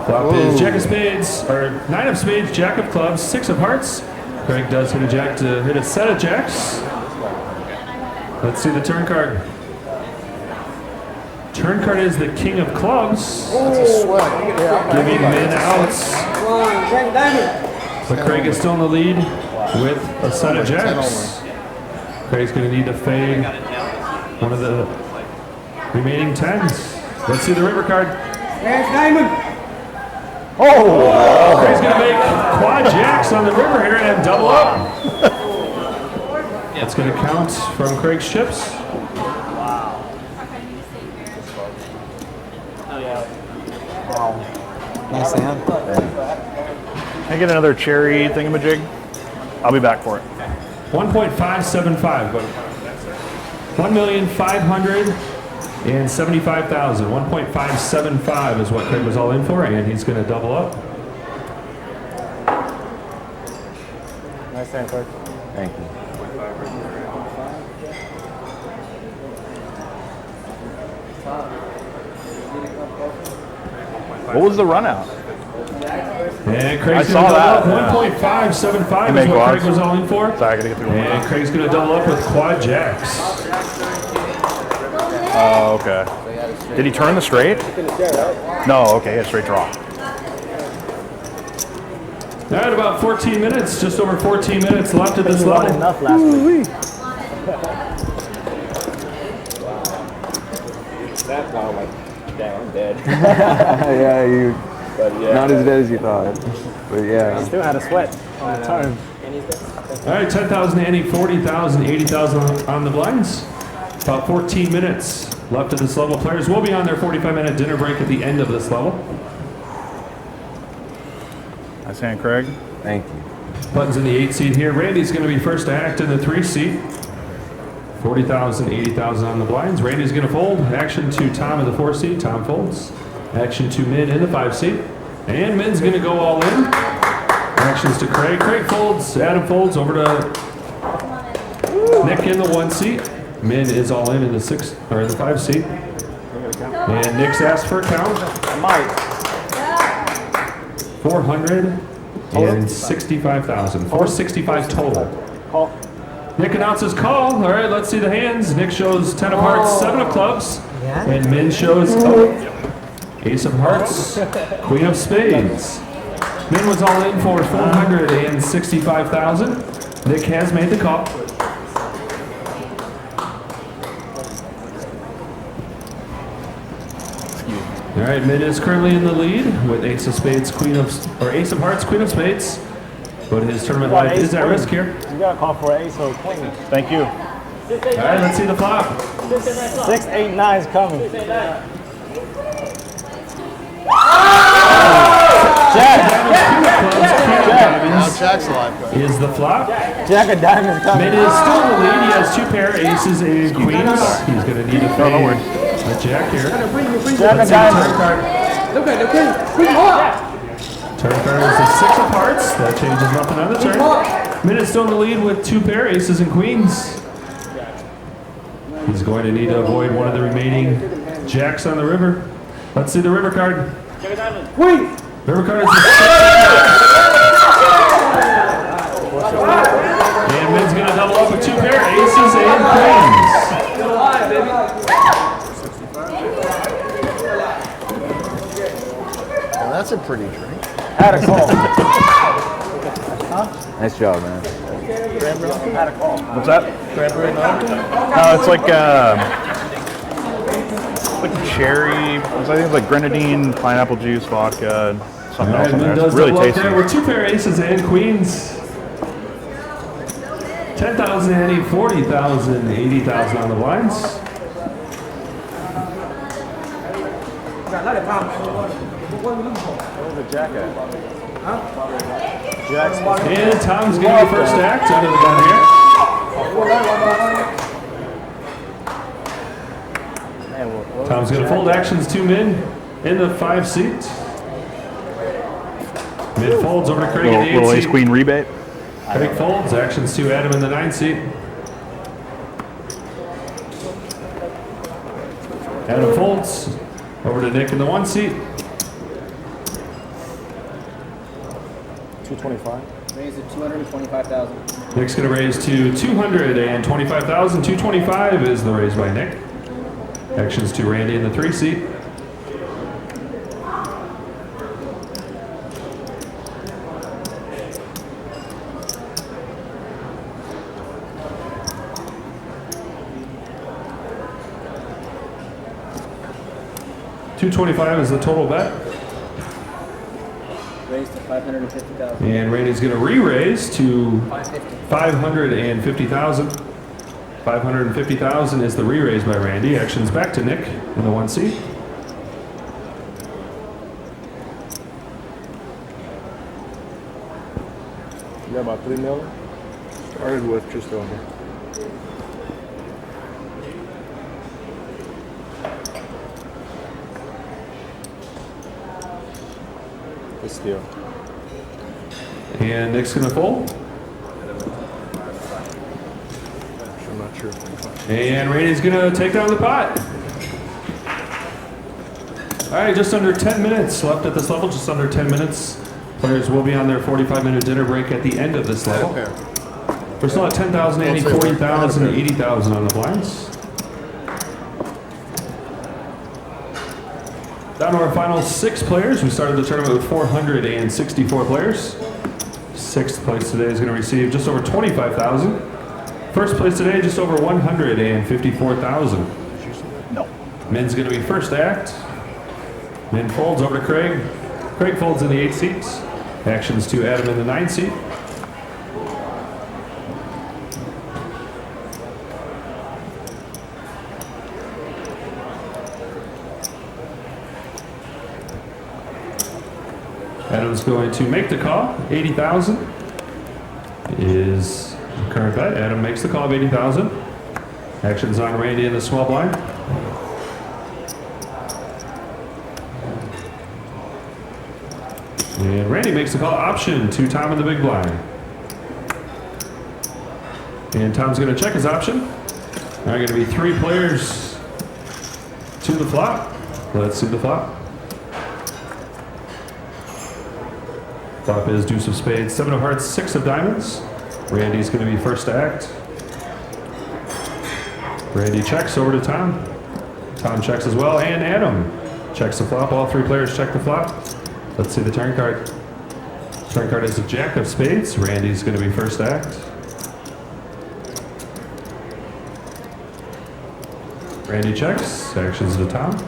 Flop is jack of spades, or nine of spades, jack of clubs, six of hearts. Craig does hit a jack to hit a set of jacks. Let's see the turn card. Turn card is the king of clubs, giving Min outs. But Craig is still in the lead with a set of jacks. Craig's going to need to fade one of the remaining tens. Let's see the river card. Oh! Craig's going to make quad jacks on the river here and double up. That's going to count from Craig's chips. Nice hand. Can I get another cherry thingamajig? I'll be back for it. 1.575, but 1,575,000. 1.575 is what Craig was all in for, and he's going to double up. Nice hand, Craig. Thank you. What was the run out? And Craig's I going to saw double up. that. 1.575 You is make what Craig quads? was all in for. Sorry, I gotta get through one more. And Craig's going to double up with quad jacks. Oh, okay. Did he turn the straight? No, okay, he had straight draw. All right, about 14 minutes, just over 14 minutes left at this level. Enough last week. That's why I'm like, damn, I'm dead. Yeah, you. But yeah. Not as dead as you thought. But yeah. Still had a sweat on the turn. All right, 10,000 ante, 40,000, 80,000 on the blinds. About 14 minutes left at this level. Players will be on their 45-minute dinner break at the end of this level. Nice hand, Craig. Thank you. Buttons in the 8 seat here. Randy's going to be first to act in the 3 seat. 40,000, 80,000 on the blinds. Randy's going to fold. Action to Tom in the 4 seat. Tom folds. Action to Min in the 5 seat. And Min's going to go all in. Actions to Craig. Craig folds. Adam folds over to Nick in the 1 seat. Min is all in the 6 or in the 5 seat. And Nick's asked for a count. I might. 465,000. 465 total. Call. Nick announces call. All right, let's see the hands. Nick shows 10 of hearts, 7 of clubs. And Min shows ace of hearts, queen of spades. Min was all in for 465,000. Nick has made the call. All right, Min is currently in the lead with ace of spades, ace of hearts, queen of spades. But his tournament life is at risk here. You gotta call for an ace or a queen. Thank you. All right, let's see the flop. 6, 8, 9 is coming. Jack! Now Jack's alive. Is the flop. Jack of diamonds coming. Min is still in the lead. He has 2 pair aces and queens. He's going to need to fade a jack here. Jack of Let's see the turn diamonds. card. Turn card is the 6 of hearts. That changes nothing on the turn. Min is still in the lead with 2 pair aces and queens. He's going to need to avoid one of the remaining jacks on the river. Let's see the river card. River card is the 6 of hearts. And Min's going to double up with 2 pair aces and queens. Well, that's a pretty drink. Had a call. Nice job, man. Had a call. What's that? Cranberry nut? No, it's like cherry. I think it's like grenadine, pineapple juice, vodka, and something All else right, in Min there. does It's really double up tasty. there with 2 pair aces and queens. 10,000 ante, 40,000, 80,000 on the blinds. Where's the jacket? And Tom's getting the first act out of the gun here. Tom's going to fold actions 2 mid in the 5 seat. Mid folds over to Craig in the 8 Little seat. ace queen rebate. Craig folds, actions to Adam in the 9 seat. Adam folds, over to Nick in the 1 seat. 225. Raise to 225,000. Nick's going to raise to 225,000. 225 is the raise by Nick. Actions to Randy in the 3 seat. $225 is the total bet. Raise to 550,000. And Randy's going to re-raise to 550,000. 550,000 is the re-raise by Randy. Actions back to Nick in the 1 seat. You got about 3 million? Started with just over. Good steal. And Nick's going to fold. I'm not sure if I'm fine. And Randy's going to take down the pot. All right, just under 10 minutes left at this level, just under 10 minutes. Players will be on their 45-minute dinner break at the end of this level. We're still at 10,000, 80, 40,000, 80,000 on the blinds. Down to our final 6 players. We started the tournament with 464 players. 6th place today is going to receive just over 25,000. First place today, just over 154,000. No. Min's going to be first act. Min folds over to Craig. Craig folds in the 8 seats. Actions to Adam in the 9 seat. Adam's going to make the call. 80,000 is the current bet. Adam makes the call of 80,000. Actions on Randy in the small blind. And Randy makes the call option to Tom in the big blind. And Tom's going to check his option. There are going to be 3 players to the flop. Let's see the flop. Flop is deuce of spades, 7 of hearts, 6 of diamonds. Randy's going to be first to act. Randy checks over to Tom. Tom checks as well, and Adam checks the flop. All 3 players check the flop. Let's see the turn card. Turn card is a jack of spades. Randy's going to be first to act. Randy checks. Actions to Tom.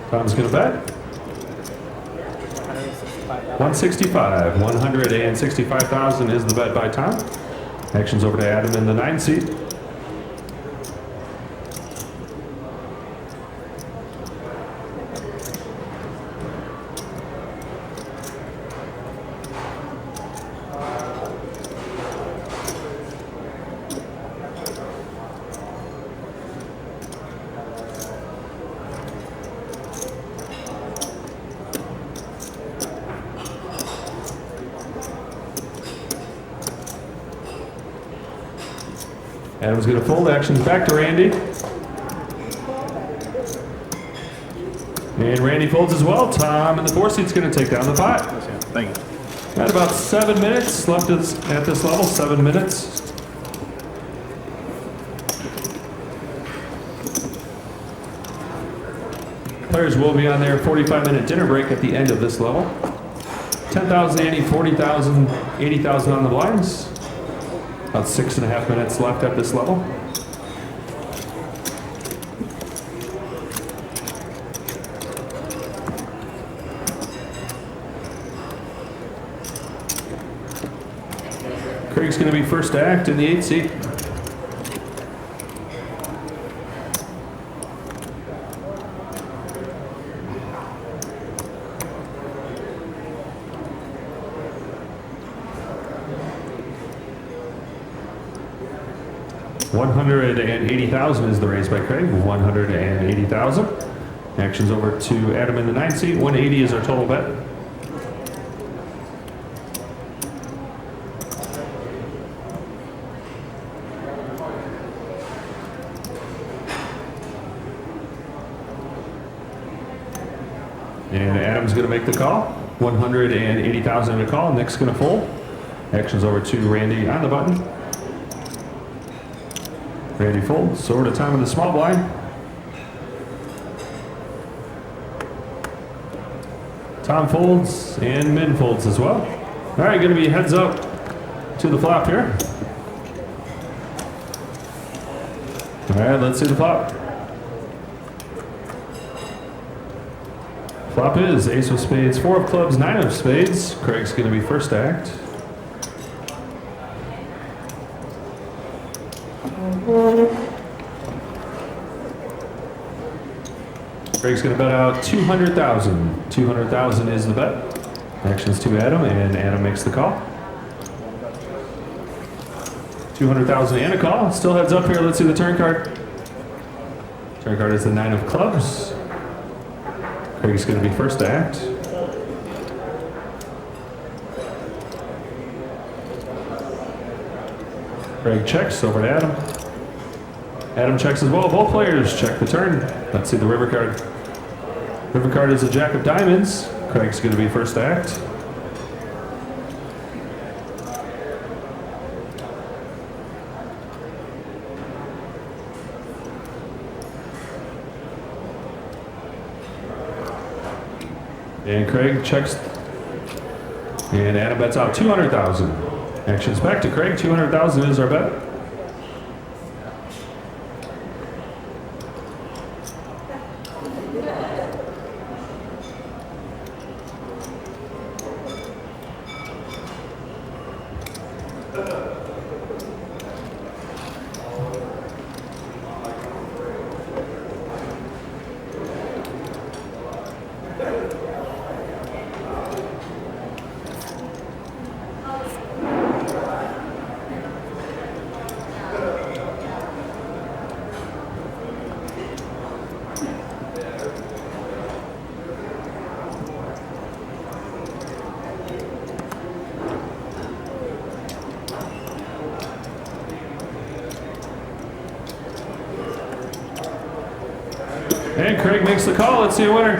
Tom's going to bet. 165. 165,000 is the bet by Tom. Actions over to Adam in the 9 seat. Adam's going to fold. Actions back to Randy. And Randy folds as well. Tom in the 4 seat's going to take down the pot. Thank you. Got about 7 minutes left at this level. 7 minutes. Players will be on their 45-minute dinner break at the end of this level. 10,000, 80, 40,000, 80,000 on the blinds. About 6.5 minutes left at this level. Craig's going to be first to act in the 8th seat. $180,000 is the raise by Craig. 180,000. Action's over to Adam in the 9th seat. 180 is our total bet. And Adam's going to make the call. 180,000 in a call. Nick's going to fold. Action's over to Randy on the button. Randy folds. Over to Tom in the small blind. Tom folds and Min folds as well. All right, going to be heads up to the flop here. All right, let's see the flop. Flop is ace of spades, 4 of clubs, 9 of spades. Craig's going to be first to act. Craig's going to bet out 200,000. 200,000 is the bet. Action's to Adam, and Adam makes the call. 200,000 and a call. Still heads up here. Let's see the turn card. Turn card is the 9 of clubs. Craig's going to be first to act. Craig checks over to Adam. Adam checks as well. Both players check the turn. Let's see the river card. River card is a jack of diamonds. Craig's going to be first to act. And Craig checks. And Adam bets out 200,000. Action's back to Craig. 200,000 is our bet. And Craig makes the call. Let's see a winner.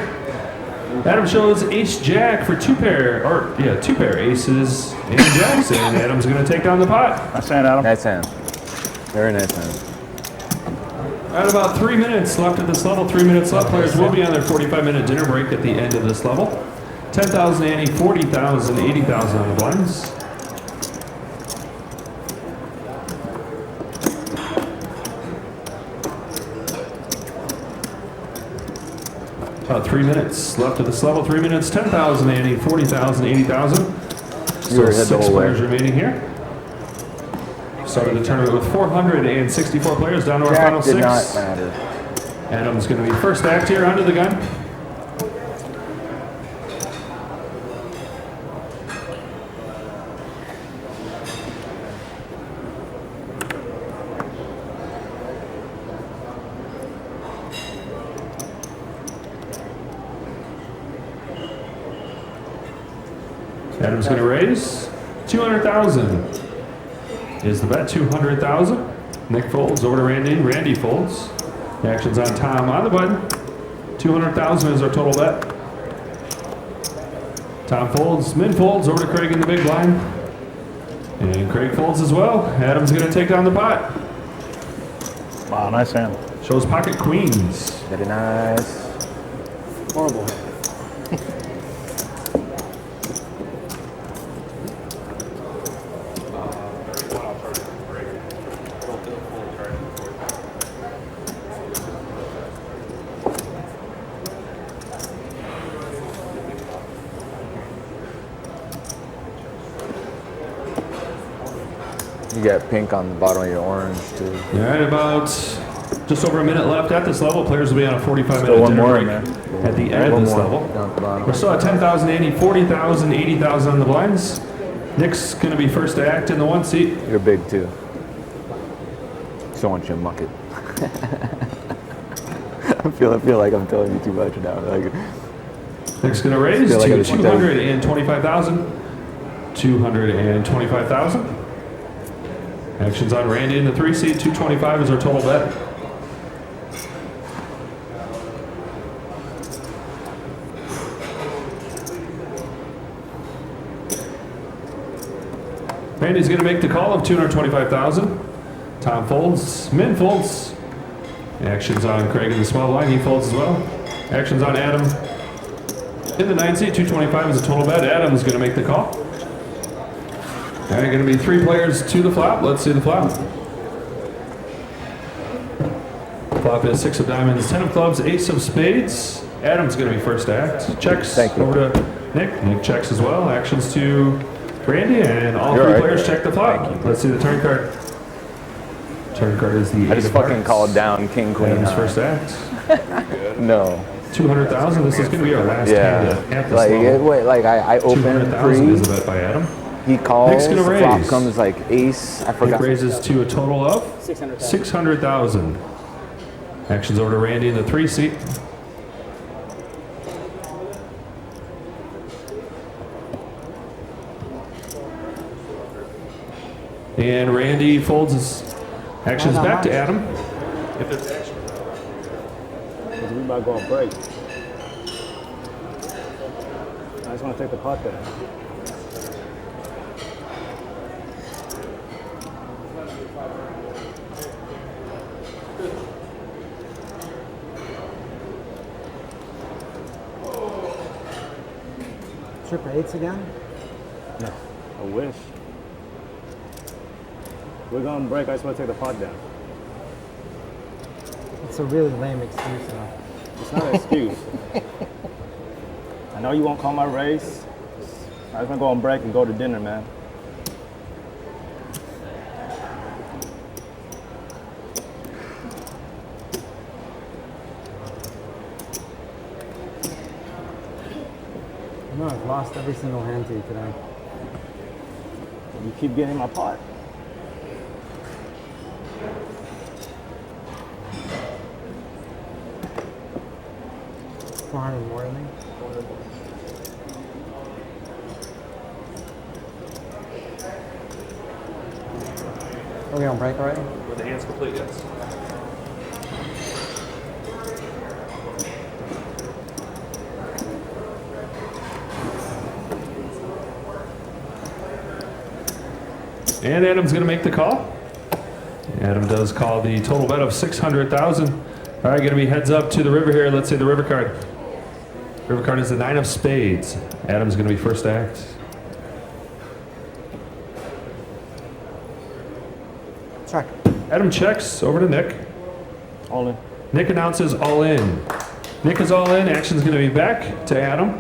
Adam shows ace jack for two pair aces and jacks, and Adam's going to take down the pot. Nice hand, Adam. Nice hand. Very nice hand. At about 3 minutes left at this level. 3 minutes left. Players will be on their 45-minute dinner break at the end of this level. 10,000 ante, 40,000, 80,000 on the blinds. About 3 minutes left at this level. 3 minutes, 10,000 ante, 40,000, 80,000. Still 6 players remaining here. Started the tournament with 464 players, down to our final 6. Did not matter. Adam's going to be first act here under the gun. Adam's going to raise 200,000. Is the bet 200,000? Nick folds over to Randy. Randy folds. The action's on Tom on the button. 200,000 is our total bet. Tom folds. Min folds over to Craig in the big blind. And Craig folds as well. Adam's going to take down the pot. Wow, nice hand. Shows pocket queens. Very nice. Horrible. You got pink on the bottom of your orange too. All right, about just over a minute left at this level. Players will be on a 45-minute Still one dinner more break in there. at the end of this level. Down at the bottom. We're still at 10,000, Andy, 40,000, 80,000 on the blinds. Nick's going to be first to act in the 1 seat. You're big too. Just don't want you to muck it. I feel like I'm telling you too much now. Like, Nick's going to raise Feel like I to just want that. 225,000. 225,000. Action's on Randy in the 3 seat. 225 is our total bet. Randy's going to make the call of 225,000. Tom folds. Min folds. Action's on Craig in the small line. He folds as well. Action's on Adam in the 9 seat. 225 is a total bet. Adam's going to make the call. All right, going to be 3 players to the flop. Let's see the flop. Flop is 6 of diamonds, 10 of clubs, ace of spades. Adam's going to be first to act. Checks Thank you. over to Nick. Nick checks as well. Actions to Randy, and all 3 players check the flop. Let's see the turn card. Turn card is the I just fucking called down King Queen. Adam's first act. No. 200,000. This is going to be our last Yeah. hand at this Like level. I opened 200,000 is a pre. bet by Adam. He calls. Nick's gonna The flop raise. comes like ace. I Nick forgot. raises to a total of 600,000. Actions over to Randy in the 3 seat. And Randy folds his actions back to Adam. If there's action. Because we about to go on break. I just want to take the pot there. Triple eights again? No. I wish. We're going to break. I just want to take the pot down. It's a really lame excuse though. It's not an excuse. I know you won't call my race. I just want to go on break and go to dinner, man. I know I've lost every single hand to you today. You keep getting in my pot. $400 more than me. Are we on break already? With the hands complete, yes. And Adam's going to make the call. Adam does call the total bet of 600,000. All right, going to be heads up to the river here. Let's see the river card. River card is the 9 of spades. Adam's going to be first to act. Check. Adam checks over to Nick. All in. Nick announces all in. Nick is all in. Action's going to be back to Adam.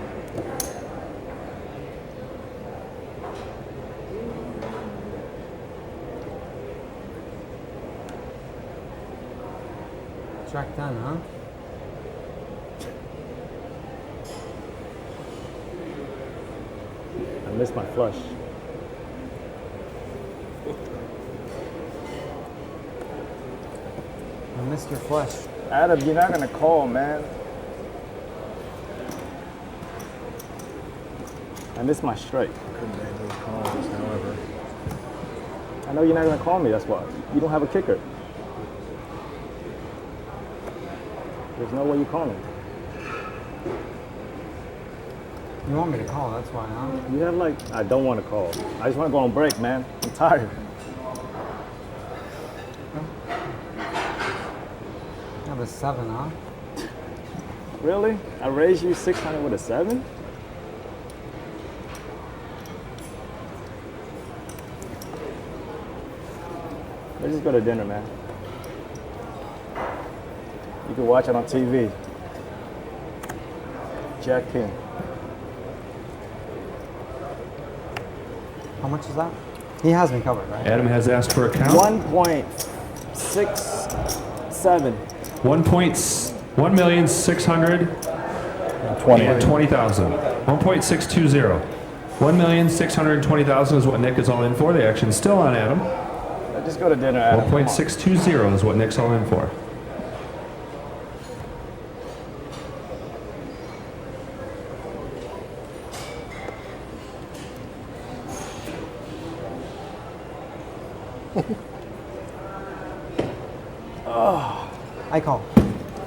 Track done, huh? I missed my flush. I missed your flush. Adam, you're not going to call, man. I missed my straight. Couldn't make those calls, however. I know you're not going to call me, that's why. You don't have a kicker. There's no way you call me. You want me to call, that's why, huh? You have like, I don't want to call. I just want to go on break, man. I'm tired. You have a 7, huh? Really? I raised you 600 with a 7? Let's just go to dinner, man. You can watch it on TV. Jack King. How much is that? He has me covered, right? Adam has asked for a count. 1.67. 1,620,000. 1.620. 1,620,000 is what Nick is all in for. The action's still on Adam. Just go to dinner, Adam. 1.620 is what Nick's all in for. I call.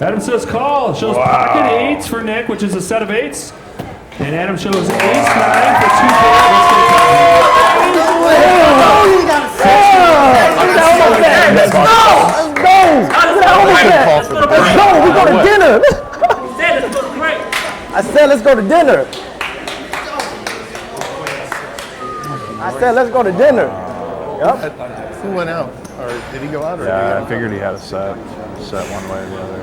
Adam says call. Shows pocket eights for Nick, which is a set of eights. And Adam shows ace nine for 2 Let's go. We go to dinner. I said let's go to dinner. I said let's go to dinner. Yep. Who went out? Or did he go out? Or Yeah, I figured he had a set one way or the other.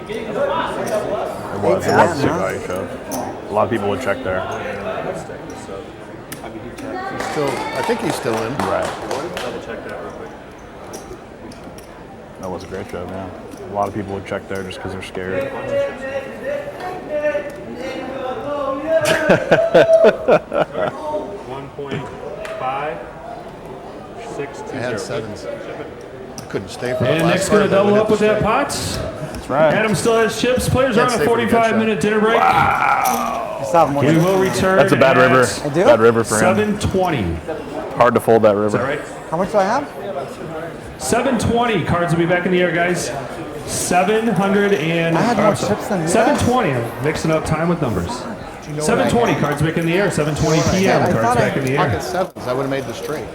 It was a super value shove. A lot of people would check there. I think he's still in. Right. Double check that real quick. That was a great shove, yeah. A lot of people would check there just because they're scared. 1.5. 620. I had sevens. I couldn't stay for the And last Nick's going to card, I would double hit up the with that straight. pot. That's right. Adam still has chips. Players are on Can't a stay for the good 45-minute dinner break. I still have more. We will return. That's a bad at river. I do? Bad river for him. 7:20. Hard to fold that river. Is that right? How much do I have? 7:20. Cards will be back in the air, guys. 700 and. I had more chips than you. 7:20. I'm mixing up time with numbers. 7:20. Cards back in the air. 7:20 p.m. I Cards thought back in the air. Pocket sevens. I would have made the straight.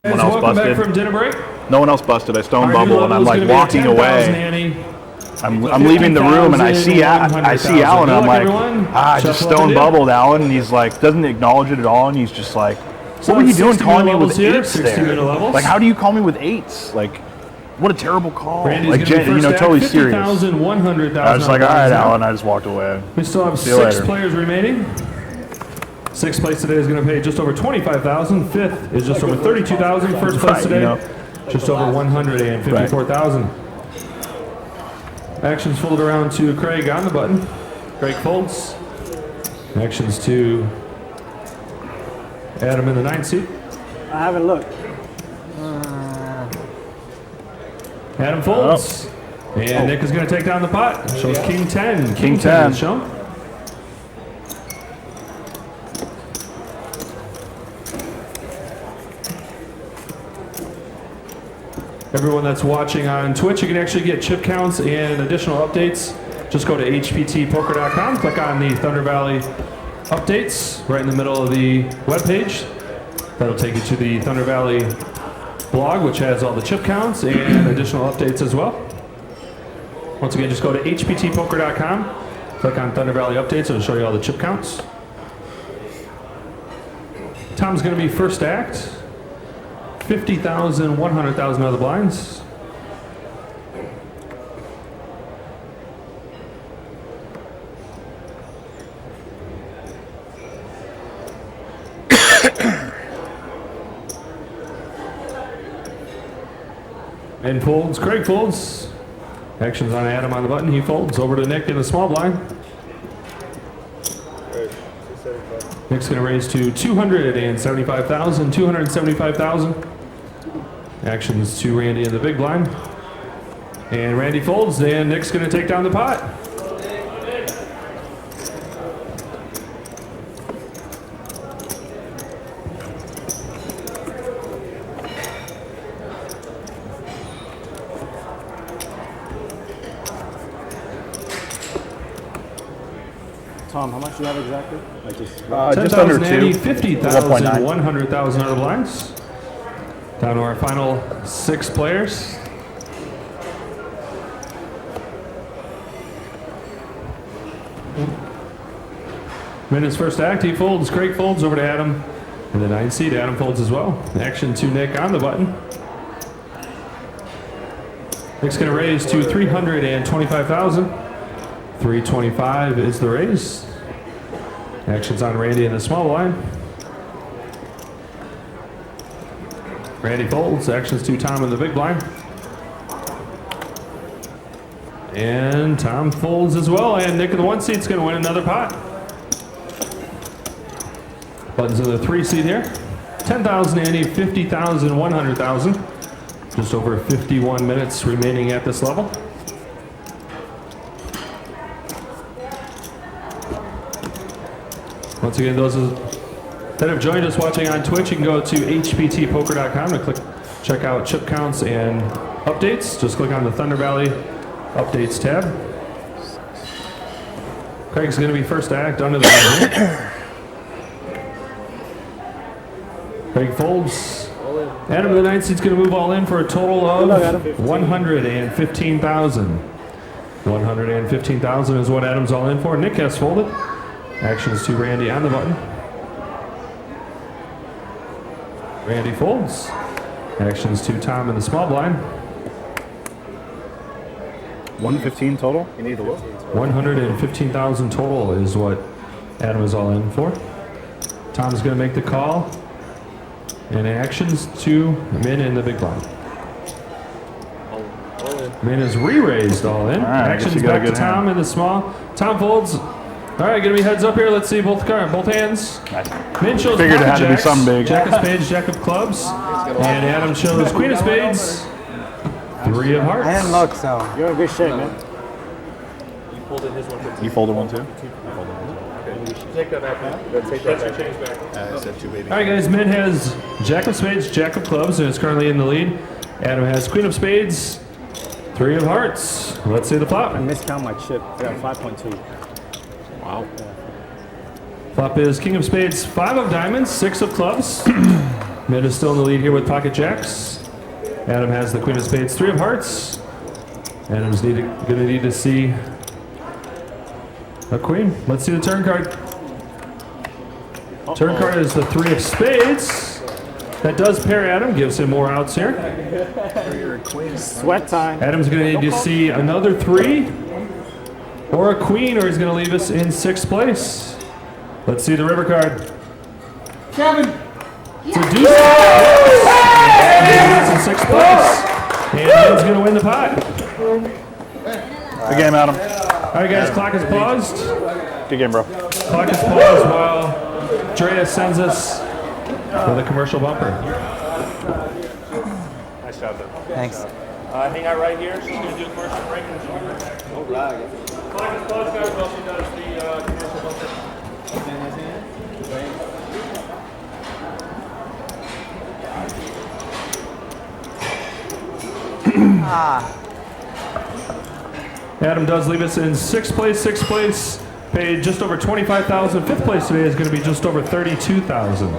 No one else welcome back busted. from dinner break. No one else busted. I stone Our new bubble, and level I'm is like gonna be a walking 10,000 away. Annie. I'm leaving the room, and I see Alan, and I'm Good luck, like, everyone. I just Shuffle up stone and in. bubbled Alan, and he's like, doesn't acknowledge it at all, and he's just like, So what were you that's doing 60 calling me levels with here, 8s 60 there? minute levels. Like, how do you call me with 8s? Like, what a terrible call. Randy's Like, gonna be first at totally serious. 50,000, 100,000. I was just like, all right, now. Alan. I just walked away. We still have See you 6 later. players remaining. 6th place today is going to pay just over 25,000. 5th is just over 32,000. First place Right, today, you know. just over 154,000. Actions folded around to Craig on the button. Craig folds. Actions to Adam in the 9th seat. I haven't looked. Adam folds. And Nick is going to take down the pot. Shows King 10. King 10. is shown. Everyone that's watching on Twitch, you can actually get chip counts and additional updates. Just go to hptpoker.com, click on the Thunder Valley updates right in the middle of the webpage. That'll take you to the Thunder Valley blog, which has all the chip counts and additional updates as well. Once again, just go to hptpoker.com, click on Thunder Valley updates, it'll show you all the chip counts. Tom's going to be first act. 50,000, 100,000 other blinds. And folds, Craig folds. Actions on Adam on the button, he folds. Over to Nick in the small blind. Nick's going to raise to 275,000, 275,000. Actions to Randy in the big blind. And Randy folds, and Nick's going to take down the pot. Tom, how much do you have exactly? Like just Just under 10,000 2. Andy, 50,000, 1.9. 100,000 other blinds. Down to our final 6 players. In his first act, he folds. Craig folds over to Adam. And the 9th seed, Adam folds as well. Action to Nick on the button. Nick's going to raise to 325,000. 325 is the raise. Actions on Randy in the small line. Randy folds. Actions to Tom in the big blind. And Tom folds as well. And Nick in the 1 seat's going to win another pot. Buttons in the 3 seat here. 10,000 Andy, 50,000, 100,000. Just over 51 minutes remaining at this level. Once again, those that have joined us watching on Twitch, you can go to hptpoker.com and check out chip counts and updates. Just click on the Thunder Valley Updates tab. Craig's going to be first to act under the gun. Craig folds. Adam the 9th seat's going to move all in for a total of 115,000. 115,000 is what Adam's all in for. Nick has folded. Actions to Randy on the button. Randy folds. Actions to Tom in the small blind. 115 total? You need to look. 115,000 total is what Adam is all in for. Tom's going to make the call. And actions to Min in the big blind. Min is re-raised all in. All right, actions I guess you got a back to good Tom hand. in the small. Tom folds. All right, gonna be heads up here. Let's see both hands. Nice. Min shows Figured it pocket had to be jacks, something big. Jack of spades, jack of clubs, and Adam shows queen of spades, 3 of hearts. I didn't look, so you're in good shape, man. You folded his one. You folded one too? Take that back now. Take that back. Change back. I said 280. All right, guys. Min has jack of spades, jack of clubs, and is currently in the lead. Adam has queen of spades, 3 of hearts. Let's see the flop. I miscount my chip. Yeah, 5.2. Wow. Flop is king of spades, 5 of diamonds, 6 of clubs, Mid is still in the lead here with pocket jacks. Adam has the queen of spades, 3 of hearts. Adam's gonna need to see a queen. Let's see the turn card. Turn card is the 3 of spades. That does pair Adam, gives him more outs here. Sweat time. Adam's gonna need to see another 3 or a queen, or he's gonna leave us in 6th place. Let's see the river card. Kevin. It's a deuce. And in 6th place. And Adam's gonna win the pot. Good game, Adam. All right, guys, clock is paused. Good game, bro. Clock is paused while Drea sends us for the commercial bumper. Nice job, though. Thanks. Hang out right here. She's gonna do a commercial break and she'll be right back. All right. Clock is paused, guys, while she does the commercial bumper. Adam does leave us in 6th place. 6th place paid just over 25,000. 5th place today is going to be just over 32,000.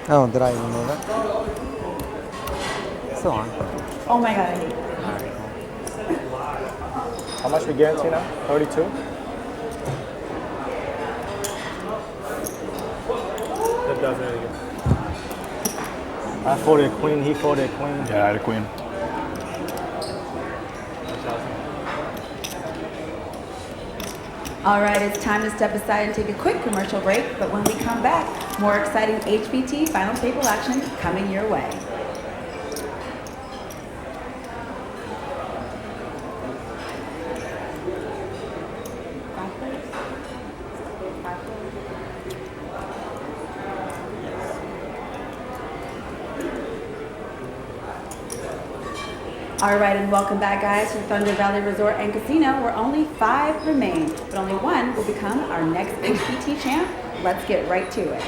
Oh, did I even know that? Still on. Oh my god, I hate it. How much we guarantee now? 32? That doesn't really good. I folded a queen, he folded a queen. Yeah, I had a queen. All right, it's time to step aside and take a quick commercial break, but when we come back, more exciting HPT final table action coming your way. All right, and welcome back, guys, to Thunder Valley Resort and Casino, where only 5 remain, but only 1 will become our next HPT champ. Let's get right to it.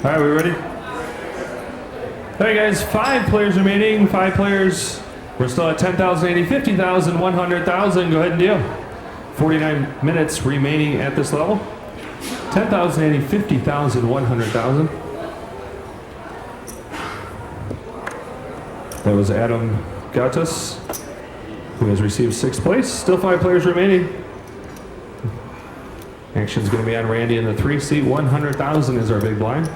All right, we ready? All right, guys, 5 players remaining. 5 players. We're still at 10,000, 80, 50,000, 100,000. Go ahead and deal. 49 minutes remaining at this level. 10,000, 80, 50,000, 100,000. That was Adam Gatus, who has received 6th place. Still 5 players remaining. Action's going to be on Randy in the 3 seat. 100,000 is our big blind.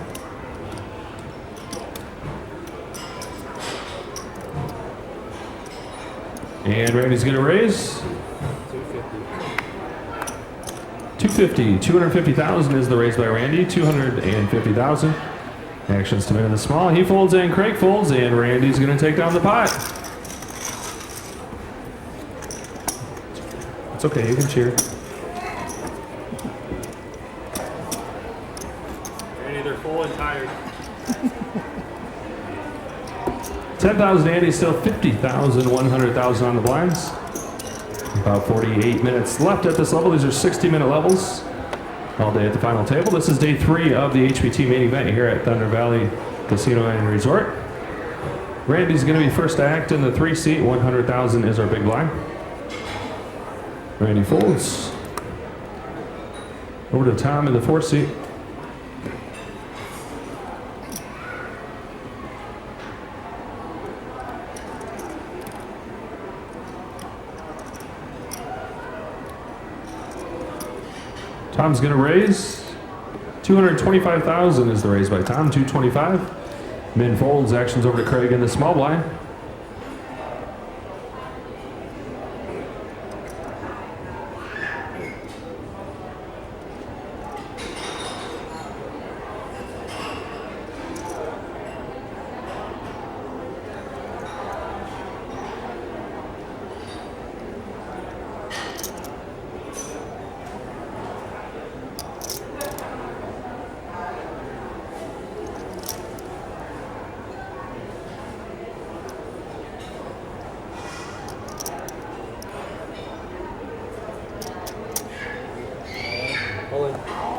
And Randy's going to raise. 250. 250,000 is the raise by Randy. 250,000. Actions to in the small. He folds and Craig folds, and Randy's going to take down the pot. It's okay, you can cheer. Randy, they're full and tired. 10,000 Andy, still 50,000, 100,000 on the blinds. About 48 minutes left at this level. These are 60-minute levels all day at the final table. This is day 3 of the HPT main event here at Thunder Valley Casino and Resort. Randy's going to be first to act in the 3 seat. 100,000 is our big blind. Randy folds. Over to Tom in the 4 seat. Tom's going to raise. 225,000 is the raise by Tom. 225. Min folds. Actions over to Craig in the small blind.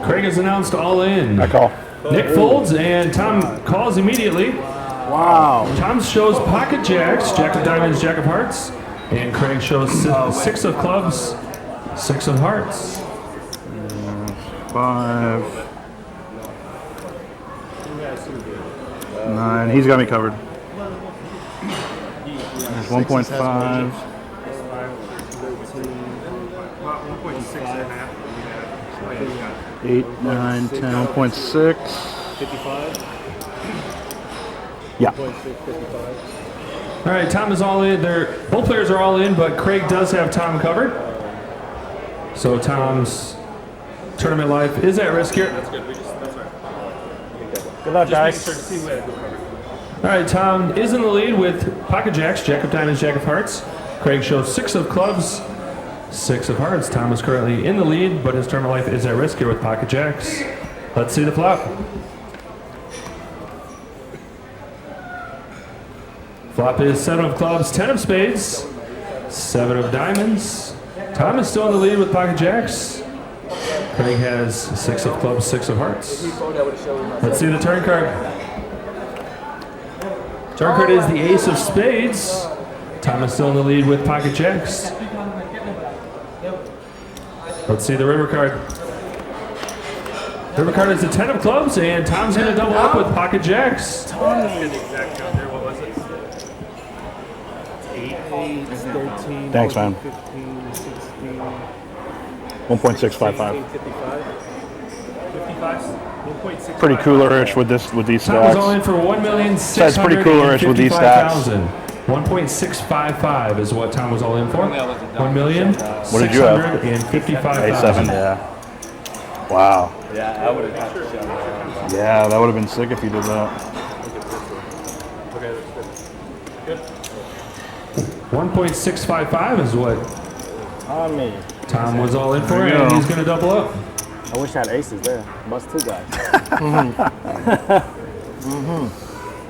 Craig has announced all in. I call. Nick folds and Tom calls immediately. Wow. Tom shows pocket jacks, jack of diamonds, jack of hearts. And Craig shows 6 of clubs, 6 of hearts. 5. 9. He's got me covered. 1.5. 8, 9, 10, 1.6. 55. Yeah. All right, Tom is all in. Both players are all in, but Craig does have Tom covered. So Tom's tournament life is at risk here. That's good. That's right. Good luck, guys. Sure to see where to go covered. All right, Tom is in the lead with pocket jacks, jack of diamonds, jack of hearts. Craig shows 6 of clubs, 6 of hearts. Tom is currently in the lead, but his tournament life is at risk here with pocket jacks. Let's see the flop. Flop is 7 of clubs, 10 of spades, 7 of diamonds. Tom is still in the lead with pocket jacks. Craig has 6 of clubs, 6 of hearts. Let's see the turn card. Turn card is the ace of spades. Tom is still in the lead with pocket jacks. Let's see the river card. River card is the 10 of clubs, and Tom's going to double up with pocket jacks. Thanks, man. 1.655. Pretty coolerish with these Tom is all stats. in for That's pretty coolerish with these stats. 1.655 is what Tom was all in for. 1,655,000. What did you have? A7, yeah. Wow. Yeah, I would have had to show that. Yeah, that would have been sick if you did that. Okay, that's good. 1.655 is what On me. Tom was all in for, There you and go. he's going to double up. I wish I had aces there. Must 2 guys.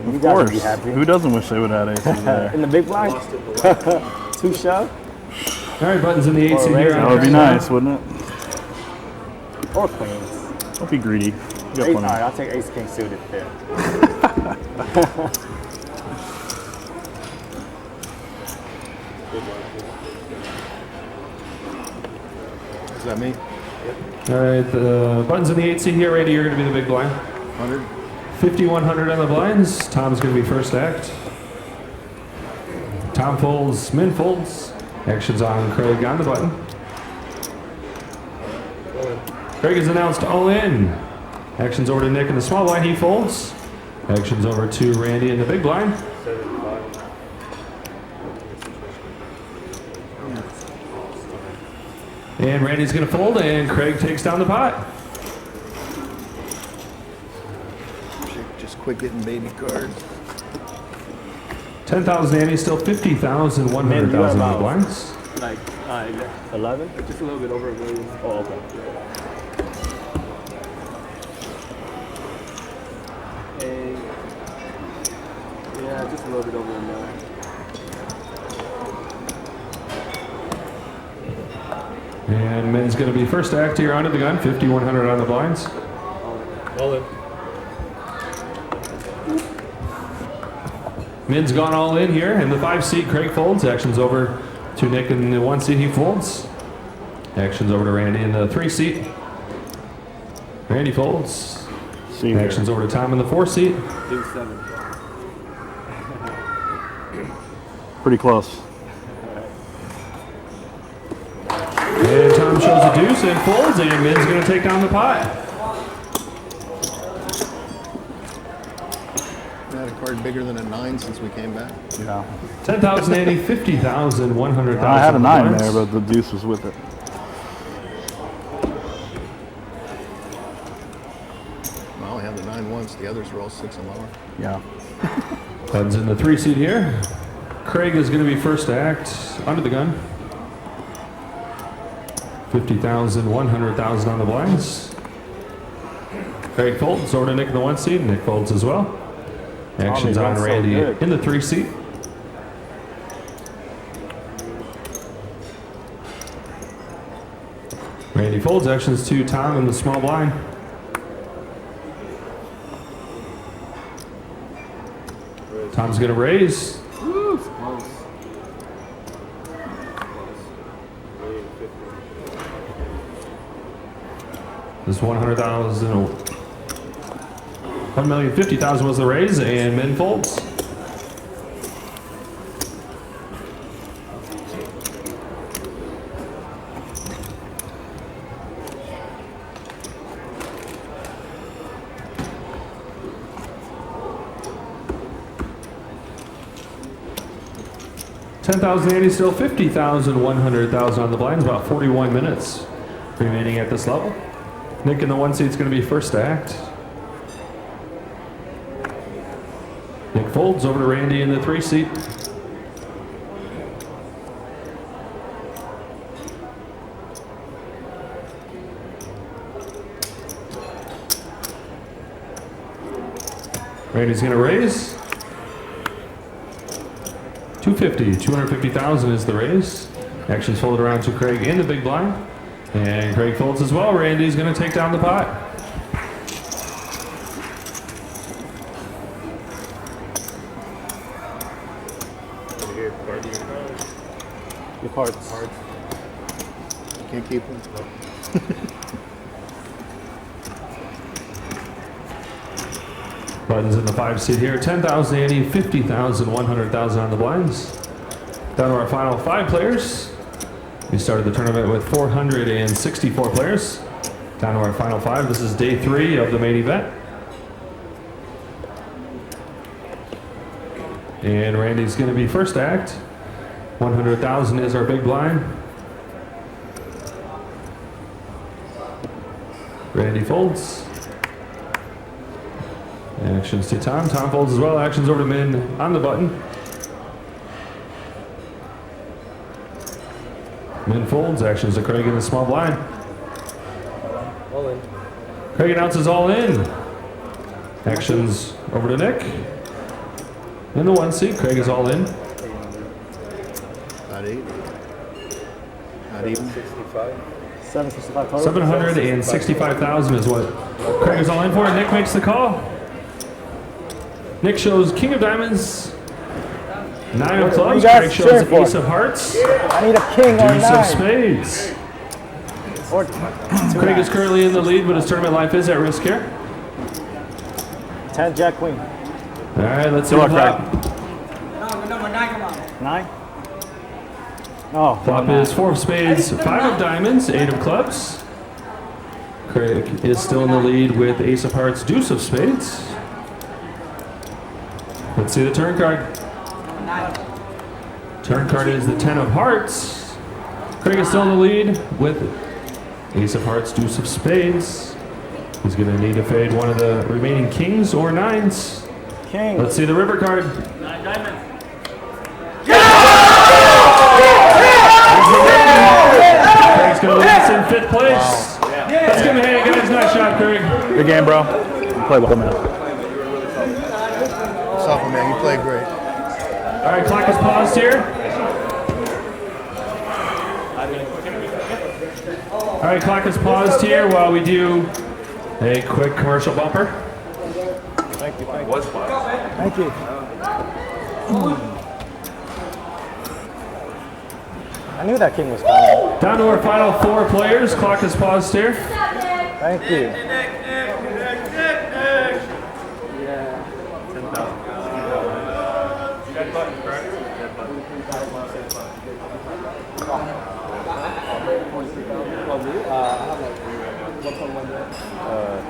You Of guys would course. be happy. Who doesn't wish they would have had aces there? In the big blind? 2 shove? All right, buttons in the 8 seat here. That would be nice, wouldn't it? Or queens. Don't be greedy. You got All plenty. right, I'll take ace king suited there. Is that me? All right, the buttons in the 8 seat here. Randy, you're going to be the big blind. 100? 5,100 on the blinds. Tom's going to be first act. Tom folds, Min folds. Action's on Craig on the button. Craig is announced all in. Action's over to Nick in the small blind. He folds. Action's over to Randy in the big blind. And Randy's going to fold, and Craig takes down the pot. Just quit getting baby cards. 10,000 Andy, still 50,000, 100,000 on the blinds. Like 11? Just a little bit over a million. Oh, okay. Yeah, just a little bit over a million. And Min's going to be first act here under the gun, 5,100 on the blinds. All in. Min's gone all in here. In the 5 seat, Craig folds. Action's over to Nick in the 1 seat. He folds. Action's over to Randy in the 3 seat. Randy folds. See here. Action's over to Tom in the 4 seat. Do 7. Pretty close. And Tom shows a deuce and folds, and Min's going to take down the pot. I had a card bigger than a 9 since we came back. Yeah. 10,000 Andy, 50,000, 100,000. I had a on the 9 blinds. there, but the deuce was with it. Well, I had the 9 once. The others were all 6 and lower. Yeah. Buttons in the 3 seat here. Craig is going to be first to act under the gun. 50,000, 100,000 on the blinds. Craig folds over to Nick in the 1 seat. Nick folds as well. Action's on that's so Randy good. in the 3 seat. Randy folds. Actions to Tom in the small blind. Tom's going to raise. This 100,000, 1,050,000 was the raise, and min folds. $10,080 still, 50,000, 100,000 on the blinds, about 41 minutes remaining at this level. Nick in the 1 seat's going to be first to act. Nick folds over to Randy in the 3 seat. Randy's going to raise. 250, 250,000 is the raise. Action's folded around to Craig in the big blind. And Craig folds as well. Randy's going to take down the pot. Your cards. Can't keep them. Buttons in the 5 seat here. 10,080, 50,000, 100,000 on the blinds. Down to our final 5 players. We started the tournament with 464 players. Down to our final 5. This is day 3 of the main event. And Randy's going to be first to act. 100,000 is our big blind. Randy folds. Actions to Tom. Tom folds as well. Actions over to Min on the button. Min folds. Actions to Craig in the small blind. All in. Craig announces all in. Actions over to Nick. In the 1 seat, Craig is all in. Not 8. Not even. 65. 765 total. 765,000 is what Craig is all in for. Nick makes the call. Nick shows King of Diamonds, 9 of Clubs. Craig shows Ace of Hearts, I need a king or Deuce of 9. Spades. Or Craig is currently in the lead, but his tournament life is at risk here. 10 jack queen. All right, let's see the flop. Number 9, come on. 9? Oh, Flop is 4 of Spades, 5 of Diamonds, 8 of Clubs. Craig is still in the lead with Ace of Hearts, Deuce of Spades. Let's see the turn card. Turn card is the 10 of Hearts. Craig is still in the lead with Ace of Hearts, Deuce of Spades. He's going to need to fade one of the remaining kings or 9s. king. Let's see the river card. 9 diamonds. Craig's going to lead us in 5th place. Let's give him a hand, guys. Nice shot, Craig. Good game, bro. You play well, man. Suffer, man. You played great. All right, clock is paused here. All right, clock is paused here while we do a quick commercial bumper. Thank you. I knew that king was coming. Down to our final 4 players. Clock is paused here. Thank you.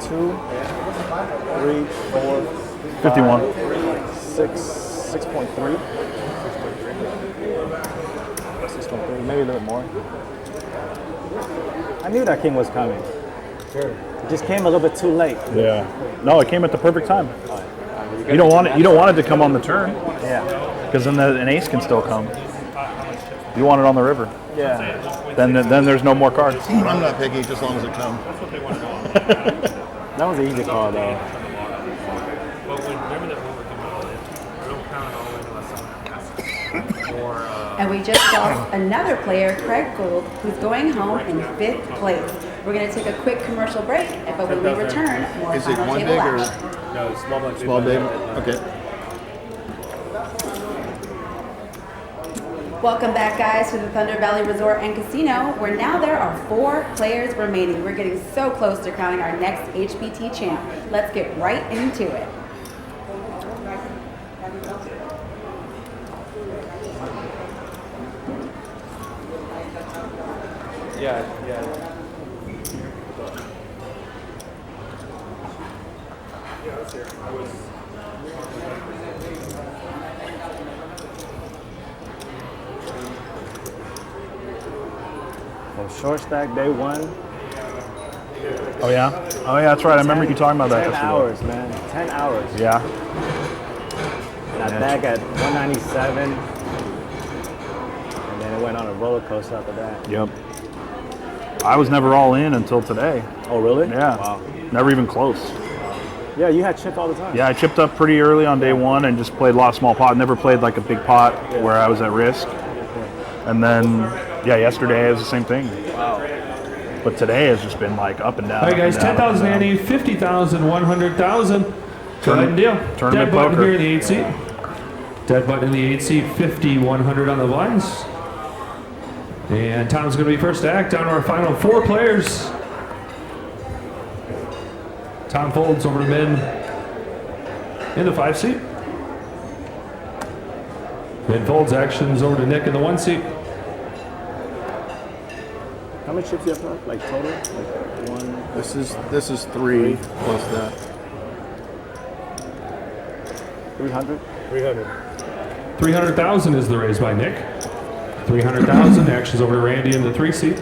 Two, 3, 4, 51. 6.3. 6.3, maybe a little bit more. I knew that king was coming. Sure. It just came a little bit too late. Yeah. No, it came at the perfect time. You don't want it. You don't want it to come on the turn, Yeah. because then an ace can still come. You want it on the river. Yeah. Then there's no more cards. I'm not picky, just as long as it comes. That was an easy call, though. But remember that when we're doing all in, we don't count it all in unless someone asks. And we just lost another player, Craig Gould, who's going home in 5th place. We're going to take a quick commercial break, but when we return, more Is it final one table big or action. No, small blind. small big? Okay. Welcome back, guys, to the Thunder Valley Resort and Casino, where now there are 4 players remaining. We're getting so close to crowning our next HPT champ. Let's get right into it. Yeah. Well, short stack day 1. Oh yeah. Oh yeah, that's right. I remember you talking about that 10 yesterday. hours, man. 10 hours. Yeah. Got back at 197. And then it went on a roller coaster after that. Yep. I was never all in until today. Oh, really? Yeah. Wow. Never even close. Yeah, you had chip all the time. Yeah, I chipped up pretty early on day 1 and just played a lot of small pot. Never played like a big pot where I was at risk. And then, yeah, yesterday it was the same thing. Wow. But today has just been like up and down. All right, guys, 10,000 ante, 50,000, 100,000. Go ahead and deal. Tournament Dead button poker. here in the 8 seat. Dead button in the 8 seat, 50, 100 on the blinds. And Tom's going to be first to act. Down to our final 4 players. Tom folds over to Min in the 5 seat. Min folds, actions over to Nick in the 1 seat. How many chips do you have left? Like total? Like 1? This is 3 plus that. 300? 300,000 is the raise by Nick. 300,000, actions over to Randy in the 3 seat.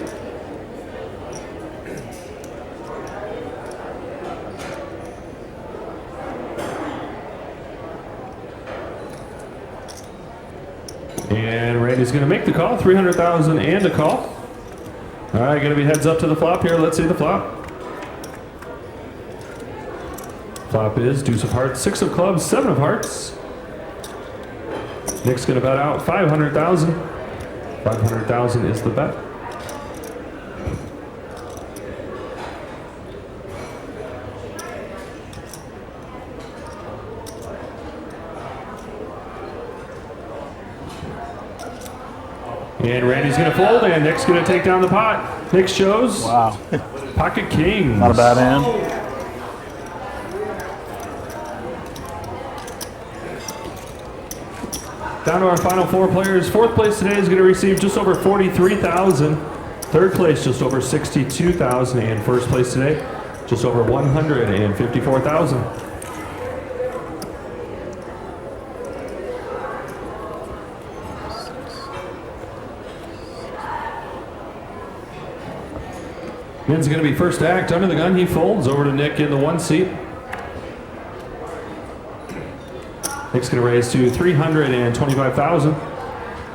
And Randy's going to make the call, 300,000 and a call. All right, going to be heads up to the flop here. Let's see the flop. Flop is deuce of hearts, 6 of clubs, 7 of hearts. Nick's going to bet out 500,000. 500,000 is the bet. And Randy's going to fold, and Nick's going to take down the pot. Nick shows. Wow. Pocket kings. Not a bad hand. Down to our final 4 players. 4th place today is going to receive just over 43,000. 3rd place just over 62,000, and 1st place today just over 154,000. Min's going to be first to act. Under the gun, he folds over to Nick in the 1 seat. Nick's going to raise to 325,000.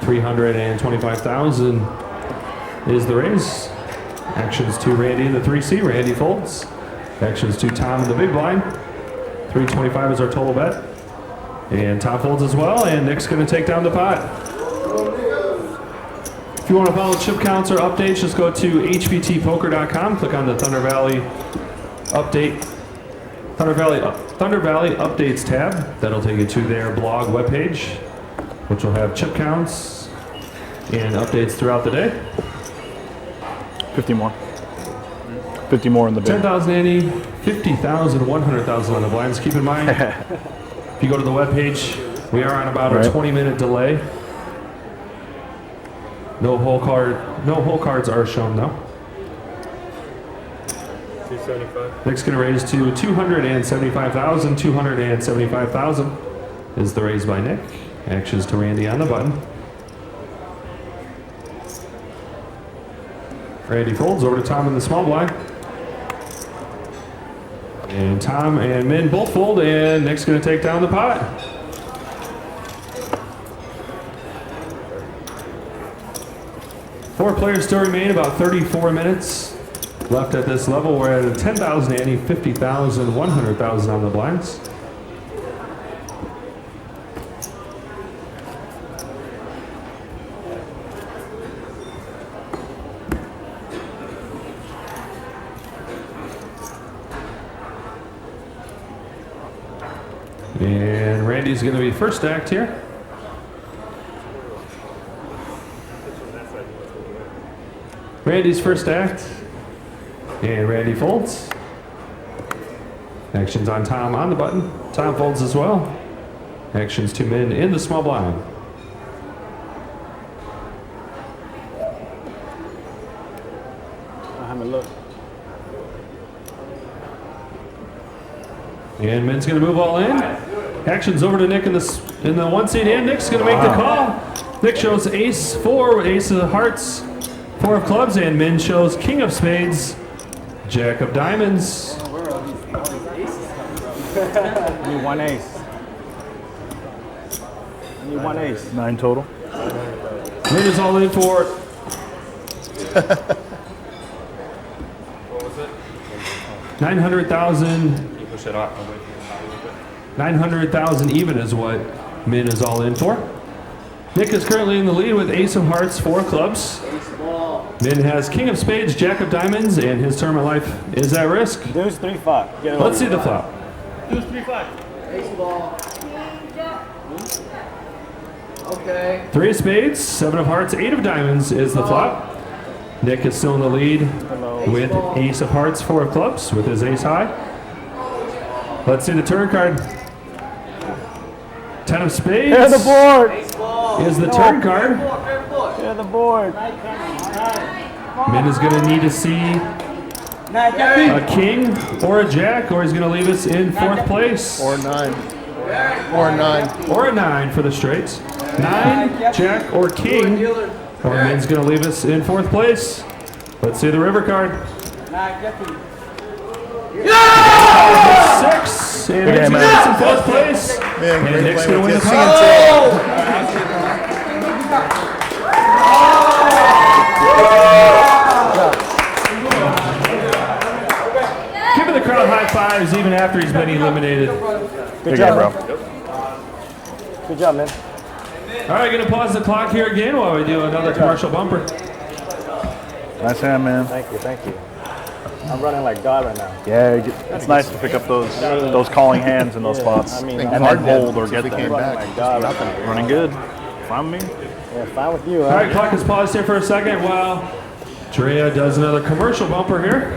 325,000 is the raise. Actions to Randy in the 3 seat. Randy folds. Actions to Tom in the big blind. 325 is our total bet. And Tom folds as well, and Nick's going to take down the pot. If you want to follow chip counts or updates, just go to hptpoker.com, click on the Thunder Valley Update, Thunder Valley Updates tab. That'll take you to their blog webpage, which will have chip counts and updates throughout the day. 50 more. 50 more in the bid. 10,000 ante, 50,000, 100,000 on the blinds. Keep in mind, if you go to the webpage, we are on about a 20-minute delay. No whole cards are shown though. 275. Nick's going to raise to 275,000. 275,000 is the raise by Nick. Actions to Randy on the button. Randy folds over to Tom in the small blind. And Tom and Min both fold, and Nick's going to take down the pot. Four players still remain, about 34 minutes left at this level. We're at a 10,000 ante, 50,000, 100,000 on the blinds. And Randy's going to be first act here. Randy's first act. And Randy folds. Actions on Tom on the button. Tom folds as well. Actions to men in the small blind. I haven't looked. And men's going to move all in. Actions over to Nick in the 1 seat, and Nick's going to make the call. Nick shows ace 4 with ace of hearts, 4 of clubs, and men shows king of spades, jack of diamonds. I need one ace. I need one ace. 9 total. Men is all in for 900,000. 900,000 even is what Min is all in for. Nick is currently in the lead with ace of hearts, 4 clubs. Min has king of spades, jack of diamonds, and his term of life is at risk. Deuce 3-5. Let's see the flop. Deuce 3-5. Ace ball. Okay. 3 of spades, 7 of hearts, 8 of diamonds is the flop. Nick is still in the lead with ace of hearts, 4 of clubs with his ace high. Let's see the turn card. 10 of spades. Clear the board. Is the turn card. Clear the board. Min is going to need to see a king or a jack, or he's going to leave us in 4th place. Or 9. Or 9. Or a 9 for the straights. 9, jack, or king, or Min's going to leave us in 4th place. Let's see the river card. 6, and Min's going to leave us in 4th place. Man, And Nick's playing going to win with the you. pot. Giving the crowd high fives even after he's been eliminated. Good job, bro. Good job, man. All right, going to pause the clock here again while we do another commercial bumper. Nice hand, man. Thank you, thank you. I'm running like God right now. Yeah, it's nice to pick up those calling hands in those spots. I mean, and I'm then hold or since get we came them. back. running like God right now. Running good. Fine with me. Yeah, fine with you, All huh? right, clock is paused here for a second while Drea does another commercial bumper here.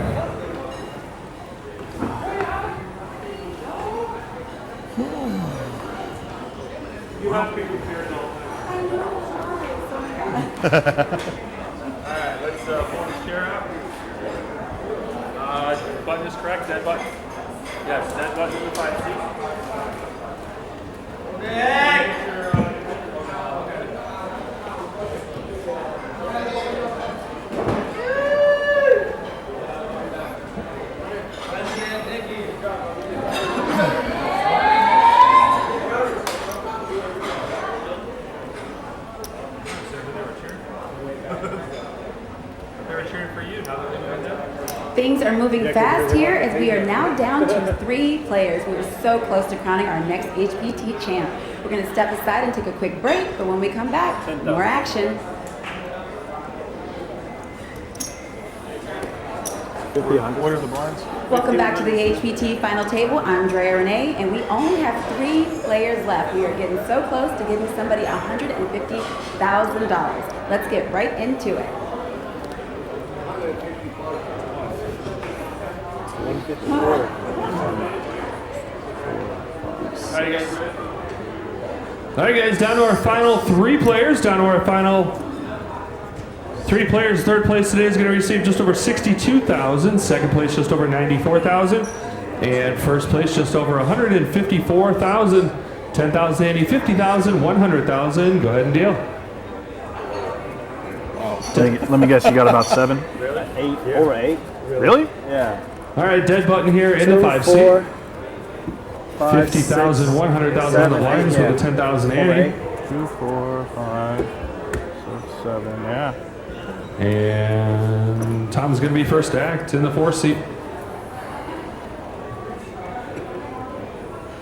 You have to be prepared all the time. Alright, let's pull this chair out. Button is correct, that button. Yes, that button is the 5 seat. They were cheering for you, now that they went down. Things are moving fast here as we are now down to 3 players. We were so close to crowning our next HPT champ. We're going to step aside and take a quick break, but when we come back, more action. What are the blinds? Welcome back to the HPT final table. I'm Drea Renee, and we only have 3 players left. We are getting so close to giving somebody $150,000. Let's get right into it. All right, guys, down to our final 3 players. Down to our final 3 players. 3rd place today is going to receive just over $62,000. 2nd place just over $94,000, and 1st place just over $154,000. $10,000, Andy, $50,000, $100,000. Go ahead and deal. Let me guess, you got about 7? 8, over 8. Really? Yeah. All right, dead button here in the 5 seat. 50,000, 100,000 on the blinds with a 10,000 Andy. 2, 4, 5, 6, 7, yeah. And Tom's going to be first act in the 4th seat.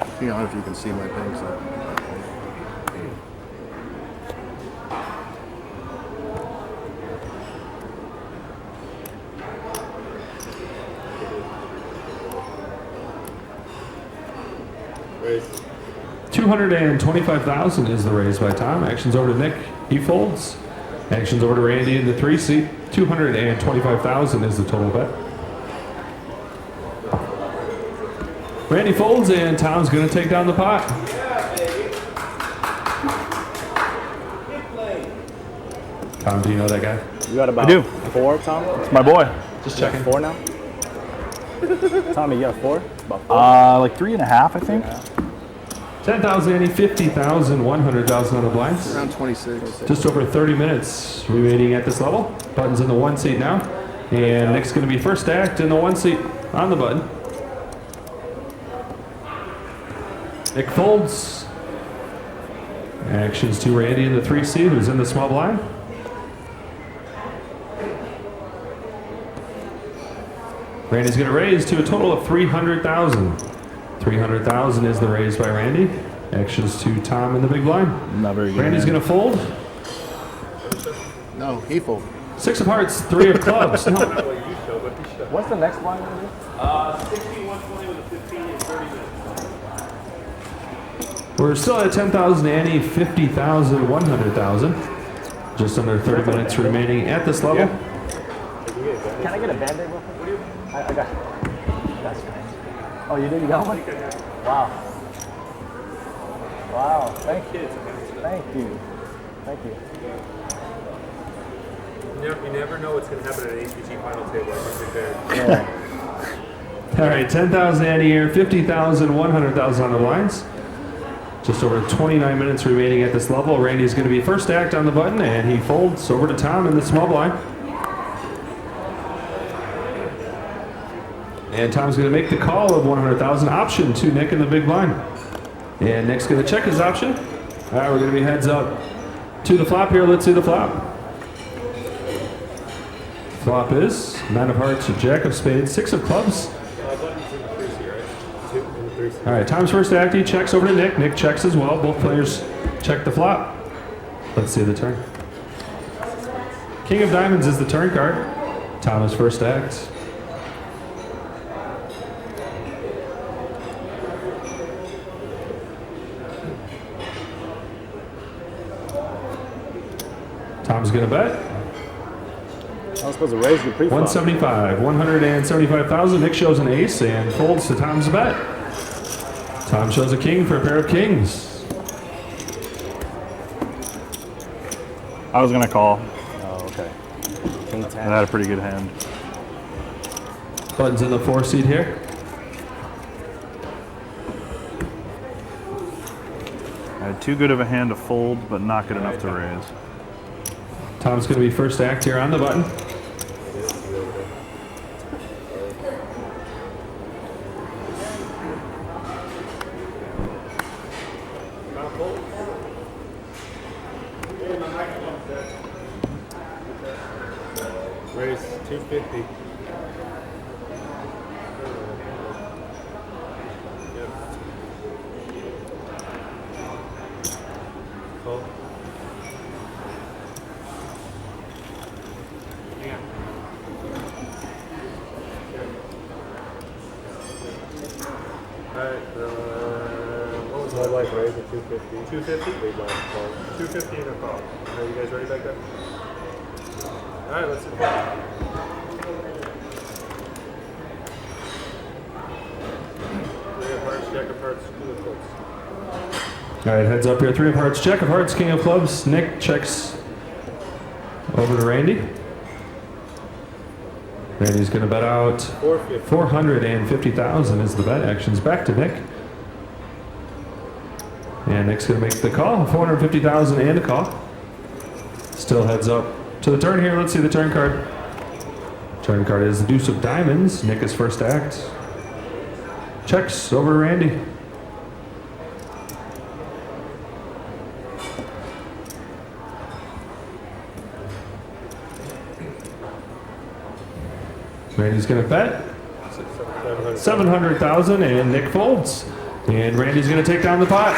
I don't know if you can see my things. $225,000 is the raise by Tom. Actions over to Nick. He folds. Actions over to Randy in the 3 seat. 225,000 is the total bet. Randy folds and Tom's going to take down the pot. Tom, do you know that guy? You got about I do. 4, Tom? It's my boy. Just You got checking. 4 now? Tommy, you got 4? About 4? Like 3.5, I think. 10,000 Andy, 50,000, 100,000 on the blinds. Around 26. Just over 30 minutes remaining at this level. Button's in the 1 seat now. And Nick's going to be first stacked in the 1 seat on the button. Nick folds. Actions to Randy in the 3 seat, who's in the small blind. Randy's going to raise to a total of 300,000. 300,000 is the raise by Randy. Actions to Tom in the big blind. Not very good. Randy's going to fold. No, he folded. 6 of hearts, 3 of clubs. No. What's the next one going to be? 16, 120 with a 15 in 30 minutes. We're still at 10,000 Annie, 50,000, 100,000. Just under 30 minutes remaining at this level. Can I get a Band-Aid real quick? I got you. That's nice. Oh, you did? You got one? Wow. Wow. Thank you. Thank you. Thank you. You never know what's going to happen at an HPT final table. I'm prepared. Yeah. All right, 10,000 Annie here, 50,000, 100,000 on the blinds. Just over 29 minutes remaining at this level. Randy's going to be first act on the button, and he folds over to Tom in the small blind. And Tom's going to make the call of 100,000 option to Nick in the big blind. And Nick's going to check his option. All right, we're going to be heads up to the flop here. Let's see the flop. Flop is 9 of hearts, Jack of spades, 6 of clubs. All right, Tom's first act. He checks over to Nick. Nick checks as well. Both players check the flop. Let's see the turn. King of diamonds is the turn card. Tom is first act. Tom's going to bet. I was supposed to raise the pre-flop. 175, 175,000. Nick shows an ace and folds to Tom's bet. Tom shows a king for a pair of kings. I was going to call. Oh, okay. King 10. I had a pretty good hand. Button's in the 4 seat here. I had too good of a hand to fold, but not good enough to raise. Tom's going to be first act here on the button. Raise 250. Yep. Call. Yeah. Alright, what was my life raise at 250? 250? Big blind call. 250 and a call. Are you guys ready back there? Alright, let's see. Jack of hearts, two of clubs. All right, heads up here. 3 of hearts, Jack of hearts, king of clubs. Nick checks over to Randy. Randy's going to bet out 450,000 is the bet. Actions back to Nick. And Nick's going to make the call. 450,000 and a call. Still heads up to the turn here. Let's see the turn card. Turn card is the deuce of diamonds. Nick is first act. Checks over to Randy. Randy's going to bet 700,000 and Nick folds. And Randy's going to take down the pot.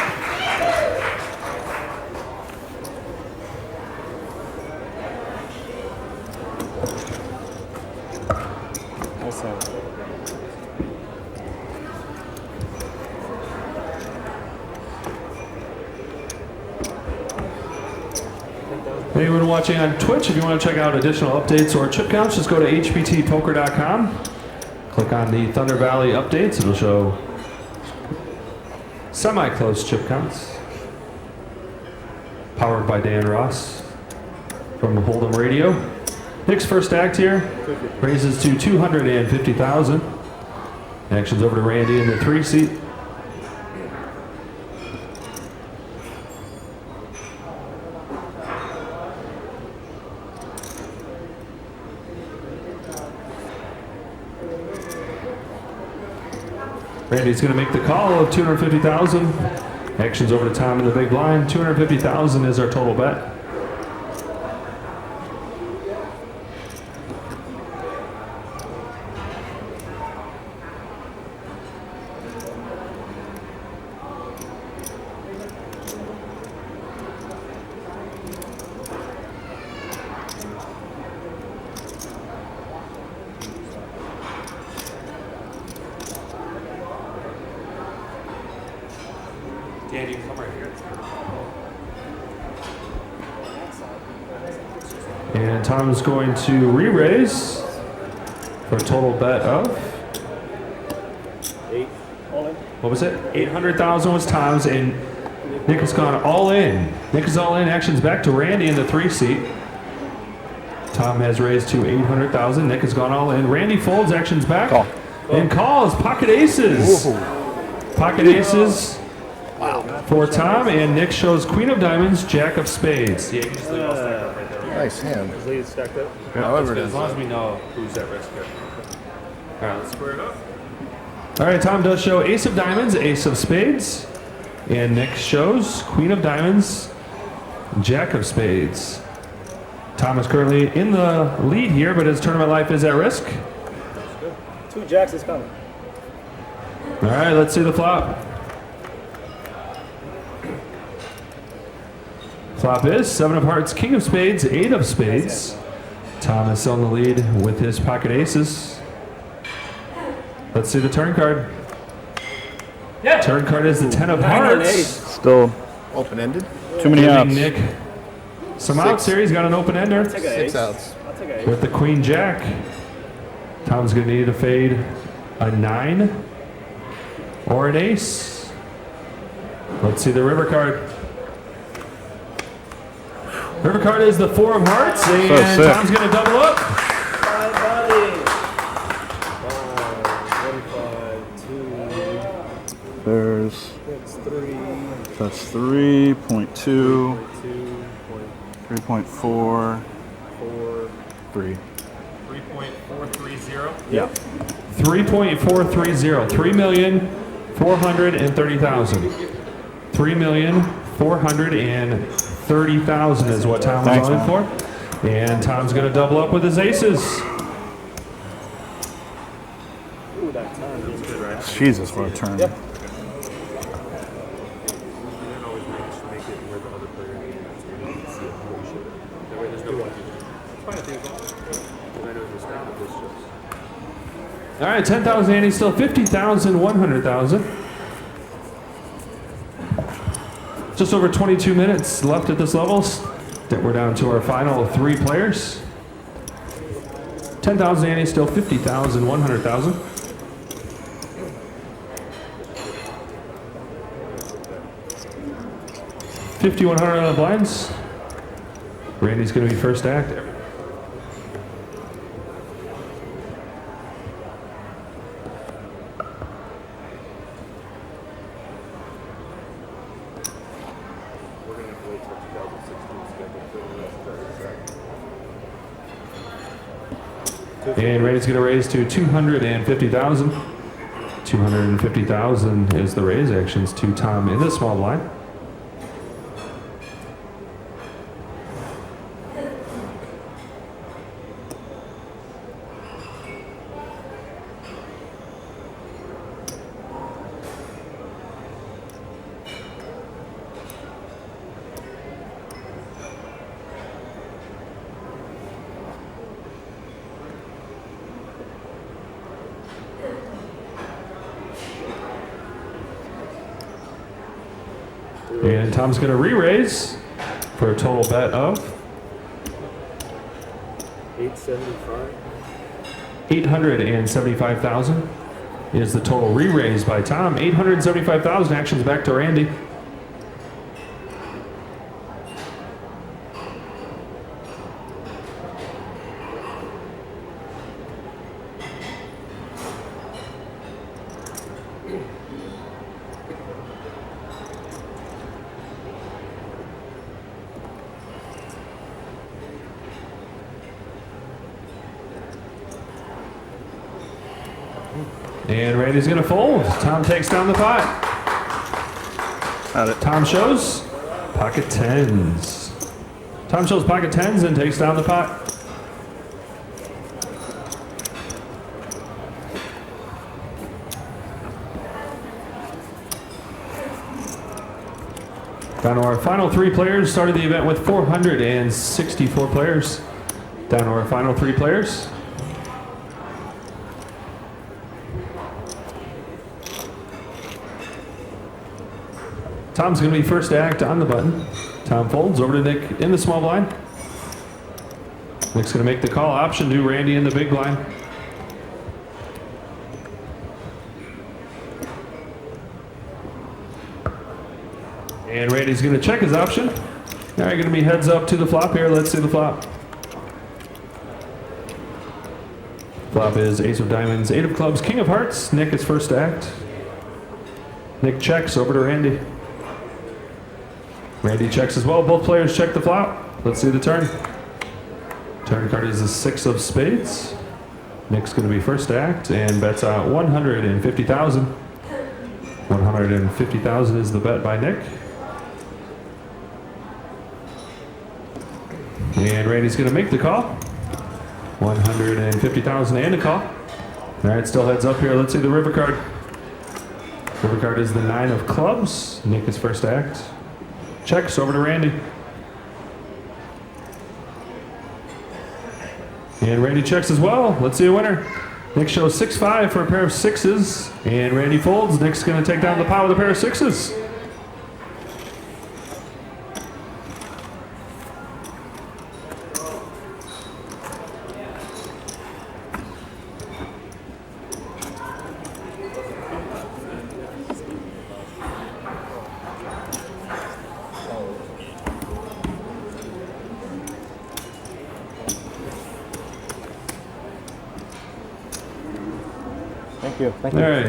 Anyone watching on Twitch, if you want to check out additional updates or chip counts, just go to hptpoker.com. Click on the Thunder Valley updates. It'll show semi-close chip counts. Powered by Dan Ross from Hold'em Radio. Nick's first act here raises to 250,000. Action's over to Randy in the 3 seat. Randy's going to make the call of 250,000. Action's over to Tom in the big blind. 250,000 is our total bet. Dan, you can come right here. And Tom's going to re-raise for a total bet of 8. All in. what was it? 800,000 was Tom's, and Nick has gone all in. Nick is all in. Action's back to Randy in the 3 seat. Tom has raised to 800,000. Nick has gone all in. Randy folds. Action's back. Call. And calls. Pocket aces. Pocket aces. For Tom, and Nick shows Queen of Diamonds, Jack of Spades. Yeah, usually all stack up right there. Nice hand. Is Lee stacked up? However it is. As long as we know who's at risk here. All right, let's square it up. All right, Tom does show Ace of Diamonds, Ace of Spades, and Nick shows Queen of Diamonds, Jack of Spades. Tom is currently in the lead here, but his tournament life is at risk. 2 jacks is coming. All right, let's see the flop. Flop is 7 of Hearts, King of Spades, 8 of Spades. Tom is still in the lead with his pocket aces. Let's see the turn card. Yeah. Turn card is the 10 of Hearts. Still Open-ended. too many Giving outs. Nick some outs here. He's got an open ender Take a 6 ace. outs. I'll take a ace. with the Queen Jack. Tom's going to need to fade a 9 or an ace. Let's see the river card. River card is the 4 of Hearts, and sick. Tom's going to double up. Bye, buddy. 1, 5, 2, There's that's 3, that's 3.2, 2, 3.4, 4, 3. 3.430? Yeah. 3.430. 3,430,000. 3,430,000 is what Tom was Thanks, on man. for. And Tom's going to double up with his aces. Ooh, that time. Jesus, what a turn. Yep. All right, 10,000 Andy, still 50,000, 100,000. Just over 22 minutes left at this level. We're down to our final 3 players. 10,000 Andy, still 50,000, 100,000. 5,100 on the blinds. Randy's going to be first act. And Randy's going to raise to 250,000. 250,000 is the raise. Actions to Tom in the small blind. And Tom's going to re-raise for a total bet of 875. 875,000 is the total re-raise by Tom. 875,000. Actions back to Randy. And Randy's going to fold. Tom takes down the pot. Tom shows pocket tens. Tom shows pocket tens and takes down the pot. Down to our final three players. Started the event with 464 players. Down to our final three players. Tom's going to be first to act on the button. Tom folds over to Nick in the small blind. Nick's going to make the call option to Randy in the big blind. And Randy's going to check his option. All right, going to be heads up to the flop here. Let's see the flop. Flop is ace of diamonds, 8 of clubs, king of hearts. Nick is first to act. Nick checks over to Randy. Randy checks as well. Both players check the flop. Let's see the turn. Turn card is the 6 of spades. Nick's going to be first to act and bets out 150,000. 150,000 is the bet by Nick. And Randy's going to make the call. 150,000 and a call. All right, still heads up here. Let's see the river card. River card is the 9 of clubs. Nick is first to act. Checks over to Randy. And Randy checks as well. Let's see a winner. Nick shows 6-5 for a pair of sixes. And Randy folds. Nick's going to take down the pot with a pair of sixes. Thank you. Thank All you. right.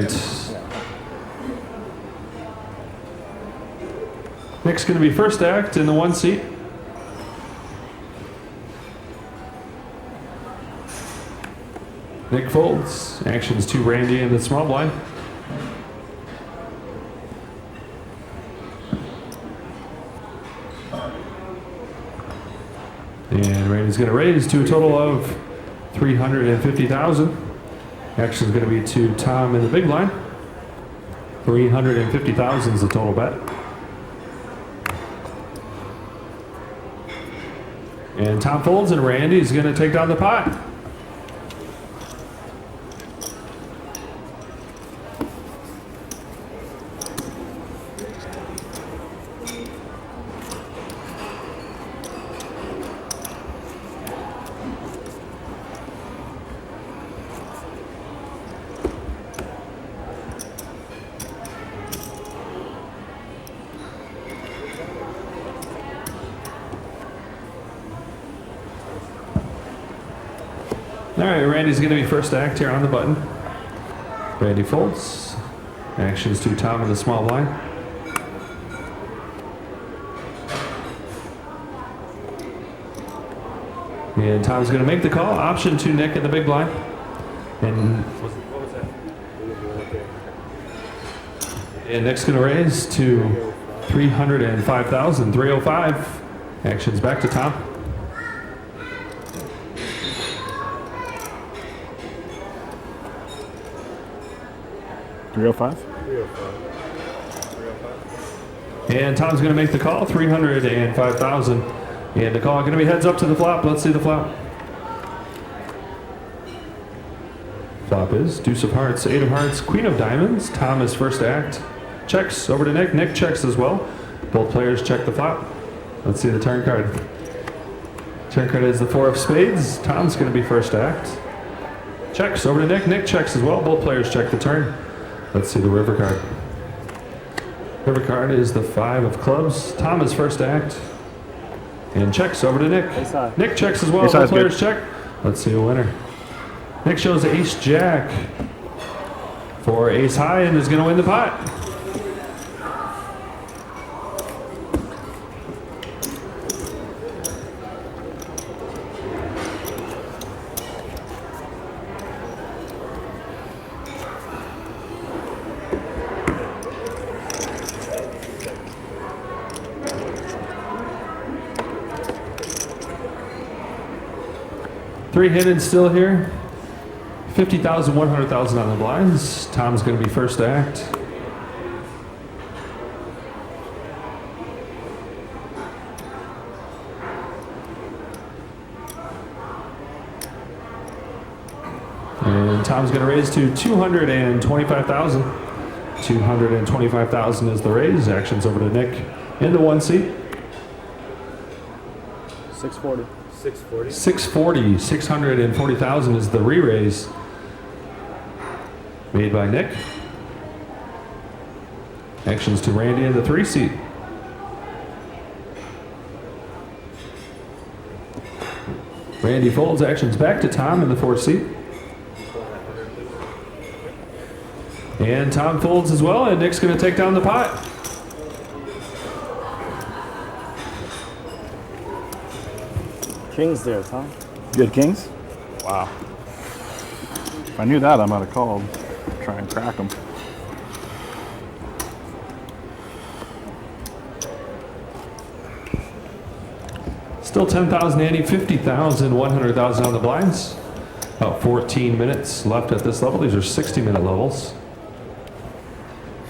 Nick's going to be first to act in the 1 seat. Nick folds. Actions to Randy in the small blind. And Randy's going to raise to a total of 350,000. Action's going to be to Tom in the big blind. 350,000 is the total bet. And Tom folds and Randy's going to take down the pot. All right, Randy's going to be first to act here on the button. Randy folds. Actions to Tom in the small blind. And Tom's going to make the call. Option to Nick in the big blind. And what was that? And Nick's going to raise to 305,000, 305. Actions back to Tom. $305? And Tom's going to make the call, 305,000. And the call going to be heads up to the flop. Let's see the flop. Flop is deuce of hearts, 8 of hearts, queen of diamonds. Tom is first to act. Checks over to Nick. Nick checks as well. Both players check the flop. Let's see the turn card. Turn card is the 4 of spades. Tom's going to be first act. Checks over to Nick. Nick checks as well. Both players check the turn. Let's see the river card. River card is the 5 of clubs. Tom is first act. And checks over to Nick. Nick checks as well. Both players check. Let's see a winner. Nick shows ace jack for ace high and is going to win the pot. Three hidden still here. 50,000, 100,000 on the blinds. Tom's going to be first act. And Tom's going to raise to 225,000. 225,000 is the raise. Action's over to Nick in the 1 seat. 640. 640. 640, 640,000 is the re-raise made by Nick. Actions to Randy in the 3 seat. Randy folds, actions back to Tom in the 4 seat. And Tom folds as well, and Nick's going to take down the pot. Kings there, Tom. Good kings? Wow. If I knew that, I might have called. Try and crack them. Still 10,000 ante, 50,000, 100,000 on the blinds. About 14 minutes left at this level. These are 60-minute levels.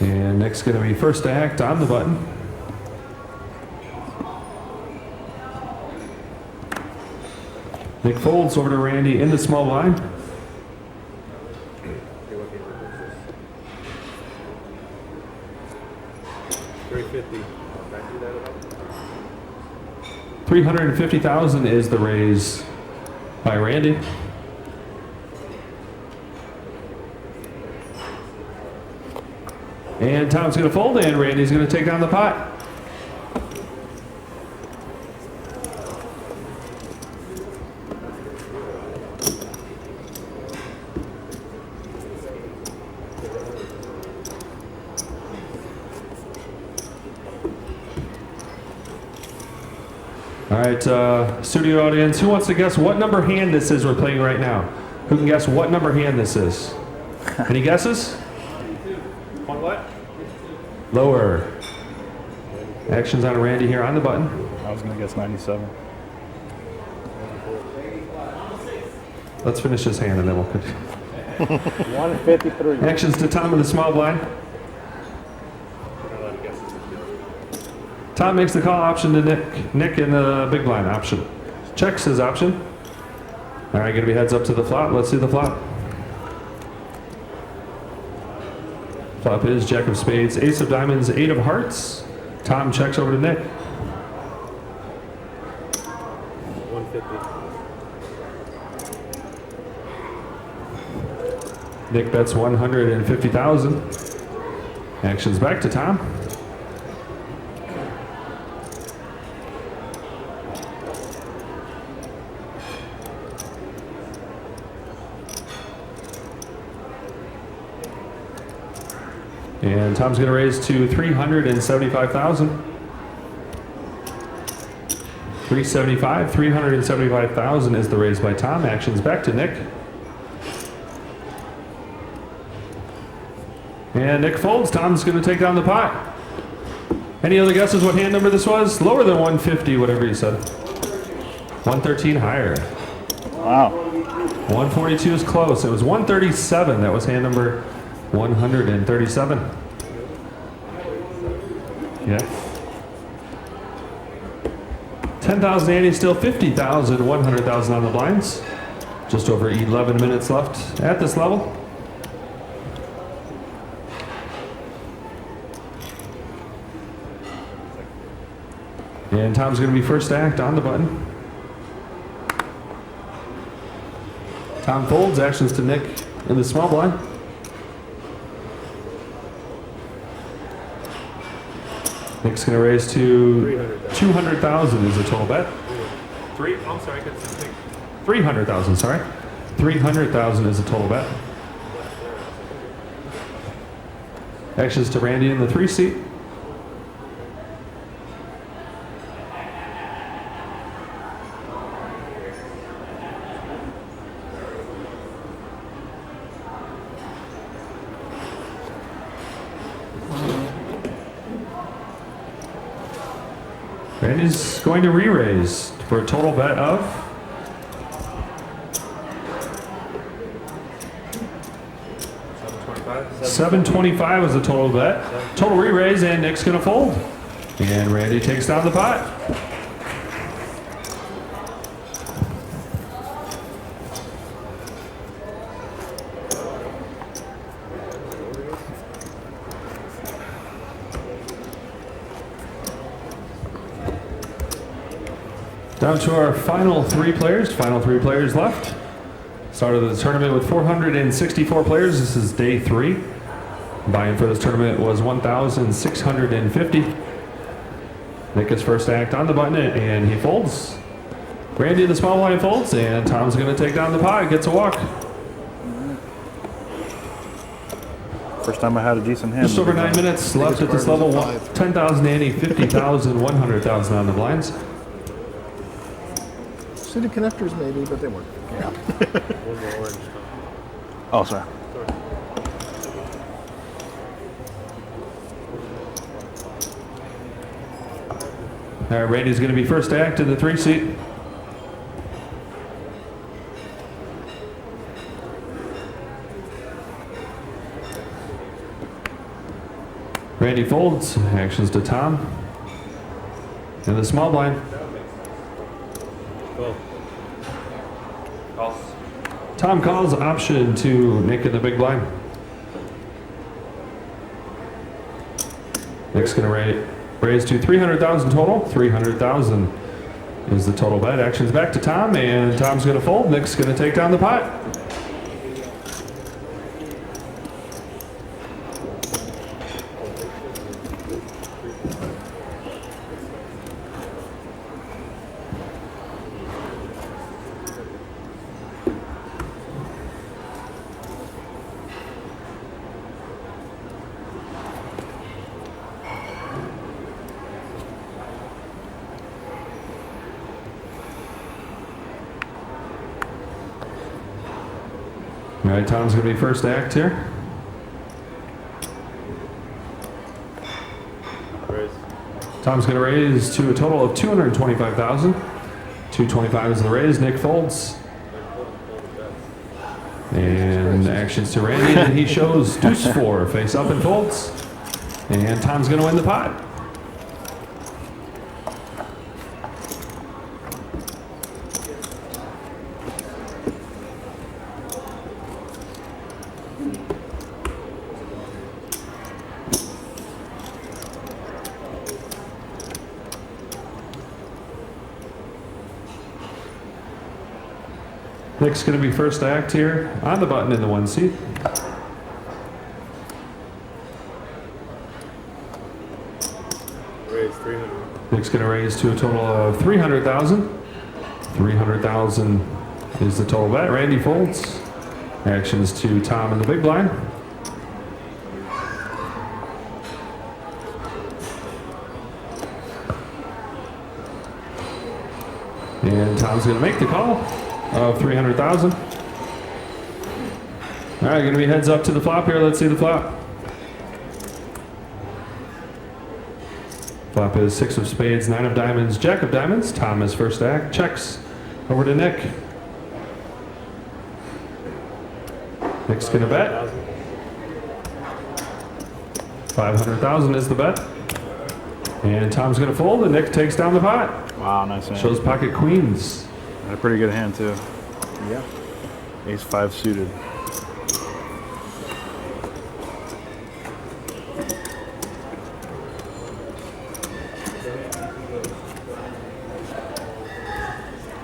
And Nick's going to be first to act on the button. Nick folds over to Randy in the small blind. $350,000 is the raise by Randy. And Tom's going to fold and Randy's going to take down the pot. All right, studio audience, who wants to guess what number hand this is we're playing right now? Who can guess what number hand this is? Any guesses? On what? Lower. Actions on Randy here on the button. I was going to guess 97. Let's finish this hand and then we'll... 153. Actions to Tom in the small blind. Tom makes the call option to Nick. Nick in the big blind option. Checks his option. All right, gonna be heads up to the flop. Let's see the flop. Flop is Jack of spades, ace of diamonds, 8 of hearts. Tom checks over to Nick. 150. Nick bets 150,000. Actions back to Tom. And Tom's going to raise to 375,000. 375,000 is the raise by Tom. Actions back to Nick. And Nick folds. Tom's going to take down the pot. Any other guesses what hand number this was? Lower than 150, whatever you said. 113 higher. Wow. 142 is close. It was 137. That was hand number 137. Yeah. 10,000 ante, still 50,000, 100,000 on the blinds. Just over 11 minutes left at this level. And Tom's going to be first to act on the button. Tom folds, actions to Nick in the small blind. Nick's going to raise to 200,000 is the total bet. I'm sorry, I got something. 300,000, sorry. 300,000 is the total bet. Actions to Randy in the 3 seat. Randy's going to re-raise for a total bet of $725 is the total bet. Total re-raise, and Nick's going to fold. And Randy takes down the pot. Down to our final 3 players left. Started the tournament with 464 players. This is day 3. Buy-in for this tournament was 1,650. Nick is first act on the button, and he folds. Randy in the small blind folds, and Tom's going to take down the pot. Gets a walk. First time I had a decent hand. Just over 9 minutes left at this level. 10,000 ante, 50,000, 100,000 on the blinds. City connectors maybe, but they weren't. Yeah. One more orange. Oh, sorry. All right, Randy's going to be first act in the 3 seat. Randy folds, actions to Tom. In the small blind. Tom calls, option to Nick in the big blind. Nick's going to raise to 300,000 total. 300,000 is the total bet. Actions back to Tom, and Tom's going to fold. Nick's going to take down the pot. All right, Tom's going to be first act here. Raise. Tom's going to raise to a total of 225,000. 225 is the raise. Nick folds. And actions to Randy, and he shows deuce 4, face up and folds. And Tom's going to win the pot. Nick's going to be first act here on the button in the 1 seat. Raise 300. Nick's going to raise to a total of 300,000. 300,000 is the total bet. Randy folds. Actions to Tom in the big blind. And Tom's going to make the call of 300,000. All right, going to be heads up to the flop here. Let's see the flop. Flop is 6 of spades, 9 of diamonds, Jack of diamonds. Tom is first act. Checks over to Nick. Nick's going to bet. 500,000 is the bet. And Tom's going to fold, and Nick takes down the pot. Wow, nice hand. Shows pocket queens. And a pretty good hand, too. Yeah. Ace 5 suited.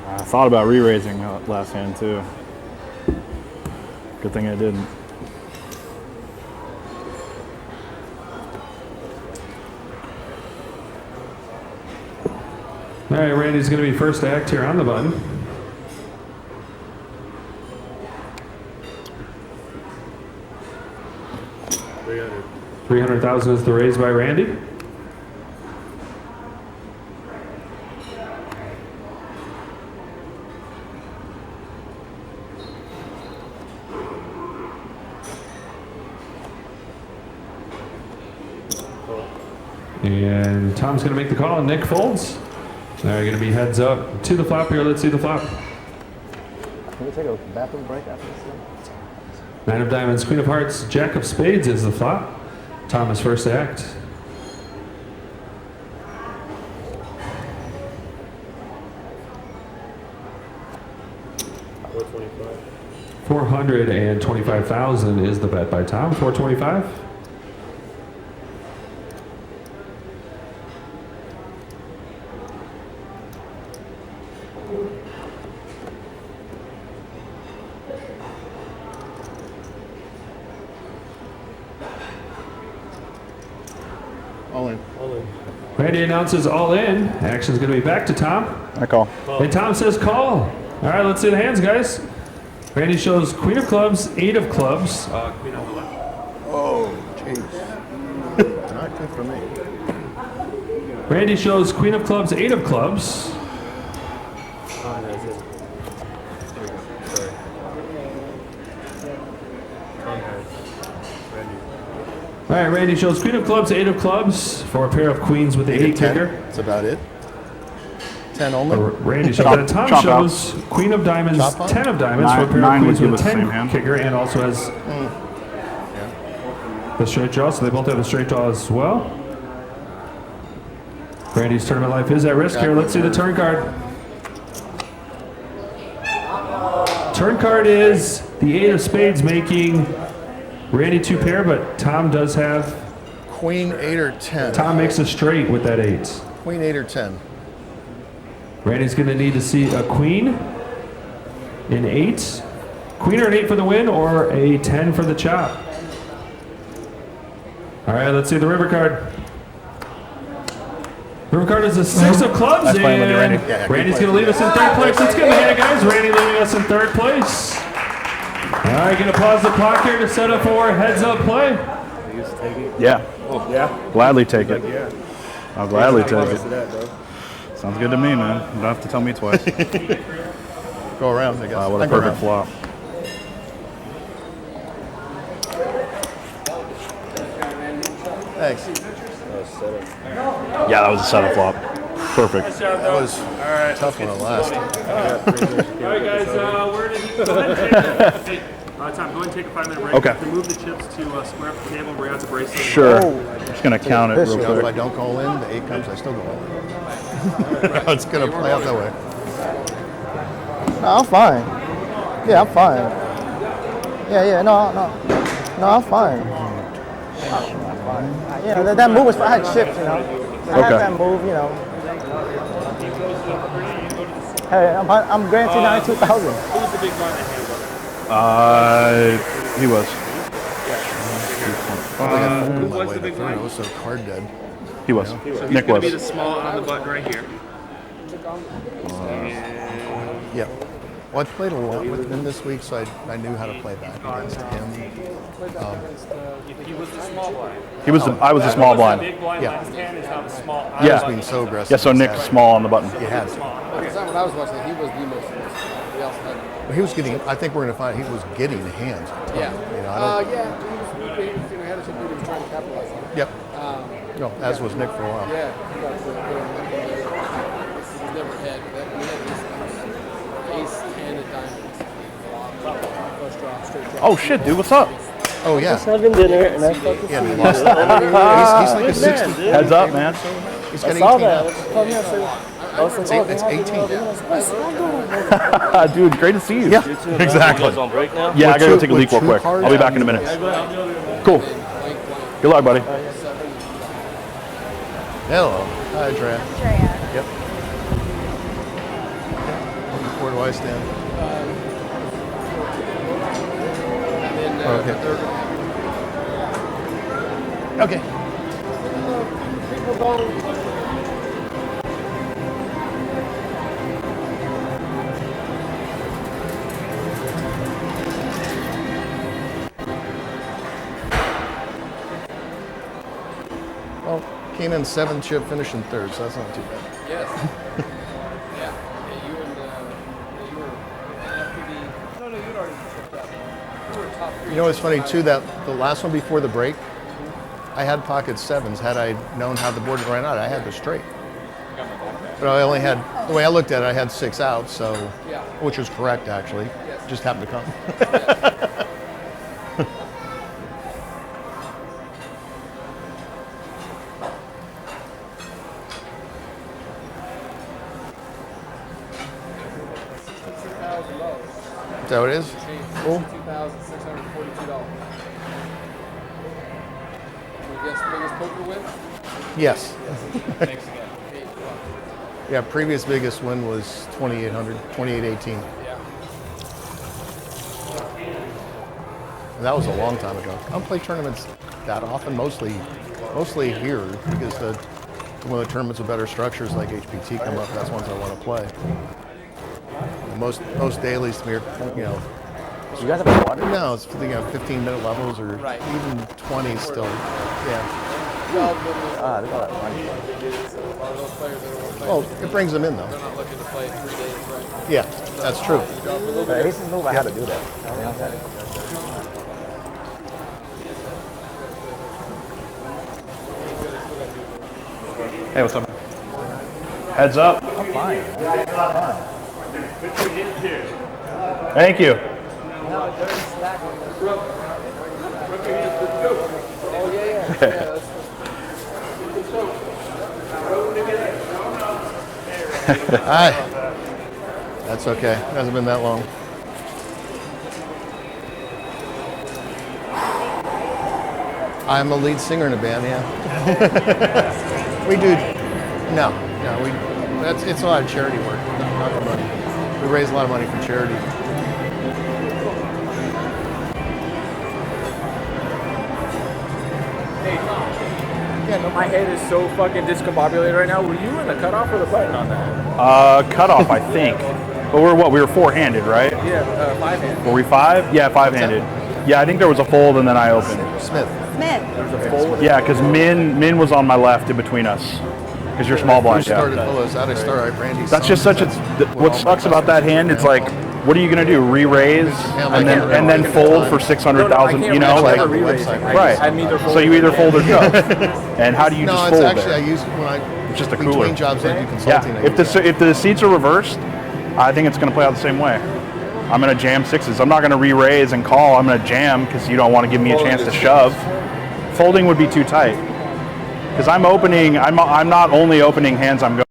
I thought about re-raising last hand, too. Good thing I didn't. All right, Randy's going to be first to act here on the button. $300,000 is the raise by Randy. And Tom's going to make the call, and Nick folds. They're going to be heads up to the flop here. Let's see the flop. Can we take a bathroom break after this? Nine of diamonds, queen of hearts, jack of spades is the flop. Tom is first to act. $425,000 is the bet by Tom. 425. All in. Randy announces all in. Action's going to be back to Tom. I call. And Tom says call. All right, let's see the hands, guys. Randy shows queen of clubs, eight of clubs. Queen on the left. Oh, jeez. Not good for me. Randy shows queen of clubs, eight of clubs. That's it. There we go. Sorry. Randy. All right, Randy shows queen of clubs, eight of clubs for a pair of queens with the eight kicker. That's about it. 10 only. Randy shows that. Tom shows queen of diamonds, 10 of diamonds for a pair of queens with a 10 kicker, and also has the straight draw, so they both have a straight draw as well. Randy's tournament life is at risk here. Let's see the turn card. Turn card is the eight of spades, making Randy two pair, but Tom does have Queen 8 or 10. Tom makes a straight with that 8. Queen 8 or 10. Randy's going to need to see a queen, an 8, queen or an 8 for the win, or a 10 for the chop. All right, let's see the river card. River card is a 6 of clubs, and Randy's going to leave us in third place. Let's give him a hand, guys. Randy leaving us in third place. All right, going to pause the clock here to set up for heads up play. Yeah. Oh, yeah? Gladly take it. Yeah. I'll gladly take To it. that, bro. Sounds good to me, man. You don't have to tell me twice. Go around, I guess. Wow, what a perfect flop. Thanks. Yeah, that was a setup flop. Perfect. That was a tough one at last. All right, guys, where did he go ahead and take Tom, go ahead and take a 5-minute break. Okay. To move the chips to square up the table and bring out the bracelet. Sure. I'm just going to count it real You know, if I quick. don't go in, the 8 comes, I still go in. It's going to play out that way. No, I'm fine. Yeah, I'm fine. Yeah, no, I'm fine. Yeah, that move was fine. I had chips, you know. I had that move, you know. Hey, I'm guaranteed 92,000. Who was the big blind that handled it? He was. I got folded my way to third. I was so card dead. He was. So he's Nick going to be was. the small on the button right here. Yeah. Well, I played a lot with him this week, so I knew how to play back against him. He was the small blind. I was the small blind. Big blind, Yeah. his hand is now the small. I was being so aggressive. Yeah, so Nick's small on the button. He had to. Because when I was watching, he was the most. He also had. But he was getting, I think we're going to find he was getting hands. Yeah. You know, I don't, He had a he was trying to capitalize on it. Yep. No, as was Nick for a while. Yeah. He was never ahead. We had this ace, 10 of diamonds. First draw, straight draw. Oh, shit, dude, what's up? Oh, yeah. Just having dinner and I fucking Yeah, he lost. He's like a 60. Heads up, man. He's got 18 saw that. outs. It's 18 now. Dude, great to see you. Yeah, exactly. on break now? Yeah, I gotta go take a With leak real two quick. cards? I'll be back in a minute. Cool. Good luck, buddy. Hello. Hi, Drea. Drea. Yep. Where do I stand? Okay. Okay. People don't. Well, came in 7 chip, finishing third, so that's not too bad. Yes. Yeah, you and you were FPD. No, you'd already tripped up. You were top 3. You know what's funny too? That the last one before the break, I had pocket 7s. Had I known how the board ran out, I had the straight. But I only had, the way I looked at it, I had 6 outs, so, Yeah. which was correct actually. Yes. Just happened to come. Is that what it is? Cool. $2,642. You guess the biggest poker win? Yes. Thanks again. Yeah, previous biggest win was 2,800, 2,818. Yeah. And that was a long time ago. I don't play tournaments that often, mostly here, because one of the tournaments with better structures like HPT come up, that's ones I want to play. Most dailies to me are, You guys have a water? no, it's 15-minute levels or even 20 still. Yeah. There's all that money. Well, it brings them in though. They're not looking to play 3 days, right? Yeah, that's true. Aces move, I had to do that. Hey, what's up? Heads up. I'm fine. Thank you. Hi. That's okay. It hasn't been that long. I'm a lead singer in a band, yeah. We do. No, it's a lot of charity work, not for money. We raise a lot of money for charity. Yeah, no, my head is so fucking discombobulated right now. Were you in the cutoff or the button on that? Cutoff, I think. But we were 4-handed, right? Yeah, 5-hand. Were we 5? Yeah, 5-handed. Yeah, I think there was a fold and then I opened. Smith. Smith. Yeah, because Min was on my left in between us. Because you're small blind. First started Pillows out. I started Randy's. That's just such a. What sucks about that hand? It's like, what are you gonna do? Re-raise and then fold for 600,000. You know, like right. So you either fold or shove. And how do you just fold No, it's actually there? I use when I It's just a between cooler. jobs I do consulting. Yeah. If the seats are reversed, I think it's gonna play out the same way. I'm gonna jam 6s. I'm not gonna re-raise and call. I'm gonna jam because you don't want to give me a chance to shove. Folding would be too tight. Because I'm opening. I'm not only opening hands I'm going.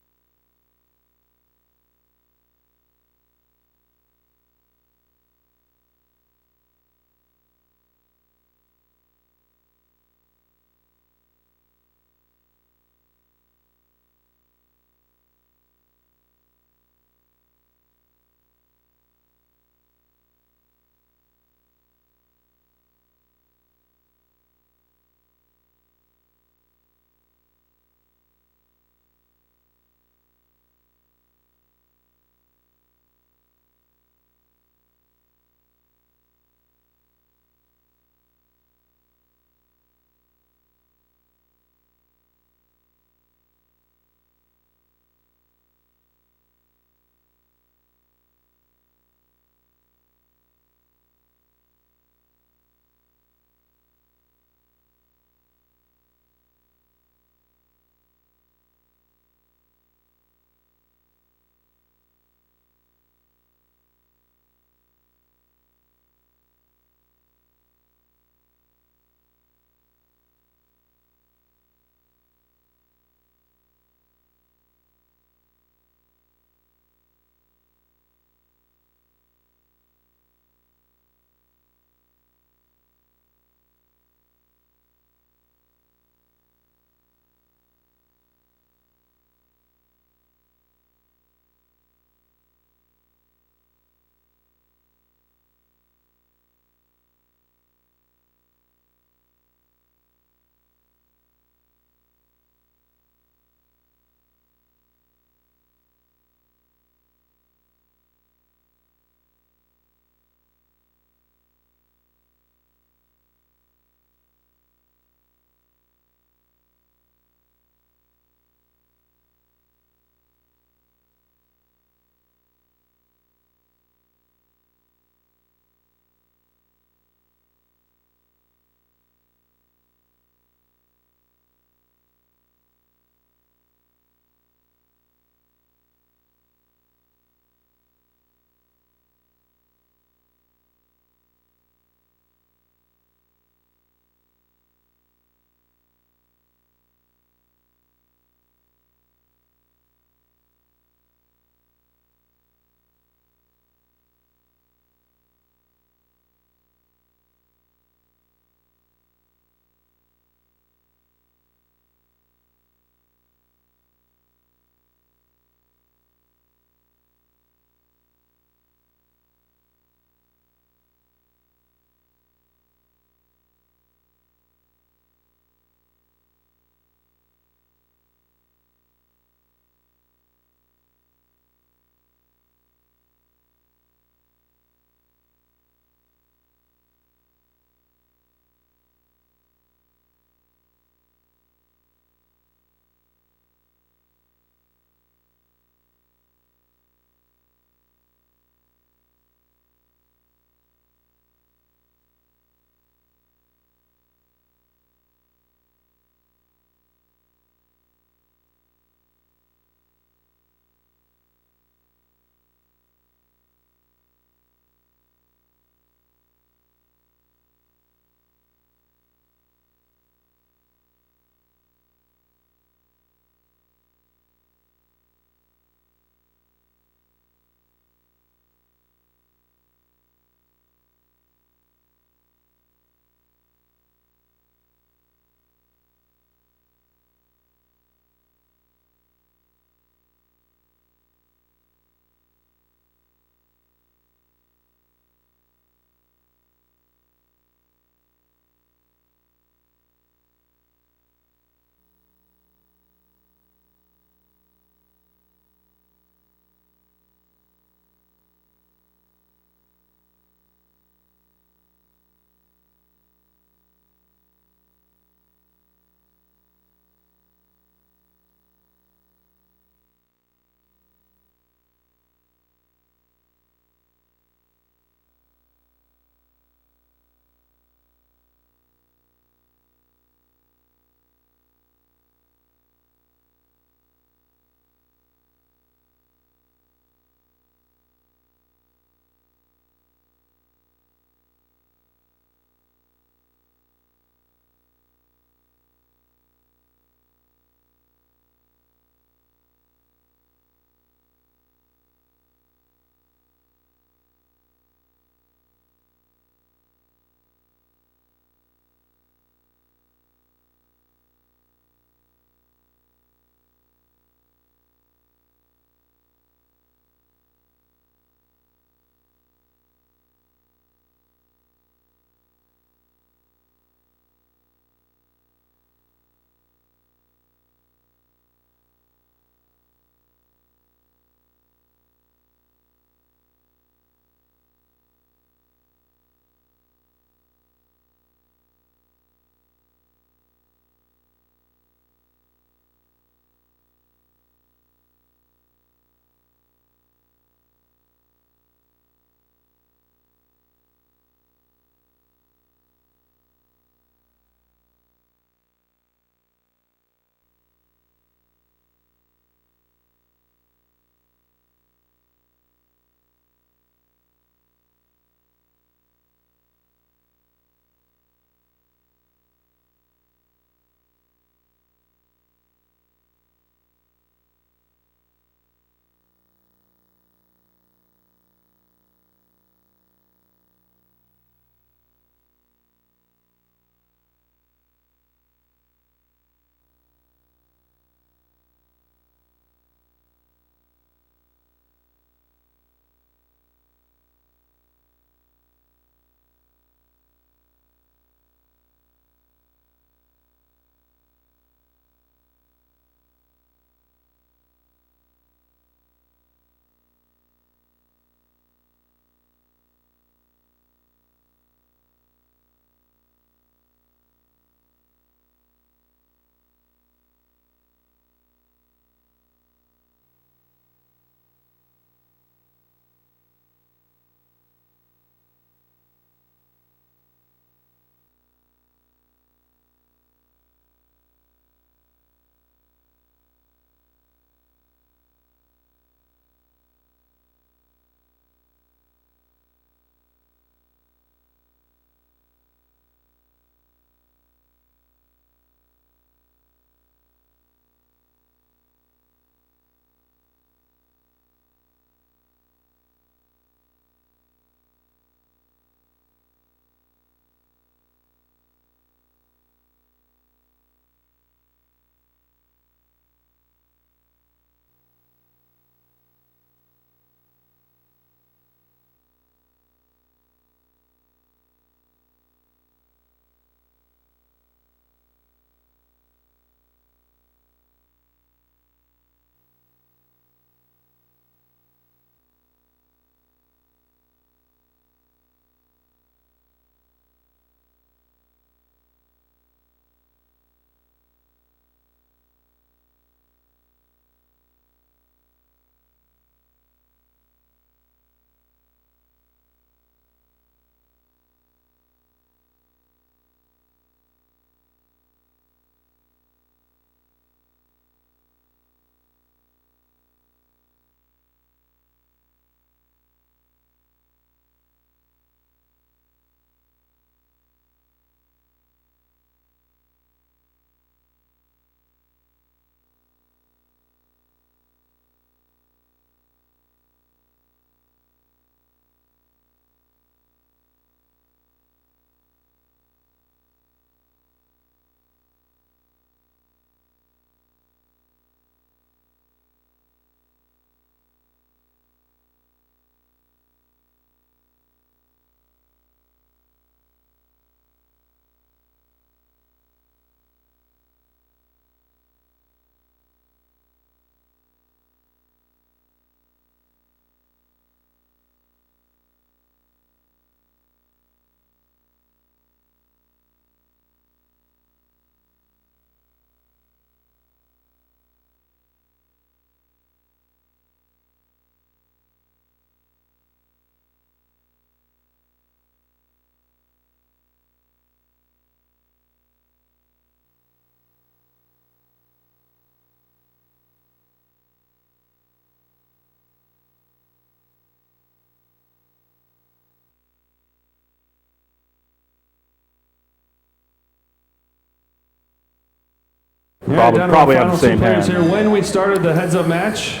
Probably have the same players hand. here. When we started the heads-up match,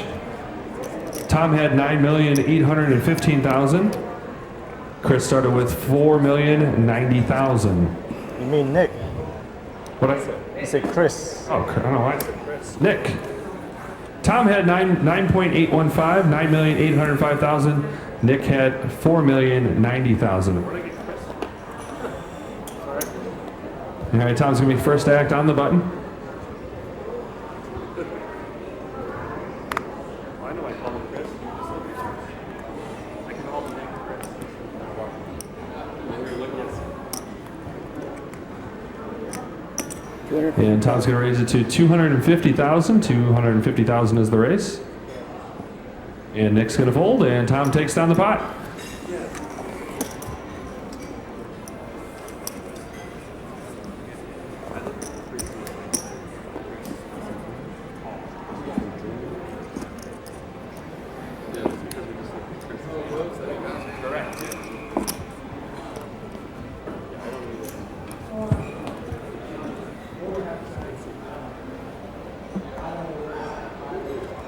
Tom had 9,815,000. Chris started with 4,090,000. You mean Nick? What I said? You said Chris. Oh, I don't know why I said Chris. Nick. Tom had 9.815, 9,805,000. Nick had 4,090,000. All right, Tom's gonna be first act on the button. I know I call him Chris. I can call him Nick Chris. And Tom's gonna raise it to 250,000. 250,000 is the raise. And Nick's gonna fold, and Tom takes down the pot.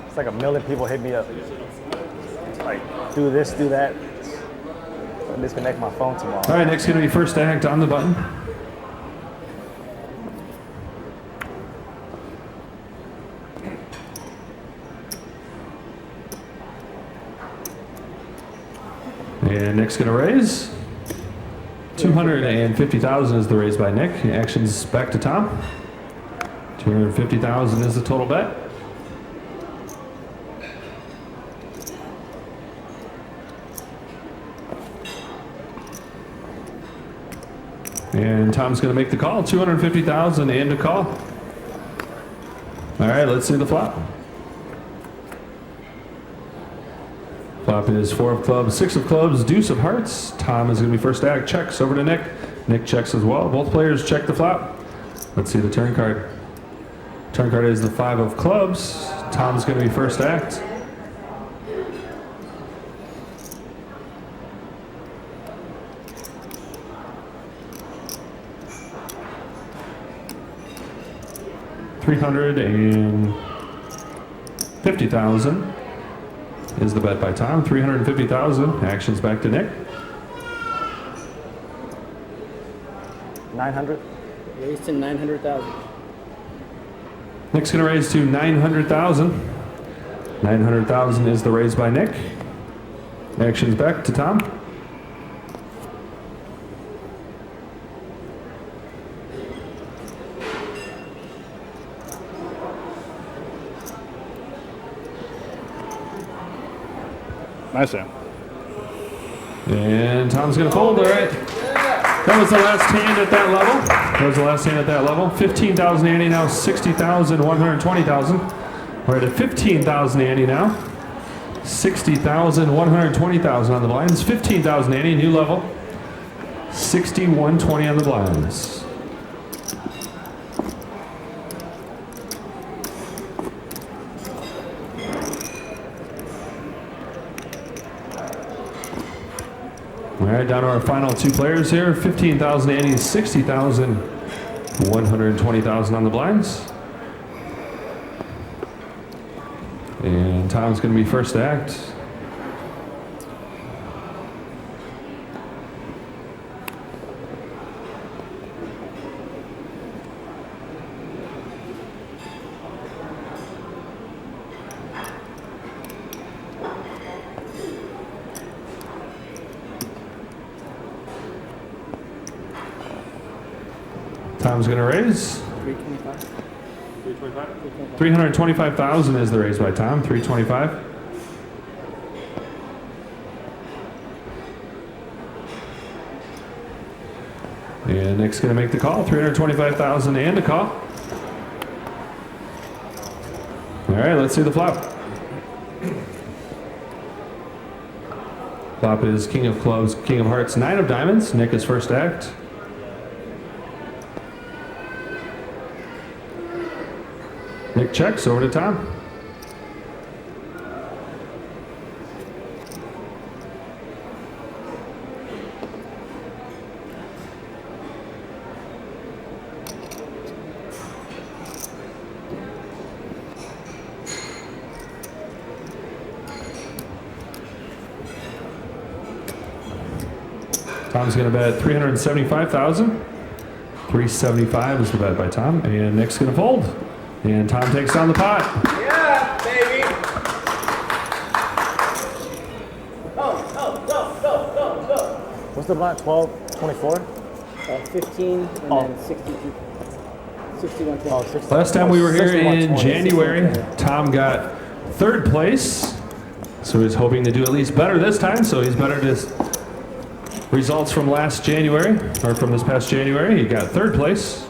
It's like a million people hit me up. Like, do this, do that. I'll disconnect my phone tomorrow. All right, Nick's gonna be first act on the button. And Nick's gonna raise. 250,000 is the raise by Nick. Action's back to Tom. 250,000 is the total bet. And Tom's going to make the call. 250,000 and a call. All right, let's see the flop. Flop is 4 of clubs, 6 of clubs, deuce of hearts. Tom is going to be first act. Checks over to Nick. Nick checks as well. Both players check the flop. Let's see the turn card. Turn card is the 5 of clubs. Tom's going to be first act. $350,000 is the bet by Tom. 350,000. Actions back to Nick. 900. Raised to 900,000. Nick's going to raise to 900,000. 900,000 is the raise by Nick. Actions back to Tom. Nice hand. And Tom's going to fold. All right. That was the last hand at that level. That was the last hand at that level. 15,000 ante now, 60,000, 120,000. We're at 15,000 ante now. 60,000, 120,000 on the blinds. 15,000 ante, new level. 60, 120 on the blinds. All right, down to our final 2 players here. 15,000 ante, 60,000, 120,000 on the blinds. And Tom's going to be first act. Tom's going to raise. 325. 325,000 is the raise by Tom. 325. And Nick's going to make the call. 325,000 and a call. All right, let's see the flop. Flop is King of Clubs, King of Hearts, 9 of Diamonds. Nick is first act. Nick checks over to Tom. Tom's going to bet 375,000. 375 is the bet by Tom, and Nick's going to fold. And Tom takes down the pot. Yeah, baby. Go. What's the blind? 12, 24? 15 and then 62. 61. Oh, 60. Last time we were here in 61-20. January, Tom got third place. So he's hoping to do at least better this time. So he's bettered his results from last January, or from this past January. He got third place.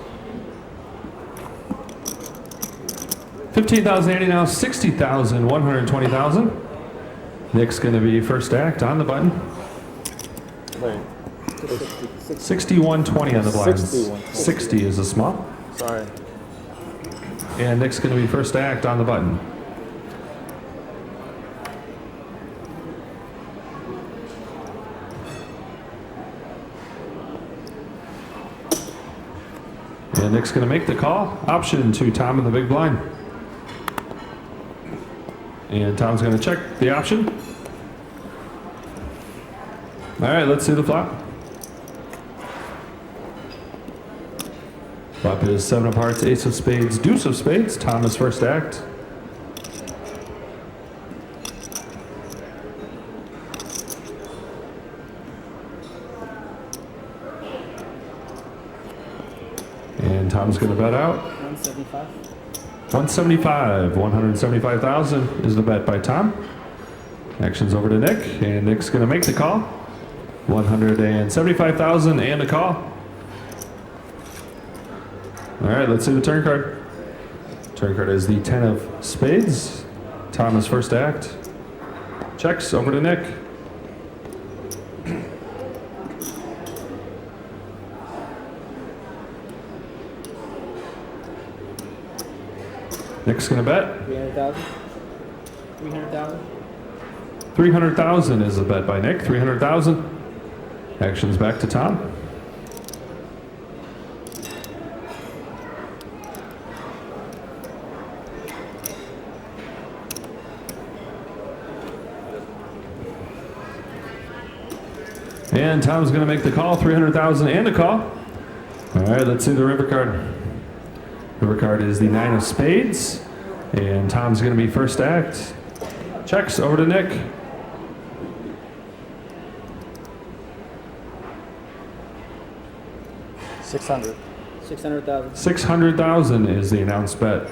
15,080 now, 60,000, 120,000. Nick's going to be first act on the button. Wait. 6120 on the blinds. 60 is a small. Sorry. And Nick's going to be first act on the button. And Nick's going to make the call. Option to Tom in the big blind. And Tom's going to check the option. All right, let's see the flop. Flop is 7 of hearts, ace of spades, deuce of spades. Tom is first act. And Tom's going to bet out. 175. 175, 175,000 is the bet by Tom. Action's over to Nick, and Nick's going to make the call. 175,000 and a call. All right, let's see the turn card. Turn card is the 10 of spades. Tom is first act. Checks over to Nick. Nick's gonna bet. 300,000. 300,000. 300,000 is the bet by Nick. 300,000. Action's back to Tom. And Tom's going to make the call, 300,000 and a call. All right, let's see the river card. River card is the 9 of spades, and Tom's going to be first act. Checks over to Nick. $600. 600,000. 600,000 is the announced bet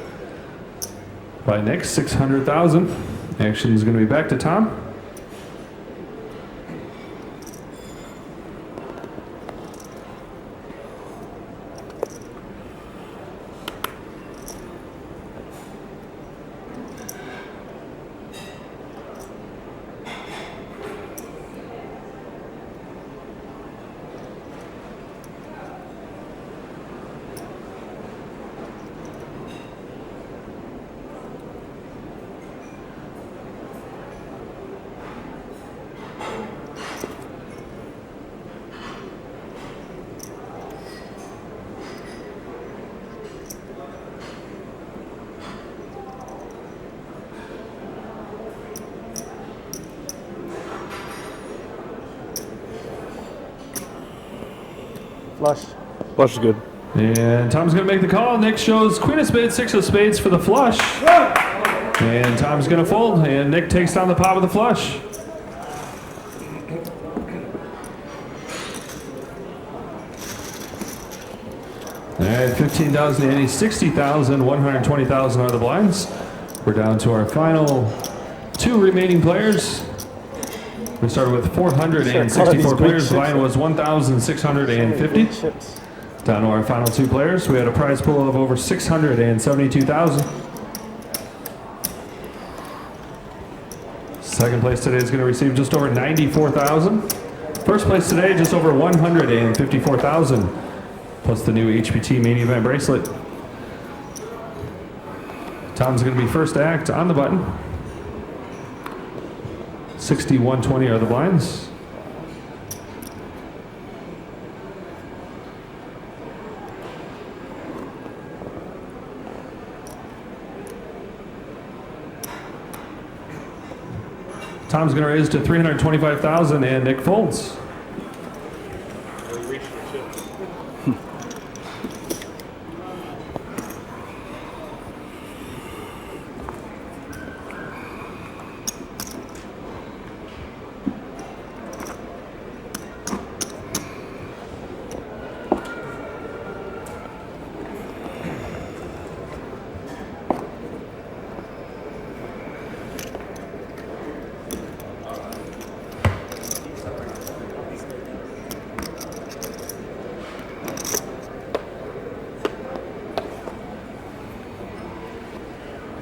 by Nick. 600,000. Action's going to be back to Tom. Flush. Flush is good. And Tom's going to make the call. Nick shows queen of spades, 6 of spades for the flush. And Tom's going to fold, and Nick takes down the pot with the flush. All right, 15,080, 60,000, 120,000 are the blinds. We're down to our final 2 remaining players. We started with 464 players. The line was 1,650. Down to our final 2 players. We had a prize pool of over 672,000. Second place today is going to receive just over 94,000. First place today, just over 154,000, plus the new HPT main event bracelet. Tom's going to be first act on the button. 6120 are the blinds. Tom's going to raise to 325,000 and Nick folds.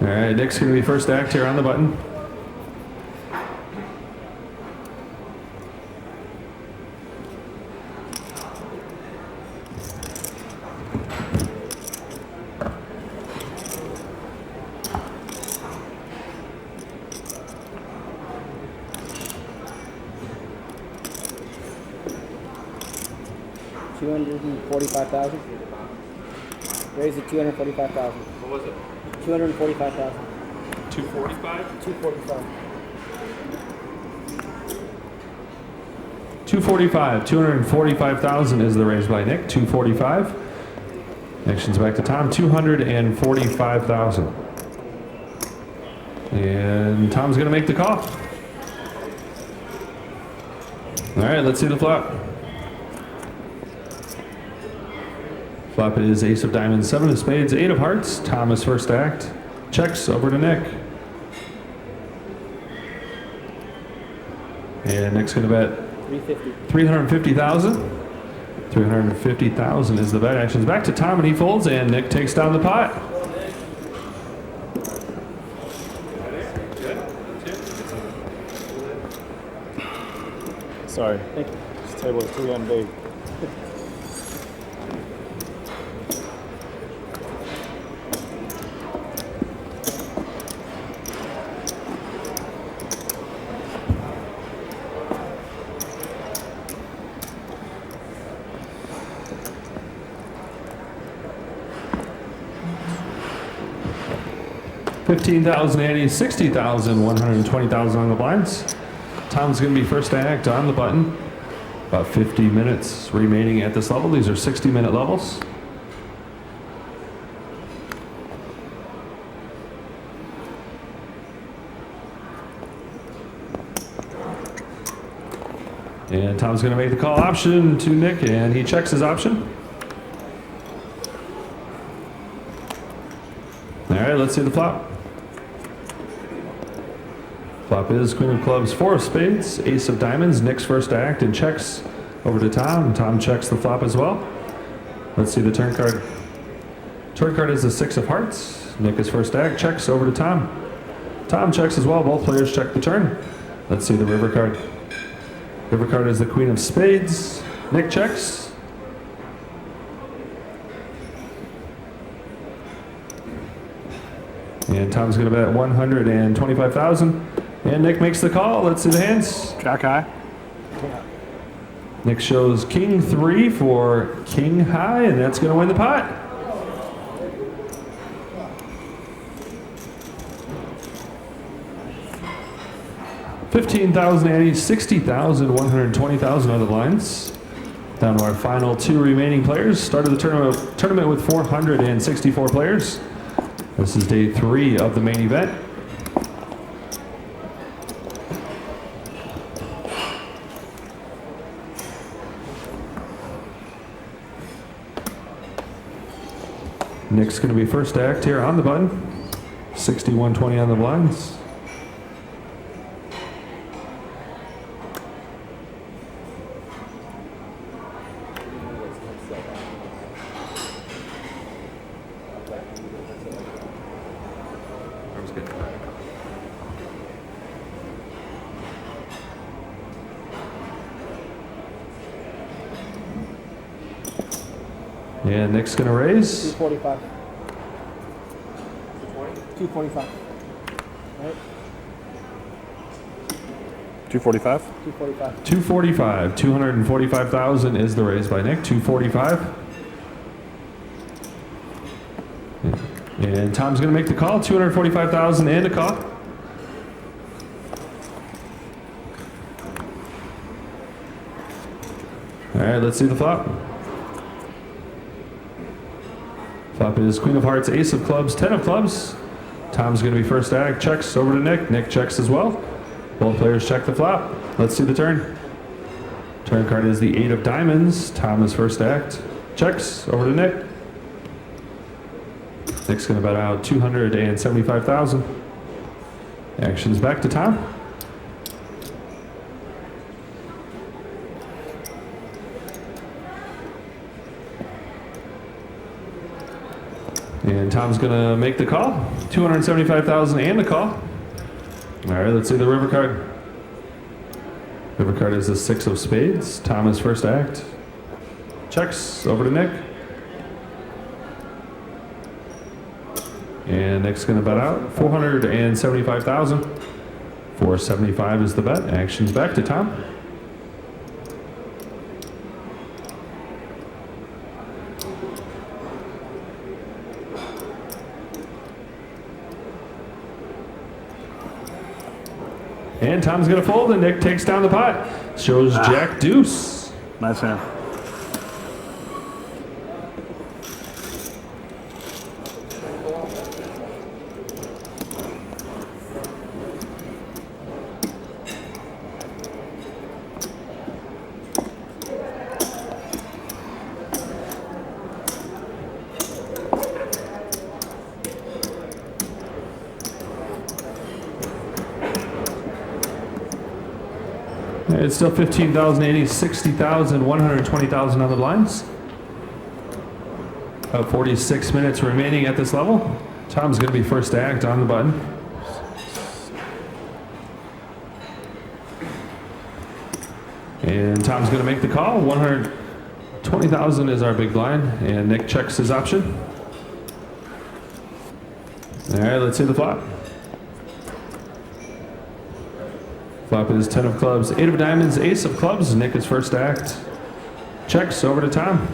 All right, Nick's going to be first act here on the button. $245,000. Raise it 245,000. What was it? 245,000. 245? 245. 245. 245,000 is the raise by Nick. 245. Action's back to Tom. 245,000. And Tom's going to make the call. All right, let's see the flop. Flop is ace of diamonds, 7 of spades, 8 of hearts. Tom is first act. Checks over to Nick. And Nick's going to bet 350,000. 350,000 is the bet. Action's back to Tom, and he folds, and Nick takes down the pot. Sorry. This table is too damn big. $15,080, $60,000, $120,000 on the blinds. Tom's going to be first to act on the button. About 50 minutes remaining at this level. These are 60-minute levels. And Tom's going to make the call option to Nick, and he checks his option. All right, let's see the flop. Flop is queen of clubs, 4 of spades, ace of diamonds. Nick's first to act and checks over to Tom. Tom checks the flop as well. Let's see the turn card. Turn card is the 6 of hearts. Nick is first to act, checks over to Tom. Tom checks as well. Both players check the turn. Let's see the river card. River card is the queen of spades. Nick checks. And Tom's going to bet 125,000. And Nick makes the call. Let's see the hands. Jack high. Nick shows king 3 for king high, and that's going to win the pot. $15,080, $60,000, $120,000 on the blinds. Down to our final 2 remaining players. Started the tournament with 464 players. This is day 3 of the main event. Nick's going to be first to act here on the button. 61-20 on the blinds. And Nick's going to raise. 245. 245. Right? 245? 245. 245. 245,000 is the raise by Nick. 245. And Tom's going to make the call. 245,000 and a call. All right, let's see the flop. Flop is queen of hearts, ace of clubs, 10 of clubs. Tom's going to be first to act, checks over to Nick. Nick checks as well. Both players check the flop. Let's see the turn. Turn card is the 8 of diamonds. Tom is first to act, checks over to Nick. Nick's going to bet out 275,000. Action's back to Tom. And Tom's gonna make the call. 275,000 and the call. All right, let's see the river card. River card is the 6 of spades. Tom is first act. Checks over to Nick. And Nick's gonna bet out 475,000. 475 is the bet. Action's back to Tom. And Tom's gonna fold, and Nick takes down the pot. Shows Jack Deuce. Nice hand. It's still 15,080, 60,000, 120,000 on the blinds. About 46 minutes remaining at this level. Tom's going to be first to act on the button. And Tom's going to make the call. 120,000 is our big blind, and Nick checks his option. All right, let's see the flop. Flop is 10 of clubs, 8 of diamonds, ace of clubs. Nick is first to act. Checks over to Tom.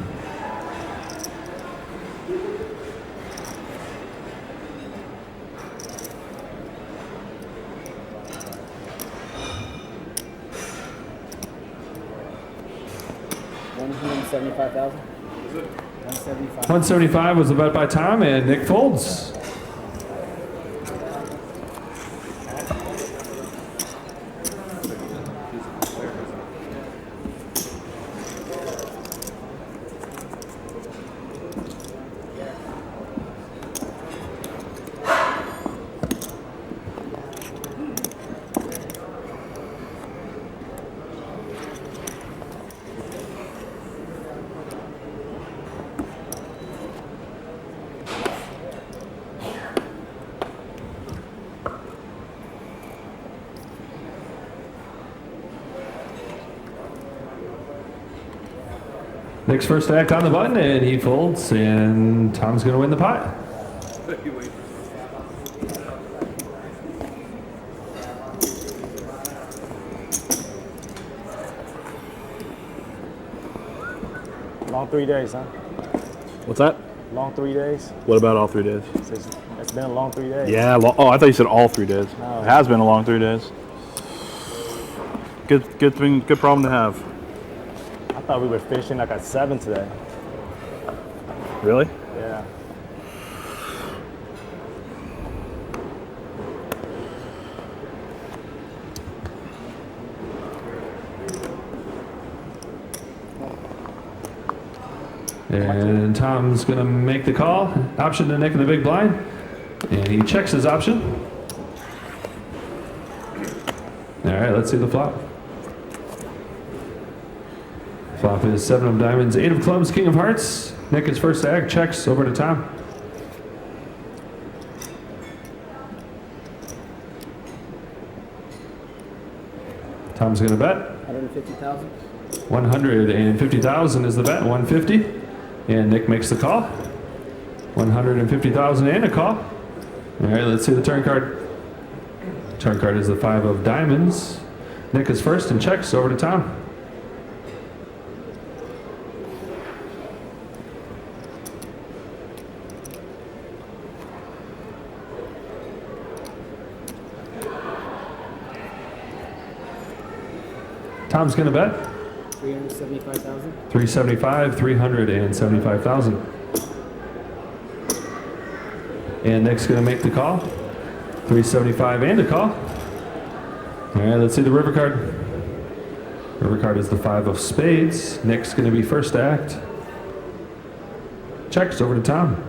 $175,000. 175 was the bet by Tom, and Nick folds. Nick's first act on the button, and he folds, and Tom's going to win the pot. Long 3 days, huh? What's that? Long 3 days. What about all 3 days? It's been a long 3 days. Yeah. Oh, I thought you said all 3 days. No. It has been a long 3 days. Good thing. Good problem to have. I thought we were fishing like at 7 today. Really? Yeah. And Tom's going to make the call. Option to Nick in the big blind. And he checks his option. All right, let's see the flop. Flop is 7 of diamonds, 8 of clubs, king of hearts. Nick is first to act, checks over to Tom. Tom's going to bet. 150,000. 150,000 is the bet, 150. And Nick makes the call. 150,000 and a call. All right, let's see the turn card. Turn card is the 5 of diamonds. Nick is first and checks over to Tom. Tom's going to bet. 375,000. 375, 375,000. And Nick's going to make the call. 375 and a call. All right, let's see the river card. River card is the 5 of spades. Nick's going to be first to act. Checks over to Tom.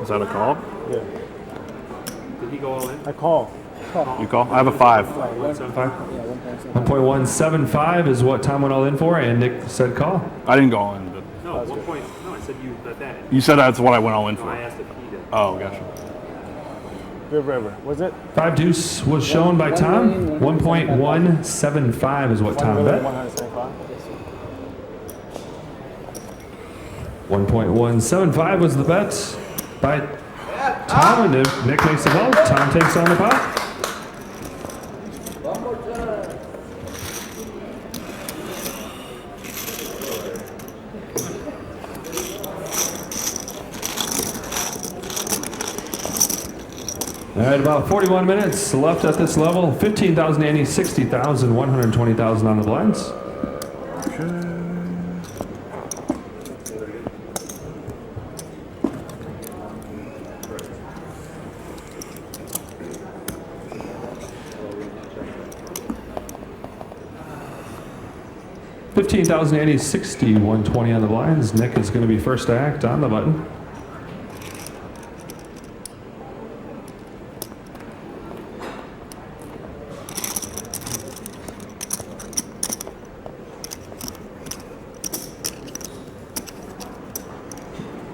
Is that a call? Yeah. Did he go all in? I call. You call? I have a 5. 1.175 is what Tom went all in for, and Nick said call. I didn't go all in, but No, 1 point. No, I said you bet that in. you said that's what I went all in for. I asked if he did. Oh, gotcha. Good river. Was it? 5 deuce was shown by Tom. 1.175 is what Tom bet. 175. 1.175 was the bet by Tom, and Nick makes the call. Tom takes on the pot. All right, about 41 minutes left at this level. 15,000 ante, 60,000, 120,000 on the blinds. 15,000 ante, 60, 120 on the blinds. Nick is going to be first to act on the button.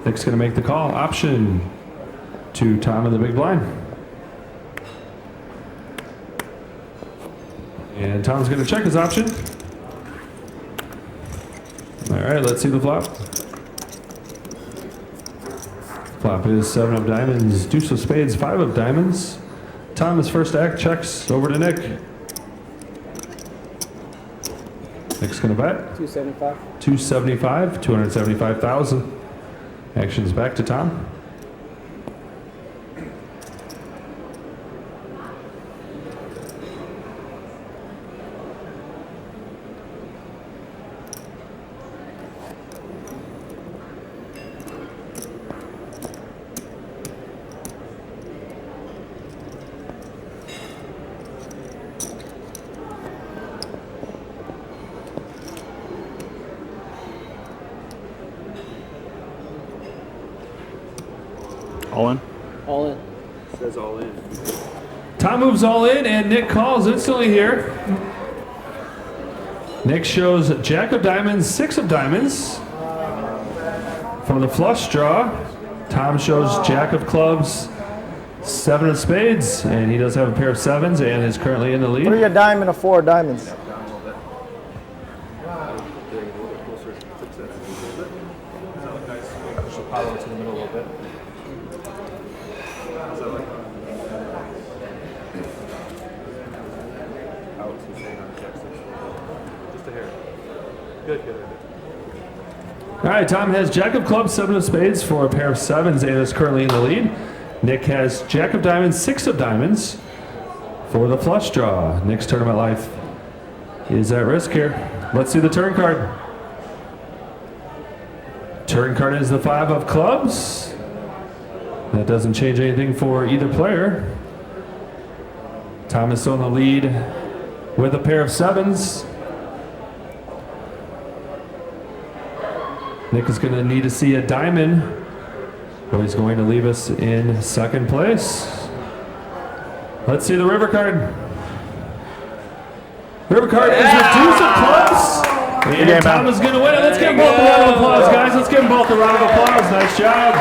Nick's going to make the call. Option to Tom in the big blind. And Tom's going to check his option. All right, let's see the flop. Flop is 7 of diamonds, deuce of spades, 5 of diamonds. Tom is first to act, checks over to Nick. Nick's going to bet. 275. 275, 275,000. Action's back to Tom. All in? All in. Says all in. Tom moves all in, and Nick calls instantly here. Nick shows Jack of diamonds, 6 of diamonds. For the flush draw, Tom shows Jack of clubs, 7 of spades, and he does have a pair of 7s and is currently in the lead. 3 of diamond or 4 of diamonds. All right, Tom has Jack of clubs, 7 of spades for a pair of 7s and is currently in the lead. Nick has Jack of diamonds, 6 of diamonds for the flush draw. Nick's tournament life is at risk here. Let's see the turn card. Turn card is the 5 of clubs. That doesn't change anything for either player. Tom is still in the lead with a pair of 7s. Nick is going to need to see a diamond, or he's going to leave us in second place. Let's see the river card. River card is the deuce of clubs. And Tom is going to win it. Let's give them both a round of applause, guys. Let's give them both a round of applause. Nice job.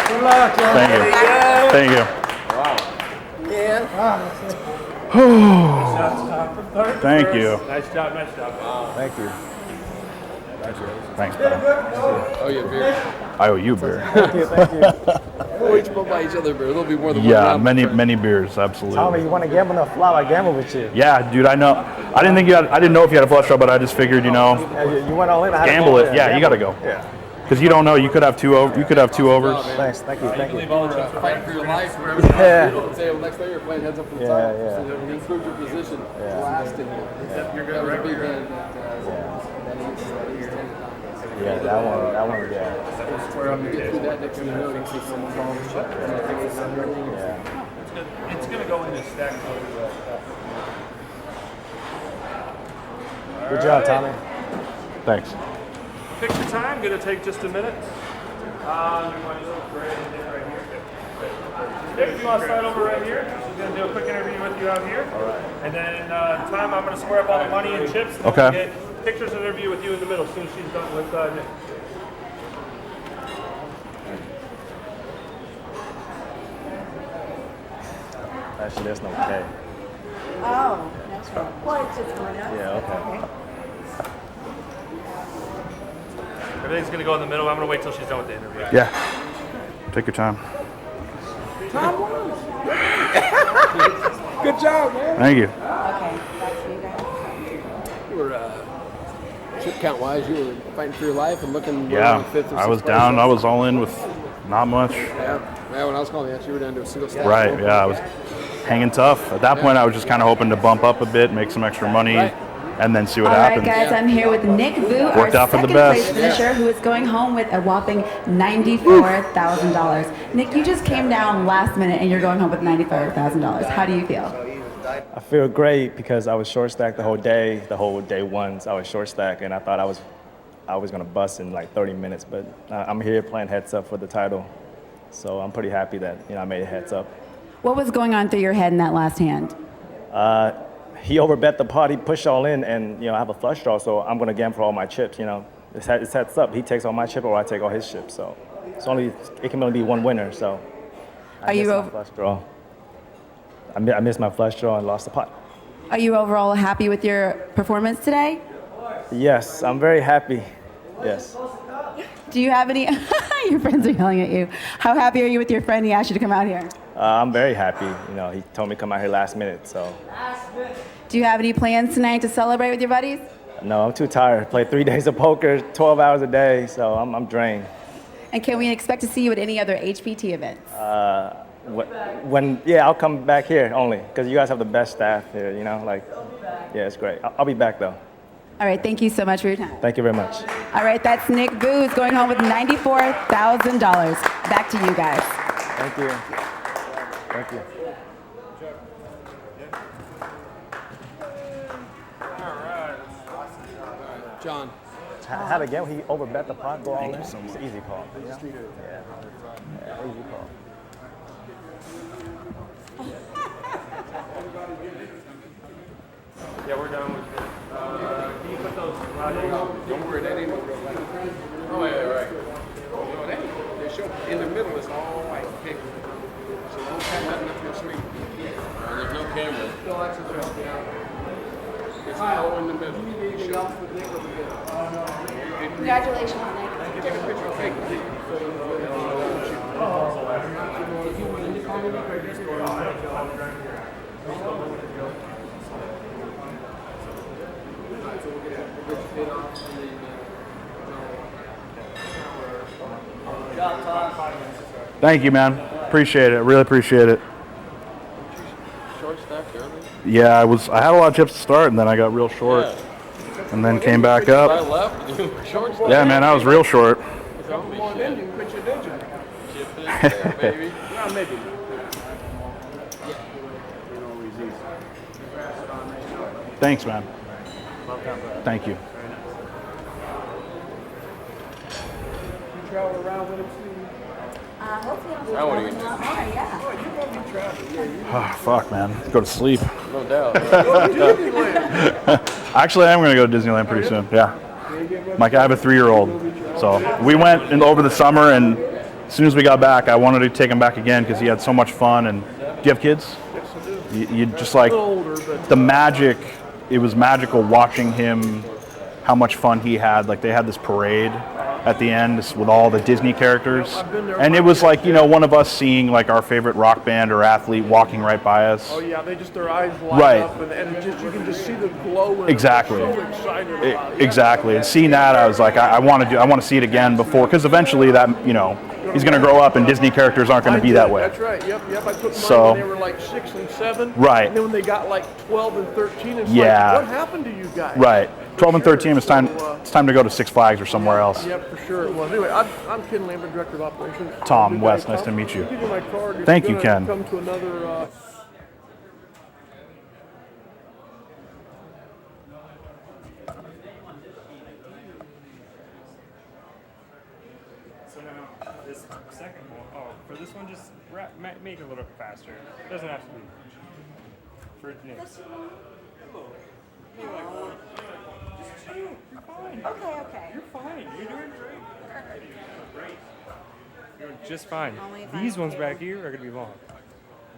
Good luck, man. Thank you. Thank you. Nice job, nice job. Thank you. Thanks, pal. Oh, yeah, beer. I owe you beer. Thank you, thank you. We'll each buy each other beer. There'll be more than one Yeah, round. many beers, absolutely. Tommy, you want to gamble on a flop? I gamble with you. Yeah, dude, I know. I didn't think you had. I didn't know if you had a flush draw, but I just figured, Yeah, you went all in. I had gamble it. Yeah, you got to go. Yeah. Because you don't know, you could have 2 over. You could have 2 overs. Thanks, thank you, thank you. Fighting for your life. Wherever Yeah. you don't say, well, next day you're playing heads up for the Yeah, title. yeah. So you improve your position. Yeah. Last in here. You're good. That was a big hand. Yeah, that one, yeah. Where I'm going to get through that next thing you know, you see someone fall the shot. Yeah. It's going to go in a stack. Good job, Tommy. Thanks. picture time, gonna take just a minute. If you want to start over right here, she's gonna do a quick interview with you out here. All right. And then Tom, I'm gonna square up all the money and chips. And Okay. We'll get pictures of interview with you in the middle as soon as she's done with Nick. Actually, there's no K. Oh, that's right. Well, it's just going up. Yeah, okay. Everything's gonna go in the middle. I'm gonna wait till she's done with the interview. Yeah. Take your time. Good job, man. Thank you. Okay, that's you guys. You were, chip count wise, you were fighting for your life and looking Yeah, like fifth or I was sixth place. down. I was all in with not much. Yeah, when I was calling you, you were down to a single step. Right, yeah, I was hanging tough. At that point, I was just kind of hoping to bump up a bit, make some extra money, and then see what All right, happens. guys, I'm here with Nick Vu, our Worked out for the second place best. finisher, who is going home with a whopping $94,000. Nick, you just came down last minute and you're going home with $94,000. How do you feel? I feel great because I was short stacked the whole day one. I was short stacked, and I thought I was gonna bust in like 30 minutes. But I'm here playing heads up for the title, so I'm pretty happy that I made it heads up. What was going on through your head in that last hand? He overbet the pot. He pushed all in, and I have a flush draw, so I'm gonna gamble for all my chips. It's heads up. He takes all my chip, or I take all his chips. So it can only be one winner. So I missed my flush draw. I missed my flush draw and lost the pot. Are you overall happy with your performance today? Yes, I'm very happy. Yes. Do you have any? Your friends are yelling at you. How happy are you with your friend? He asked you to come out here. I'm very happy. He told me to come out here last minute. So. Do you have any plans tonight to celebrate with your buddies? No, I'm too tired. Played 3 days of poker, 12 hours a day, so I'm drained. And can we expect to see you at any other HPT events? I'll come back here only because you guys have the best staff here. Yeah, it's great. I'll be back though. All right, thank you so much for your time. Thank you very much. All right, that's Nick Vu going home with $94,000. Back to you guys. Thank you. Thank you. John. How to get? He overbet the pot, go all in. It's an easy call. Yeah, easy call. Yeah, we're done with it. Can you put those Don't worry, that ain't no real light. Oh, yeah, right. No, they show in the middle is all white. Okay. So don't have nothing up your sleeve. There's no camera. It's all in the middle. Congratulations, Nick. Take a picture. Take Thank you, man. Appreciate it. Really appreciate it. short stack early. Yeah, I had a lot of chips to start, and then I got real short, and then came back I up. left. You were short stack. Yeah, man, I was real short. Come on in, you can put your digit. Chip is there, baby. Yeah, maybe. Thanks, man. Thank you. Travel around with him, Hopefully I wanna get more, yeah. Oh, fuck, man. Go to sleep. no doubt. Actually, I'm going to go to Disneyland pretty soon. Yeah. I have a 3-year-old. So we went over the summer, and as soon as we got back, I wanted to take him back again because he had so much fun. And do you have kids? Yes, I do. You just like the magic. It was magical watching him, how much fun he had. Like they had this parade at the end with all the Disney characters, and it was like one of us seeing like our favorite rock band or athlete walking right by us. Oh yeah, their eyes light up, and it just, you can just see the glow. And Exactly. So excited about it. Exactly. And seeing that, I was like, I want to see it again before, because eventually that he's going to grow up and Disney characters aren't going to be that way. That's right. Yep. I took mine So- when they were like 6 and 7. Right. And then when they got like 12 and 13, it's Yeah. like, what happened to you guys? Right. 12 and 13. It's time to go to Six Flags or somewhere else. Yep, for sure. Well, anyway, I'm Ken Lambert, Director of Operations. Tom Good West, guy, nice to Tom. meet you. I'll give you my card if Thank you're you, gonna Ken. Come to another. So now this second hole. Oh, for this one, just make it a little bit faster. It doesn't have to be. For Nick. Just chill. You're fine. Okay. You're fine. You're doing great. Great. You're doing just fine. Only These fine. ones back here are gonna be long.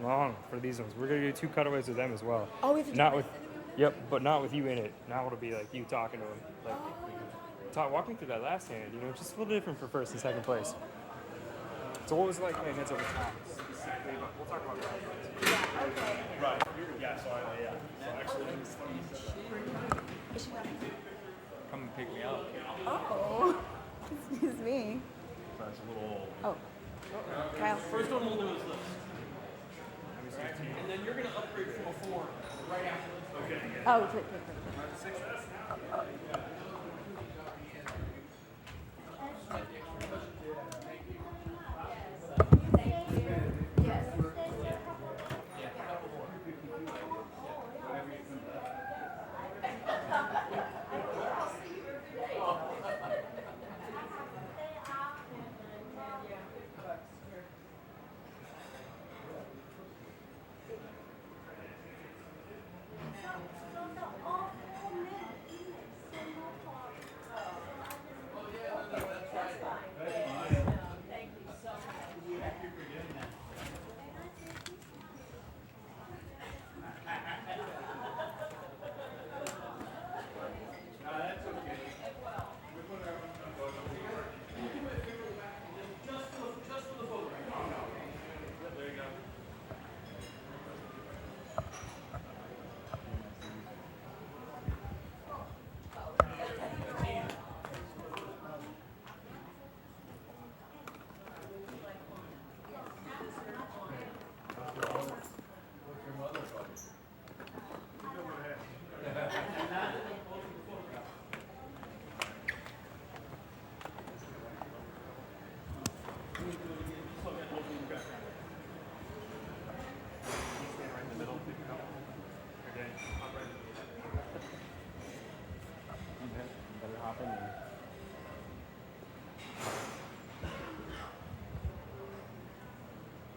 Long for these ones. We're gonna do 2 cutaways with them as well. Oh, we have to do not it. with. Yep, but not with you in it. Now it'll be like you talking to him. Like, walk me through that last hand. You know, just a little different for first and second place. So what was it like playing heads over top? Specifically, but we'll talk about that. Right. Yeah. So actually, come and pick me up. Oh, excuse me. That's a little. Oh, Kyle. First one we'll do is this. And then you're going to upgrade from a 4 right after this. Okay. Oh, quick. Better hop in there.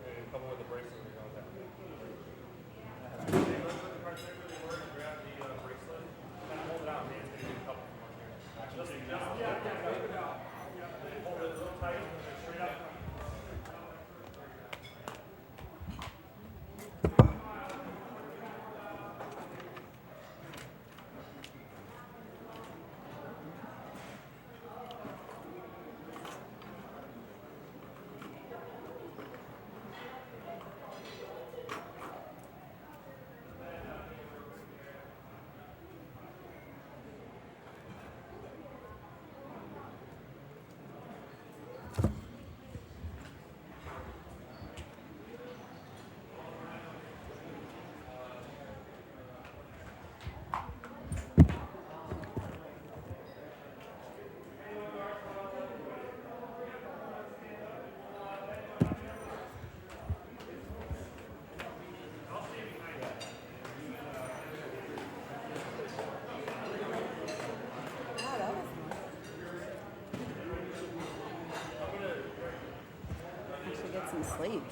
A couple with the bracelet. We're going that way. Grab the bracelet. Kind of hold it out, man. It's going to be a couple from up here. Actually, hold it a little tight and then straight up. Get some sleep.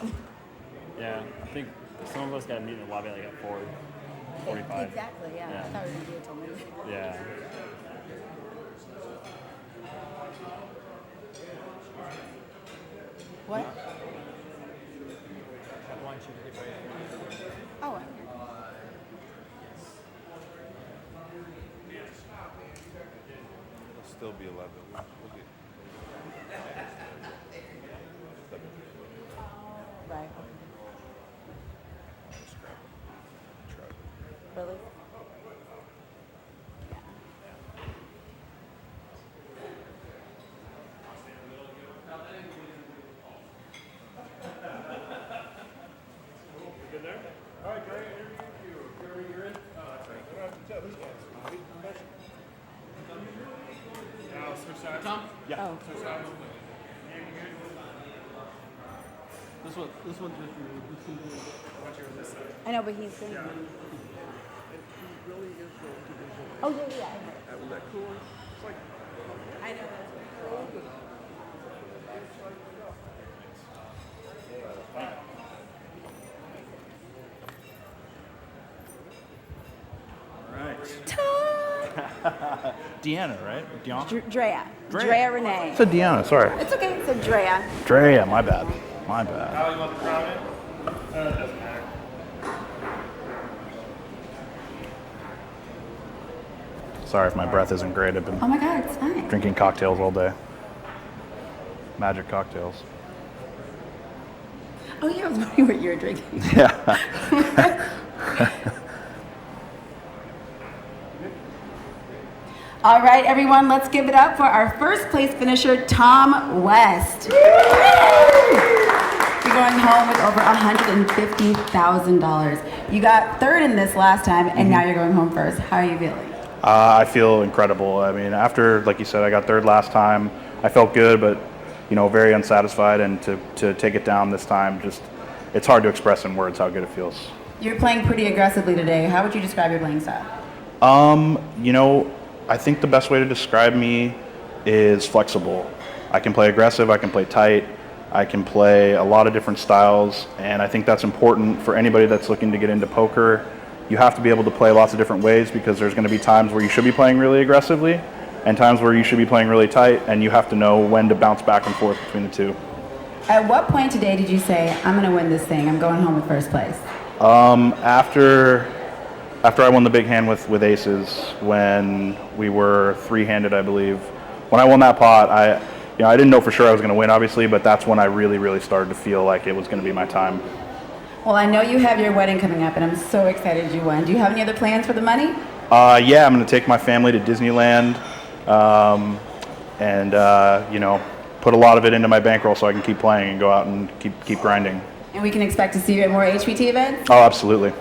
Yeah, I think some of us got to meet in the lobby like at 4:45. Exactly, yeah. I thought we were going to do it till midnight. Yeah. What? I want you to get ready. Oh, I'm here. It'll still be 11. We'll get. Right. Really? Good there? All right, Gary, interview you. You're in? Oh, that's right. We don't have to tell these guys. Now, switch sides. Tom? Yeah. Oh. Switch sides. This one just Once you're on this side. I know, but he's going to. really is the division. Oh, yeah. That was that cool. It's like I know that's old enough. Deanna, right? Deanna? Drea. Drea Renee. It's a Deanna, sorry. It's okay. It's a Drea. Drea, my bad. My bad. How you want the crown in? It doesn't matter. Sorry if my breath isn't great. I've been Oh my God, it's fine. drinking cocktails all day. Magic cocktails. Oh yeah, I was wondering what you were drinking. Yeah. All right, everyone, let's give it up for our first place finisher, Tom West. You're going home with over $150,000. You got third in this last time, and now you're going home first. How are you feeling? I feel incredible. I mean, after, like you said, I got third last time. I felt good, but very unsatisfied. And to take it down this time, it's hard to express in words how good it feels. You're playing pretty aggressively today. How would you describe your playing style? I think the best way to describe me is flexible. I can play aggressive, I can play tight, I can play a lot of different styles, and I think that's important for anybody that's looking to get into poker. You have to be able to play lots of different ways because there's going to be times where you should be playing really aggressively and times where you should be playing really tight, and you have to know when to bounce back and forth between the two. At what point today did you say, I'm going to win this thing, I'm going home with first place? After I won the big hand with aces, when we were three-handed, I believe. When I won that pot, I didn't know for sure I was going to win, obviously, but that's when I really, really started to feel like it was going to be my time. Well, I know you have your wedding coming up, and I'm so excited you won. Do you have any other plans for the money? Yeah, I'm going to take my family to Disneyland, and put a lot of it into my bankroll so I can keep playing and go out and keep grinding. And we can expect to see you at more HPT events? Oh, absolutely.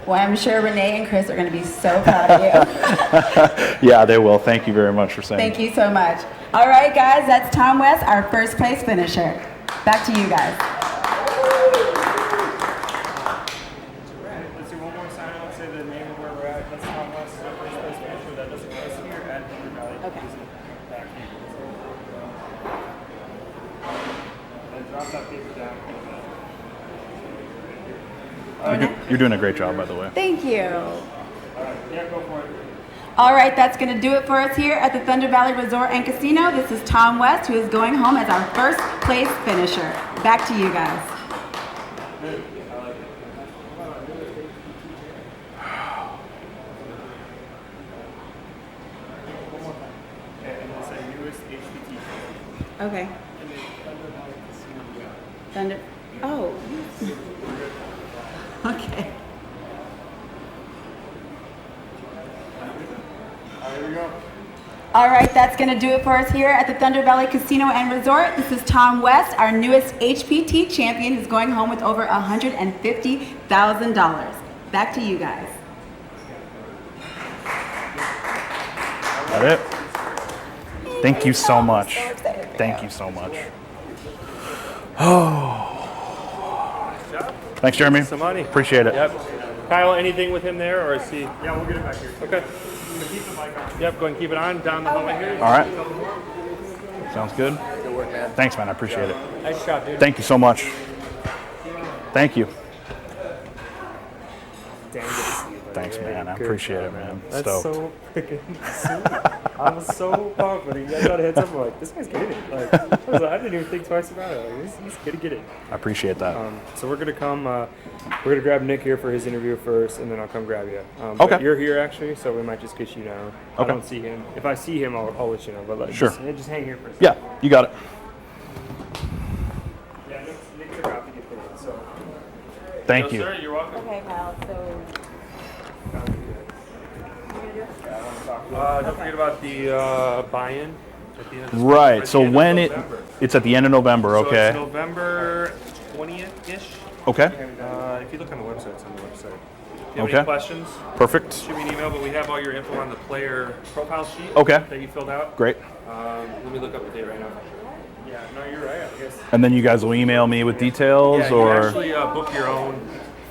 Well, I'm sure Renee and Chris are going to be so proud of you. Yeah, they will. Thank you very much for saying. Thank you so much. All right, guys, that's Tom West, our first place finisher. Back to you guys. Let's do one more sign out, say the name of where we're at. That's Tom West, our first place finisher. That doesn't place here at Thunder Valley. Okay. Back here. And drop that paper down. You're doing a great job, by the way. Thank you. Yeah, go for it. All right, that's going to do it for us here at the Thunder Valley Resort and Casino. This is Tom West, who is going home as our first place finisher. Back to you guys. And we'll say newest HPT. Okay. Thunder. Oh. Okay. Here we go. All right, that's going to do it for us here at the Thunder Valley Casino and Resort. This is Tom West, our newest HPT champion, who's going home with over $150,000. Back to you guys. That it? Thank you so much. Thank you so much. Oh. Thanks, Jeremy. Some money. Appreciate it. Yep. Kyle, anything with him there, or is he? Yeah, we'll get it back here. Okay. Keep the mic on. Yep, go ahead and keep it on down the hallway here. All right. Sounds good. Good work, man. Thanks, man. I appreciate it. Nice job, dude. Thank you so much. Thank you. Dang, good to see you, buddy. Thanks, man. I Good appreciate job, it, man. That's Stoked. so freaking sweet. I was so pumped when he got a heads up. I'm like, this guy's getting it. Like, I didn't even think twice about it. Like, he's gonna get it. I appreciate that. So we're gonna come. We're gonna grab Nick here for his interview first, and then I'll come grab you. Okay. But you're here actually, so we might just get you now. I Okay. don't see him. If I see him, I'll let you know. But like, Sure. just hang here for a second. Yeah, you got it. Yeah, Nick's about to get paid. So. Thank No, you. Sir, you're welcome. Okay, Kyle, so... Don't forget about the buy-in at the end of this Right. at So the end of when November. it's at the end of November, So okay. it's November 20th-ish. Okay. If you look on the website, it's on the website. If you have Okay. any questions, Perfect. shoot me an email, but we have all your info on the player profile sheet Okay. that you filled out. Great. Let me look up the date right now. Yeah, no, you're right, I guess. And then you guys will email me with details, Yeah, you or actually book your own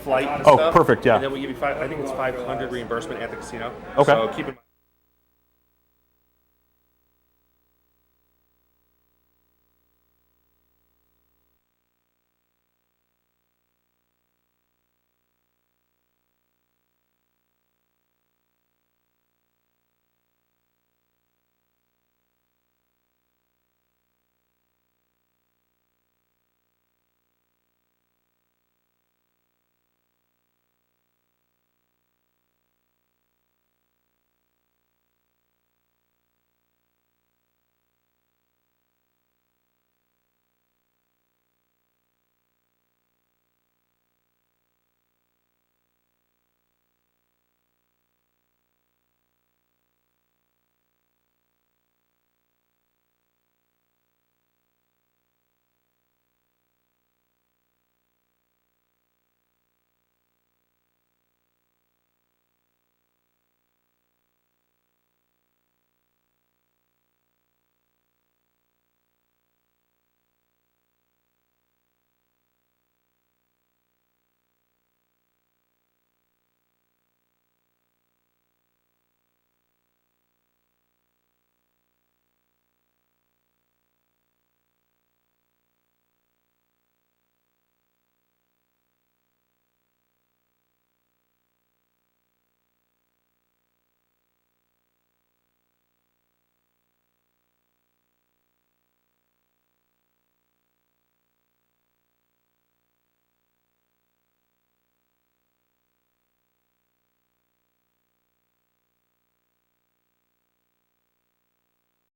flight and Oh, stuff. perfect, yeah. And then we give you I think it's 500 reimbursement at the casino. Okay. So keep in mind.